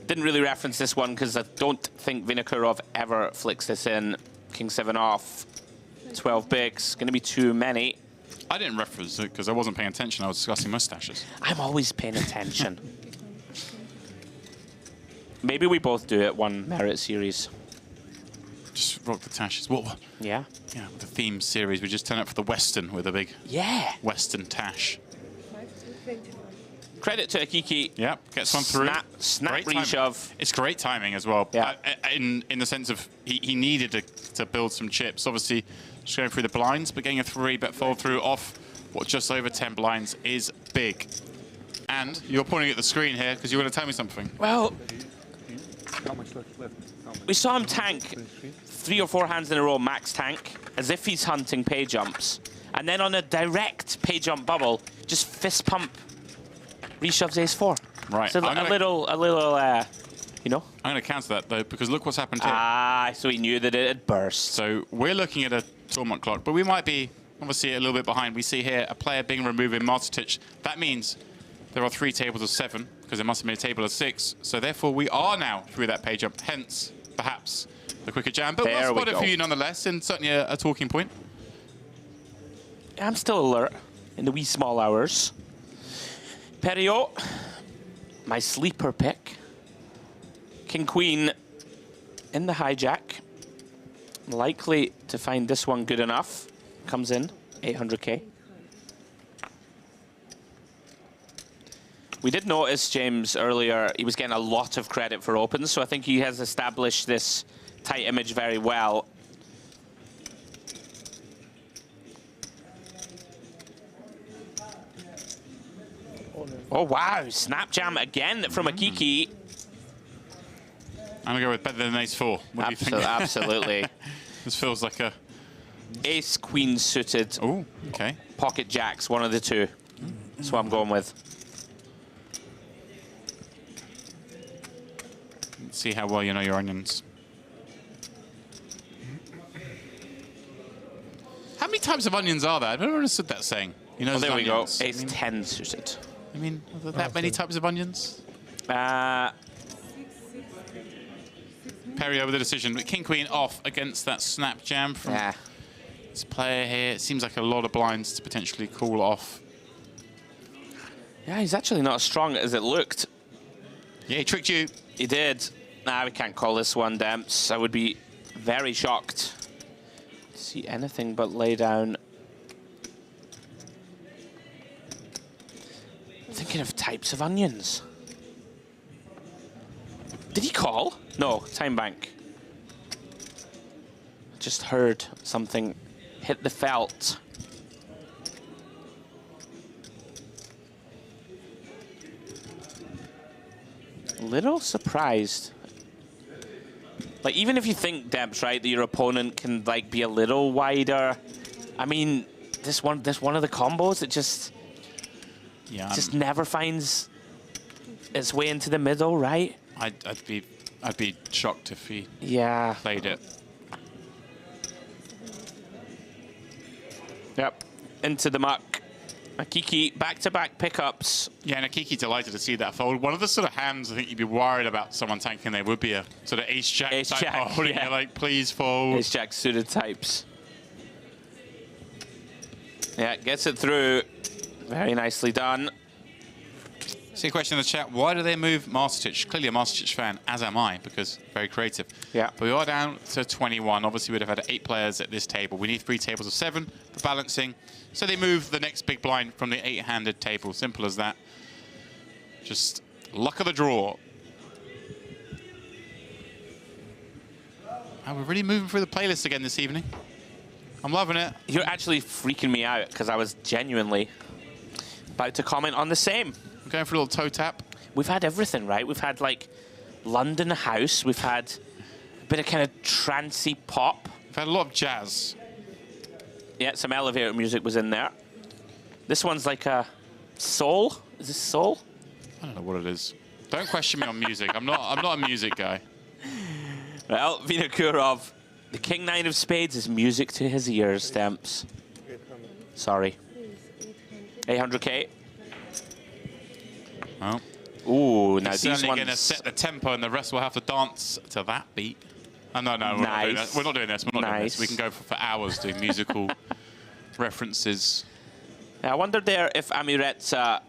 Didn't really reference this one because I don't think Vinokurov ever flicks this in. King 7 off. 12 bigs. Going to be too many. I didn't reference it because I wasn't paying attention. I was discussing mustaches. I'm always paying attention. Maybe we both do it one Merit series. Just rock the Tashes. What? Yeah. Yeah, the theme series. We just turn up for the Western with a big Western Tash. Credit to Akiki. Yep, gets one through. Snap reshove. It's great timing as well. Yeah. In the sense of he needed to build some chips. Obviously, just going through the blinds, but getting a 3-bet fold through off what just over 10 blinds is big. And you're pointing at the screen here because you want to tell me something. Well, we saw him tank 3 or 4 hands in a row, max tank, as if he's hunting pay jumps. And then on a direct pay jump bubble, just fist pump reshoves ace-4. Right. So a little, you know. I'm going to counter that, though, because look what's happened here. Ah, so he knew that it had burst. So we're looking at a tournament clock, but we might be, obviously, a little bit behind. We see here a player being removed in Marsetic. That means there are 3 tables of 7, because there must have been a table of 6. So therefore, we are now through that page jump. Hence, perhaps, the quicker jam. But we'll spot it for you nonetheless, and certainly a talking point. I'm still alert in the wee small hours. Perio, my sleeper pick. King Queen in the hijack. Likely to find this one good enough. Comes in, 800k. We did notice James earlier, he was getting a lot of credit for opens, so I think he has established this tight image very well. Oh wow, snap jam again from a Kiki. I'm gonna go with better than ace 4. What do you think? Absolutely. This feels like a ace queen suited. Oh, okay. Pocket jacks, one of the two. That's what I'm going with. Let's see how well you know your onions. How many types of onions are there? I've never understood that saying. You know, there we go. onions. Ace 10 suited. I mean, are there that many types of onions? Perio with the decision. But King Queen off against that snap jam from this player here. It seems like a lot of blinds to potentially call off. Yeah, he's actually not as strong as it looked. Yeah, he tricked you. He did. Nah, we can't call this one, Demps. I would be very shocked to see anything but lay down. Thinking of types of onions. Did he call? No, time bank. Just heard something hit the felt. Little surprised. Like, even if you think, Debs, right, that your opponent can, like, be a little wider, I mean, this one of the combos that just never finds its way into the middle, right? I'd be shocked if he played it. Yep, into the muck. Akiki, back-to-back pickups. Yeah, and Akiki delighted to see that fold. One of the sort of hands I think you'd be worried about someone tanking there would be a sort of ace-jack type holding. You're like, please fold. Ace-jack suited types. Yeah, gets it through. Very nicely done. See a question in the chat. Why do they move Masterchich? Clearly a Masterchich fan, as am I, because very creative. Yeah. But we are down to 21. Obviously, we'd have had 8 players at this table. We need 3 tables of 7 for balancing. So they move the next big blind from the 8-handed table. Simple as that. Just luck of the draw. Oh, we're really moving through the playlist again this evening. I'm loving it. You're actually freaking me out because I was genuinely about to comment on the same. I'm going for a little toe tap. We've had everything, right? We've had, like, London House. We've had a bit of kind of trancey pop. We've had a lot of jazz. Yeah, some elevator music was in there. This one's like a soul. Is this soul? I don't know what it is. Don't question me on music. I'm not a music guy. Well, Vinokurov, the King 9 of Spades is music to his ears, Stamps. Sorry. 800k. Oh. Ooh, now He's these ones going to set the tempo, and the rest will have to dance to that beat. Oh, no, we're not doing that. We're not doing this. We're not doing this. We can go for hours doing musical references. I wondered there if Amuretsa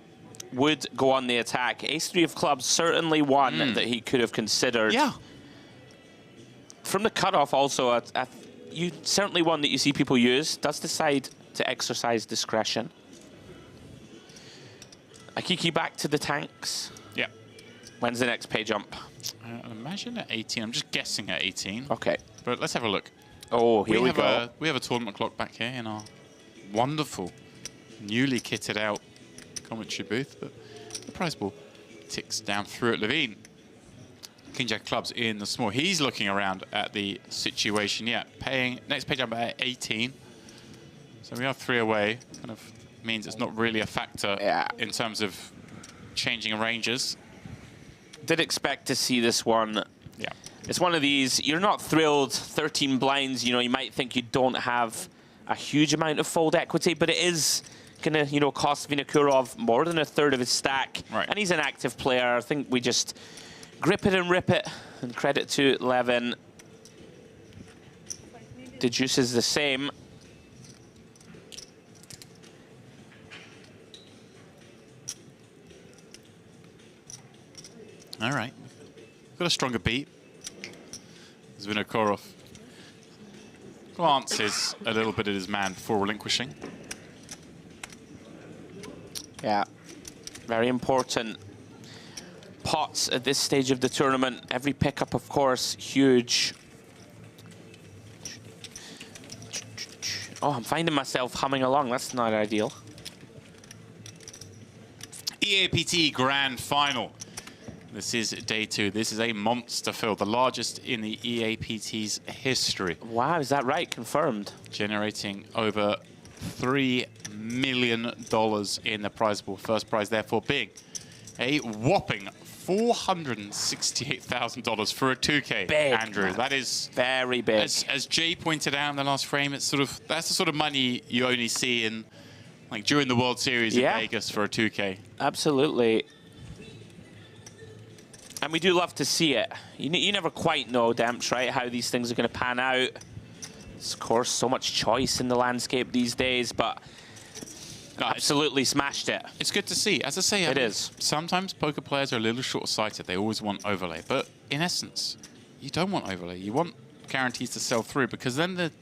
would go on the attack. Ace-3 of clubs, certainly one that he could have considered. Yeah. From the cutoff also, certainly one that you see people use. Does decide to exercise discretion. Akiki back to the tanks. Yeah. When's the next pay jump? I imagine at 18. I'm just guessing at 18. Okay. But let's have a look. Oh, here we go. We have a tournament clock back here in our wonderful, newly kitted out commentary booth. But the prize ball ticks down through at Levine. King Jack clubs in the small. He's looking around at the situation. Yeah, paying next page jump at 18. So we are 3 away. Kind of means it's not really a factor in terms of changing ranges. Did expect to see this one. Yeah. It's one of these, you're not thrilled, 13 blinds, you know, you might think you don't have a huge amount of fold equity, but it is going to, you know, cost Vinokurov more than a third of his stack. Right. And he's an active player. I think we just grip it and rip it. And credit to Levin. The juice is the same. All right. Got a stronger beat. Vinokurov glances a little bit at his man before relinquishing. Yeah, very important pots at this stage of the tournament. Every pickup, of course, huge. Oh, I'm finding myself humming along. That's not ideal. EAPT Grand Final. This is day 2. This is a monster field, the largest in the EAPT's history. Wow, is that right? Confirmed. Generating over $3 million in the prize pool. First prize, therefore, being a whopping $468,000 for a 2K. Big, Andrew, man. that is very big. As Jay pointed out in the last frame, it's sort of that's the sort of money you only see in like during the World Series in Vegas for a 2K. Absolutely. And we do love to see it. You never quite know, Demps, right, how these things are going to pan out. There's, of course, so much choice in the landscape these days, but absolutely smashed it. It's good to see. As I say, it is. Sometimes poker players are a little short-sighted. They always want overlay. But in essence, you don't want overlay. You want guarantees to sell through, because then the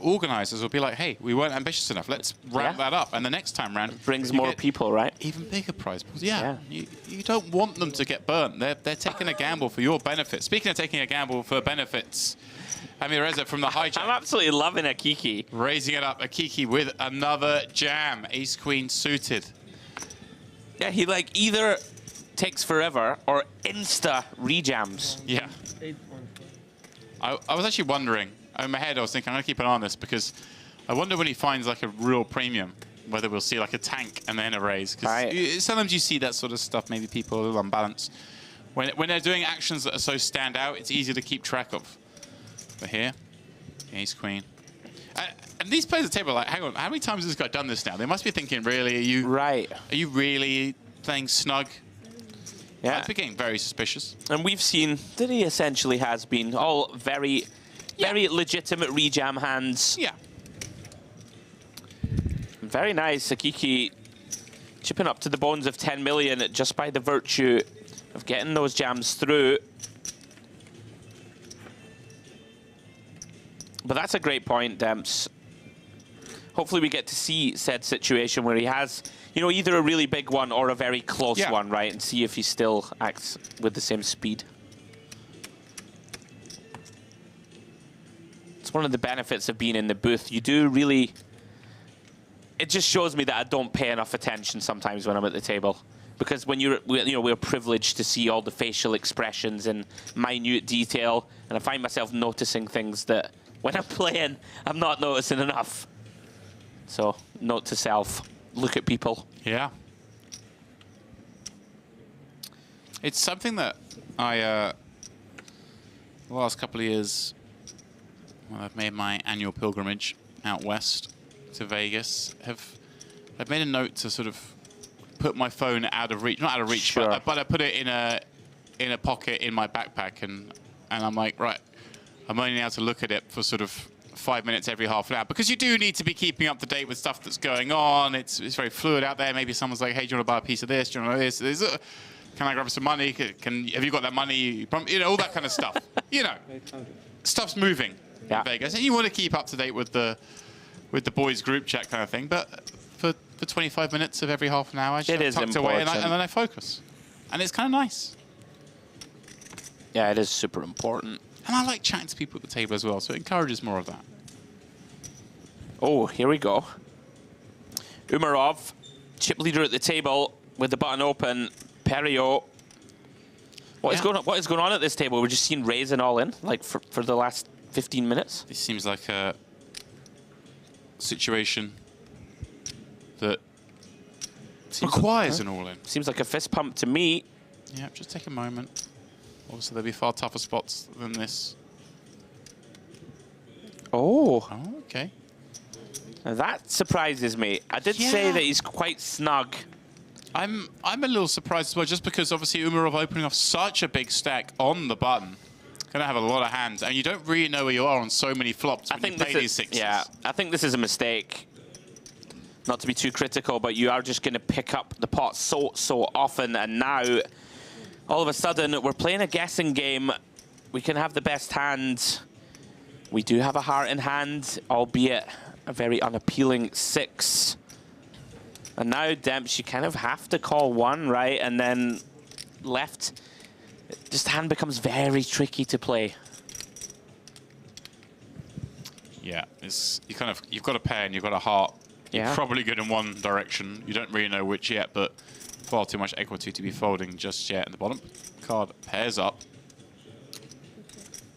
organizers will be like, hey, we weren't ambitious enough. Let's ramp that up. And the next time round, it brings more people, right? Even bigger prize pools. Yeah. You don't want them to get burnt. They're taking a gamble for your benefit. Speaking of taking a gamble for benefits, Amir Reza from the hijack. I'm absolutely loving a Kiki. Raising it up, a Kiki with another jam. Ace-Queen suited. Yeah, he like either takes forever or insta rejams. Yeah. I was actually wondering, in my head I was thinking, I'm going to keep an eye on this, because I wonder when he finds like a real premium, whether we'll see like a tank and then a raise. Because sometimes you see that sort of stuff, maybe people are a little unbalanced. When they're doing actions that are so stand out, it's easy to keep track of. But here, Ace-Queen. And these players at the table are like, hang on, how many times has this guy done this now? They must be thinking, really, are you really playing snug? Yeah. I'd be getting very suspicious. And we've seen that he essentially has been all very legitimate rejam hands. Yeah. Very nice. Akiki chipping up to the bones of 10 million just by the virtue of getting those jams through. But that's a great point, Demps. Hopefully we get to see said situation where he has, you know, either a really big one or a very close one, right? And see if he still acts with the same speed. It's one of the benefits of being in the booth. You do really... It just shows me that I don't pay enough attention sometimes when I'm at the table. Because when we're privileged to see all the facial expressions in minute detail, and I find myself noticing things that when I'm playing, I'm not noticing enough. So, note to self, look at people. Yeah. It's something that I, the last couple of years, well, I've made my annual pilgrimage out west to Vegas. I've made a note to sort of put my phone out of reach, not out of reach, but I put it in a pocket in my backpack, and I'm like, right, I'm only allowed to look at it for sort of 5 minutes every half an hour, because you do need to be keeping up to date with stuff that's going on. It's very fluid out there. Maybe someone's like, hey, do you want to buy a piece of this? Do you want to do this? Can I grab some money? Have you got that money? You know, all that kind of stuff. You know, stuff's moving in Vegas, and you want to keep up to date with the boys group chat kind of thing. But for 25 minutes of every half an hour, I just tucked away and then I focus, and it's kind of nice. Yeah, it is super important. And I like chatting to people at the table as well, so it encourages more of that. Oh, here we go. Umarov, chip leader at the table with the button open. Perio. What is going on at this table? We're just seeing raising all in, like for the last 15 minutes. This seems like a situation that requires an all-in. Seems like a fist pump to me. Yeah, just take a moment. Obviously, there'll be far tougher spots than this. Oh. Oh, okay. Now that surprises me. I did say that he's quite snug. I'm a little surprised as well, just because obviously Umarov opening off such a big stack on the button. Gonna have a lot of hands, and you don't really know where you are on so many flops when you play these sixes. Yeah, I think this is a mistake. Not to be too critical, but you are just going to pick up the pot so often, and now all of a sudden we're playing a guessing game. We can have the best hand. We do have a heart in hand, albeit a very unappealing 6. And now Demps, you kind of have to call 1, right? And then left, just hand becomes very tricky to play. Yeah, you've got a pair and you've got a heart. Yeah. You're probably good in one direction. You don't really know which yet, but far too much equity to be folding just yet. And the bottom card pairs up.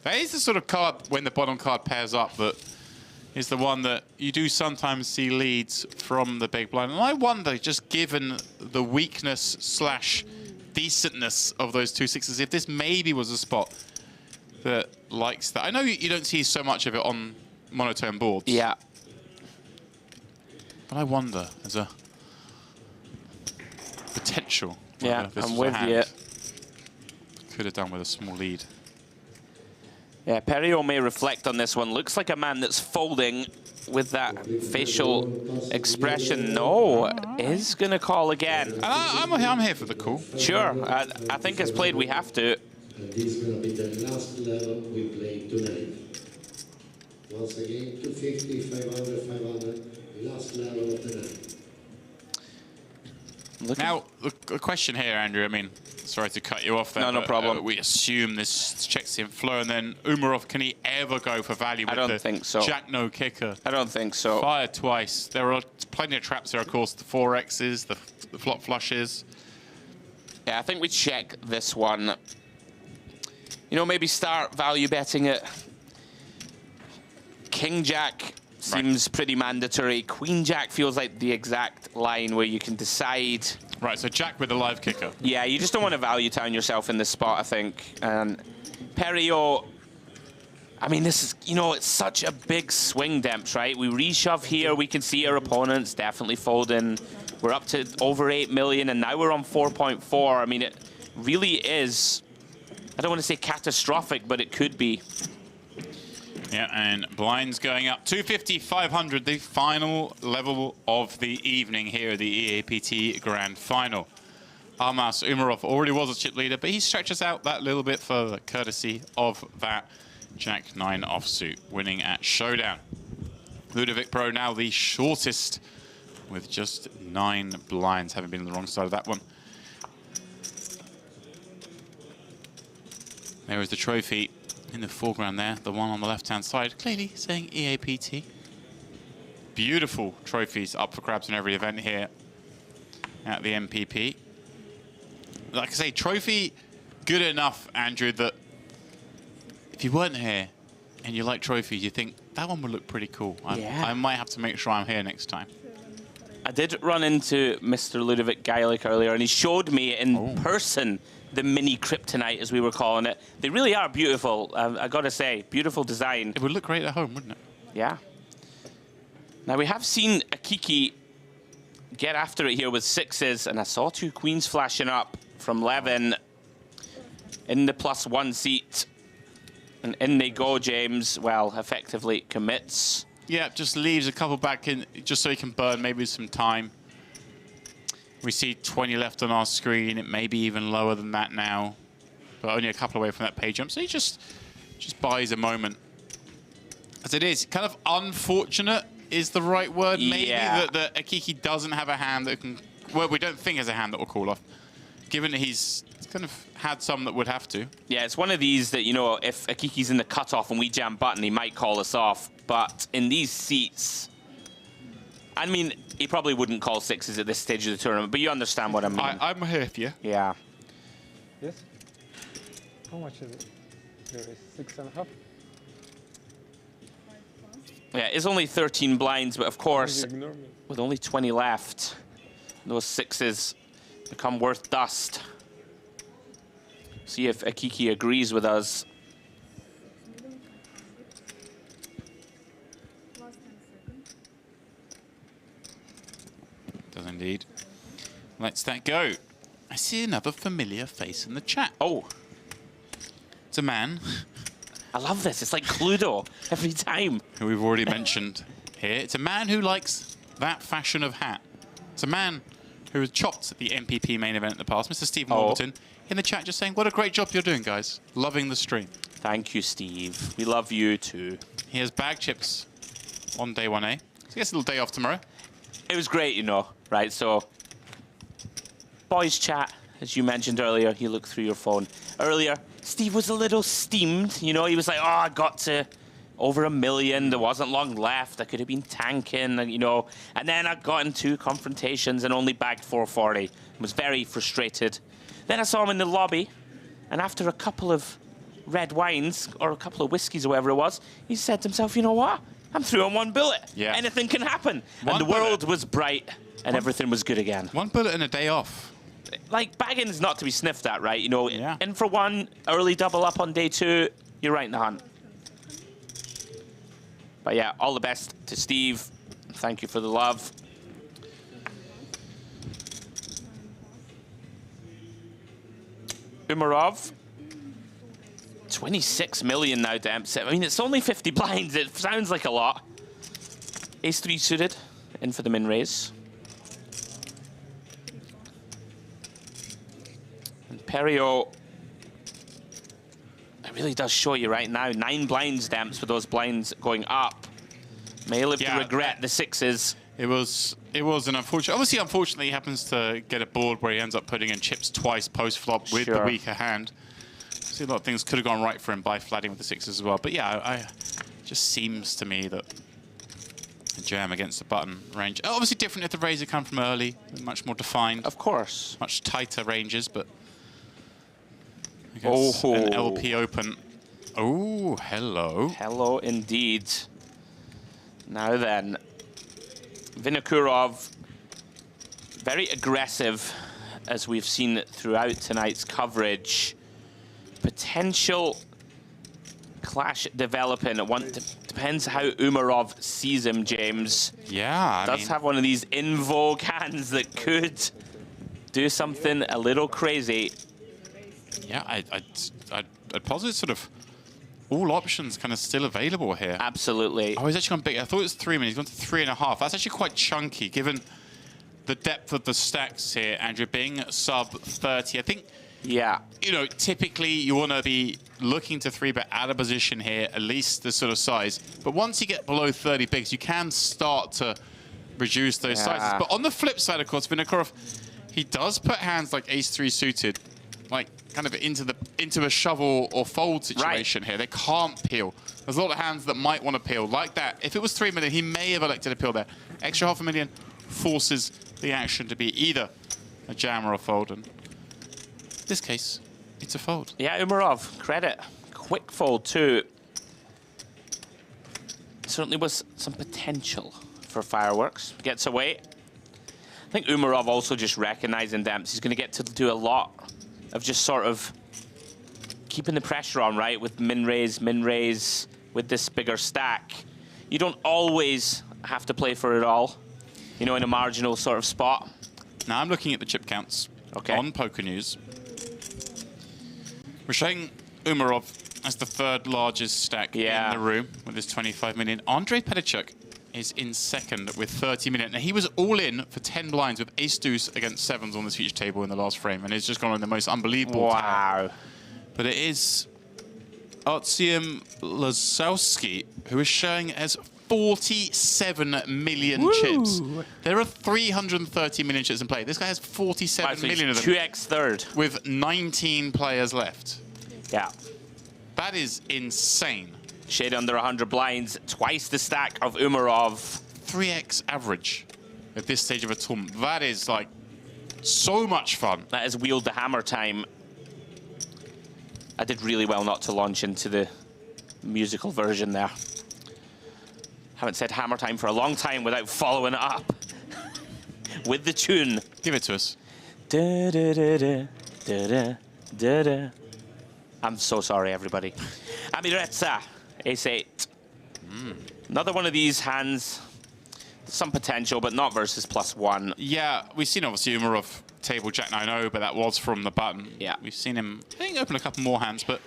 That is the sort of card when the bottom card pairs up that is the one that you do sometimes see leads from the big blind. And I wonder, just given the weakness slash decentness of those 2 sixes, if this maybe was a spot that likes that. I know you don't see so much of it on monotone boards. Yeah. But I wonder, as a potential. Yeah, I'm with you. Could have done with a small lead. Yeah, Perio may reflect on this one. Looks like a man that's folding with that facial expression. No, is going to call again. I'm here for the call. Sure, I think as played we have to. And this is going to be the last level we play tonight. Once again, 250, 500, 500. Last level of the night. Now, the question here, Andrew, I mean, sorry to cut you off there. No problem. We assume this checks the inflow, and then Umarov, can he ever go for value with I don't think so. Jack no kicker? I don't think so. Fire twice. There are plenty of traps there, of course, the 4Xs, the flop flushes. Yeah, I think we check this one. You know, maybe start value betting it. King Jack seems pretty mandatory. Queen Jack feels like the exact line where you can decide. Right, so Jack with a live kicker. Yeah, you just don't want to value town yourself in this spot, I think. And Perio, I mean, this is, you know, it's such a big swing, Demps, right? We reshove here, we can see our opponents definitely folding. We're up to over 8 million, and now we're on 4.4. I mean, it really is, I don't want to say catastrophic, but it could be. Yeah, and blinds going up. 250, 500, the final level of the evening here at the EAPT Grand Final. Almas Umarov already was a chip leader, but he stretches out that little bit further, courtesy of that Jack-9 offsuit, winning at Showdown. Ludovic Pro now the shortest, with just 9 blinds, having been on the wrong side of that one. There is the trophy in the foreground there, the one on the left-hand side, clearly saying EAPT. Beautiful trophies up for grabs in every event here at the MPP. Like I say, trophy good enough, Andrew, that if you weren't here and you like trophies, you think that one would look pretty cool. I might have to make sure I'm here next time. I did run into Mr. Ludovic Geilich earlier, and he showed me in person the mini kryptonite, as we were calling it. They really are beautiful, I gotta say. Beautiful design. It would look great at home, wouldn't it? Yeah. Now, we have seen Akiki get after it here with 6s, and I saw 2 queens flashing up from Levin in the +1 seat. And in they go, James. Well, effectively commits. Yeah, just leaves a couple back in, just so he can burn maybe some time. We see 20 left on our screen. It may be even lower than that now, but only a couple away from that pay jump. So he just buys a moment. As it is, kind of unfortunate is the right word, maybe, that Akiki doesn't have a hand that can, well, we don't think has a hand that will call off, given that he's kind of had some that would have to. Yeah, it's one of these that, you know, if Akiki's in the cutoff and we jam button, he might call us off. But in these seats, I mean, he probably wouldn't call 6s at this stage of the tournament, but you understand what I mean. I'm here for you. Yeah. Yes? How much is it? There is 6.5. Yeah, it's only 13 blinds, but of course, with only 20 left, those 6s become worth dust. See if Akiki agrees with us. does indeed. Let's that go. I see another familiar face in the chat. Oh. It's a man. I love this. It's like Cluedo every time. Who we've already mentioned here. It's a man who likes that fashion of hat. It's a man who has chopped the MPP main event in the past, Mr. Steve Morganton, in the chat just saying, what a great job you're doing, guys. Loving the stream. Thank you, Steve. We love you too. He has bag chips on day 1A. So he gets a little day off tomorrow. It was great, you know, right? So, boys chat, as you mentioned earlier, you look through your phone. Earlier, Steve was a little steamed, you know, he was like, oh, I got to over 1 million, there wasn't long left, I could have been tanking, you know, and then I got into confrontations and only bagged 440. I was very frustrated. Then I saw him in the lobby, and after a couple of red wines, or a couple of whiskies or whatever it was, he said to himself, you know what? I'm through on 1 bullet. Yeah. Anything can happen. And the world was bright, and everything was good again. 1 bullet and a day off. Like, bagging is not to be sniffed at, right? You know, in for 1, early double up on day 2, you're right in the hunt. But yeah, all the best to Steve. Thank you for the love. Umarov. 26 million now, Demps. I mean, it's only 50 blinds. It sounds like a lot. Ace-3 suited, in for the min raise. And Perio, it really does show you right now. 9 blinds, Demps, with those blinds going up. May live to regret the 6s. It was an unfortunate. Obviously, unfortunately, he happens to get a board where he ends up putting in chips twice post-flop with the weaker hand. See, a lot of things could have gone right for him by flatting with the 6s as well. But yeah, it just seems to me that the jam against the button range, obviously different if the raise had come from early, much more defined. Of course. Much tighter ranges, but I guess an LP open. Oh, hello. Hello indeed. Now then, Vinokurov, very aggressive, as we've seen throughout tonight's coverage. Potential clash developing. Depends how Umarov sees him, James. Yeah, Does have one of these in vogue hands that could do something a little crazy. Yeah, I'd posit sort of all options kind of still available here. Absolutely. Oh, he's actually gone big. I thought it was 3 minutes. He's gone to 3.5. That's actually quite chunky, given the depth of the stacks here, Andrew, being sub 30. I think, yeah, you know, typically you want to be looking to 3-bet out of position here, at least this sort of size. But once you get below 30 bigs, you can start to reduce those sizes. But on the flip side, of course, Vinokurov, he does put hands like Ace-3 suited, like kind of into a shovel or fold situation here. They can't peel. There's a lot of hands that might want to peel like that. If it was 3 million, he may have elected to peel there. Extra $500,000 forces the action to be either a jam or a fold. And in this case, it's a fold. Yeah, Umarov, credit. Quick fold too. Certainly was some potential for fireworks. Gets away. I think Umarov also just recognizing Demps. He's going to get to do a lot of just sort of keeping the pressure on, right? With min raise, with this bigger stack. You don't always have to play for it all, you know, in a marginal sort of spot. Now I'm looking at the chip counts on Poker News. We're showing Umarov as the 3rd largest stack in the room with his 25 million. Andrei Petachuk is in 2nd with 30 million. Now, he was all in for 10 blinds with ace-deuce against 7s on this feature table in the last frame, and it's just gone on the most unbelievable tower. But it is Artyom Lazowski who is showing as 47 million chips. There are 330 million chips in play. This guy has 47 million of them. 2x third. With 19 players left. Yeah. That is insane. Shade under 100 blinds, twice the stack of Umarov. 3x average at this stage of a tournament. That is like so much fun. That is wield the hammer time. I did really well not to launch into the musical version there. Haven't said hammer time for a long time without following it up with the tune. Give it to us. Da, da, da, da, da, da, da, da. I'm so sorry, everybody. Amiretsa, ace-8. Another one of these hands. some potential, but not versus +1. Yeah, we've seen obviously Umarov table Jack 9-0, but that was from the button. Yeah. We've seen him, I think, open a couple more hands, but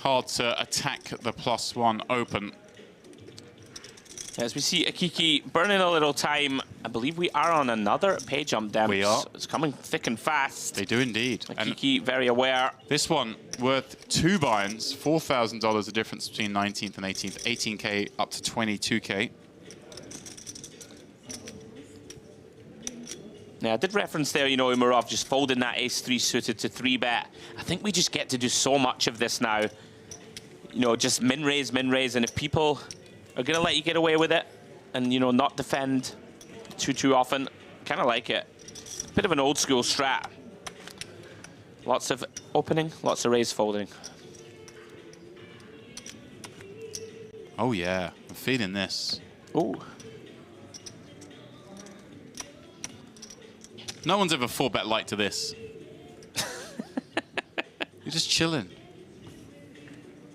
hard to attack the +1 open. As we see Akiki burning a little time, I believe we are on another pay jump dance. We are. It's coming thick and fast. They do indeed. Akiki very aware. This one worth 2 binds, $4,000 the difference between 19th and 18th, 18K up to 22K. Yeah, I did reference there, you know, Umarov just folding that ace-3 suited to 3-bet. I think we just get to do so much of this now. You know, just min-raise, and if people are going to let you get away with it and, you know, not defend too often, kind of like it. Bit of an old-school strat. Lots of opening, lots of raise folding. Oh, yeah. I'm feeling this. Ooh. No one's ever 4-bet light to this. You're just chilling.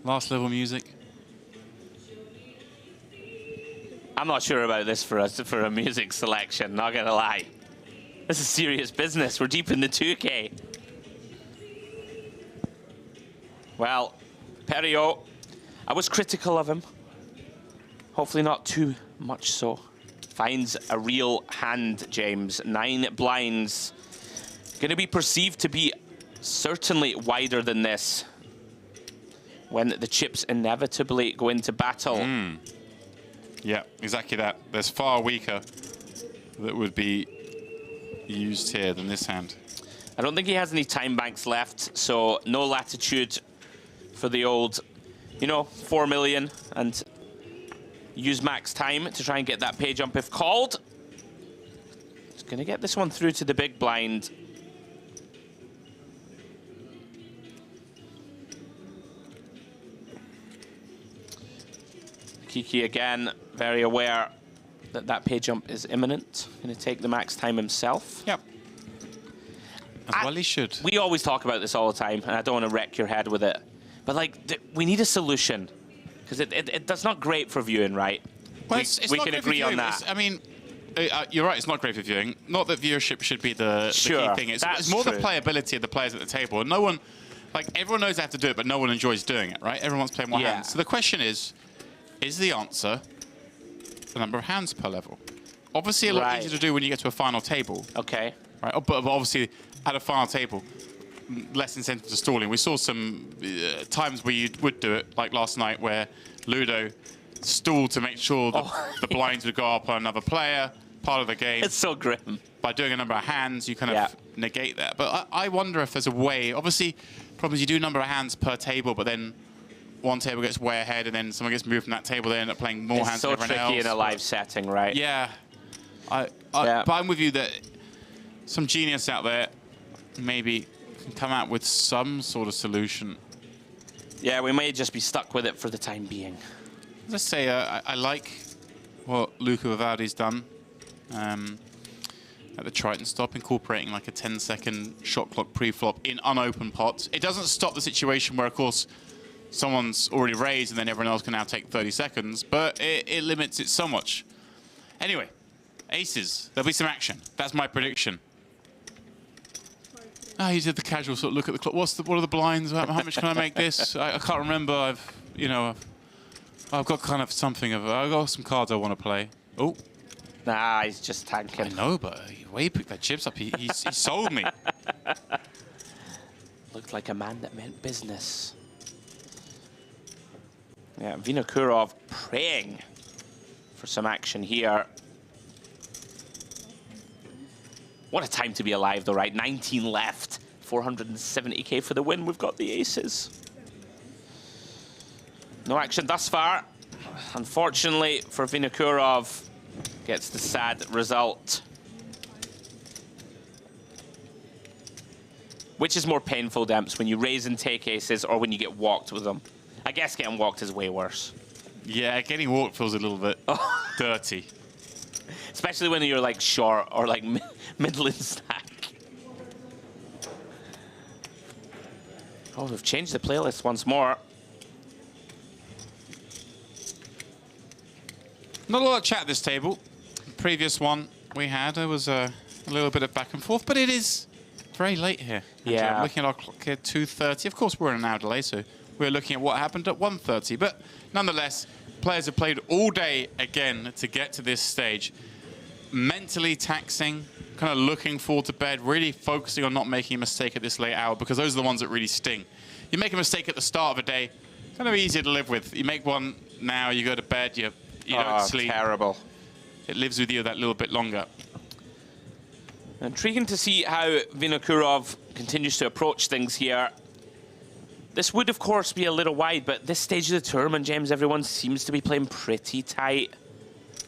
Last level music. I'm not sure about this for a music selection, not gonna lie. This is serious business. We're deep in the 2K. Well, Perio, I was critical of him. Hopefully not too much so. Finds a real hand, James. 9 blinds. Gonna be perceived to be certainly wider than this when the chips inevitably go into battle. Yeah, exactly that. There's far weaker that would be used here than this hand. I don't think he has any time banks left, so no latitude for the old, you know, 4 million and use max time to try and get that pay jump if called. He's gonna get this one through to the big blind. Kiki again, very aware that that pay jump is imminent. Gonna take the max time himself. Yep. As well he should. We always talk about this all the time, and I don't want to wreck your head with it. But like, we need a solution. Because that's not great for viewing, right? Well, we can agree on that. I mean, you're right, it's not great for viewing. Not that viewership should be the key thing. It's more the playability of the players at the table. And no one, like, everyone knows they have to do it, but no one enjoys doing it, right? Everyone wants to play more hands. So the question is the answer the number of hands per level? Obviously, a lot easier to do when you get to a final table. Okay. Right, but obviously, at a final table, less incentive to stalling. We saw some times where you would do it, like last night, where Ludo stalled to make sure that the blinds would go up on another player, part of the game. It's so grim. By doing a number of hands, you kind of negate that. But I wonder if there's a way. Obviously, problem is you do a number of hands per table, but then one table gets way ahead, and then someone gets moved from that table, they end up playing more hands than everyone else. It's so tricky in a live setting, right? Yeah. But I'm with you that some genius out there maybe can come out with some sort of solution. Yeah, we may just be stuck with it for the time being. Let's say I like what Luca Vivaldi's done at the Triton stop, incorporating like a 10-second shot clock pre-flop in unopened pots. It doesn't stop the situation where, of course, someone's already raised and then everyone else can now take 30 seconds, but it limits it so much. Anyway, aces, there'll be some action. That's my prediction. You did the casual sort of look at the clock. What are the blinds? How much can I make this? I can't remember. I've got kind of something of. I've got some cards I want to play. Oh, nah, he's just tanking. I know, but the way he picked that chips up, he sold me. Looked like a man that meant business. Yeah, Vinokurov praying for some action here. What a time to be alive, though, right? 19 left, 470K for the win. We've got the aces. No action thus far. Unfortunately for Vinokurov, gets the sad result. Which is more painful, Demps, when you raise and take aces or when you get walked with them? I guess getting walked is way worse. Yeah, getting walked feels a little bit dirty. Especially when you're like short or like middling stack. Oh, we've changed the playlist once more. Not a lot of chat at this table. previous one we had, there was a little bit of back and forth, but it is very late here. Yeah. I'm looking at our clock here, 2:30. Of course, we're in an hour delay, so we're looking at what happened at 1:30. But nonetheless, players have played all day again to get to this stage. Mentally taxing, kind of looking forward to bed, really focusing on not making a mistake at this late hour, because those are the ones that really sting. You make a mistake at the start of a day, kind of easier to live with. You make one now, you go to bed, you don't sleep. Terrible. It lives with you that little bit longer. Intriguing to see how Vinokurov continues to approach things here. This would, of course, be a little wide, but this stage of the tournament, James, everyone seems to be playing pretty tight.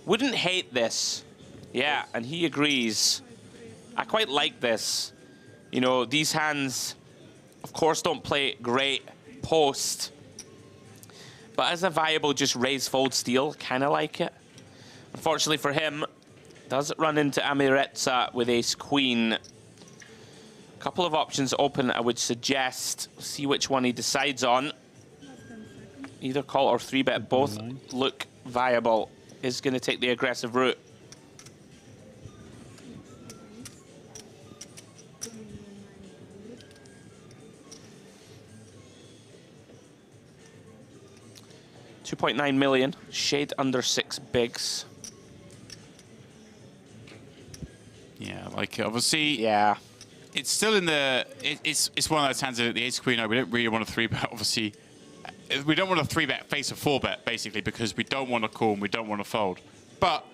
Wouldn't hate this. Yeah, and he agrees. I quite like this. You know, these hands, of course, don't play great post. But as a viable just raise, fold, steal, kind of like it. Unfortunately for him, does run into Amiretsa with ace-queen. A couple of options open, I would suggest. See which one he decides on. Either call or 3-bet, both look viable. Is going to take the aggressive route. $2.9 million, shade under 6 bigs. Yeah, like obviously. Yeah. It's still in the. It's one of those hands at the ace queen. We don't really want a 3-bet. Obviously, we don't want a 3-bet face a 4-bet basically, because we don't want to call and we don't want to fold. But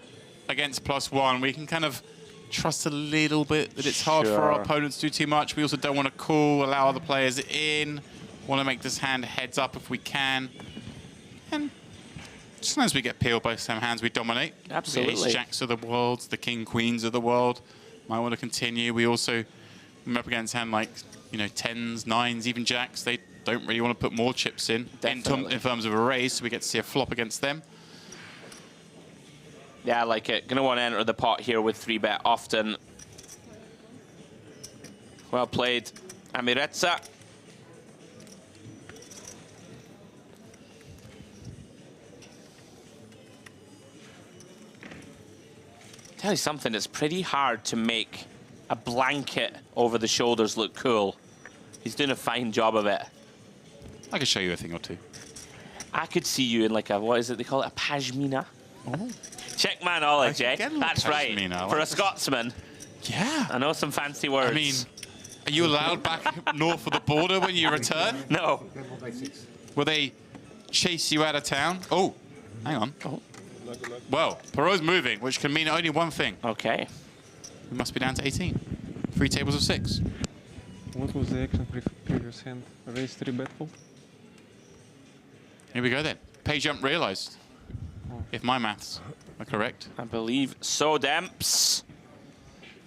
against +1, we can kind of trust a little bit that it's hard for our opponents to do too much. We also don't want to call, allow other players in. Want to make this hand heads up if we can. And sometimes we get peeled by some hands we dominate. Absolutely. The ace-jacks of the world, the king-queens of the world. Might want to continue. We also come up against hand like, you know, 10s, 9s, even jacks. They don't really want to put more chips in terms of a raise, so we get to see a flop against them. Yeah, I like it. Gonna want to enter the pot here with 3-bet often. Well played, Amiretsa. Tell you something, it's pretty hard to make a blanket over the shoulders look cool. He's doing a fine job of it. I could show you a thing or two. I could see you in like a, what is it they call it, a pashmina? Oh. Check my knowledge, eh? That's right. For a Scotsman. Yeah. I know some fancy words. I mean, are you allowed back north of the border when you return? No. Will they chase you out of town? Oh, hang on. Oh. Well, Perot's moving, which can mean only one thing. Okay. We must be down to 18. 3 tables of 6. What was the action previous hand? Raise 3-bet fold? Here we go then. Pay jump realized. If my maths are correct. I believe so, Demps.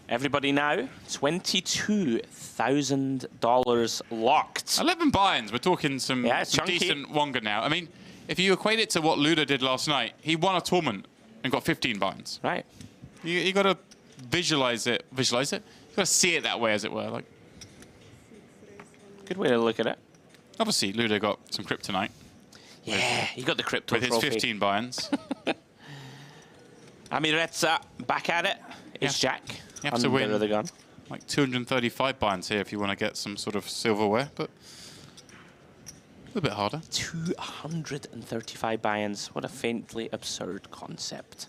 Everybody now, $22,000 locked. 11 buy-ins. We're talking some decent Wonga now. I mean, if you equate it to what Ludo did last night, he won a tournament and got 15 buy-ins. Right. You got to visualize it. Visualize it. You got to see it that way, as it were. Like, good way to look at it. Obviously, Ludo got some kryptonite. Yeah, he got the crypto with his 15 buy-ins. Amiretsa back at it. It's Jack. You have to win the gun. Like 235 buy-ins here if you want to get some sort of silverware, but a little bit harder. 235 buy-ins. What a faintly absurd concept.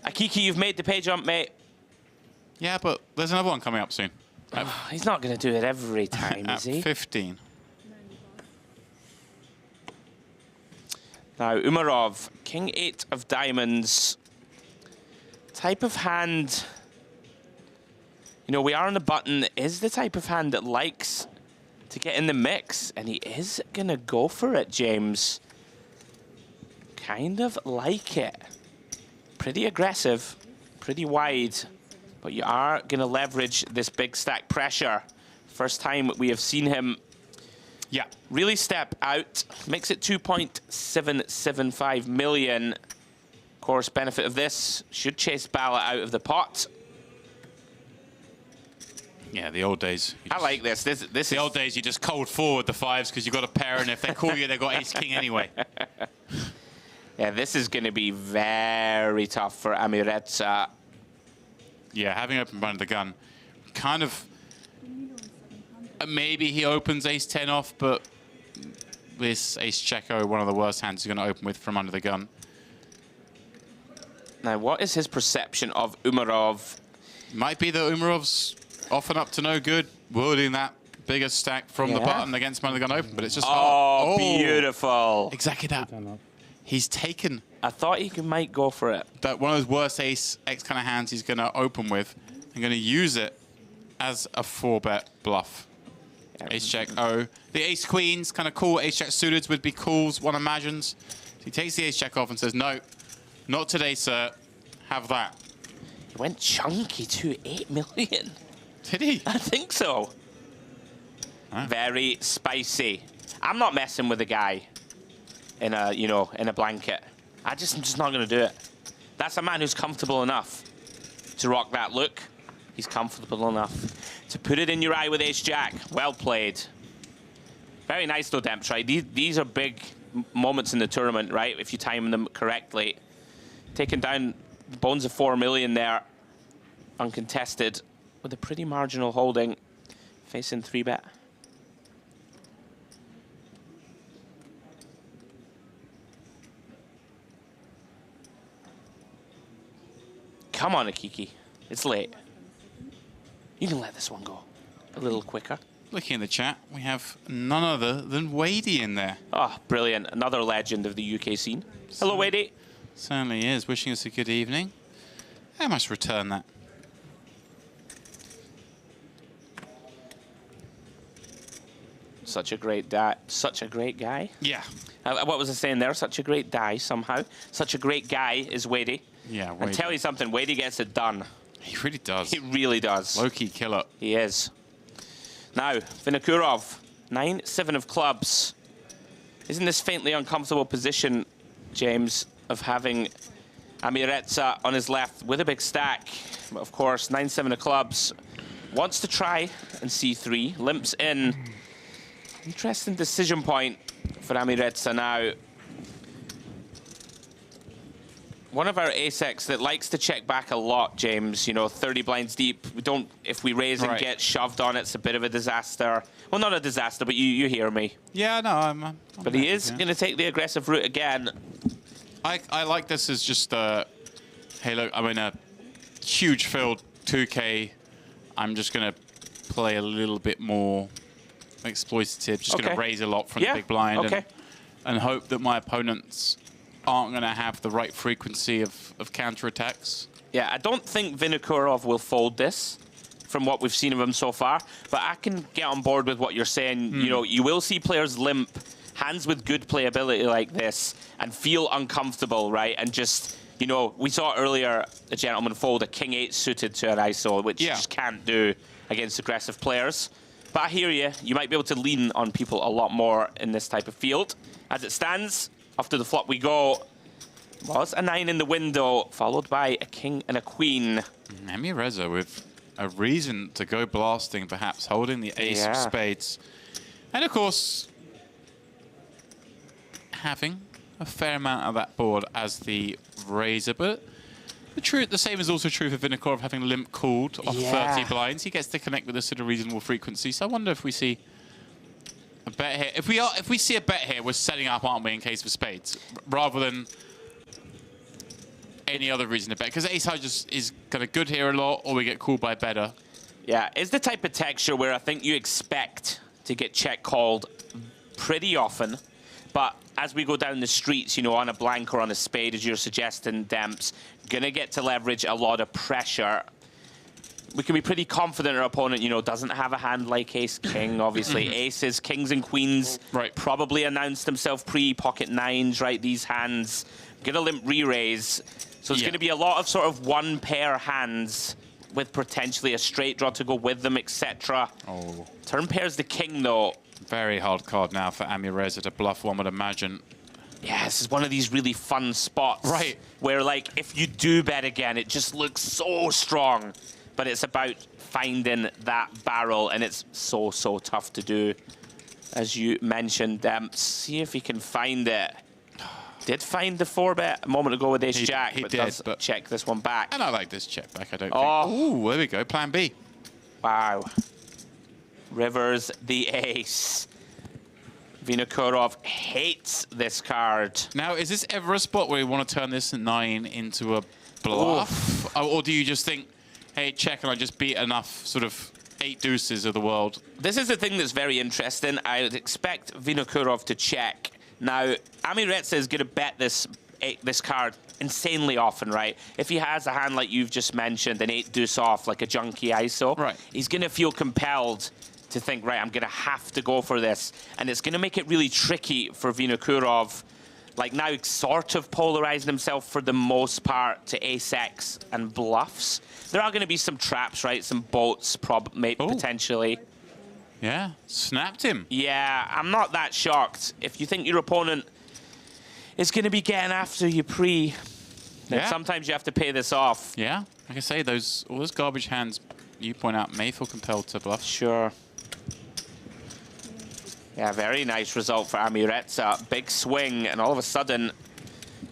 Akiki, you've made the pay jump, mate. Yeah, but there's another one coming up soon. He's not going to do it every time, is he? At 15. Now, Umarov, King 8 of diamonds. Type of hand, you know, we are on the button, is the type of hand that likes to get in the mix, and he is going to go for it, James. Kind of like it. Pretty aggressive, pretty wide, but you are going to leverage this big stack pressure. First time we have seen him really step out. Makes it 2.775 million. Of course, benefit of this, should chase Bala out of the pot. Yeah, the old days. I like this. This the old days, you just cold forward the 5s because you've got a pair, and if they call you, they've got ace-king anyway. Yeah, this is going to be very tough for Amiretsa. Yeah, having open behind the gun, kind of. Maybe he opens ace-10 off, but this ace-check-o, one of the worst hands he's going to open with from under the gun. Now, what is his perception of Umarov? Might be that Umarov's often up to no good, wielding that bigger stack from the button against under the gun open, but it's just hard. Oh, beautiful. Exactly that. He's taken. I thought he might go for it. That one of those worst ace-x kind of hands he's going to open with and going to use it as a 4-bet bluff. Ace-check-o. The ace-queen's kind of cool. Ace-check suited would be cool, one imagines. So he takes the ace-check off and says, no, not today, sir. Have that. He went chunky to 8 million. Did he? I think so. Huh. Very spicy. I'm not messing with the guy in a, you know, in a blanket. I'm just not going to do it. That's a man who's comfortable enough to rock that look. He's comfortable enough to put it in your eye with ace-jack. Well played. Very nice though, Demps, right? These are big moments in the tournament, right? If you time them correctly. Taking down the bones of 4 million there, uncontested, with a pretty marginal holding, facing 3-bet. Come on, Akiki. It's late. You can let this one go a little quicker. Looking in the chat, we have none other than Wadey in there. Oh, brilliant. Another legend of the UK scene. Hello, Wadey. Certainly is. Wishing us a good evening. I must return that. Such a great guy. Yeah. What was I saying there? Such a great die somehow. Such a great guy is Wadey. Yeah, Wadey. And tell you something, Wadey gets it done. He really does. He really does. Low-key killer. He is. Now, Vinokurov, 9-7 of clubs. Isn't this faintly uncomfortable position, James, of having Amiretsa on his left with a big stack? But of course, 9-7 of clubs. Wants to try and C3. Limps in. Interesting decision point for Amiretsa now. One of our ace-x that likes to check back a lot, James, you know, 30 blinds deep. We don't, if we raise and get shoved on, it's a bit of a disaster. Well, not a disaster, but you hear me. Yeah, no, I'm but he is going to take the aggressive route again. I like this as just, hey, look, I'm in a huge field, 2K. I'm just going to play a little bit more exploitative, just going to raise a lot from the big blind and hope that my opponents aren't going to have the right frequency of counterattacks. Yeah, I don't think Vinokurov will fold this from what we've seen of him so far, but I can get on board with what you're saying. You know, you will see players limp, hands with good playability like this, and feel uncomfortable, right? And just, you know, we saw earlier a gentleman fold a king-8 suited to an ISO, which you just can't do against aggressive players. But I hear you. You might be able to lean on people a lot more in this type of field. As it stands, after the flop we go, was a 9 in the window, followed by a king and a queen. Amiretsa with a reason to go blasting, perhaps, holding the ace of spades. And of course, having a fair amount of that board as the raiser. But the same is also true for Vinokurov, having limp called off 30 blinds. He gets to connect with this at a reasonable frequency. So I wonder if we see a bet here. If we see a bet here, we're setting up, aren't we, in case of spades, rather than any other reason to bet? Because ace high just is kind of good here a lot, or we get called by better. Yeah, it's the type of texture where I think you expect to get check called pretty often, but as we go down the streets, you know, on a blank or on a spade, as you're suggesting, Demps, gonna get to leverage a lot of pressure. We can be pretty confident our opponent, you know, doesn't have a hand like ace-king, obviously. Aces, kings and queens, probably announced himself pre-pocket nines, right? These hands, gonna limp re-raise. So it's gonna be a lot of sort of one pair hands with potentially a straight draw to go with them, etc. Oh. Turn pair's the king, though. Very hard card now for Amiretsa to bluff, one would imagine. Yeah, this is one of these really fun spots. Right. Where, like, if you do bet again, it just looks so strong. But it's about finding that barrel, and it's so, so tough to do. As you mentioned, see if he can find it. Did find the 4-bet a moment ago with ace-jack, he but did, does but check this one back. And I like this check back, I don't Oh. think. Ooh, there we go, plan B. Wow. Rivers the ace. Vinokurov hates this card. Now, is this ever a spot where you want to turn this 9 into a bluff? Or do you just think, hey, check, and I just beat enough sort of 8 deuces of the world? This is the thing that's very interesting. I would expect Vinokurov to check. Now, Amiretsa is going to bet this card insanely often, right? If he has a hand like you've just mentioned, an 8 deuce off, like a junky ISO, right, he's going to feel compelled to think, right, I'm going to have to go for this. And it's going to make it really tricky for Vinokurov, like now sort of polarizing himself for the most part to ace-x and bluffs. There are going to be some traps, right? Some boats, potentially. Yeah, snapped him. Yeah, I'm not that shocked. If you think your opponent is going to be getting after you pre, then sometimes you have to pay this off. Yeah, like I say, all those garbage hands you point out may feel compelled to bluff. Sure. Yeah, very nice result for Amiretsa. Big swing, and all of a sudden,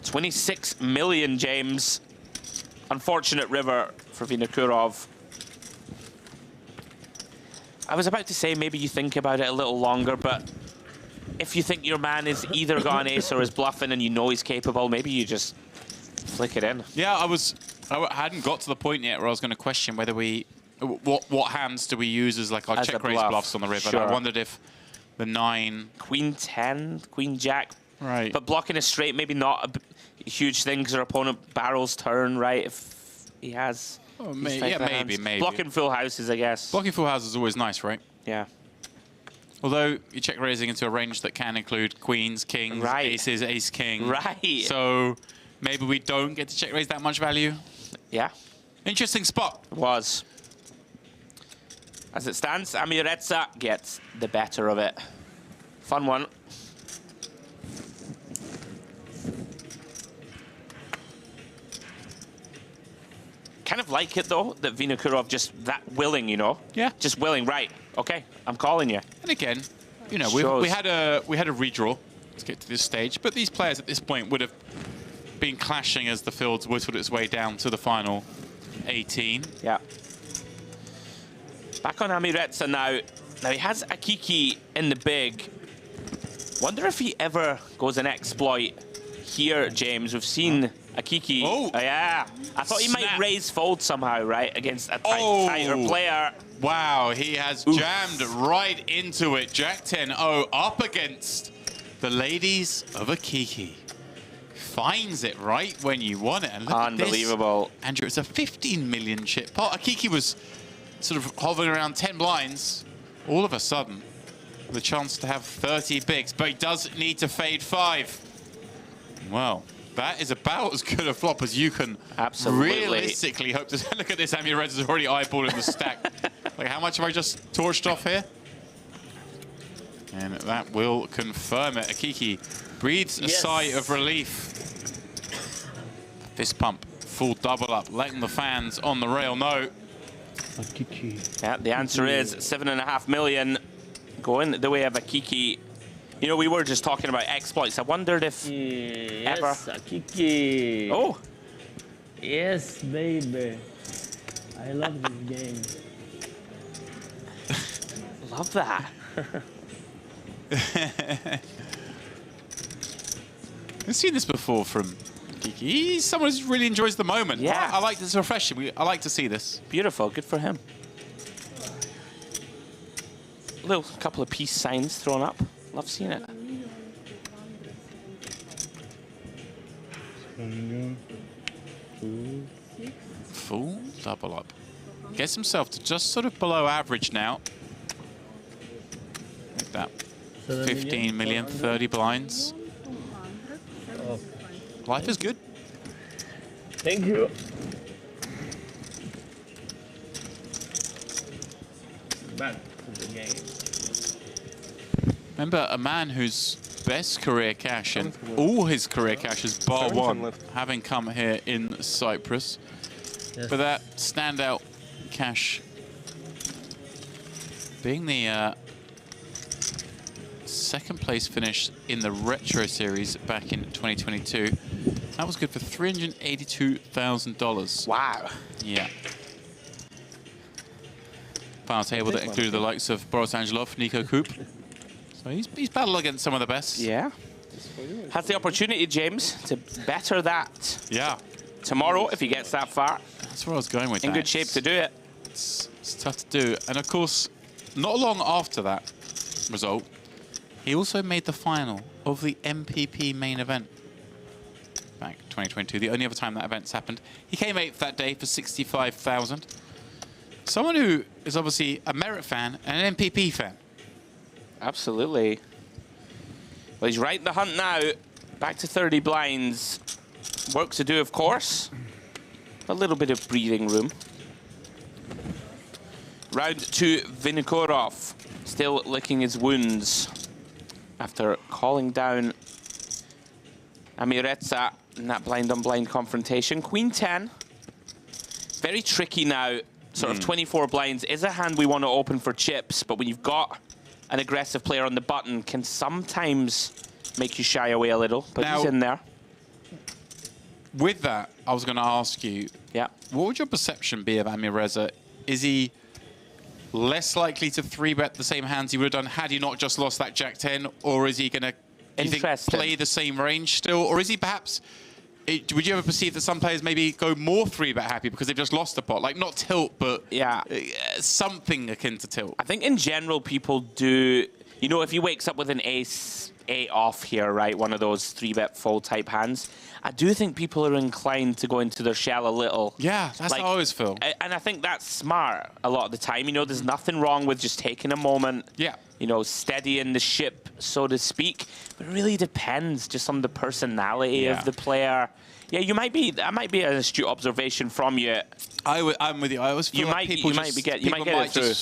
26 million, James. Unfortunate river for Vinokurov. I was about to say maybe you think about it a little longer, but if you think your man is either got an ace or is bluffing and you know he's capable, maybe you just flick it in. Yeah, I hadn't got to the point yet where I was going to question whether what hands do we use as like our check raise bluffs on the river. Sure. I wondered if the 9... Queen 10, Queen Jack. Right. But blocking a straight, maybe not a huge thing because our opponent barrels turn, right? If he has... Oh, maybe. Blocking full houses, I guess. Blocking full houses is always nice, right? Yeah. Although you're check raising into a range that can include queens, kings, aces, ace, king. Right. So maybe we don't get to check raise that much value. Yeah. Interesting spot. Was. As it stands, Amiretsa gets the better of it. Fun one. Kind of like it, though, that Vinokurov just that willing, you know? Yeah. Just willing, right. Okay, I'm calling you. And again, you know, we had a redraw to get to this stage, but these players at this point would have been clashing as the field's whittled its way down to the final 18. Yeah. Back on Amiretsa now. Now, he has Akiki in the big. Wonder if he ever goes an exploit here, James. We've seen Akiki. Oh, yeah. I thought he might raise fold somehow, right, against a tighter player. Wow, he has jammed right into it. Jack 10-0 up against the ladies of Akiki. Finds it right when you want it. And look unbelievable. At this. Andrew, it's a 15 million chip pot. Akiki was sort of hovering around 10 blinds. All of a sudden, the chance to have 30 bigs, but he does need to fade 5. Well, that is about as good a flop as you can realistically hope to. Look at this, Amiretsa is already eyeballing the stack. Like, how much have I just torched off here? And that will confirm it. Akiki breathes a sigh of relief. Fist pump, full double up, letting the fans on the rail know. Akiki. Yeah, the answer is 7.5 million going the way of Akiki. You know, we were just talking about exploits. I wondered if ever... Akiki. Oh. Yes, baby. I love this game. Love that. I've seen this before from Kiki. He's someone who really enjoys the moment. Yeah. I like this refreshing. I like to see this. Beautiful. Good for him. A little couple of peace signs thrown up. Love seeing it. Full double up. Gets himself to just sort of below average now. Like that. 15 million, 30 blinds. Life is good. Thank you. Back to the game. Remember, a man whose best career cash and all his career cashes bar one having come here in Cyprus. Yes. But that standout cash being the second place finish in the Retro Series back in 2022. That was good for $382,000. Wow. Yeah. Final table that included the likes of Boris Angelov, Nico Koop. So he's battled against some of the best. Yeah. Has the opportunity, James, to better that. Yeah. Tomorrow, if he gets that far. That's where I was going with that. In good shape to do it. It's tough to do. And of course, not long after that result, he also made the final of the MPP main event back 2022, the only other time that event's happened. He came 8th that day for $65,000. Someone who is obviously a Merit fan and an MPP fan. Absolutely. Well, he's right in the hunt now. Back to 30 blinds. Work to do, of course. A little bit of breathing room. Round 2, Vinokurov. Still licking his wounds after calling down Amiretsa in that blind-on-blind confrontation. Queen 10. Very tricky now. Sort of 24 blinds is a hand we want to open for chips, but when you've got an aggressive player on the button, can sometimes make you shy away a little. But now, he's in there. With that, I was going to ask you, what would your perception be of Amireza? Is he less likely to 3-bet the same hands he would have done had he not just lost that Jack-10, or is he going to play the same range still, or is he perhaps... Would you ever perceive that some players maybe go more 3-bet happy because they've just lost the pot? Like, not tilt, but something akin to tilt. I think in general people do... You know, if he wakes up with an ace 8 off here, right, one of those 3-bet full type hands, I do think people are inclined to go into their shell a little. Yeah, that's how I always feel. And I think that's smart a lot of the time. You know, there's nothing wrong with just taking a moment. Yeah. You know, steadying the ship, so to speak. But it really depends just on the personality of the player. Yeah, that might be an astute observation from you. I'm with you. I always feel like people might get it through.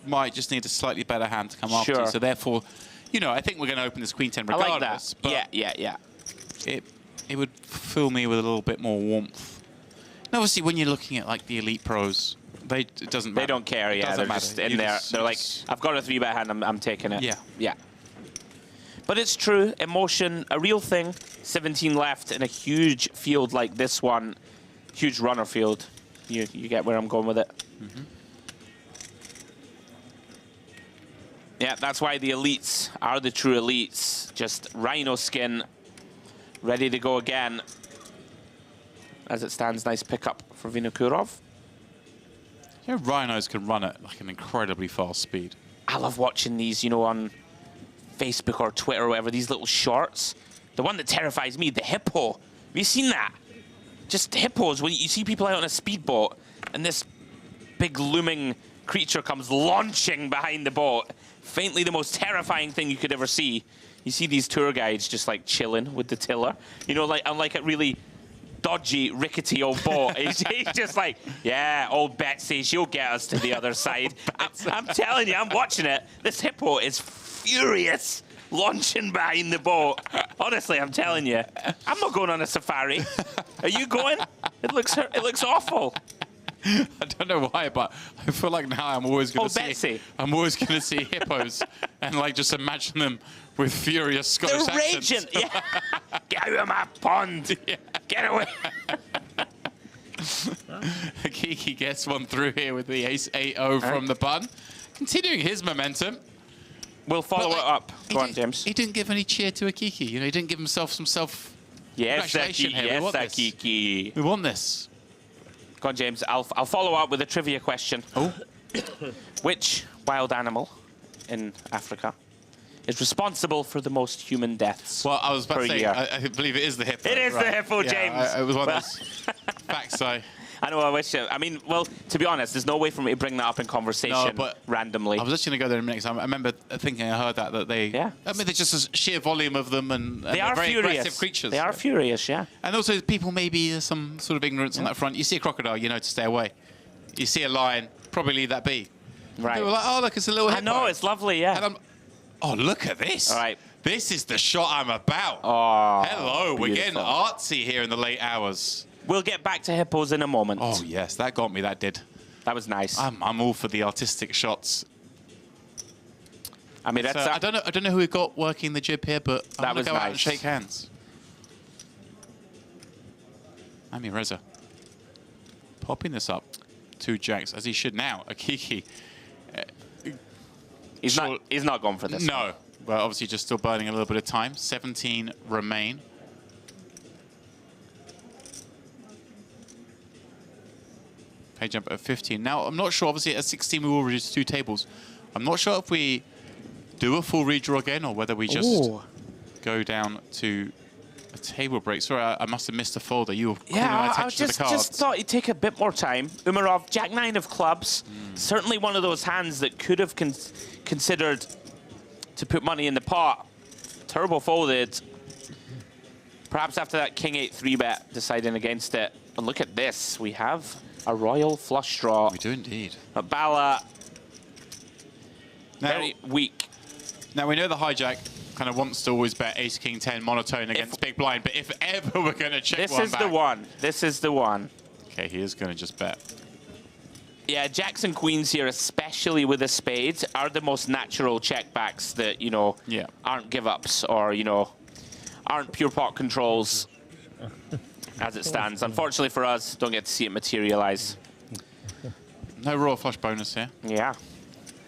Might just need a slightly better hand to come after you. So therefore, you know, I think we're going to open this Queen 10 regardless. I like that. Yeah. It would fill me with a little bit more warmth. And obviously, when you're looking at like the elite pros, it doesn't matter. They don't care. Yeah, they're just in there. They're like, I've got a 3-bet hand. I'm taking it. Yeah. But it's true. Emotion, a real thing. 17 left in a huge field like this one. Huge runner field. You get where I'm going with it. Yeah, that's why the elites are the true elites. Just rhino skin, ready to go again. As it stands, nice pickup for Vinokurov. Yeah, rhinos can run at like an incredibly fast speed. I love watching these, you know, on Facebook or Twitter or whatever, these little shorts. The one that terrifies me, the hippo. Have you seen that? Just hippos, when you see people out on a speedboat and this big looming creature comes launching behind the boat. Faintly the most terrifying thing you could ever see. You see these tour guides just like chilling with the tiller. You know, like unlike a really dodgy, rickety old boat. he's just like, yeah, old Betsy, she'll get us to the other side. I'm telling you, I'm watching it. This hippo is furious, launching behind the boat. Honestly, I'm telling you, I'm not going on a safari. Are you going? It looks awful. I don't know why, but I feel like now I'm always going to see hippos and like just imagine them with furious Scottish accents. They're raging. Yeah. Get out of my pond. Yeah. Get away. Kiki gets one through here with the ace 8-0 from the bun. Continuing his momentum. We'll follow it up. Go on, James. He didn't give any cheer to Akiki. You know, he didn't give himself some self-congratulation here. Yes, Akiki. We want this. Go on, James. I'll follow up with a trivia question. Oh. Which wild animal in Africa is responsible for the most human deaths? Well, I was about to say, year? I believe it is the hippo. It is the hippo, James. It was one of those facts I know, I wish. I mean, well, to be honest, there's no way for me to bring that up in conversation randomly. I was just going to go there in a minute. I remember thinking I heard that they... Yeah. I mean, there's just a sheer volume of them and they are very furious. aggressive creatures. They are furious, yeah. And also, people maybe some sort of ignorance on that front. You see a crocodile, you know to stay away. You see a lion, probably leave that be. Right. People are like, oh, look, it's a little hippo. I know, it's lovely, yeah. And oh, look at this. All right. This is the shot I'm about. Oh, hello, beautiful. We're getting artsy here in the late hours. We'll get back to hippos in a moment. Oh, yes, that got me, that did. That was nice. I'm all for the artistic shots. I mean, that's I don't know who we got working the jib here, but I'm going to go out and shake hands. Ami Reza popping this up. 2 jacks, as he should now. Akiki. He's not gone for this. No. Well, obviously just still burning a little bit of time. 17 remain. Page jump at 15. Now, I'm not sure. Obviously, at 16, we will reduce 2 tables. I'm not sure if we do a full redraw again or whether we just go down to a table break. Sorry, I must have missed a folder. You were calling my attention to the cards. Just thought you'd take a bit more time. Umarov, Jack 9 of clubs. Certainly one of those hands that could have considered to put money in the pot. Turbo folded. Perhaps after that King 8 3-bet, deciding against it. And look at this. We have a royal flush draw. We do indeed. But Bala, very weak. Now, we know the hijack kind of wants to always bet Ace King 10 monotone against big blind, but if ever we're going to check this one is the one. This is the one. Okay, he is going to just bet. Yeah, jacks and queens here, especially with a spade, are the most natural checkbacks that, you know, aren't give-ups or, you know, aren't pure pot controls as it stands. Unfortunately for us, don't get to see it materialize. No royal flush bonus here. Yeah.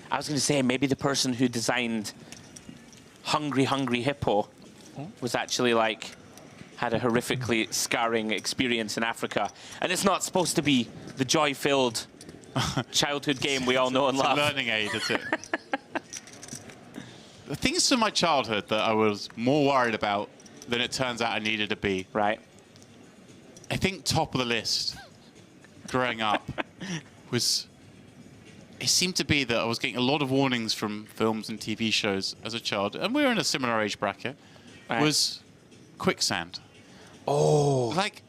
I was going to say, maybe the person who designed Hungry, Hungry Hippo was actually like, had a horrifically scarring experience in Africa. And it's not supposed to be the joy-filled childhood game we all know and love. It's a learning aid, is it? The things from my childhood that I was more worried about than it turns out I needed to be. Right. I think top of the list growing up was, it seemed to be that I was getting a lot of warnings from films and TV shows as a child, and we were in a similar age bracket, was quicksand. Oh. Like,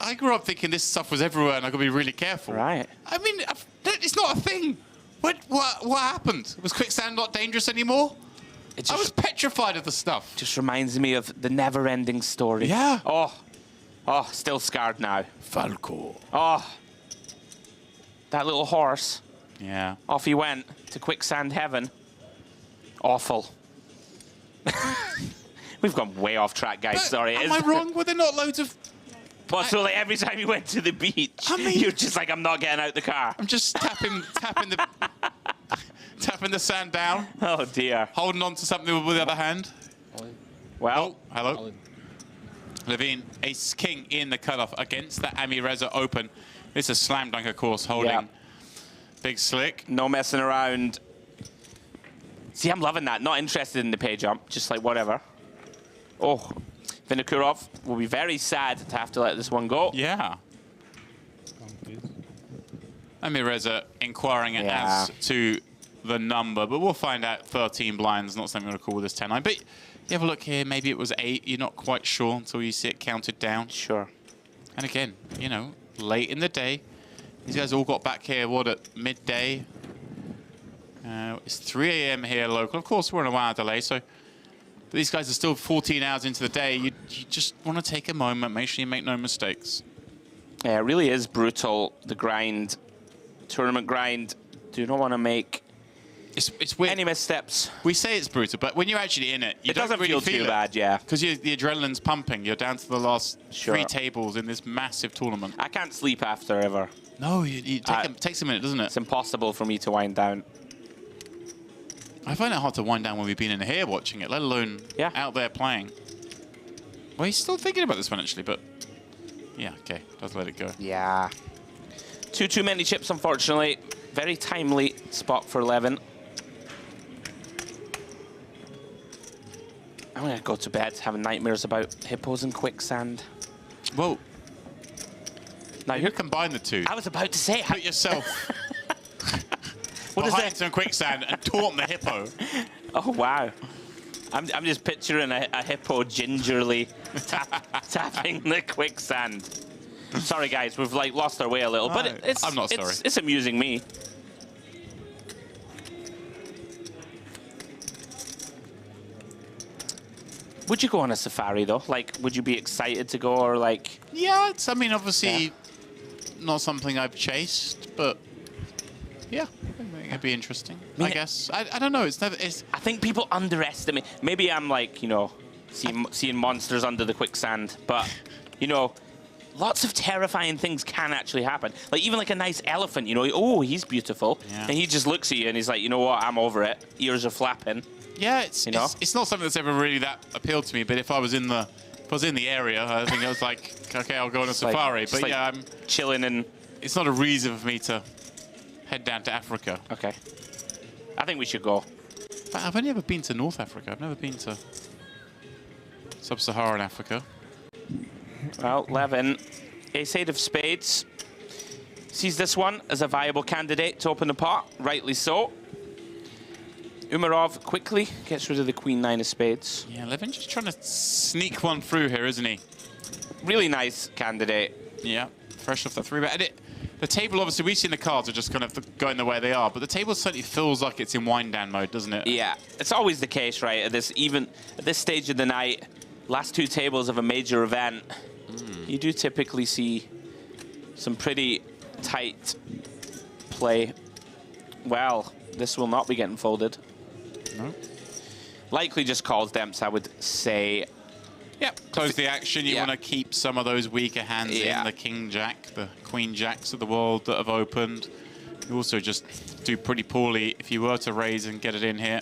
I grew up thinking this stuff was everywhere and I got to be really careful. Right. I mean, it's not a thing. What happened? Was quicksand not dangerous anymore? I was petrified of the stuff. Just reminds me of the never-ending story. Yeah. Oh, still scarred now. Falco. Oh, that little horse. Yeah. Off he went to quicksand heaven. Awful. We've gone way off track, guys. But Sorry. Am I wrong? Were there not loads of... Well, so like every time you went to the beach, you're just like, I'm not getting out the car. I'm just tapping the sand down. Oh, dear. Holding on to something with the other hand. Well. Oh, hello. Levine, ace king in the cutoff against the Ami Reza open. It's a slam dunk, of course, holding big slick. No messing around. See, I'm loving that. Not interested in the pay jump. Just like whatever. Oh, Vinokurov will be very sad to have to let this one go. Yeah. Ami Reza inquiring as to the number, but we'll find out 13 blinds, not something we're going to call this 10-9. But you have a look here, maybe it was 8. You're not quite sure until you see it counted down. Sure. And again, you know, late in the day. These guys all got back here, what, at midday? It's 3 a.m. here local. Of course, we're on a 1 hour delay, so but these guys are still 14 hours into the day. You just want to take a moment, make sure you make no mistakes. Yeah, it really is brutal, the grind. Tournament grind. Do not want to make it's weird. Any missteps. We say it's brutal, but when you're actually in it, you don't doesn't really feel too bad, yeah. Because the adrenaline's pumping. You're down to the last 3 tables in this massive tournament. I can't sleep after, ever. No, it takes a minute, doesn't it? It's impossible for me to wind down. I find it hard to wind down when we've been in here watching it, let alone out there playing. Well, he's still thinking about this one, actually, but yeah, okay, does let it go. Yeah. Too many chips, unfortunately. Very timely spot for 11. I'm going to go to bed having nightmares about hippos and quicksand. Well, now you combine the two. I was about to say, put yourself behind some quicksand and taunt the hippo. Oh wow! I'm just picturing a hippo gingerly tapping the quicksand. Sorry guys, we've like lost our way a little, but I'm not sorry. It's amusing me. Would you go on a safari though? Like, would you be excited to go, or like? Yeah, it's. I mean, obviously, not something I've chased, but Yeah, I think it'd be interesting. I guess. I don't know. It's never. I think people underestimate. Maybe I'm like, you know, seeing monsters under the quicksand, but you know, lots of terrifying things can actually happen. Like even like a nice elephant, you know, oh, he's beautiful, and he just looks at you and he's like, you know what, I'm over it. Ears are flapping. Yeah, it's not something that's ever really that appealed to me. But if I was in the area, I think I was like, okay, I'll go on a safari. But yeah, I'm chilling, and it's not a reason for me to head down to Africa. Okay, I think we should go. But I've only ever been to North Africa. I've never been to Sub-Saharan Africa. Well, Levin, ace-8 of spades, sees this one as a viable candidate to open the pot, rightly so. Umarov quickly gets rid of the queen-9 of spades. Yeah, Levin just trying to sneak one through here, isn't he? Really nice candidate. Yeah, fresh off the 3-bet. And the table, obviously, we've seen the cards are just kind of going the way they are, but the table certainly feels like it's in wind-down mode, doesn't it? Yeah, it's always the case, right? At this stage of the night, last 2 tables of a major event, you do typically see some pretty tight play. Well, this will not be getting folded. No. Likely just calls Demps, I would say. Yep, close the action. You want to keep some of those weaker hands in, the king-jack, the queen-jacks of the world that have opened. You also just do pretty poorly if you were to raise and get it in here.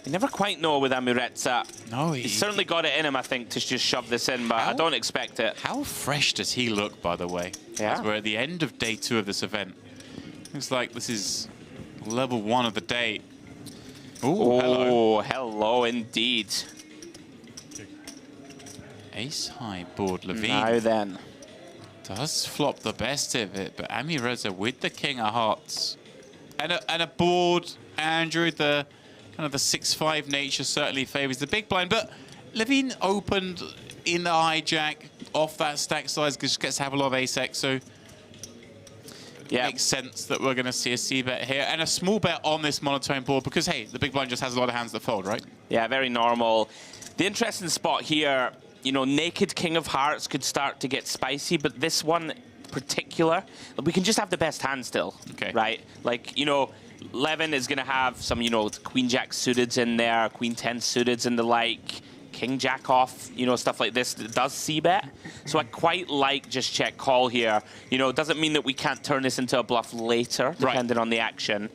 You never quite know with Amuretsa. No, he's certainly got it in him, I think, to just shove this in, but I don't expect it. How fresh does he look, by the way? Yeah. As we're at the end of day 2 of this event. Looks like this is level 1 of the day. Ooh, hello indeed. Ace-high board, Levine. Now then. Does flop the best of it, but Amireza with the king of hearts. And a board, Andrew, the kind of the 6-5 nature certainly favors the big blind, but Levine opened in the hijack off that stack size, just gets to have a lot of ace-x, so it makes sense that we're going to see a c-bet here and a small bet on this monotone board because, hey, the big blind just has a lot of hands that fold, right? Yeah, very normal. The interesting spot here, you know, naked king of hearts could start to get spicy, but this one particular, we can just have the best hand still, right? Like, you know, Levin is going to have some, you know, queen-jack suiteds in there, queen-10 suiteds and the like, king-jack off, you know, stuff like this that does c-bet. So I quite like just check call here. You know, it doesn't mean that we can't turn this into a bluff later, depending on the action.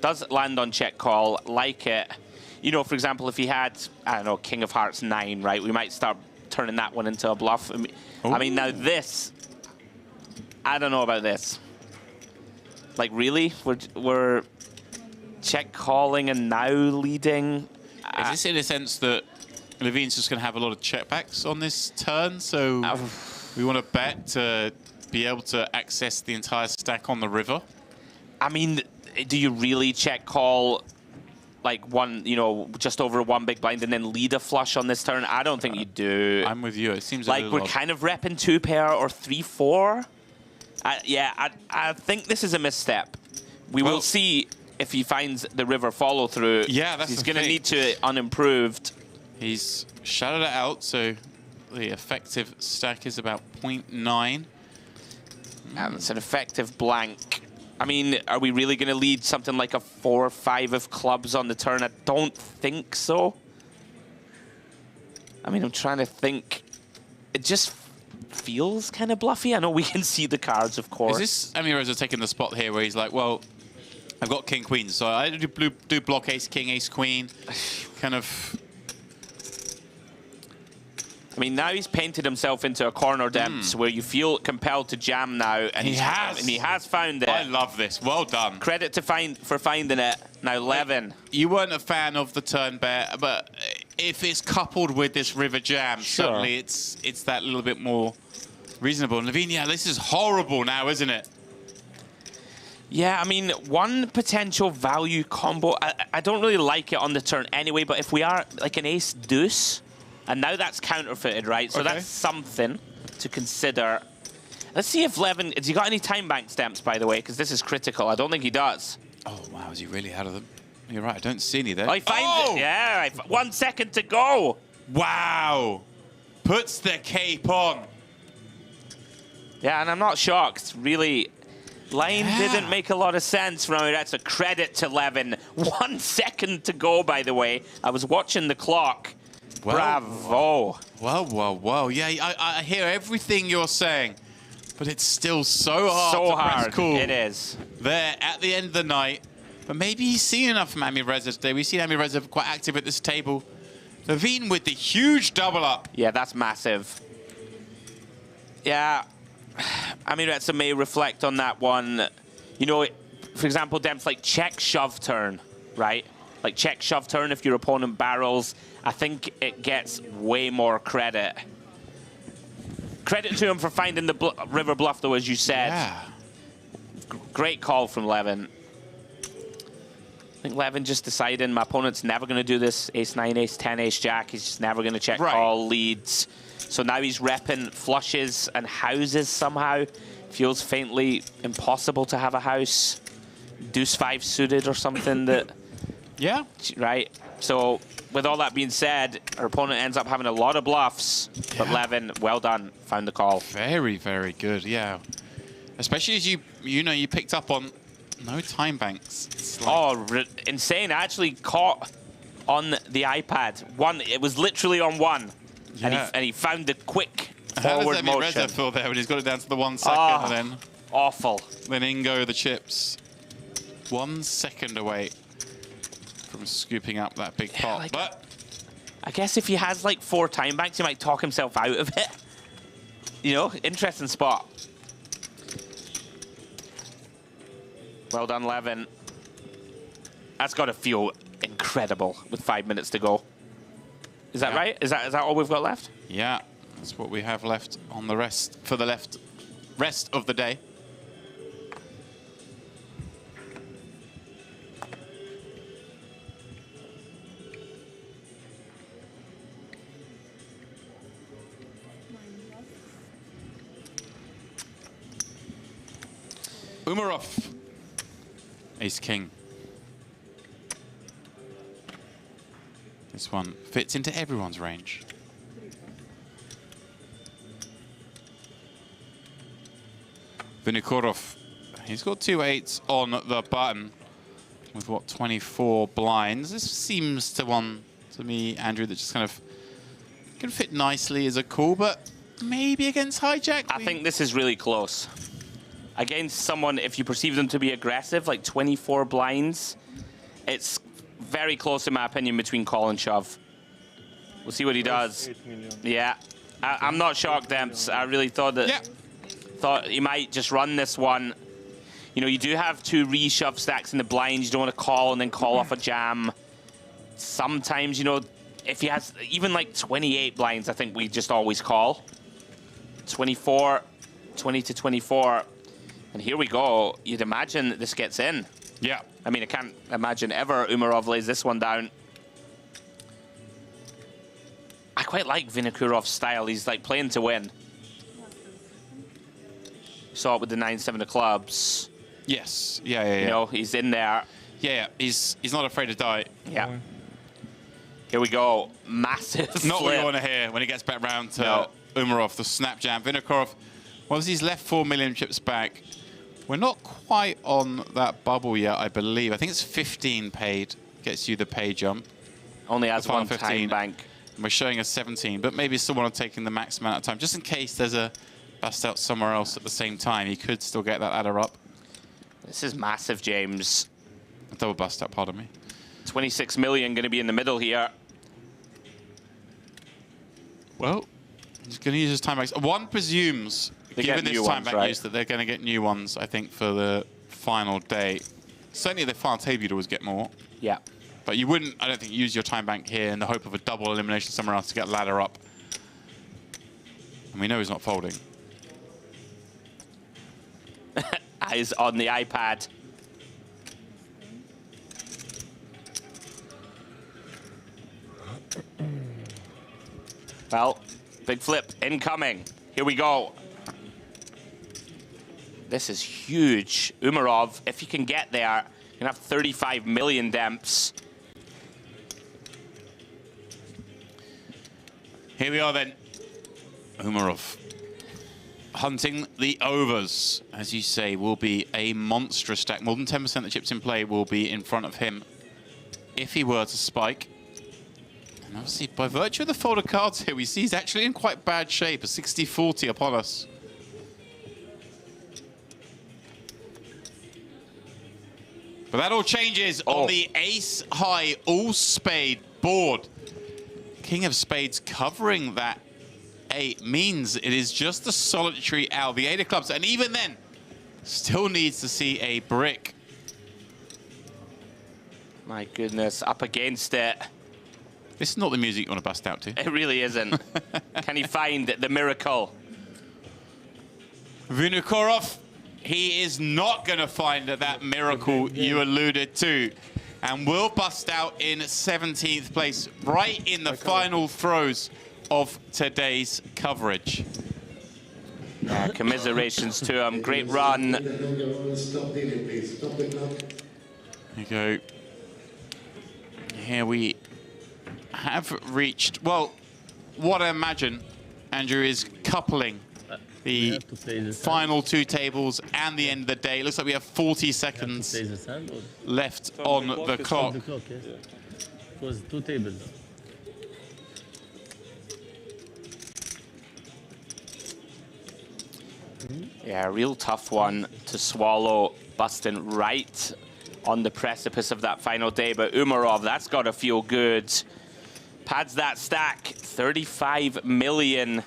Does land on check call, like it. You know, for example, if he had, I don't know, king of hearts 9, right, we might start turning that one into a bluff. I mean, now this, I don't know about this. Like, really? We're check calling and now leading. Is this in a sense that Levine's just going to have a lot of checkbacks on this turn, so we want to bet to be able to access the entire stack on the river? I mean, do you really check call like one, you know, just over 1 big blind and then lead a flush on this turn? I don't think you do. I'm with you. It seems like we're kind of repping 2 pair or 3-4. Yeah, I think this is a misstep. We will see if he finds the river follow through. Yeah, that's he's going to need to unimproved. He's shadowed it out, so the effective stack is about 0.9. It's an effective blank. I mean, are we really going to lead something like a 4 or 5 of clubs on the turn? I don't think so. I mean, I'm trying to think. It just feels kind of bluffy. I know we can see the cards, of course. Is this Amireza taking the spot here where he's like, well, I've got king, queen, so I do block ace, king, ace, queen, kind of... I mean, now he's painted himself into a corner, Demps, where you feel compelled to jam now, and he has found it. I love this. Well done. Credit to for finding it. Now, Levin. You weren't a fan of the turn bet, but if it's coupled with this river jam, suddenly it's that little bit more reasonable. And Levine, yeah, this is horrible now, isn't it? Yeah, I mean, one potential value combo. I don't really like it on the turn anyway, but if we are like an ace deuce, and now that's counterfeited, right? So that's something to consider. Let's see if Levin, has he got any time bank stamps, by the way? Because this is critical. I don't think he does. Oh, wow, is he really out of them? You're right, I don't see any there. Oh, he finds it. Yeah, 1 second to go. Wow. Puts the cape on. Yeah, and I'm not shocked. Really, Line didn't make a lot of sense, Rami. That's a credit to Levin. 1 second to go, by the way. I was watching the clock. Well, bravo. Whoa. Yeah, I hear everything you're saying, but it's still so hard so to hard. press cool. It is. There at the end of the night. But maybe he's seen enough from Ami Reza today. We've seen Ami Reza quite active at this table. Levine with the huge double up. Yeah, that's massive. Yeah. I mean, Reza may reflect on that one. You know, for example, Demps like check shove turn, right? Like check shove turn if your opponent barrels. I think it gets way more credit. Credit to him for finding the river bluff, though, as you said. Yeah. Great call from Levin. I think Levin just deciding my opponent's never going to do this ace-9, ace-10, ace-jack. He's just never going to check call leads. So now he's repping flushes and houses somehow. Feels faintly impossible to have a house. Deuce-5 suited or something that... Yeah. Right? So with all that being said, our opponent ends up having a lot of bluffs. But Levin, well done. Found the call. Very, very good, yeah. Especially as you picked up on no time banks. Like insane. I actually caught on the iPad. It was literally on 1. Yeah. And he found the quick How forward does motion. Reza feel there when he's got it down to the 1 second and then... Awful. Then in go the chips. 1 second away from scooping up that big pot. Like, but I guess if he has like 4 time banks, he might talk himself out of it. You know, interesting spot. Well done, Levin. That's got to feel incredible with 5 minutes to go. Is that right? Is that all we've got left? yeah, that's what we have left on the rest of the day. Umarov, ace-king. This one fits into everyone's range. Vinokurov, he's got 2 8s on the button with, what, 24 blinds. This seems to me, Andrew, that just kind of can fit nicely as a call, but maybe against hijack. I think this is really close. Against someone, if you perceive them to be aggressive, like 24 blinds, it's very close, in my opinion, between call and shove. We'll see what he does. Yeah. I'm not shocked, Demps. I really thought that... Thought he might just run this one. You know, you do have 2 reshove stacks in the blinds. You don't want to call and then call off a jam. Sometimes, you know, if he has even like 28 blinds, I think we just always call. 24, 20 to 24. And here we go. You'd imagine that this gets in. Yeah. I mean, I can't imagine ever Umarov lays this one down. I quite like Vinokurov's style. He's like playing to win. Saw it with the 9-7 of clubs. Yes. Yeah. You know, he's in there. Yeah. He's not afraid to die. Yeah. Here we go. Massive Not flip. what you want to hear when it gets back round to Umarov, the snap jam. Vinokurov, well, he's left 4 million chips back. We're not quite on that bubble yet, I believe. I think it's 15 paid. Gets you the pay jump. Only has 1 15. time bank. And we're showing a 17, but maybe still want to take in the max amount of time, just in case there's a bust out somewhere else at the same time. He could still get that ladder up. This is massive, James. A double bust out, pardon me. 26 million going to be in the middle here. Well, he's going to use his time banks. One presumes, given this time bank use, that they're going to get new ones, I think, for the final day. Certainly the final table you'd always get more. Yeah. But you wouldn't, I don't think, use your time bank here in the hope of a double elimination somewhere else to get ladder up. And we know he's not folding. Eyes on the iPad. Well, big flip incoming. Here we go. This is huge. Umarov, if you can get there, you can have 35 million Demps. Here we are then. Umarov. hunting the overs, as you say, will be a monstrous stack. More than 10% of the chips in play will be in front of him if he were to spike. And obviously, by virtue of the fold of cards here, we see he's actually in quite bad shape. A 60-40 upon us. But that all changes on the ace-high all-spade board. King of spades covering that 8 means it is just a solitary out. The 8 of clubs, and even then, still needs to see a brick. My goodness, up against it. This is not the music you want to bust out to. It really isn't. Can he find the miracle? Vinokurov, he is not going to find that miracle you alluded to. And will bust out in 17th place, right in the final throes of today's coverage. Yeah, commiserations to him. Great run. There you go. Here we have reached, well, what I imagine, Andrew, is coupling the final 2 tables and the end of the day. It looks like we have 40 seconds left on the clock. Yes. It was 2 tables. Yeah, a real tough one to swallow, busting right on the precipice of that final day. But Umarov, that's got to feel good. Pads that stack, 35 million.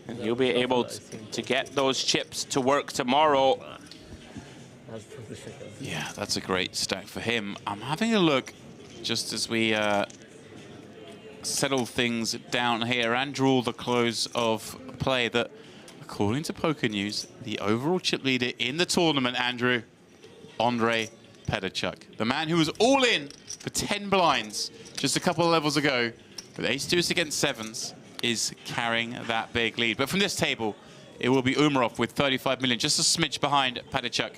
And he'll be able to get those chips to work tomorrow. Yeah, that's a great stack for him. I'm having a look just as we settle things down here and draw the close of play that, according to Poker News, the overall chip leader in the tournament, Andrew, Andrei Pedachuk. The man who was all in for 10 blinds just a couple of levels ago with ace-2s against 7s is carrying that big lead. But from this table, it will be Umarov with 35 million, just a smidge behind Pedachuk.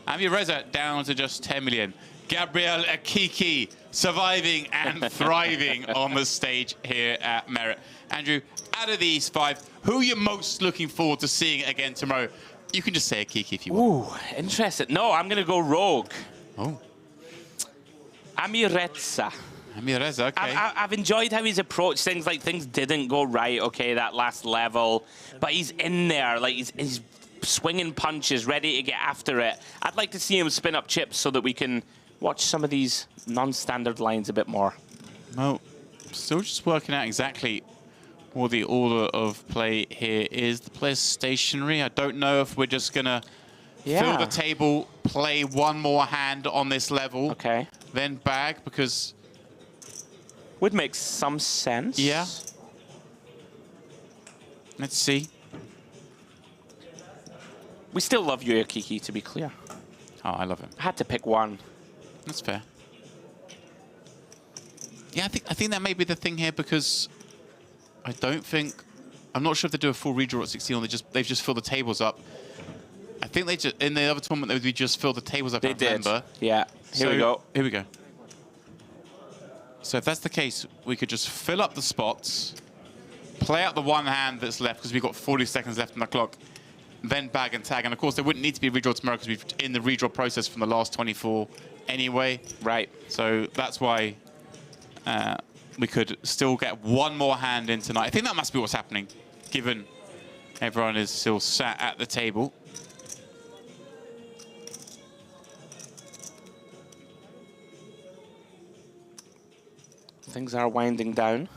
Amir Reza down to just 10 million. Gabriel Akiki surviving and thriving on the stage here at Merit. Andrew, out of these 5, who are you most looking forward to seeing again tomorrow? You can just say Akiki if you want. Ooh, interesting. No, I'm going to go rogue. Oh. Amir Reza. Amir Reza, okay. I've enjoyed how he's approached things. Like, things didn't go right, okay, that last level. But he's in there, like, he's swinging punches, ready to get after it. I'd like to see him spin up chips so that we can watch some of these non-standard lines a bit more. Well, still just working out exactly what the order of play here is. The player's stationary. I don't know if we're just going to fill the table, play one more hand on this level, then bag, because... Would make some sense. Yeah. Let's see. We still love you, Akiki, to be clear. Oh, I love him. I had to pick one. That's fair. Yeah, I think that may be the thing here, because I don't think... I'm not sure if they do a full redraw at 16 or they've just filled the tables up. I think they just... In the other tournament, they just filled the tables up, They did. Remember. Yeah. Here we go. Here we go. So if that's the case, we could just fill up the spots, play out the one hand that's left, because we've got 40 seconds left on the clock, then bag and tag. And of course, there wouldn't need to be a redraw tomorrow, because we've in the redraw process from the last 24 anyway. Right. So that's why we could still get one more hand in tonight. I think that must be what's happening, given everyone is still sat at the table. Things are winding down.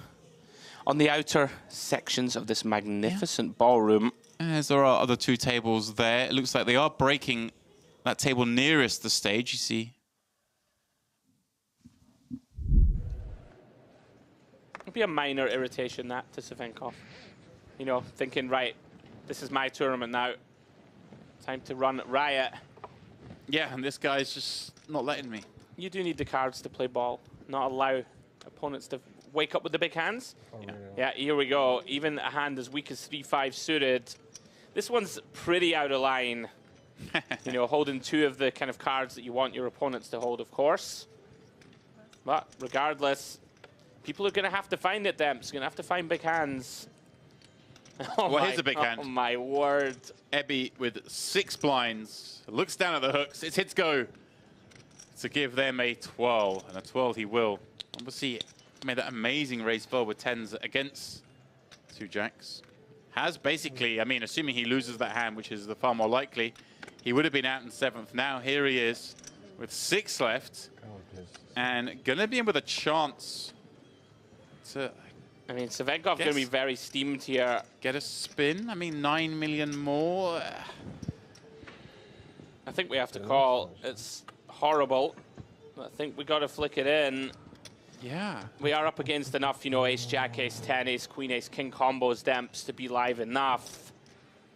On the outer sections of this magnificent ballroom. As there are other 2 tables there, it looks like they are breaking that table nearest the stage, you see. It'd be a minor irritation, that, to Savinkov. You know, thinking, right, this is my tournament now. Time to run riot. Yeah, and this guy's just not letting me. You do need the cards to play ball, not allow opponents to wake up with the big hands. Yeah, here we go. Even a hand as weak as 3-5 suited. This one's pretty out of line. You know, holding 2 of the kind of cards that you want your opponents to hold, of course. But regardless, people are going to have to find it, Demps. Going to have to find big hands. Well, here's a big hand. Oh, my word. Ebby with 6 blinds. Looks down at the hooks. It's hits go to give them a 12. And a 12 he will. Obviously, made that amazing raise forward with 10s against 2 jacks. Has basically, I mean, assuming he loses that hand, which is the far more likely, he would have been out in 7th. Now here he is with 6 left. And going to be in with a chance to... I mean, Savenkov going to be very steamed here. Get a spin. I mean, 9 million more. I think we have to call. It's horrible. I think we got to flick it in. Yeah. We are up against enough, you know, ace, jack, ace, 10, ace, queen, ace, king combos, demps to be live enough.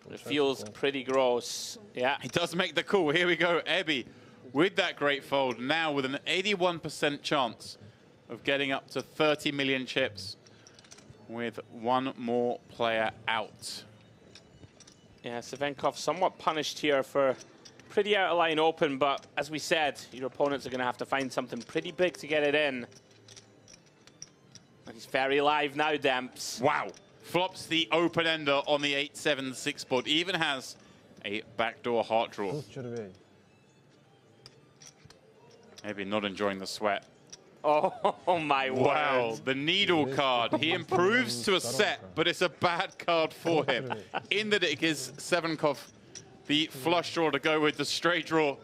It feels pretty gross. Yeah. He does make the call. Here we go. Ebby with that great fold. Now with an 81% chance of getting up to 30 million chips with one more player out. Yeah, Savenkov somewhat punished here for pretty out of line open, but as we said, your opponents are going to have to find something pretty big to get it in. And he's very live now, Demps. Wow. Flops the open-ender on the 8-7-6 board. Even has a backdoor heart draw. Maybe not enjoying the sweat. Oh my word. Wow, the needle card. He improves to a set, but it's a bad card for him. In that it gives Savenkov the flush draw to go with the straight draw.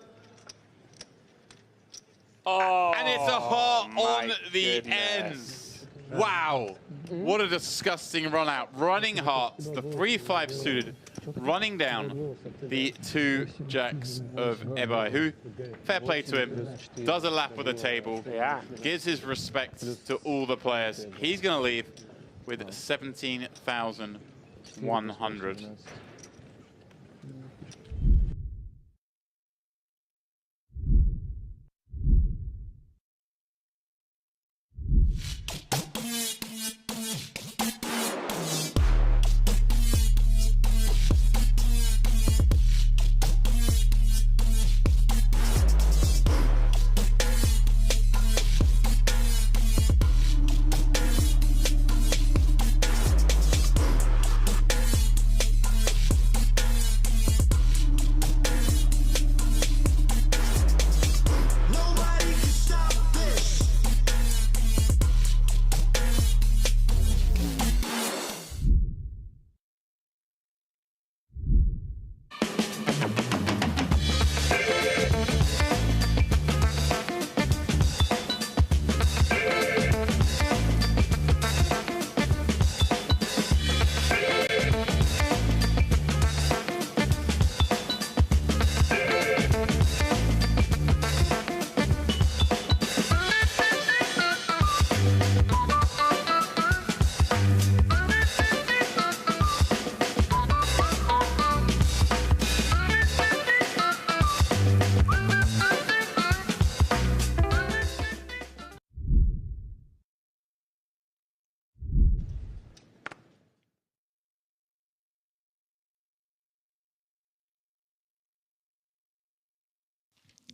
Oh, and it's a heart on the goodness. end. Wow, what a disgusting run out. Running hearts, the 3-5 suited, running down the 2 jacks of Ebay, who, fair play to him, does a lap with the table, gives his respect to all the players. He's going to leave with 17,100.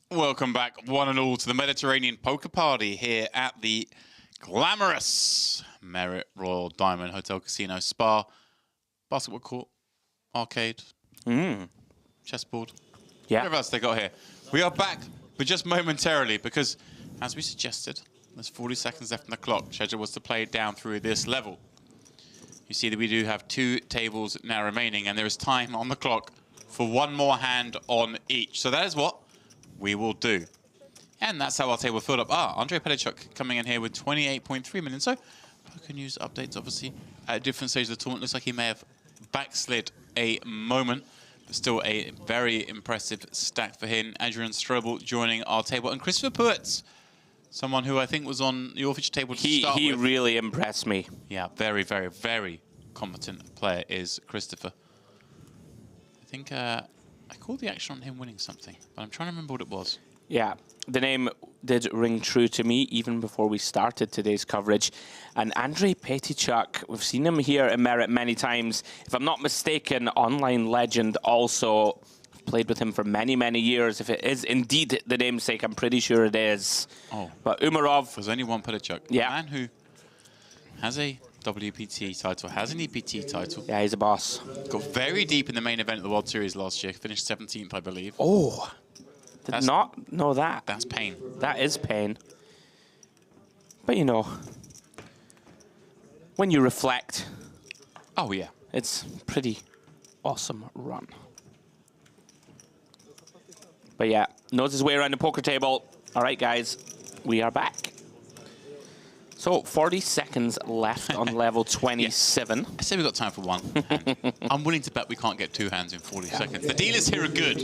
Welcome back, one and all, to the Mediterranean Poker Party here at the glamorous Merit Royal Diamond Hotel Casino Spa. Basketball court, arcade, chessboard, whatever else they got here. We are back, but just momentarily, because as we suggested, there's 40 seconds left on the clock. Schedule was to play it down through this level. You see that we do have 2 tables now remaining, and there is time on the clock for one more hand on each. So that is what we will do. And that's how our table filled up. Andrei Pedichuk coming in here with 28.3 million. So poker news updates, obviously, at different stages of the tournament. Looks like he may have backslid a moment, but still a very impressive stack for him. Adrian Strobel joining our table. And Christopher Puetz, someone who I think was on your feature table to start with. He really impressed me. Yeah, very, very, very competent player is Christopher. I think I called the action on him winning something, but I'm trying to remember what it was. Yeah, the name did ring true to me even before we started today's coverage. And Andrei Pedichuk, we've seen him here in Merit many times. If I'm not mistaken, online legend also. I've played with him for many, many years. If it is indeed the namesake, I'm pretty sure it is. Oh. But Umarov. There's only one Pedichuk. Yeah. A man who has a WPT title, has an EPT title. Yeah, he's a boss. Got very deep in the main event of the World Series last year. Finished 17th, I believe. Oh, did not know that. That's pain. That is pain. But you know, when you reflect, oh yeah, it's pretty awesome run. But yeah, knows his way around the poker table. All right, guys, we are back. So 40 seconds left on level 27. I say we've got time for one hand. I'm willing to bet we can't get two hands in 40 seconds. The dealers here are good.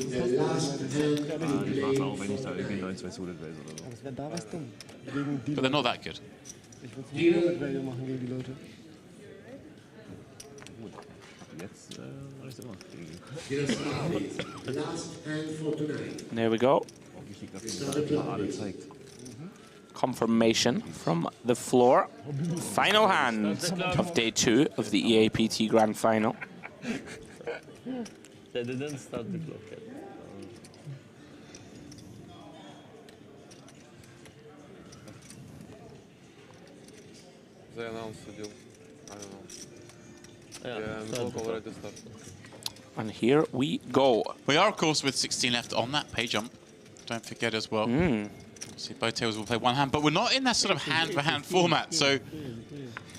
But they're not that good. There we go. Confirmation from the floor. Final hand of day 2 of the EAPT Grand Final. They didn't start the clock yet. They announced the deal. I don't know. Yeah, the clock already started. And here we go. We are, of course, with 16 left on that pay jump. Don't forget as well. See, both tables will play one hand, but we're not in that sort of hand-for-hand format. So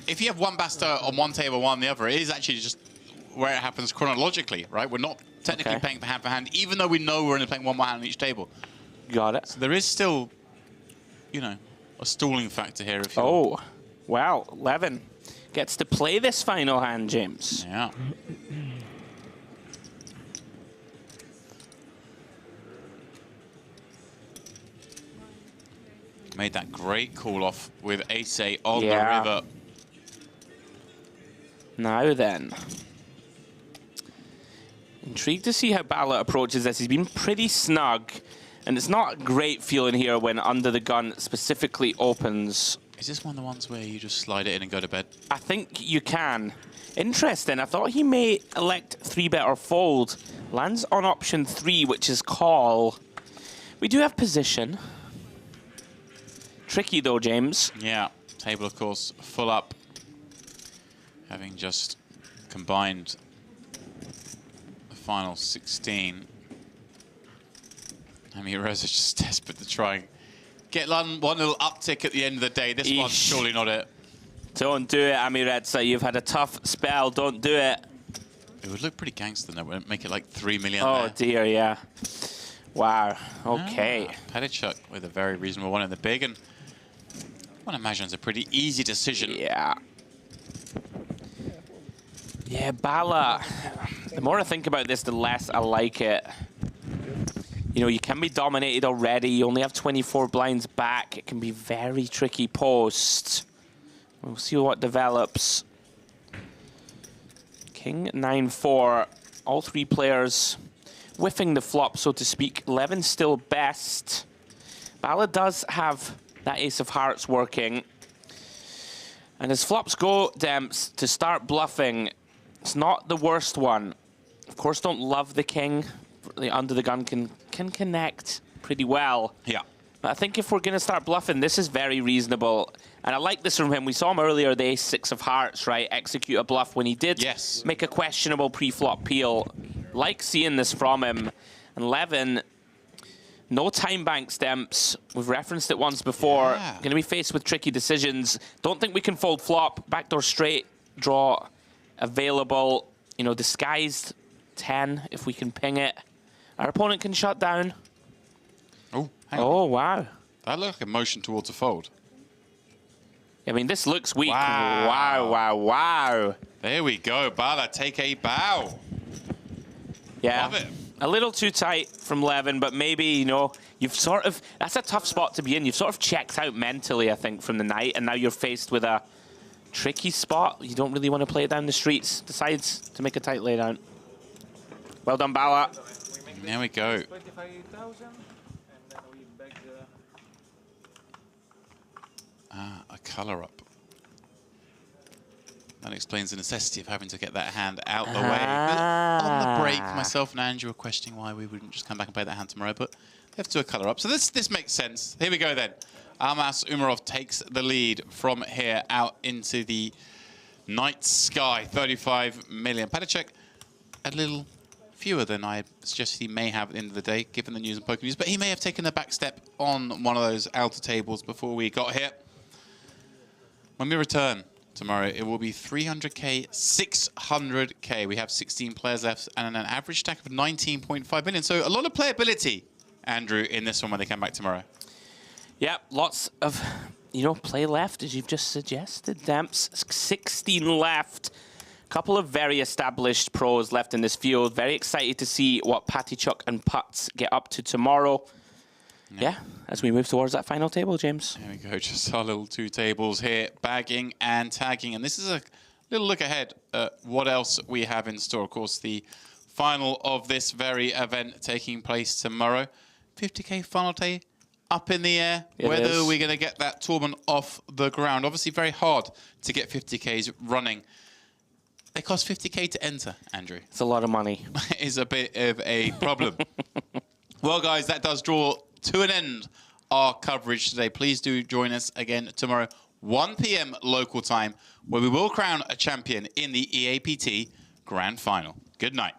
if you have one basta on one table, one on the other, it is actually just where it happens chronologically, right? We're not technically playing for hand, even though we know we're only playing one more hand on each table. Got it. So there is still, you know, a stalling factor here. If oh, wow. Levin gets to play this final hand, James. Yeah. Made that great call off with ace-8 on the river. Now then. Intrigued to see how Bala approaches this. He's been pretty snug, and it's not a great feeling here when under the gun specifically opens. Is this one of the ones where you just slide it in and go to bed? I think you can. Interesting. I thought he may elect 3-bet or fold. Lands on option 3, which is call. We do have position. Tricky though, James. Yeah, table of course full up, having just combined the final 16. Amiro's just desperate to try and get one little uptick at the end of the day. This one's surely not it. Don't do it, Amiretsa. You've had a tough spell. Don't do it. It would look pretty gangster though. Wouldn't it make it like 3 million Oh there. dear, yeah. Wow. Okay. Pedichuk with a very reasonable one in the big, and I want to imagine it's a pretty easy decision. Yeah. Yeah, Bala. The more I think about this, the less I like it. You know, you can be dominated already. You only have 24 blinds back. It can be very tricky post. We'll see what develops. King 9-4. All three players whiffing the flop, so to speak. Levin's still best. Bala does have that ace of hearts working. And as flops go, Demps, to start bluffing, it's not the worst one. Of course, don't love the king. The under the gun can connect pretty well. Yeah. But I think if we're going to start bluffing, this is very reasonable. And I like this from him. We saw him earlier, the ace-6 of hearts, right? Execute a bluff when he did make a questionable pre-flop peel. Like seeing this from him. And Levin, no time bank Demps. We've referenced it once before. Yeah. Going to be faced with tricky decisions. Don't think we can fold flop. Backdoor straight, draw available. You know, disguised 10 if we can ping it. Our opponent can shut down. Oh, oh, wow. That looked like a motion towards a fold. I mean, this looks weak. Wow. Wow, wow, wow. There we go. Bala, take a bow. Yeah. Love it. A little too tight from Levin, but maybe, you know, you've sort of... That's a tough spot to be in. You've sort of checked out mentally, I think, from the night, and now you're faced with a tricky spot. You don't really want to play it down the streets. Decides to make a tight laydown. Well done, Bala. There we go. 25,000, and then we back the... A colour up. That explains the necessity of having to get that hand out the way. On the break, myself and Andrew were questioning why we wouldn't just come back and play that hand tomorrow, but we have to do a colour up. So this makes sense. Here we go then. Almas Umarov takes the lead from here out into the Night Sky, 35 million. Petacek, a little fewer than I suggested he may have at the end of the day, given the news and poker news, but he may have taken a back step on one of those outer tables before we got here. When we return tomorrow, it will be 300k, 600k. We have 16 players left and an average stack of 19.5 million. So a lot of playability, Andrew, in this one when they come back tomorrow. Yeah, lots of, play left, as you've just suggested. Damps, 16 left. Couple of very established pros left in this field. Very excited to see what Patichuk and Putz get up to tomorrow. Yeah, as we move towards that final table, James. Here we go, just our little 2 tables here, bagging and tagging. And this is a little look ahead at what else we have in store. Of course, the final of this very event taking place tomorrow. 50k final day up in the air. Whether we're going to get that tournament off the ground. Obviously very hard to get 50ks running. They cost 50k to enter, Andrew. It's a lot of money. It is a bit of a problem. Well, guys, that does draw to an end our coverage today. Please do join us again tomorrow, 1 p.m. local time, where we will crown a champion in the EAPT Grand Final. Good night.